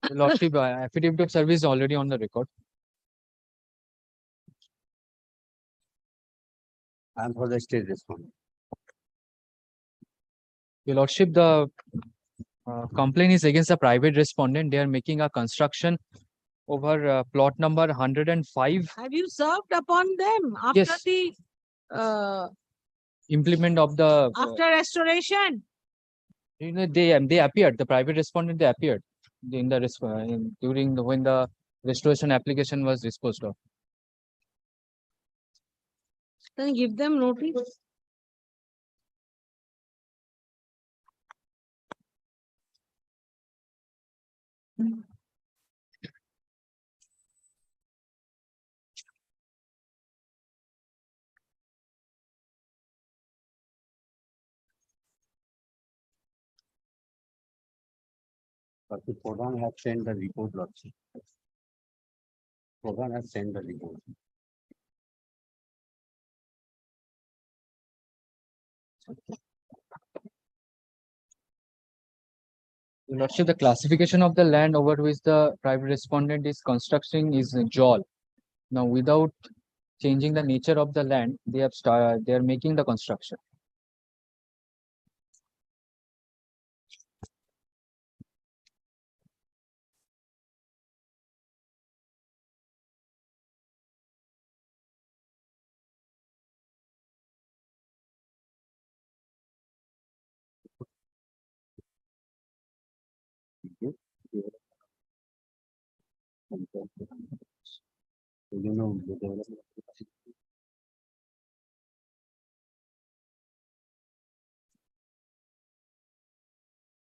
The Lordship, affidavit of service is already on the record. And for the state respondent. Your Lordship, the complaint is against the private respondent. They are making a construction over plot number 105. Have you served upon them after Yes. the Implement of the after restoration? you know, they appeared. The private respondent they appeared in the when the restoration application was disposed of. Then give them notice. But the Pradhan have sent the report, Lordship. Pradhan have sent the report. Your Lordship, the classification of the land over which the private respondent is constructing is a JOL. Now, without changing the nature of the land, they are making the construction.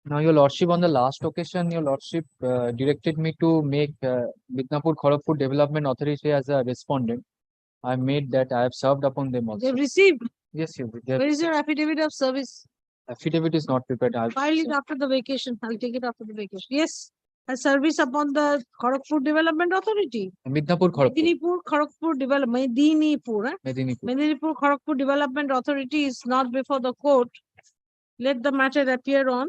Now, your lordship, on the last occasion, your lordship directed me to make Midnapur Kharagpur Development Authority as a respondent. I made that. I have served upon them also. They've received. Yes, you. Where is your affidavit of service? Affidavit is not prepared. File it after the vacation. I'll take it after the vacation. Yes, a service upon the Kharagpur Development Authority. Midnapur Kharagpur. Medinipur Kharagpur Development. Medinipur. Medinipur Kharagpur Development Authority is not before the court. Let the matter appear on.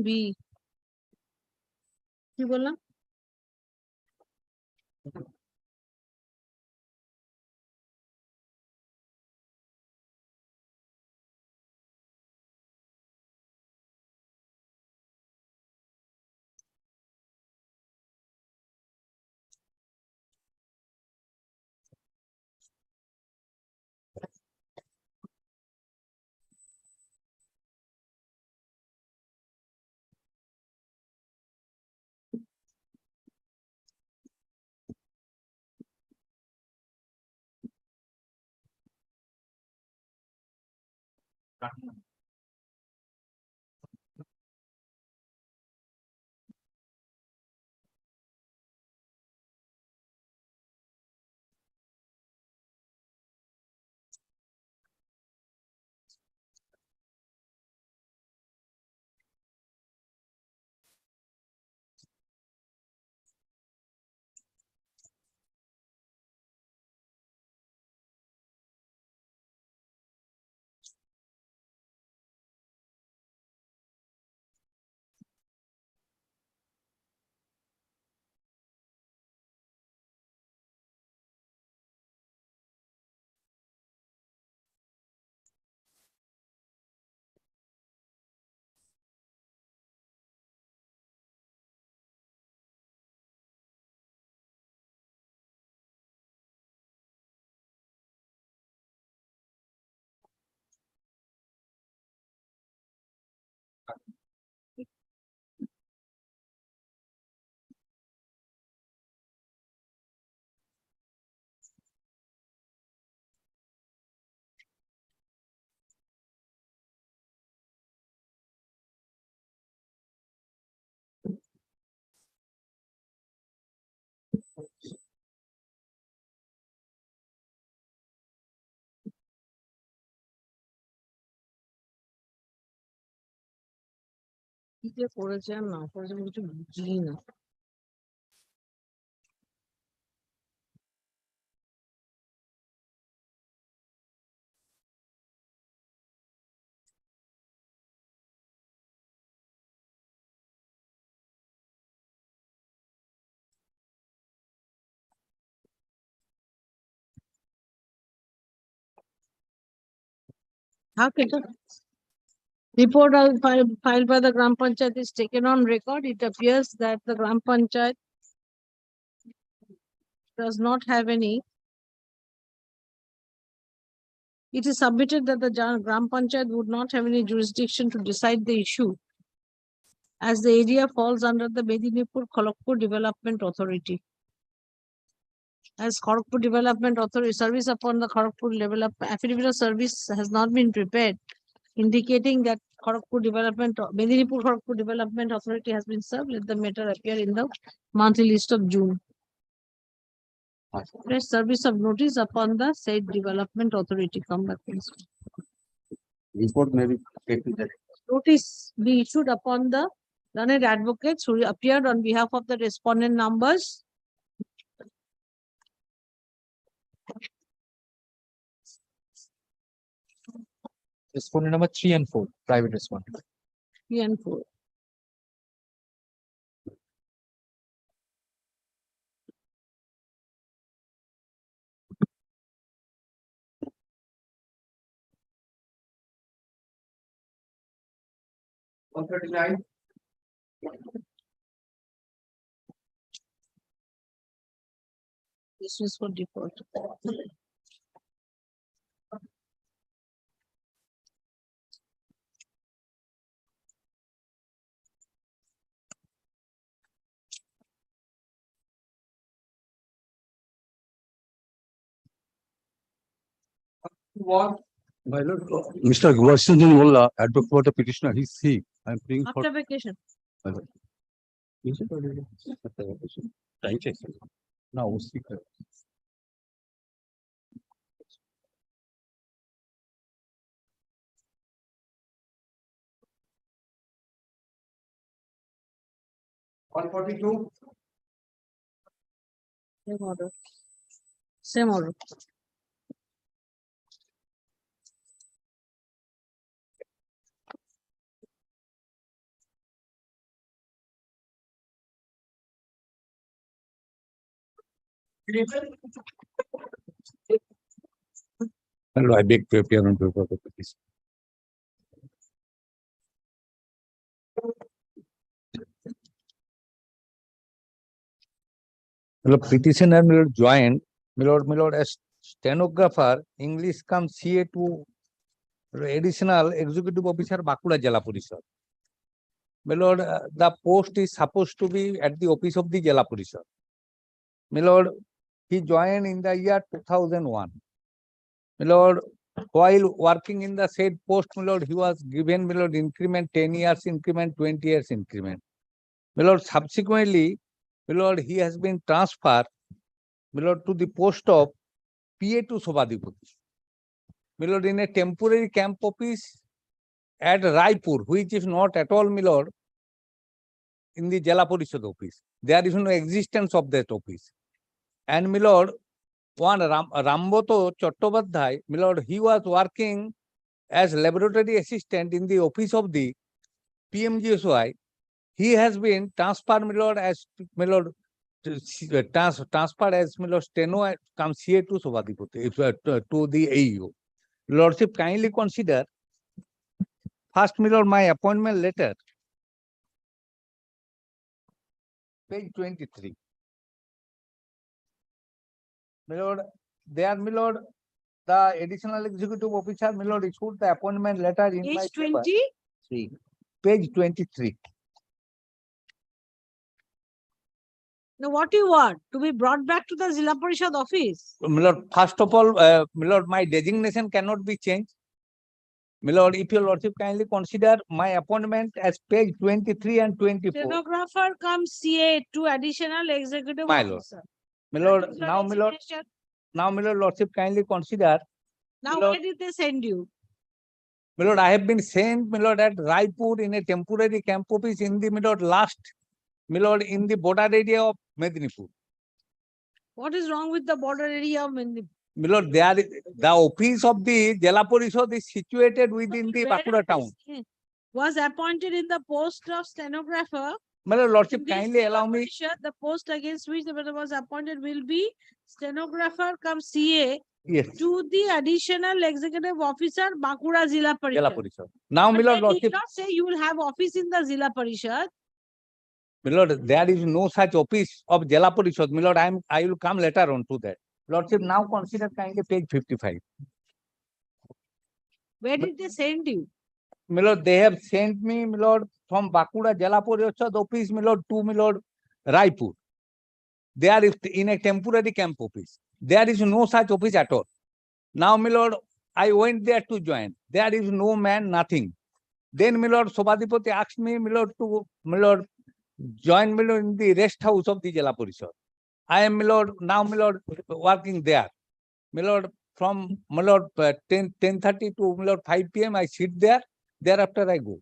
B. কি বললাম? কি যে করেছে আর না করেছে আমি কিছু বুঝি না। How can the report filed by the Gram Panchayat is taken on record? It appears that the Gram Panchayat does not have any. It is submitted that the Gram Panchayat would not have any jurisdiction to decide the issue, as the area falls under the Medinipur Kharagpur Development Authority. As Kharagpur Development Authority service upon the Kharagpur affidavit of service has not been prepared, indicating that Medinipur Kharagpur Development Authority has been served. Let the matter appear in the monthly list of June. Fresh service of notice upon the said development authority. Come back, please. Report may be taken that. Notice be issued upon the learned advocates who appeared on behalf of the respondent numbers. Respondent number 3 and 4, private respondent. 3 and 4. This was for default. My lord, Mr. Gurashan Mullah, advocate for the petitioner, he's sick. I'm praying for. After vacation. My lord. Is it already? Thank you. Now, speaker. Same order. Same order. My lord, I beg to appear on behalf of the petitioner. Petitioner will join, my lord, as stenographer, English come CA2 additional executive officer, Bakura Jala Parishad. My lord, the post is supposed to be at the office of the Jala Parishad. My lord, he joined in the year 2001. My lord, while working in the said post, my lord, he was given, my lord, increment 10 years increment, 20 years increment. My lord, subsequently, my lord, he has been transferred, my lord, to the post of PA2 Sobadipati. My lord, in a temporary camp office at Raipur, which is not at all, my lord, in the Jala Parishad office. There is no existence of that office. And my lord, one Ramboto Chattopadhyay, my lord, he was working as laboratory assistant in the office of the PMGSY. He has been transferred, my lord, as my lord, transferred as my lord steno comes here to Sobadipati, to the AU. Lordship, kindly consider first, my lord, my appointment letter, page 23. My lord, there, my lord, the additional executive officer, my lord, issued the appointment letter in my Page favor. 20. Page 23. Now, what do you want? To be brought back to the Zilla Parishad office? My lord, first of all, my lord, my designation cannot be changed. My lord, if your lordship kindly consider my appointment as page 23 and 24. Stenographer comes CA to additional executive My lord. officer. My lord, That is your now, my lord, designation. now, my lord, lordship kindly consider. Now, Lord- where did they send you? My lord, I have been sent, my lord, at Raipur in a temporary camp office in the, my lord, last, my lord, in the border area of Medinipur. What is wrong with the border area of Mendip? My lord, there is, the office of the Jala Parishad is situated within the Bakura town. Was appointed in the post of stenographer. My lord, lordship In this kindly allow me. Parishad, the post against which the person was appointed will be stenographer come CA Yes. to the additional executive officer, Bakura Zilla Jala Parishad. Parishad. Now, my But lord, they did lordship, not say you will have office in the Zilla Parishad. my lord, there is no such office of Jala Parishad. My lord, I will come later on to that. Lordship, now consider kindly page 55. Where did they send you? My lord, they have sent me, my lord, from Bakura Jala Parishad office, my lord, to my lord, Raipur. They are in a temporary camp office. There is no such office at all. Now, my lord, I went there to join. There is no man, nothing. Then, my lord, Sobadipati asked me, my lord, to, my lord, join me in the rest house of the Jala Parishad. I am, my lord, now, my lord, working there. My lord, from, my lord, 10:30 to, my lord, 5 p.m. I sit there, thereafter I go.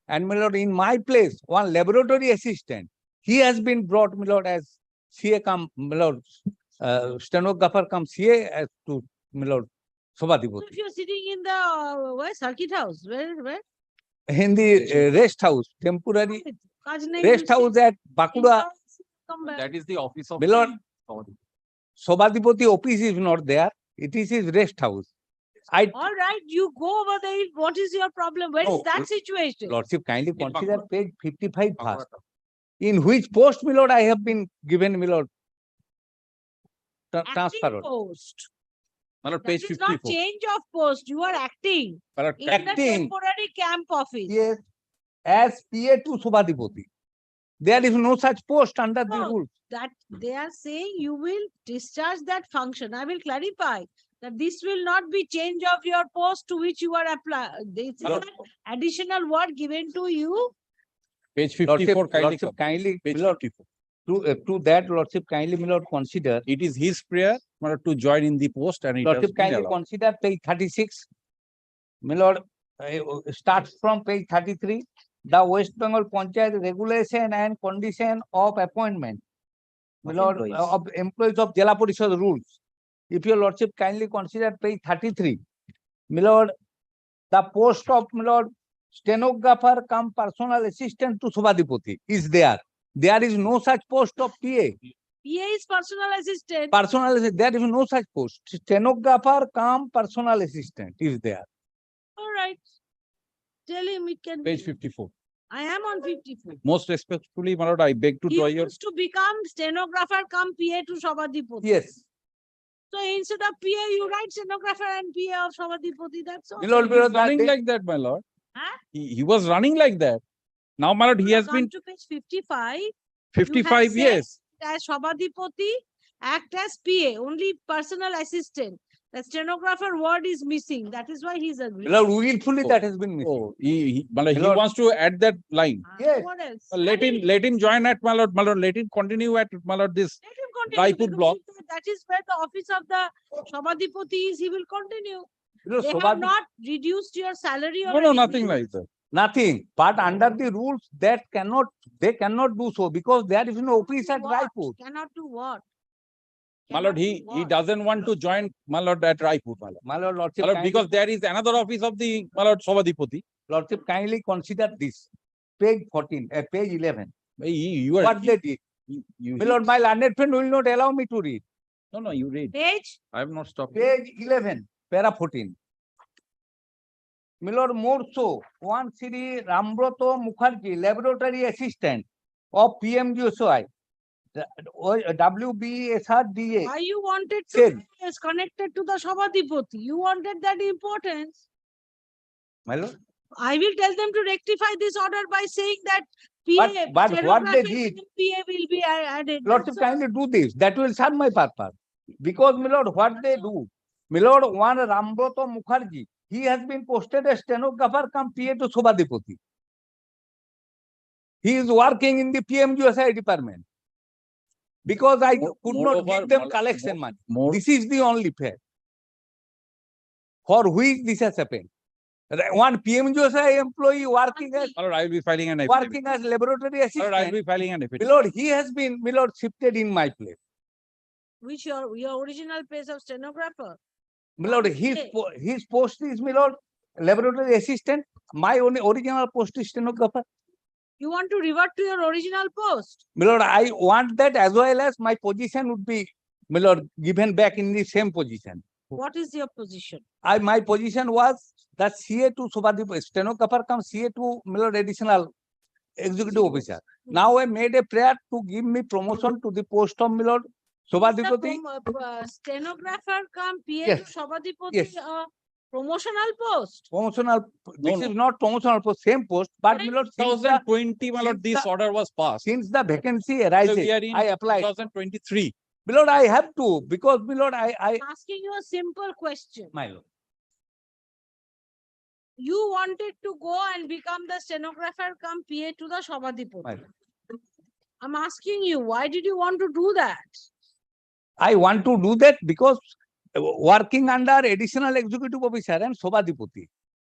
And, my lord, in my place, one laboratory assistant, he has been brought, my lord, as CA come, my lord, stenographer come CA as to, my lord, So Sobadipoti. if you're sitting in the where circuit house, where? In the rest house, temporary কাজ নেই, rest you house sit, at Bakura. come back. That is the office of. My lord, Sobadipoti office is not there. It is his rest house. All right, you go over there. What is your problem? Where is No, that situation? Lordship, kindly consider page 55 first. In which post, my lord, I have been given, my lord, Acting transfer. post. My lord, That page is not 54. change of post. You are acting My lord, in the acting, temporary camp office. yes, as PA to Sobadipoti. There is no such post under the No, rules. that they are saying you will discharge that function. I will clarify that this will not be change of your post to which you are applying. This is an additional word given to you. Page 54, kindly, page 54. To that, Lordship, kindly, my lord, consider. It is his prayer, my lord, to join in the post, and it has Lordship, been kindly allowed. consider page 36. My lord, starts from page 33. The West Bengal Panchayat regulation and condition of appointment. My lord, of employees of Jela Parishad rules. If your lordship kindly consider page 33. My lord, the post of, my lord, stenographer come personal assistant to Sobadipoti is there. There is no such post of PA. PA is personal assistant. Personal assistant, there is no such post. Stenographer come personal assistant is there. All right. Tell him it can Page be. 54. I am on 54. Most respectfully, my lord, I beg to He draw your. wants to become stenographer come PA to Sobadipoti. Yes. So instead of PA, you write stenographer and PA of Sobadipoti. That's all. My lord, he was running like that, my lord. Huh? He was running like that. Now, my lord, he has Come been to page 55. 55 years. As Sobadipoti, act as PA, only personal assistant. The stenographer word is missing. That is why he's agreeing. My lord, willfully that has been missing. Oh, he lord, wants to add that line. Yes. What else? Let him join at my lord, let him continue at my lord this Continue, Raipur because block. that is where the office of the Sobadipoti is. He will continue. No, They have Sobadip- not reduced your salary or No, anything. nothing like that. Nothing. But under the rules, that they cannot do so because there is no office at Raipur. Cannot do what? My lord, he doesn't want to join my lord at Raipur, my lord. My lord, lordship, My lord, because there is another office of the my lord Sobadipoti. Lordship, kindly consider this. Page 14, page 11. You are, What they did. My lord, my learned friend will not allow me to read. No, you read. Page? I have not stopped. Page 11, para 14. My lord, more so, one Sri Rambroto Mukherjee, laboratory assistant of PMGSOI, WBSRDA. Why you wanted to said, is connected to the Sobadipoti? You wanted that importance. my lord, I will tell them to rectify this order by saying that PA, but what they did, PA will be added. lordship, kindly do this. That will serve my purpose. Because, my lord, what they do, my lord, one Rambroto Mukherjee, he has been posted as stenographer come PA to Sobadipoti. He is working in the PMGSI department. Because I could not give them collection money. This is the only fair. For which this has happened. One PMGSI employee working as My lord, I will be filing an affidavit. working as laboratory My assistant. lord, I will be filing an My affidavit. lord, he has been, my lord, shifted in my place. Which your original place of stenographer? My lord, his post is, my lord, laboratory assistant. My only original post is stenographer. You want to revert to your original post? My lord, I want that as well as my position would be, my lord, given back in the same position. What is your position? My position was that CA to Sobadipoti, stenographer come CA to, my lord, additional executive officer. Now I made a prayer to give me promotion to the post of, my lord, Sobadipoti. Stenographer come PA Yes. to Sobadipoti, Yes. promotional post. Promotional, this is not promotional post, same post, but my lord, since the- 2020, my lord, this order was passed. since the vacancy So arises, we are in I applied. 2023. My lord, I have to, because my lord, I I'm asking you a simple question. my lord. You wanted to go and become the stenographer come PA to the Sobadipoti. My lord. I'm asking you, why did you want to do that? I want to do that because working under additional executive officer and Sobadipati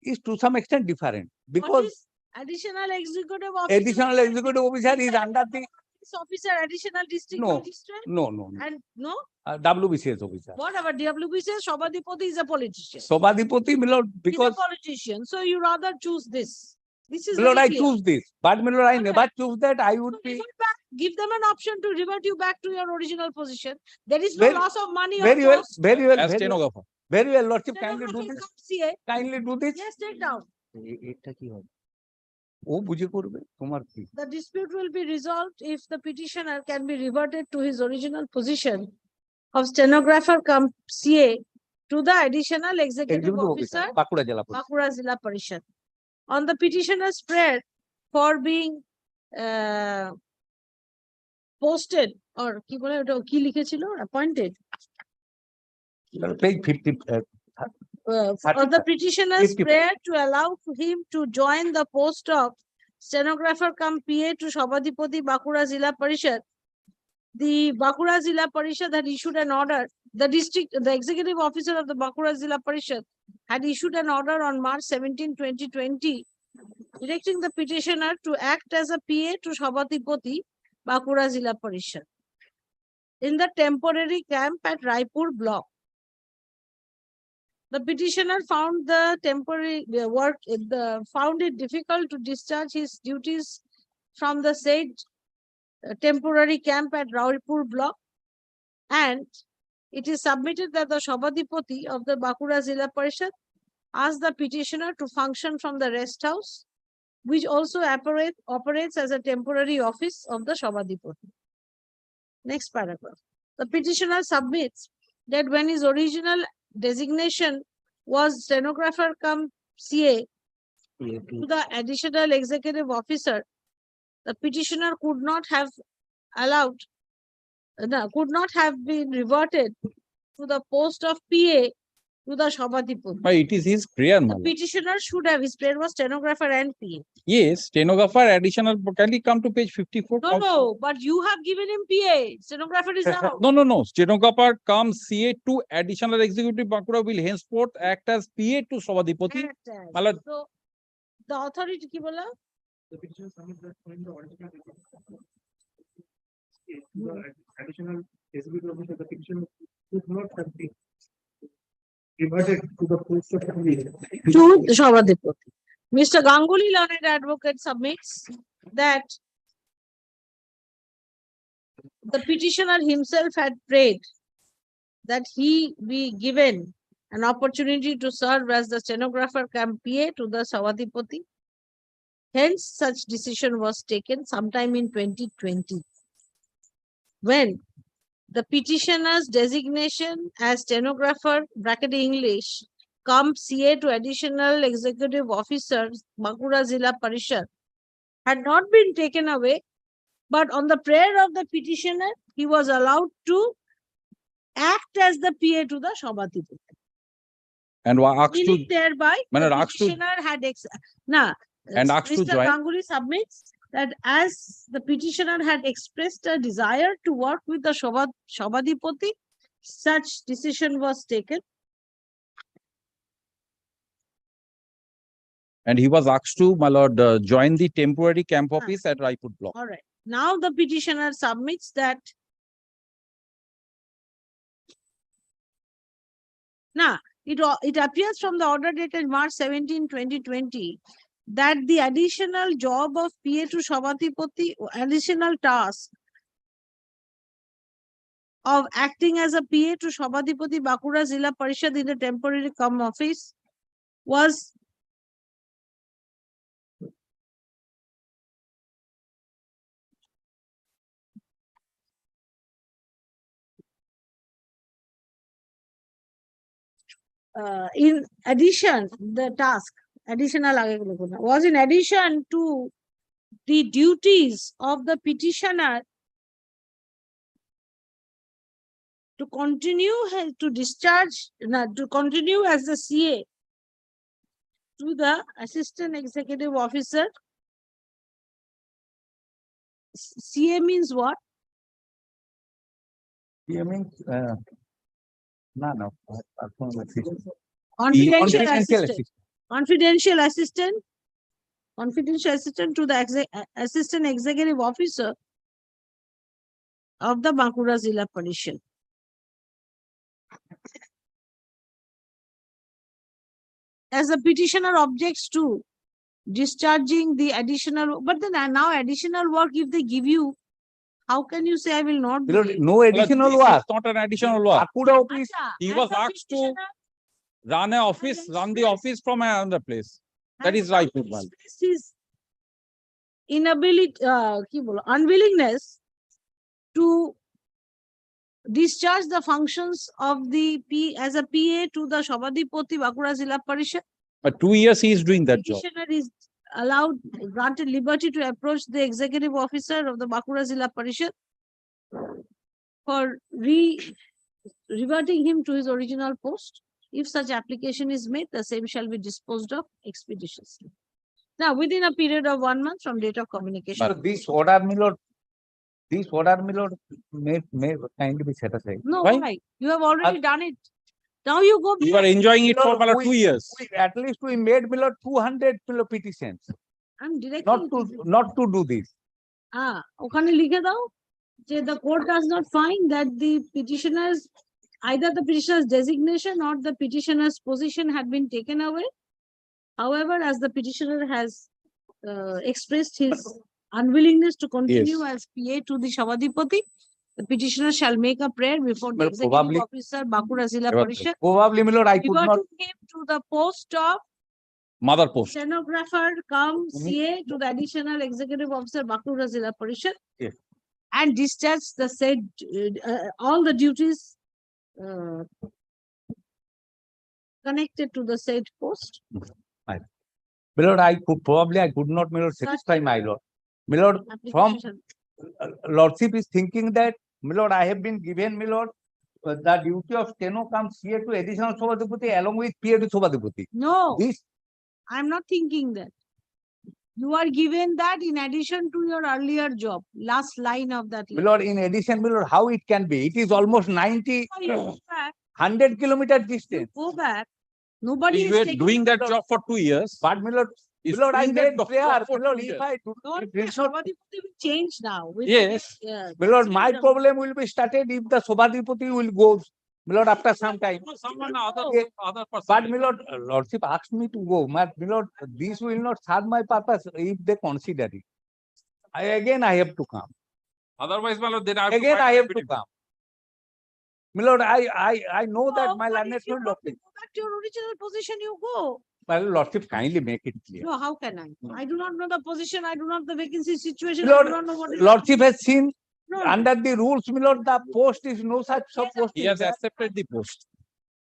is to some extent different, What because is additional executive officer? additional executive officer is under the This officer, additional district No, magistrate? no. And no? WBCS officer. Whatever, DWP says Shobadipati is a politician. Sobadipati, my lord, He's a because politician, so you rather choose this. This is my lord, very I clear. choose this, but my lord, I Okay. never choose that. I would So be revert back. Give them an option to revert you back to your original position. There is no Very- loss of money or very well, cost. very well, As very well, stenographer. very well, lordship. Kindly do Stenographer this. come CA. Kindly do this. Yes, take down. এটা কি হবে? ও বুঝে করবে, তোমার কি? The dispute will be resolved if the petitioner can be reverted to his original position of stenographer come CA to the additional executive officer, Bankura জেলা পরিষদ। Bankura Zilla Parishad. On the petitioner's prayer for being posted or কি বলে ওটা কি লিখেছিল appointed Page 50, on the petitioner's 50. prayer to allow him to join the post of stenographer come PA to Shobadipati Bankura Zilla Parishad. The Bankura Zilla Parishad had issued an order. The executive officer of the Bankura Zilla Parishad had issued an order on March 17, 2020, directing the petitioner to act as a PA to Shobadipati Bankura Zilla Parishad in the temporary camp at Raipur block. The petitioner found the temporary work found it difficult to discharge his duties from the said temporary camp at Raipur block, and it is submitted that the Shobadipati of the Bankura Zilla Parishad asked the petitioner to function from the rest house, which also operates as a temporary office of the Shobadipati. Next paragraph. The petitioner submits that when his original designation was stenographer come CA to the additional executive officer, the petitioner could not have been reverted to the post of PA to the Shobadipati. But it is his prayer, The man. petitioner should have, his prayer was stenographer and PA. Yes, stenographer additional. Can we come to page 54? No, but you have given him PA. Stenographer is out. No. Stenographer comes CA to additional executive Bankura will henceforth act as PA to Shobadipati. Act as. My lord, So the authority ki bola? The petitioner submits that when the original the additional executive officer, the petitioner should not have been reverted to the post of To the Shobadipati. Mr. Ganguly, learned advocate, submits that the petitioner himself had prayed that he be given an opportunity to serve as the stenographer cum PA to the Shobadipati. Hence, such decision was taken sometime in 2020, when the petitioner's designation as stenographer (bracket English) cum CA to additional executive officer Bankura Zilla Parishad had not been taken away, but on the prayer of the petitioner, he was allowed to act as the PA to the Shobadipati. and asked to Meaning thereby, Man, the asked to- petitioner had And asked to Mr. join- Ganguly submits that as the petitioner had expressed a desire to work with the Shobadipati, such decision was taken. and he was asked to, my lord, join the temporary camp office at Raipur block. All right. Now the petitioner submits that it appears from the order dated March 17, 2020 that the additional job of PA to Shobadipati, additional task of acting as a PA to Shobadipati Bankura Zilla Parishad in the temporary cum office was in addition, the task was in addition to the duties of the petitioner to continue to continue as the CA to the assistant executive officer CA means what? CA means, no, Confidential confidential assistant. Confidential assistant. Confidential assistant to the assistant executive officer of the Bankura Zilla Parishad. As the petitioner objects to discharging the additional, but then now additional work, if they give you, how can you say I will not do it? No additional This work. is not an additional work. Akuda office. He As was the asked to petitioner run the office from another place. That is right, Iqbal. expressed his inability, unwillingness to discharge the functions of the as a PA to the Shabadipoti Bankura Zilla Parishad. But 2 years he is doing that job. Petitioner is allowed, granted liberty to approach the executive officer of the Bankura Zilla Parishad for reverting him to his original post. If such application is made, the same shall be disposed of expeditiously. Now, within a period of 1 month from date of communication. But this order, my lord, may kindly be set aside. No, why? You have already done it. Now you go. You are enjoying it for 2 years. At least we made, my lord, 200 petitions. I'm directly Not to do this. ওখানে লিখে দাও যে the court does not find that the petitioner's either the petitioner's designation or the petitioner's position had been taken away. However, as the petitioner has expressed his unwillingness to continue as PA to the Shabadipati, the petitioner shall make a prayer before the executive officer Bankura Zilla Parishad. Probably, my lord, I could not. Reverting him to the post of Mother post. stenographer come CA to the additional executive officer Bankura Zilla Parishad. Yes. And discharge the said all the duties connected to the said post. My lord, I could not, my lord, satisfy my lord. My lord, from lordship is thinking that, my lord, I have been given, my lord, the duty of steno comes here to additional Sobadipati along with PA to Sobadipati. No, This, I'm not thinking that. You are given that in addition to your earlier job, last line of that. my lord, in addition, my lord, how it can be? It is almost 90, 100 kilometer distance. Go back. Nobody You is were taking doing that job for 2 years. But, my lord, I made prayer. My lord, if I do, No, if it's not, Shabadipati will change now. Yes. my lord, my problem will be started if the Sobadipati will go, my lord, after some time. Someone other person. But, my lord, lordship asked me to go. My lord, this will not serve my purpose if they consider it. I have to come. Otherwise, my lord, then I Again, I have to come. My lord, I know that my learned will not be. Go back to your original position, you go. My lordship, kindly make it clear. No, how can I? I do not know the position. I do not know the vacancy situation. My lord, I do not know what is lordship has seen No, under the rules, my lord, the post is no such post. He has accepted the post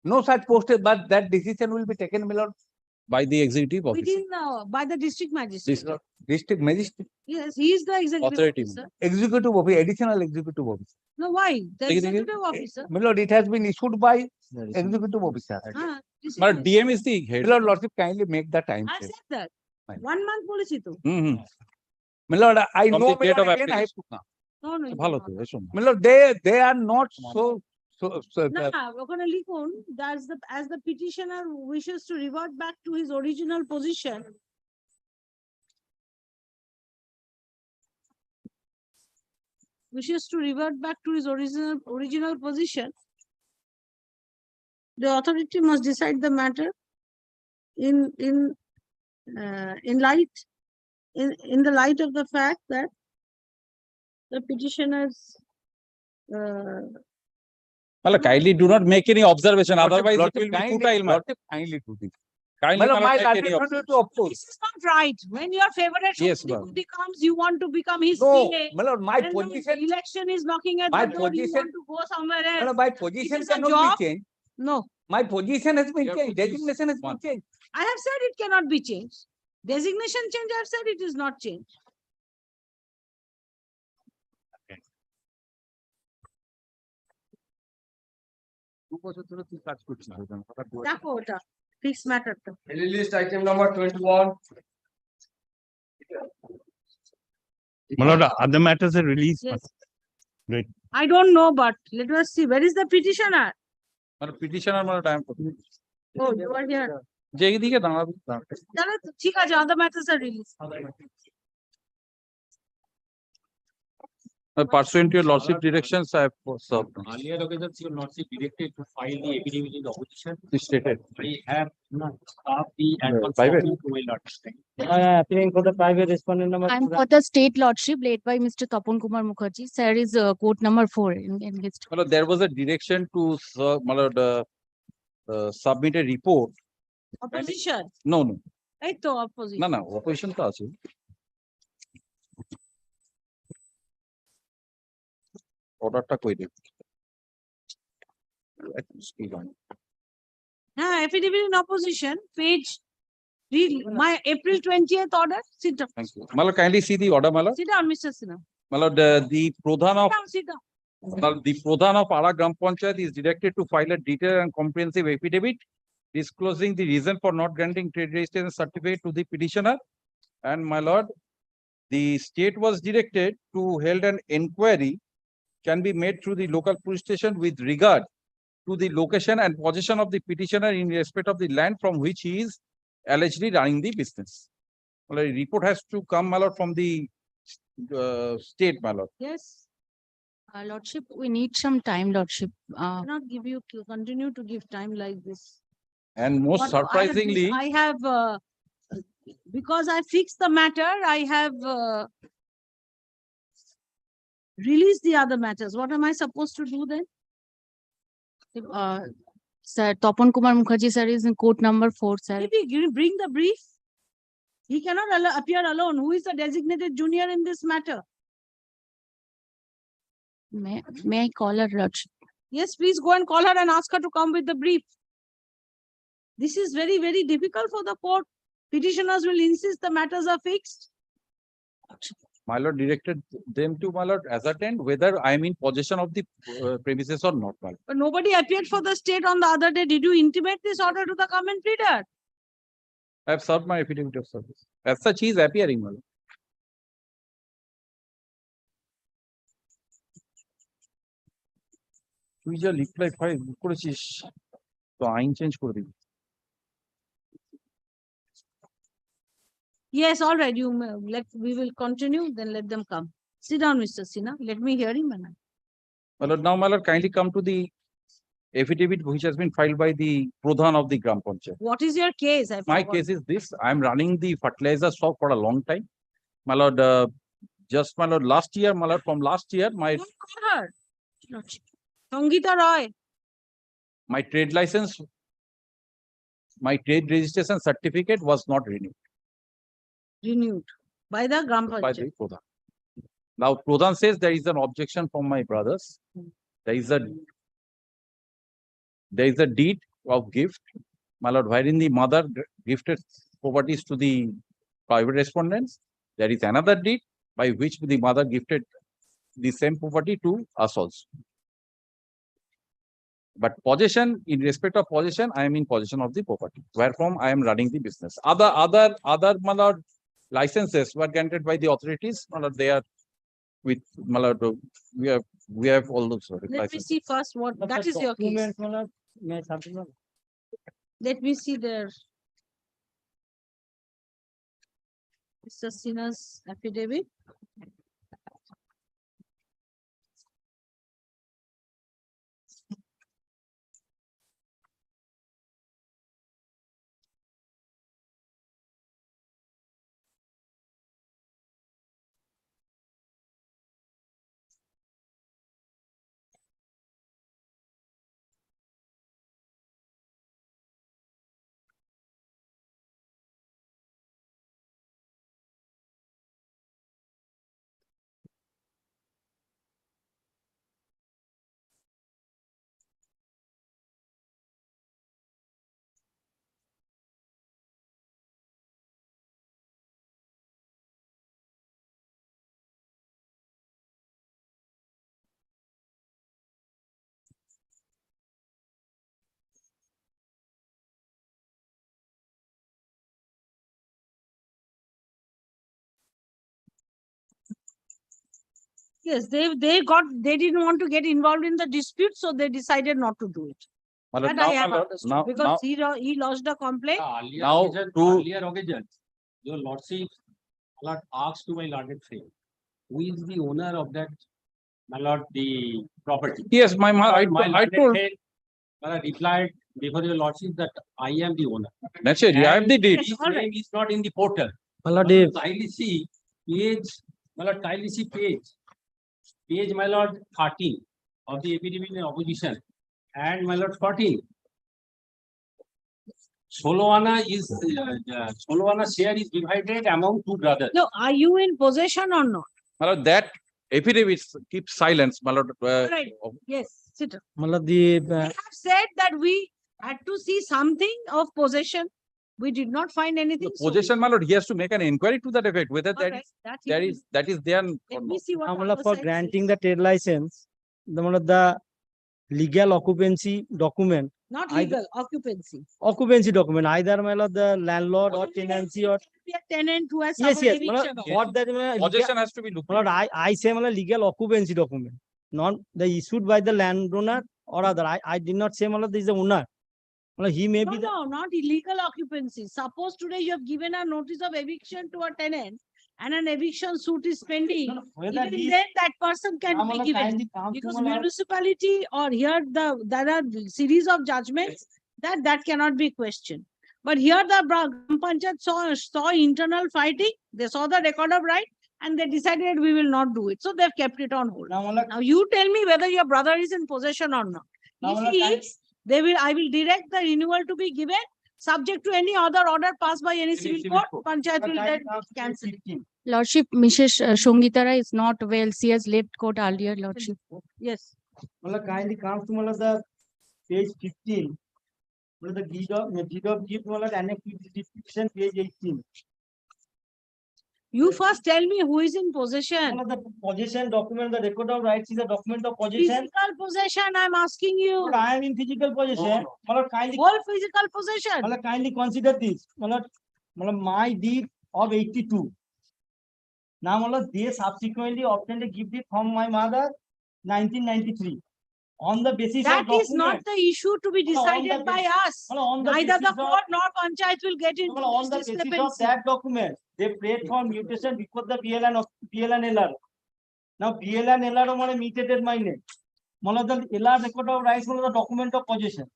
No such post, but that decision will be taken, my lord, by the executive officer. within by the district magistrate. district magistrate, Yes, he is the executive Authority. officer. executive officer, additional executive officer. No, why? The Executive- executive officer. My lord, it has been issued by executive officer. District But magistrate. DM is the head. My lord, lordship, kindly make the time. I frame. said that. Fine. 1 month বলেছি তো। My lord, I From know, the my date lord, of again I have to come. No, no. ভালো তো এসো না। My lord, they are not so না, ওখানে লিখুন as the petitioner wishes to revert back to his original position. Wishes to revert back to his original position. The authority must decide the matter in the light of the fact that the petitioners Well, kindly do not make any observation, otherwise it will be futile. Lordship, kindly do this. Kindly My lord, my cannot make any lordship observation. to oppose. this is not right. When your favorite Yes, Shabadipati comes, you want to become his No, PA. my lord, my When the position, election is knocking at my the door, you position- want to go somewhere my else. lord, my position is a cannot job. be changed. No, My position has been You have changed, to choose designation has been one. changed. I have said it cannot be changed. Designation change, I have said it is not changed. দেখো ওটা fix ম্যাটারটা। List item number 21. My lord, other matters are released. Yes. Great. I don't know, but let us see. Where is the petitioner? petitioner my time. Oh, you are here. যে এইদিকে দাঁড়াবে চলো, ঠিক আছে, other matters are released. Pursuant to your lordship directions, I have served. Earlier occasions, your lordship directed to file the affidavit in the opposition. Stated. I have not the advance private. copy to my lordship. Appearing for the private respondent number. I'm for the state lordship led by Mr. Tapan Kumar Mukherjee. Sir is court number 4 in this. Well, there was a direction to submit a report. Opposition. No. এই তো opposition. না opposition তো আছে। অর্ডারটা কই দেব? হ্যাঁ, affidavit in opposition, page, read my April 20th order. Sit down. Thank you. My lord, kindly see the order, my lord. Sit down, Mr. Sinha. My lord, the Pradhan of Sit down. The Pradhan of Ara Gram Panchayat is directed to file a detailed and comprehensive affidavit disclosing the reason for not granting trade registration certificate to the petitioner. And my lord, the state was directed to held an inquiry can be made through the local police station with regard to the location and possession of the petitioner in respect of the land from which he is allegedly running the business. Well, a report has to come, my lord, from the state, my lord. Yes. Lordship, we need some time, Lordship. I cannot give you, continue to give time like this. And most But surprisingly, I have because I fixed the matter, I have released the other matters. What am I supposed to do then? Sir, Tapan Kumar Mukherjee, sir, is in court number 4, sir. Maybe bring the brief. He cannot appear alone. Who is the designated junior in this matter? May I call her, Lordship? Yes, please go and call her and ask her to come with the brief. This is very, very difficult for the court. Petitioners will insist the matters are fixed. my lord directed them to, my lord, ascertain whether I am in possession of the premises or not, my lord. But nobody appeared for the state on the other day. Did you intimate this order to the comment pleader? I have served my affidavit of service. As such, he is appearing, my lord. তুই যা লিফলাই file করেছিস তো আইন change করে দিবি। Yes, all right. We will continue. Then let them come. Sit down, Mr. Sinha. Let me hear him. My lord, now, my lord, kindly come to the affidavit which has been filed by the Pradhan of the Gram Panchayat. What is your case? My case is this: I am running the fertilizer shop for a long time, my lord. Just, my lord, last year, my lord, from last year, my Call her. Sangita Roy. my trade license, my trade registration certificate was not Renewed by the Gram by Panchayat. the Pradhan. Now, Pradhan says there is an objection from my brothers. There is a deed of gift, my lord, wherein the mother gifted properties to the private respondents. There is another deed by which the mother gifted the same property to us also. But possession, in respect of possession, I am in possession of the property, wherefrom I am running the business. Other, my lord, licenses were granted by the authorities. My lord, they are with, my lord, we have all those Let me licenses. see first what that is your case. Let me see their Mr. Sinha's affidavit. Yes, they didn't want to get involved in the dispute, so they decided not to do it. Malad, That I now, have Malad, understood, now, because he lodged a complaint. now to Earlier occasions, your lordship, my lord, asked to my lorded friend, who is the owner of that, my lord, the property? yes, my My I lorded told. friend, my lord, replied before your lordship that I am the owner. Naturally, I have the And deed. his name is not in the portal. My lord, My lord, kindly see page, my lord, kindly see page, my lord, 13 of the affidavit in opposition, and my lord 14. Soloana share is divided among two brothers. No, are you in possession or not? Malad, that affidavit keep silence, Malad. Right. Yes, sit down. my lord, the I have said that we had to see something of possession. We did not find anything. so we- Possession, Malad, he has to make an inquiry to that effect, whether All right, that he will- that is there. Let me see what Now, other for side granting says. the trade license, the legal occupancy document, Not either- legal, occupancy. occupancy document, either the landlord or tenancy or Be a tenant who has yes, suffered yes. eviction. What that Possession has to be looked. I say legal occupancy document, not the issued by the landowner or other. I did not say this is the owner. He may No, be the no, not illegal occupancy. Suppose today you have given a notice of eviction to a tenant and an eviction suit is pending. whether Even he- then that person can Now, be Malad, given. kindly come to Because Malad. municipality or here there are series of judgments that cannot be questioned. But here the Gram Panchayat saw internal fighting, they saw the record of right and they decided we will not do it. So they've kept it on hold. Now you tell me whether your brother is in possession or not. Now, If Malad, he is, I will direct the renewal to be given subject to any other order passed by any civil court. Panchayat will then cancel it. Lordship, Mrs. Shongitara is not well. She has left court earlier, Lordship. Yes. Kindly comes to the page 15. The deed of gift annex description page 18. You first tell me who is in possession. The possession document, the record of rights is a document of possession. Physical possession, I'm asking you. But I am in physical possession. Kindly, Whole physical possession. kindly consider this. My deed of 82. Now, they subsequently obtained a gift deed from my mother, 1993. On the basis That of is not the issue to be decided by us. Neither the court nor Panchayat will get into on the this basis of discrepancy. that document, they prayed for mutation before the BL and LR. Now BL and LR mutated my name. The LR record of rights the document of possession.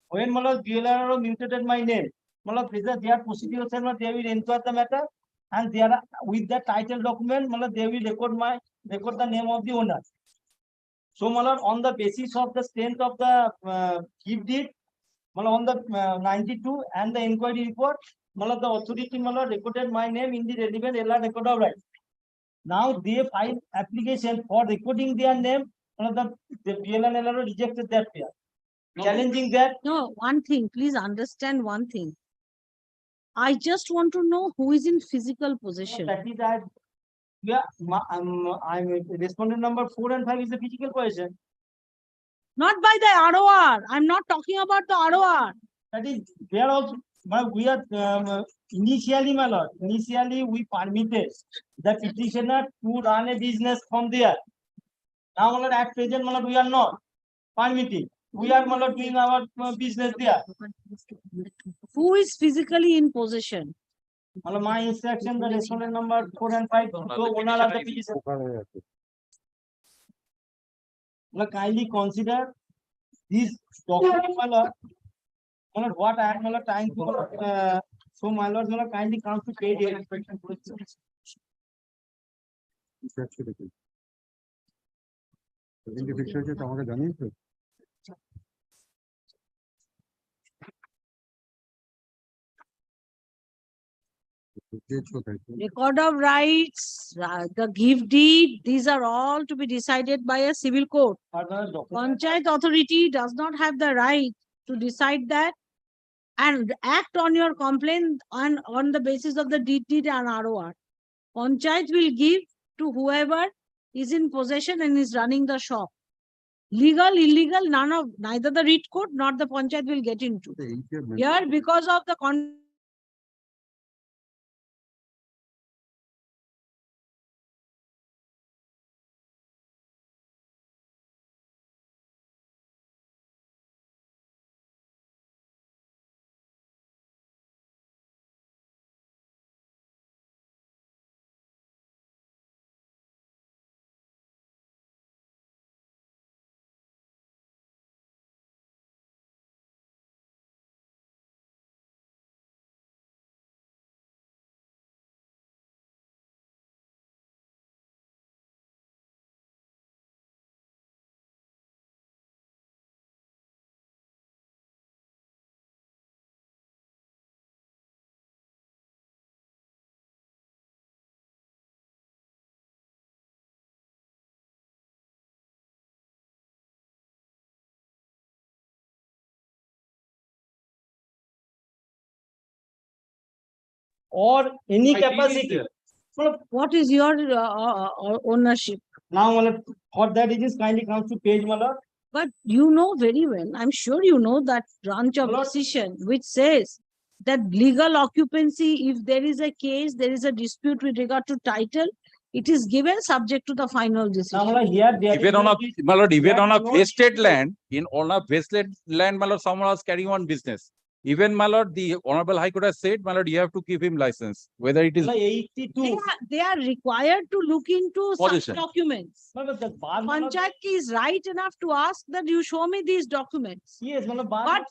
When BL mutated my name, their procedures they will inquire the matter and they are with the title document, they will record the name of the owner. So, on the basis of the strength of the gift deed, on the 92 and the inquiry report, the authority recorded my name in the relevant LR record of right. Now they filed application for recording their name. The BL and LR rejected that pair. Challenging that. No, one thing, please understand one thing. I just want to know who is in physical possession. That is that. Yeah, I'm respondent number 4 and 5 is the physical possession. Not by the ROR. I'm not talking about the ROR. That is, there also, but we are initially, my lord. Initially, we permitted the petitioner to run a business from there. Now, my lord, at present, my lord, we are not permitting. We are, my lord, doing our business there. Who is physically in possession? My instruction, the respondent number 4 and 5, so owner of the petition. Kindly consider this document, my lord. What I am trying to so my lord kindly comes to page 8. Record of rights, the gift deed, these are all to be decided by a civil court. Panchayat authority does not have the right to decide that and act on your complaint on the basis of the deed and ROR. Panchayat will give to whoever is in possession and is running the shop. Legal, illegal, neither the writ court nor the Panchayat will get into. Here, because of the or any My deed is capacity. there. What is your ownership? Now, Malad, for that it is kindly comes to page, Malad. But you know very well, I'm sure you know that branch of Lord. decision which says that legal occupancy, if there is a case, there is a dispute with regard to title, it is given subject to the final Now, decision. Malad, here there Even is on no a, my lord, even there on is a no vested dispute. land, on a vested land, my lord, someone was carrying on business. Even, my lord, the Honorable High Court has said, my lord, you have to give him license, whether it is Malad, 82. They are required to look into such Position. documents. Malad, the bar, Malad, Panchayat is right enough to ask that you show me these documents. yes, Malad, bar. But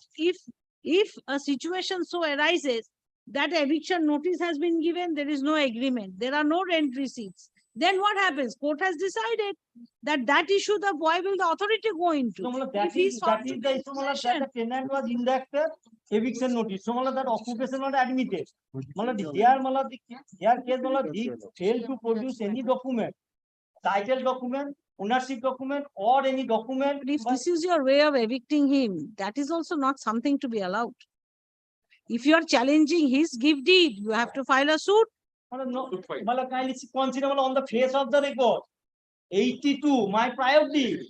if a situation so arises that eviction notice has been given, there is no agreement, there are no rent receipts, then what happens? Court has decided that issue, why will the authority go into? So, Malad, If that he is found the to be in issue, Malad, possession. that the tenant was indicted eviction notice. So, Malad, that occupation not admitted. Malad, here, Malad, here case, Malad, he failed to produce any document, title document, ownership document, or any document. But if this is your way of evicting him, that is also not something to be allowed. If you are challenging his gift deed, you have to file a suit. No, Malad, kindly consider, Malad, on the face of the record, 82, my prior deed.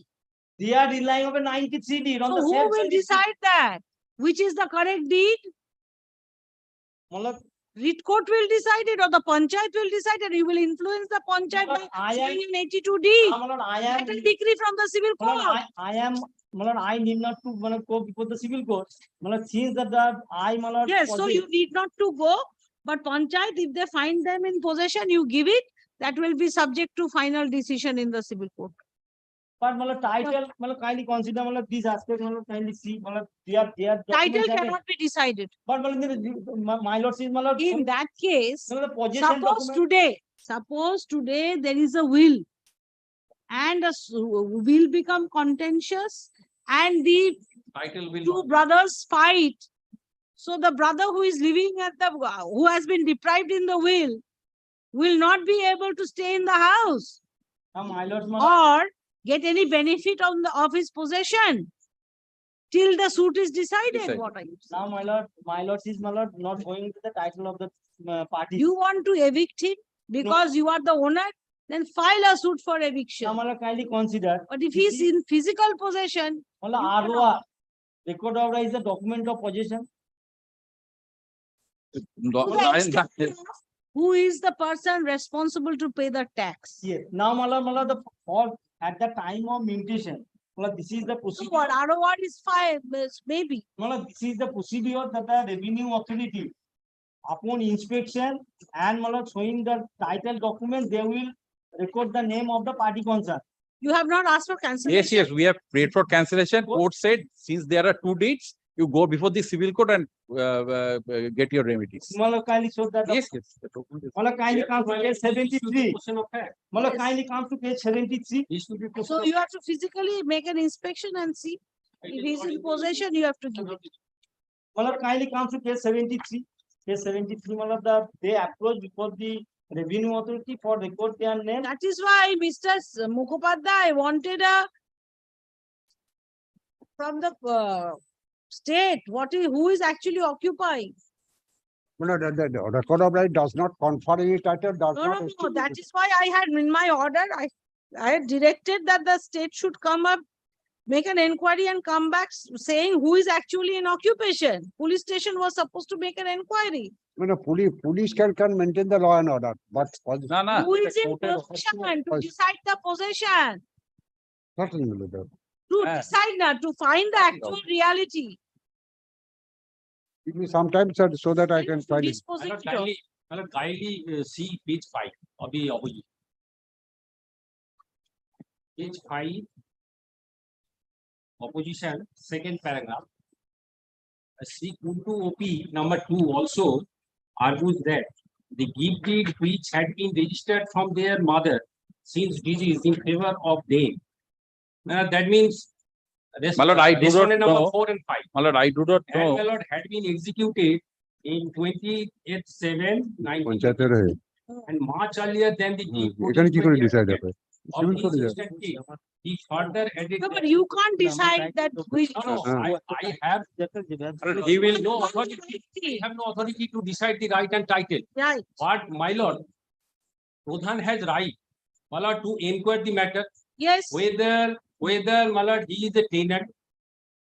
They are relying on a 93 deed on So the who same. will decide that? Which is the correct deed? Malad, Writ court will decide it, or the panchayat will decide it. You will influence the panchayat Malad, by I am- saying in 82D. Malad, I am. That will decree from the civil Malad, court. I am. Malad, I need not to Malad, go before the civil court. Malad, since that I Malad. Yes, so possess- you need not to go, but panchayat, if they find them in possession, you give it. That will be subject to final decision in the civil court. But Malad, title, Malad, kindly consider, Malad, these aspects, Malad, kindly see, Malad, they are Title documents having- cannot be decided. But Malad, my lord says, Malad. In that case, Malad, the possession suppose today there is a will and will become contentious and the Title will two not. brothers fight. So the brother who is living who has been deprived in the will not be able to stay in the house Now, my lord, Malad. or get any benefit of his possession till the suit is decided. What are you saying? Now, my lord says, Malad, not going to the title of the party. You want to evict him because you are the owner, then file a suit for eviction. Now, Malad, kindly consider. But if he is in physical possession, Malad, you ROR, record order is the document of possession. who is the person responsible to pay the tax? Yes. Now, Malad, the for at the time of mutation, Malad, this is the So procedure. what ROR is fine, maybe. Malad, this is the procedure that the revenue authority, upon inspection and Malad showing the title document, they will record the name of the party concerned. You have not asked for cancellation. Yes, yes, we have prayed for cancellation. Court said, since there are two dates, you go before the civil court and get your remedies. Malad, kindly show that. Yes, yes. the document is- Malad, kindly comes to page 73. Question of fact. Malad, Yes. kindly comes to page 73. This should be question So of you have to physically make an inspection and see. fact. If he's in possession, you have to give it. Malad, kindly comes to page 73. Page 73, Malad, they approach before the revenue authority for record their name. That is why Mr. Mukhopadhyay wanted from the state, who is actually occupying. No, the record of right does not confer any title, does No, not. no, that is why I had in my order, I had directed that the state should come up, make an inquiry and come back saying who is actually in occupation. Police station was supposed to make an inquiry. No, police can maintain the law and order, but. No, Who is in possession to decide the possession? Certainly, Malad. To decide now, to find the actual reality. Give me some time, sir, so that I can find it. Dispose it. Kindly see page 5 of the opposition. Page 5, opposition, second paragraph. C. Kuntu OP number 2 also argues that the gift deed which had been registered from their mother since disease in favor of them. That means My lord, I do not respondent number know. 4 and 5. My lord, I do not And my know. lord had been executed in 28/7/19 পঞ্চায়েতের হয়ে and much earlier than the deed. এখানে কি করে decide হবে? of his extensive, he further added. No, but that- you can't decide that which. No, no, I have, he will no authority, I have no authority to decide the right and title. Right. But my lord, Pradhan has right, my lord, to inquire the matter, Yes. whether, my lord, he is a tenant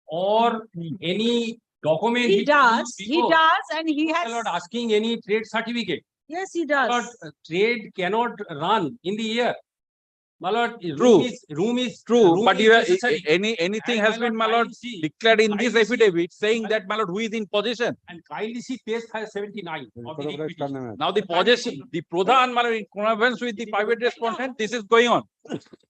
or any document. He does, produced he before. does, and he My has. lord, asking any trade certificate. Yes, he My lord, does. trade cannot run in the year. My lord, True. room is. True, room but is you have, necessary. anything And has my been, my lord, lord, kindly see- declared in this kindly see- affidavit saying my that, my lord, who is in possession. And kindly see page 79 of the writ petition. Now the possession, the Pradhan, my lord, in connivance with the private respondent, this is going on.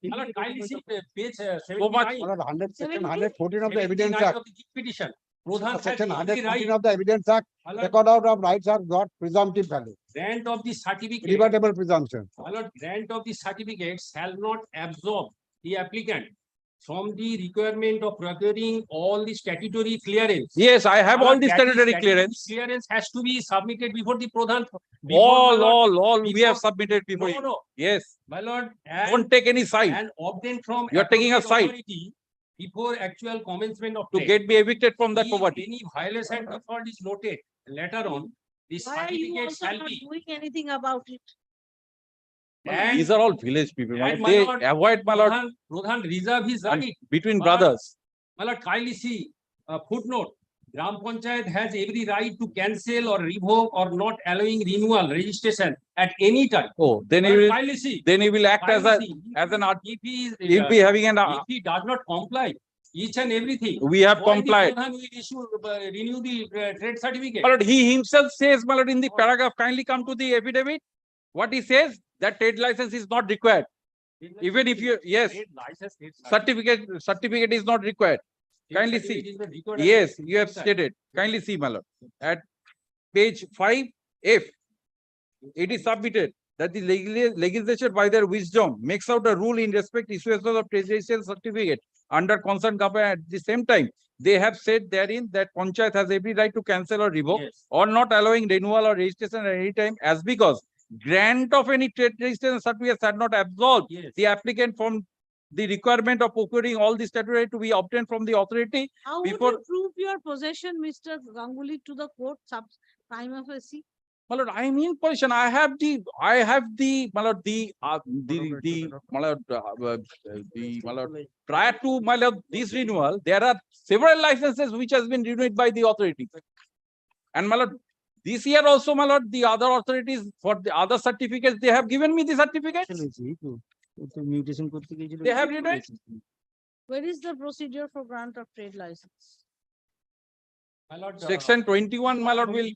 My lord, kindly see page So much. 79. Section 114 of the Evidence 79 Act. of the writ petition. Pradhan has Section every 114 right. of the Evidence Act, My lord, record out of rights are got presumptive value, grant of the certificate. rebuttable presumption. My lord, grant of the certificate shall not absorb the applicant from the requirement of procuring all the statutory clearance. Yes, I have My all lord, the that is statutory clearance. Clearance has to be submitted before the Pradhan. All we have before- submitted before No, you. no, Yes, my lord. don't take any side And obtained from. You are taking a appropriate side. authority before actual commencement of to trade. get me evicted from that If property. any violation default is noted later on, the Why are you certificate also shall not be. doing anything about it? And These are all village people, my and lord. my They lord, avoid, my lord, Pradhan reserve his and right. between My lord, brothers. My lord, kindly see footnote. Gram Panchayat has every right to cancel or revoke or not allowing renewal registration at any time. Oh, then My he lord, will, kindly see. then he will act as a, Kindly see. as an, If he is, if he having an, if he does not comply, each and everything. we have why the complied. Pradhan will issue, renew the trade certificate. My lord, he himself says, my lord, in the paragraph, kindly come to the affidavit. What he says, that trade license is not required. Even if you, yes, Trade license, trade certificate is not required. Kindly certificate see. is the required Yes, at- you have stated. Kindly see, my lord. At page 5F, it is submitted that the legislature by their wisdom makes out a rule in respect issuance of presidential certificate under concerned government. At the same time, they have said therein that Panchayat has every right to cancel or revoke Yes. or not allowing renewal or registration at any time, as because grant of any trade registration certificate had not absolved Yes. the applicant from the requirement of procuring all the statutory to be obtained from the authority. How would Before- you prove your possession, Mr. Ganguly, to the court sub prima facie? My lord, I am in position. I have the, my lord, my lord, my lord, prior to, my lord, this renewal, there are several licenses which has been renewed by the authority. And my lord, this year also, my lord, the other authorities for the other certificates, they have given me the certificates. They have renewed. Where is the procedure for grant of trade license? My lord, Section 21, my lord, will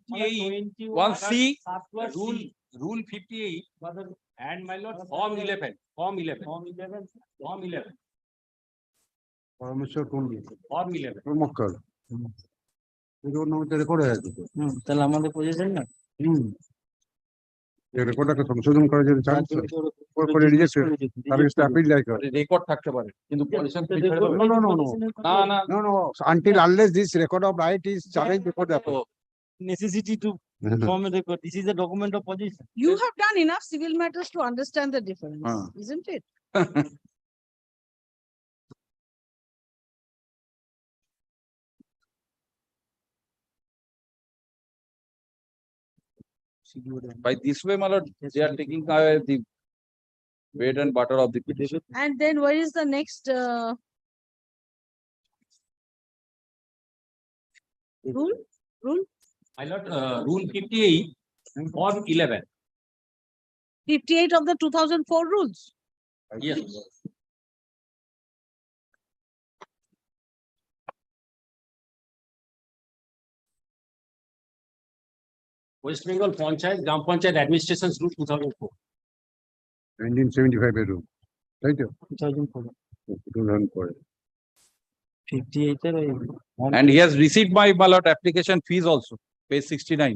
1C, rule 58 and my lord, form 11. Form 11. পরমেশ্বর Kundu, Form 11. প্রমুখকর। এগুলোর নামে তো record হয়ে আছে। তাহলে আমাদের position না এই রেকর্ডটাকে সংশোধন করা যদি চান করে রিজেক্টেড তার কাছে অ্যাপিল লাইক রেকর্ড থাকতে পারে কিন্তু position no until unless this record of right is challenged before the appeal. necessity to form a record. This is a document of position. You have done enough civil matters to understand the difference, isn't it? by this way, my lord, they are taking away the bread and butter of the petition. And then where is the next rule? My lord, rule 58, form 11. 58 of the 2004 rules. Yes. West Bengal Panchayat, Gram Panchayat Administration Rule 2004. 1975 এর rule, তাই তো? 2004 58 এর And he has received my, lord, application fees also, page 69.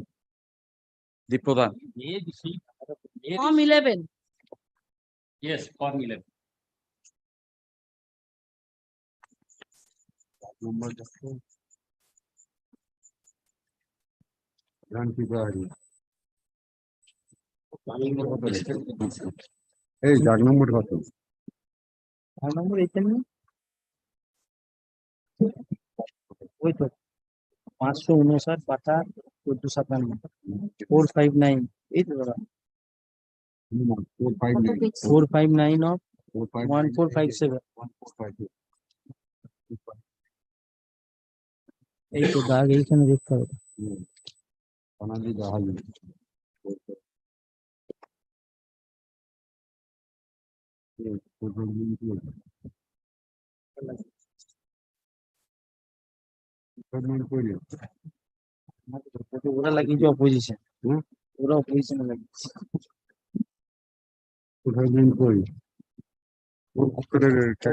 The Pradhan. Form 11. Yes, form 11. এই 4 নম্বর কত? নম্বর এখানে ওই তো 559 পাতা 1457 459 এই তো দাদা 459 of 1457 এই তো দাগ এইখানে দেখতে হবে ওরা লাগিয়েছে অপোজিশন ওরা অপোজিশনে লাগিয়েছে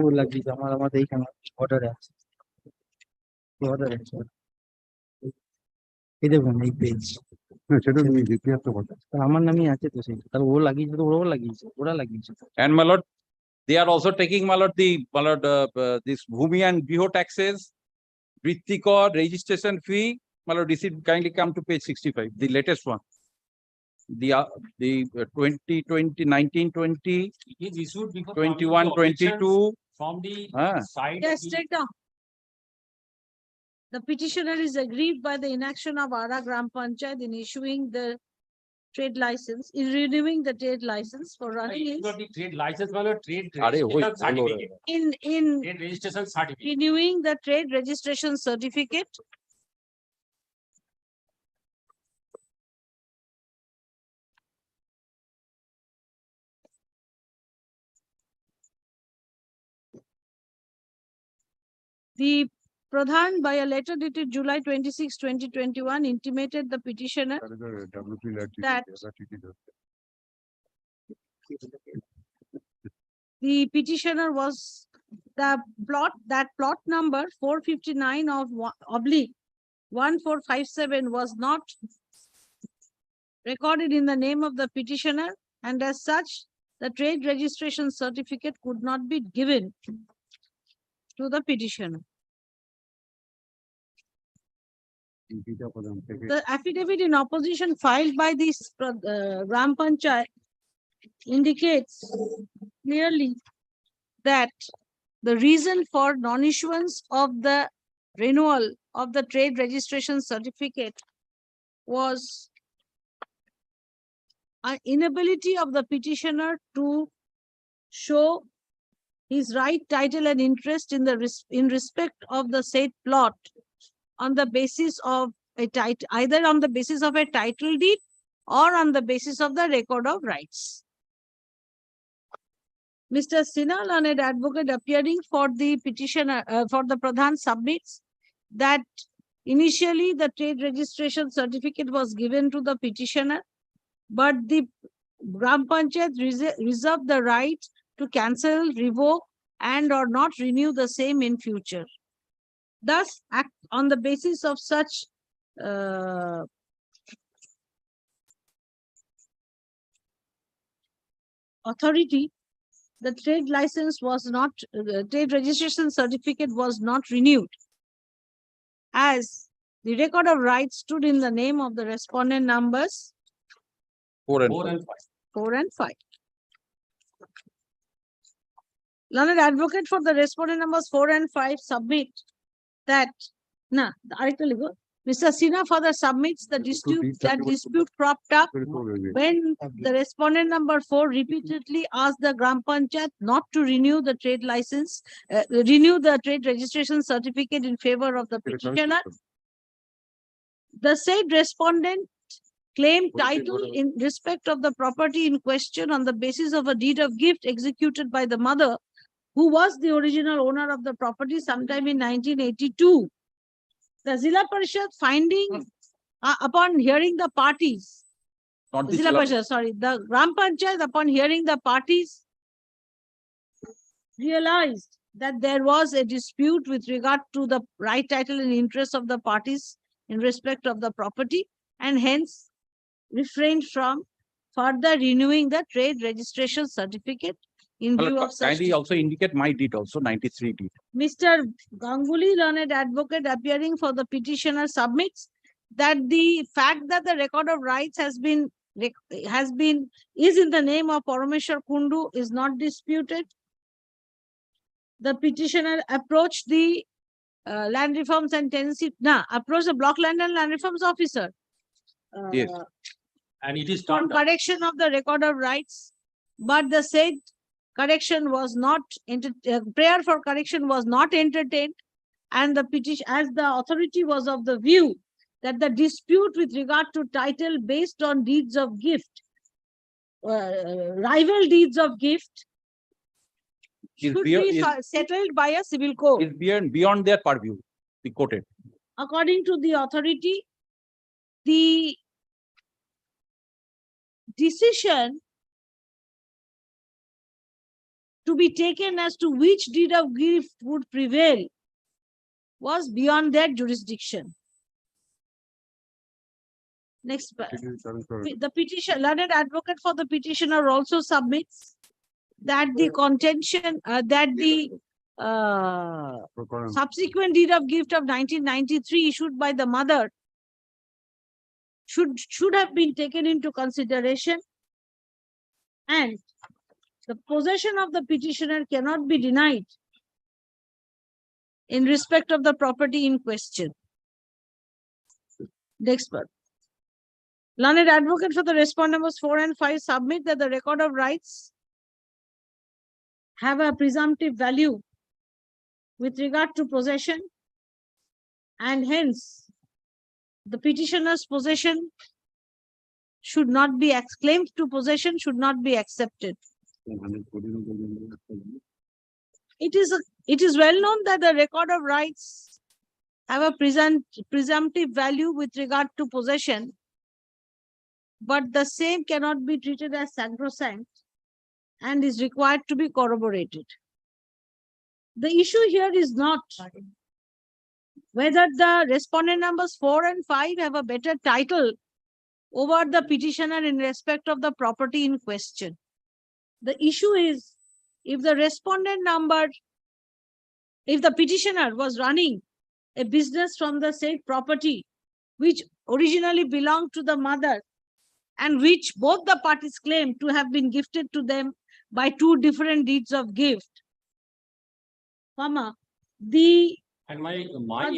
ও লাগিয়েছে আমাদের এইখানে অর্ডারে আছে অর্ডারে আছে এই দেখুন এই পেজ আমার নামই আছে তো সেই তাহলে ও লাগিয়েছে তো ওরাও লাগিয়েছে ওরা লাগিয়েছে And my lord, they are also taking, my lord, this Bhumi and Griho taxes, Brittikor, registration fee. My lord, this is kindly come to page 65, the latest one. The 2020, 1920, It is issued before 21, 22. from the side. Yes, take down. The petitioner is aggrieved by the inaction of Ara Gram Panchayat in issuing the trade license, in renewing the trade license for running It's not the trade license, my lord, trade Are registration certificate. in Trade registration certificate. renewing the trade registration certificate. The Pradhan, by a letter dated July 26, 2021, intimated the petitioner that the petitioner was that plot number 459 of oblique 1457 was not recorded in the name of the petitioner, and as such, the trade registration certificate could not be given to the petitioner. The affidavit in opposition filed by this Gram Panchayat indicates clearly that the reason for non-issuance of the renewal of the trade registration certificate was an inability of the petitioner to show his right title and interest in respect of the said plot on the basis of a title, either on the basis of a title deed or on the basis of the record of rights. Mr. Sinha, learned advocate appearing for the petitioner, for the Pradhan, submits that initially the trade registration certificate was given to the petitioner, but the Gram Panchayat reserved the right to cancel, revoke, and or not renew the same in future. Thus, act on the basis of such authority, the trade license was not, trade registration certificate was not renewed, as the record of rights stood in the name of the respondent numbers 4 and 5. 4 and 5. Learned advocate for the respondent numbers 4 and 5 submit that, Mr. Sinha further submits the dispute cropped up when the respondent number 4 repeatedly asked the Gram Panchayat not to renew the trade license, renew the trade registration certificate in favor of the petitioner. The said respondent claimed title in respect of the property in question on the basis of a deed of gift executed by the mother, who was the original owner of the property sometime in 1982. The Zilla Parishad finding upon hearing the parties, the Gram Panchayat upon hearing the parties realized that there was a dispute with regard to the right title and interest of the parties in respect of the property, and hence refrained from further renewing the trade registration certificate in view of such. Kindly also indicate my deed also, 93 deed. Mr. Ganguly, learned advocate appearing for the petitioner, submits that the fact that the record of rights is in the name of Parameshwar Kundu is not disputed, the petitioner approached the land reforms and tenancy, approached the block land and land reforms officer. Yes. And it is On not done. correction of the record of rights, but the said correction was not, prayer for correction was not entertained, and the petition, as the authority was of the view that the dispute with regard to title based on deeds of gift, rival deeds of gift, Is should beyond- be is- settled by a civil court. Is beyond their purview, the quoted. According to the authority, the decision to be taken as to which deed of gift would prevail was beyond their jurisdiction. Next, the petition, learned advocate for the petitioner also submits that the contention, that the subsequent deed of gift of 1993 issued by the mother should have been taken into consideration, and the possession of the petitioner cannot be denied in respect of the property in question. Next part. Learned advocate for the respondent numbers 4 and 5 submit that the record of rights have a presumptive value with regard to possession, and hence the petitioner's possession should not be claimed to possession should not be accepted. It is well known that the record of rights have a presumptive value with regard to possession, but the same cannot be treated as sacrosanct and is required to be corroborated. The issue here is not whether the respondent numbers 4 and 5 have a better title over the petitioner in respect of the property in question. The issue is, if the petitioner was running a business from the said property, which originally belonged to the mother, and which both the parties claim to have been gifted to them by two different deeds of gift, And my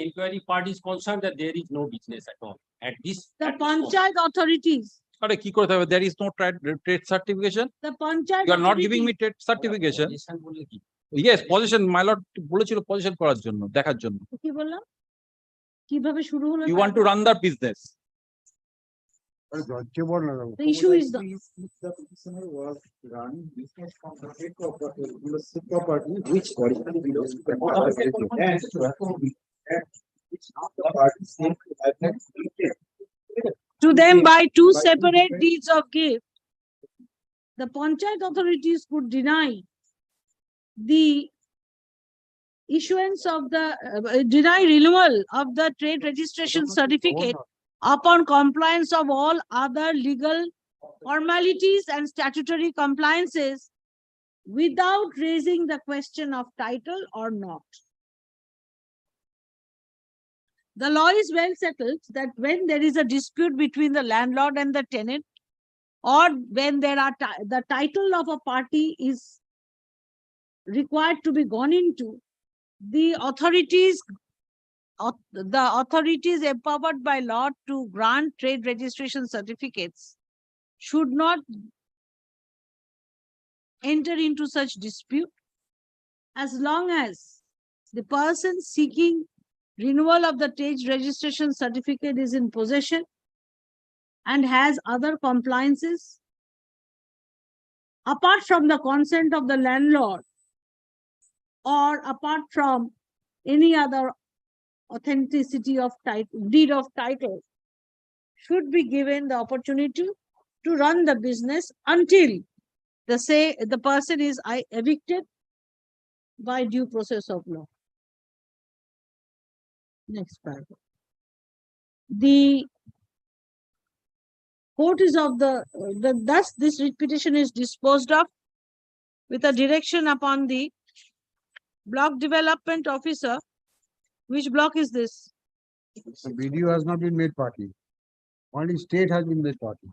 inquiry part is concerned that there is no business at all. At this, the at this moment. panchayat authorities, There is no trade certification. the panchayat You are not giving me trade certification. Yes, position, my lord, বলেছিল position করার জন্য, দেখার জন্য। কি বললাম? কিভাবে শুরু হলো? You want to run the business. The issue is the petitioner was running business from the head property, which originally belongs to the mother, and which now the parties seem to have been gifted to them by two separate deeds of gift. The panchayat authorities could deny the issuance of the deny renewal of the trade registration certificate upon compliance of all other legal formalities and statutory compliances without raising the question of title or not. The law is well settled that when there is a dispute between the landlord and the tenant, or when there are the title of a party is required to be gone into, the authorities empowered by law to grant trade registration certificates should not enter into such dispute, as long as the person seeking renewal of the trade registration certificate is in possession and has other compliances apart from the consent of the landlord, or apart from any other authenticity of deed of title, should be given the opportunity to run the business until the person is evicted by due process of law. Next paragraph. The court is of thus this petition is disposed of with a direction upon the block development officer. Which block is this? The video has not been made party. Only state has been made party.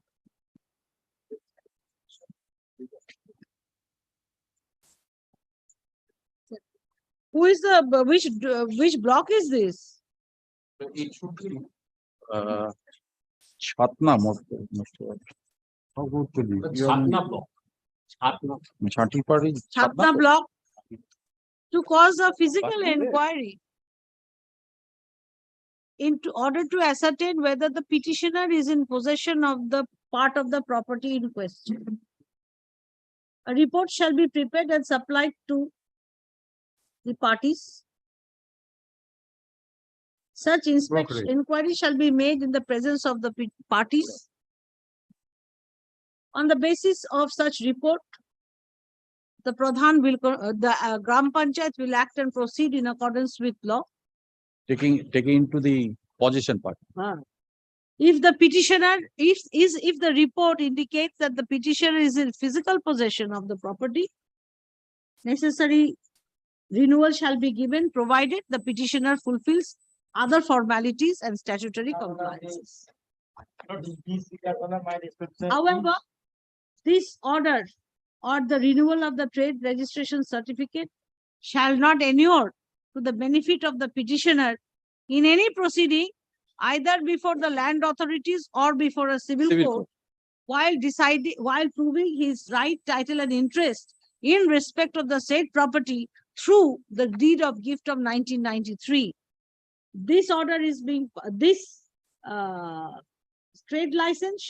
Who is the, which block is this? It should be Chatna most. How good to be? Chatna block. Chatna. Chati party. Chatna block to cause a physical inquiry in order to ascertain whether the petitioner is in possession of the part of the property in question. A report shall be prepared and supplied to the parties. Such inquiry shall be made in the presence of the parties. On the basis of such report, the Pradhan will, the Gram Panchayat will act and proceed in accordance with law. Taking into the possession part. If the petitioner, if the report indicates that the petitioner is in physical possession of the property, necessary renewal shall be given, provided the petitioner fulfills other formalities and statutory compliances. However, this order or the renewal of the trade registration certificate shall not inure to the benefit of the petitioner in any proceeding, either before the land authorities or before a civil court, while proving his right, title, and interest in respect of the said property through the deed of gift of 1993. This order is being, trade license,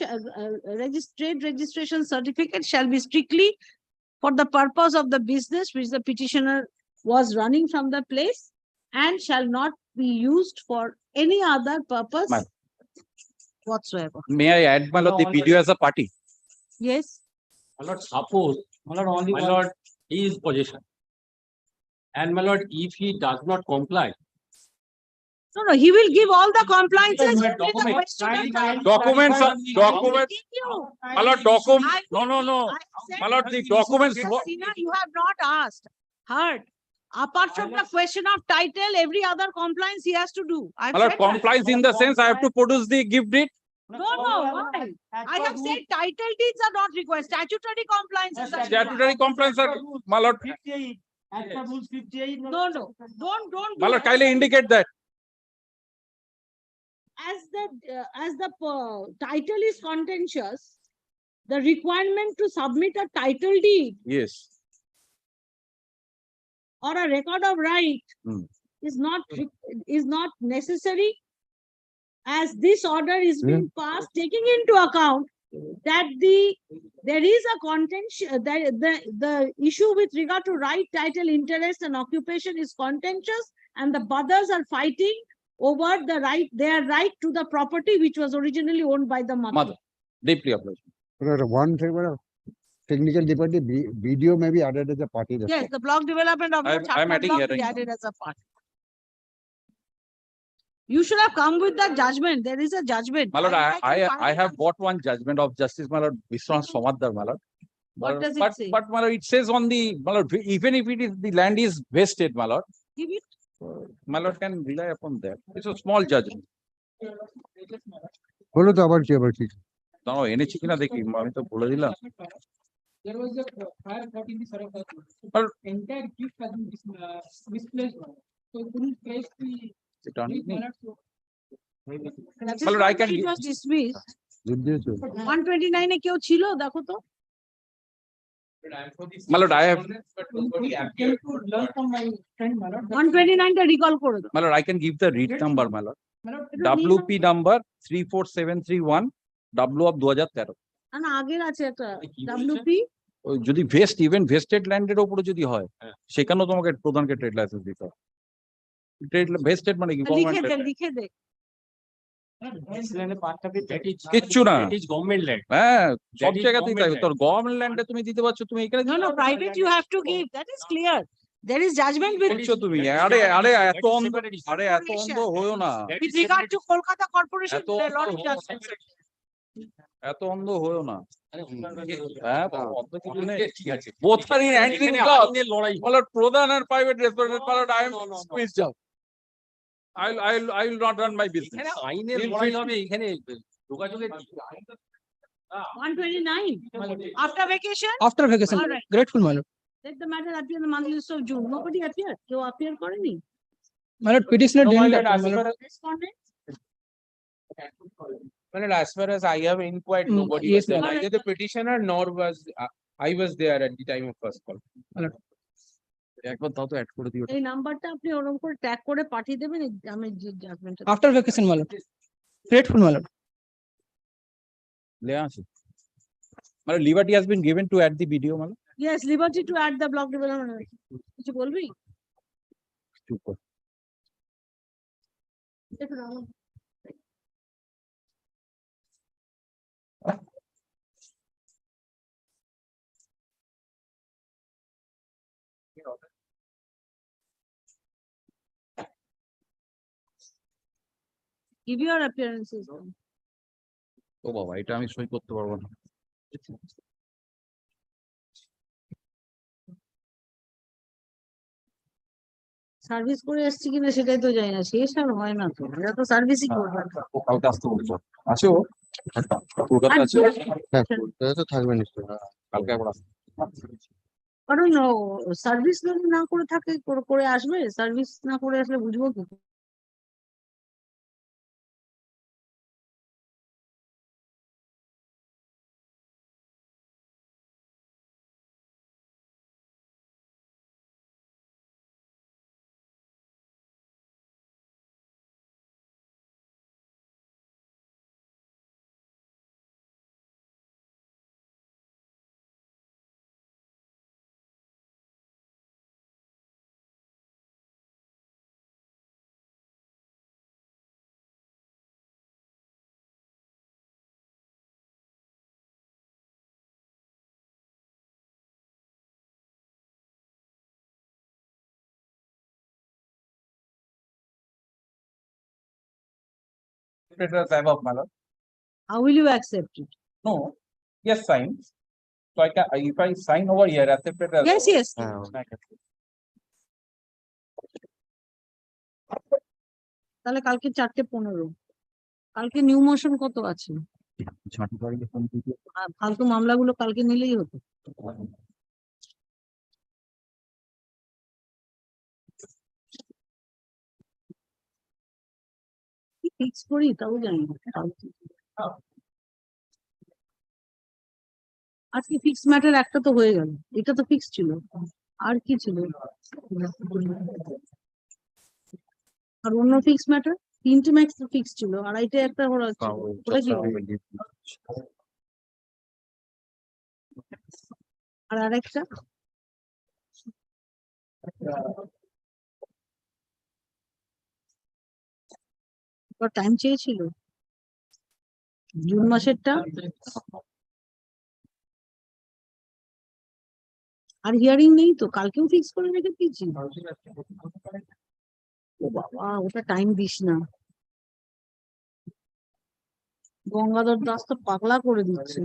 trade registration certificate shall be strictly for the purpose of the business which the petitioner was running from the place and shall not be used for any other purpose whatsoever. May I add, my lord, the video as a party? Yes. My lord, suppose, my lord, he is possession. And my lord, if he does not comply. No, he will give all the compliances. Documents, my lord, no. My lord, the documents. You have not asked, heard. Apart from the question of title, every other compliance he has to do. My lord, compliance in the sense I have to produce the gift deed. No, why? I have said title deeds are not required. Statutory compliance is Statutory compliance are, my lord. 58. As per rules 58. No, don't. My lord, kindly indicate that. As the title is contentious, the requirement to submit a title deed Yes. or a record of right is not necessary, as this order is being passed taking into account that there is a contention, that the issue with regard to right, title, interest, and occupation is contentious, and the brothers are fighting over their right to the property which was originally owned by the mother. Deeply appreciated. One favor, technical department, video may be added as a party. Yes, the block development of the I'm Chatna adding block here be right added as a part. You should have come with that judgment. There is a judgment. My lord, I have bought one judgment of Justice, my lord, Vishwas Somadar, my lord. What does it say? But my lord, it says on the, my lord, even if it is, the land is vested, my lord. Give it. My lord can rely upon that. It's a small judgment. হলো তো আবার কি আবার কি দাঁড়াও এনেছি কিনা দেখি আমি তো বলে দিলাম There was a fire caught in the Sarakar. But entire gift has been misplaced. So couldn't place the. That is My lord, I why can it was dismissed. 129 এ কেউ ছিল দেখো তো। My lord, I have. 129 টা recall করে দাও। My lord, I can give the read number, my lord. WP number 34731 W of 2013. না আগের আছে একটা WP যদি ভেস্ট ইভেন ভেস্টেড ল্যান্ডের উপরে যদি হয় সেখানেও তোমাকে প্রধানকে ট্রেড লাইসেন্স দিতে হবে ট্রেড ভেস্টেড মানে কি লিখে দে কিচ্ছু না গভর্নমেন্ট ল্যান্ড হ্যাঁ সব জায়গাতেই তাই তোর গভর্নমেন্ট ল্যান্ডে তুমি দিতে পারছো তুমি এখানে No, private you have to give. That is clear. There is judgment with বলছো তুমি আরে এত অন্ধ হয়েও না with regard to Kolkata Corporation. এত অন্ধ হয়েও না হ্যাঁ ঠিক আছে both are in handling clause বলার প্রধান আর প্রাইভেট রেস্টুরেন্ট বলার I am squeezed out I will not run my business এখানে আইনের লড়াই হবে এখানে যোগাযোগের 129 after vacation. After vacation, All right. grateful, my lord. Let the matter appear in the monthly list of June. Nobody appeared. কেউ appear করেনি? My lord, petitioner No, my didn't lord, appear, as my far lord. as- Respondent? my lord, as far as I have inquired, nobody yes, was there. my lord. Neither the petitioner nor was I was there at the time of first call. একবার দাও তো add করে দিও এই নাম্বারটা আপনি ওরকম করে ট্যাগ করে পাঠিয়ে দেবেন আমি judgement after vacation, my lord. Grateful, my lord. Yeah, sir. My lord, liberty has been given to add the video, my lord. Yes, liberty to add the block development. কিছু বলবি? দেখুন আমার give your appearances. ও বাবা, এটা আমি সই করতে পারবো না। সার্ভিস করে আসছি কিনা সেটাই তো জানি না, শেষ আর হয় না তো, এরা তো সার্ভিসই করবে। ও কালকে আসতে বলছো, আছে ও? কলকাতা আছে? হ্যাঁ কলকাতায় তো থাকবে নিশ্চয়ই। কালকে একবার আসতে। কারণ সার্ভিস যদি না করে থাকে করে আসবে, সার্ভিস না করে আসলে বুঝবো কি? Interpreters above, my lord. How will you accept it? No, yes, sign. So I can, if I sign over here, accepted as. Yes, yes. তাহলে কালকে 4:15, কালকে নিউ মোশন কত আছে? ফালতু মামলাগুলো কালকে নিলেই হতো। ফিক্স করি তাও জানি না। আজকে ফিক্স ম্যাটার একটা তো হয়ে গেল, এটা তো ফিক্স ছিল, আর কি ছিল? আর অন্য ফিক্স ম্যাটার 3টে ম্যাক্স ফিক্স ছিল, আর এইটা একটা ওরা কি? আর আরেকটা টাইম চেয়েছিল জুন মাসেরটা, আর হিয়ারিং নেই তো, কালকেও ফিক্স করে রেখে দিয়েছি। ও বাবা, ওটা টাইম দিস না, গঙ্গাধর দাস তো পাগলা করে দিচ্ছে।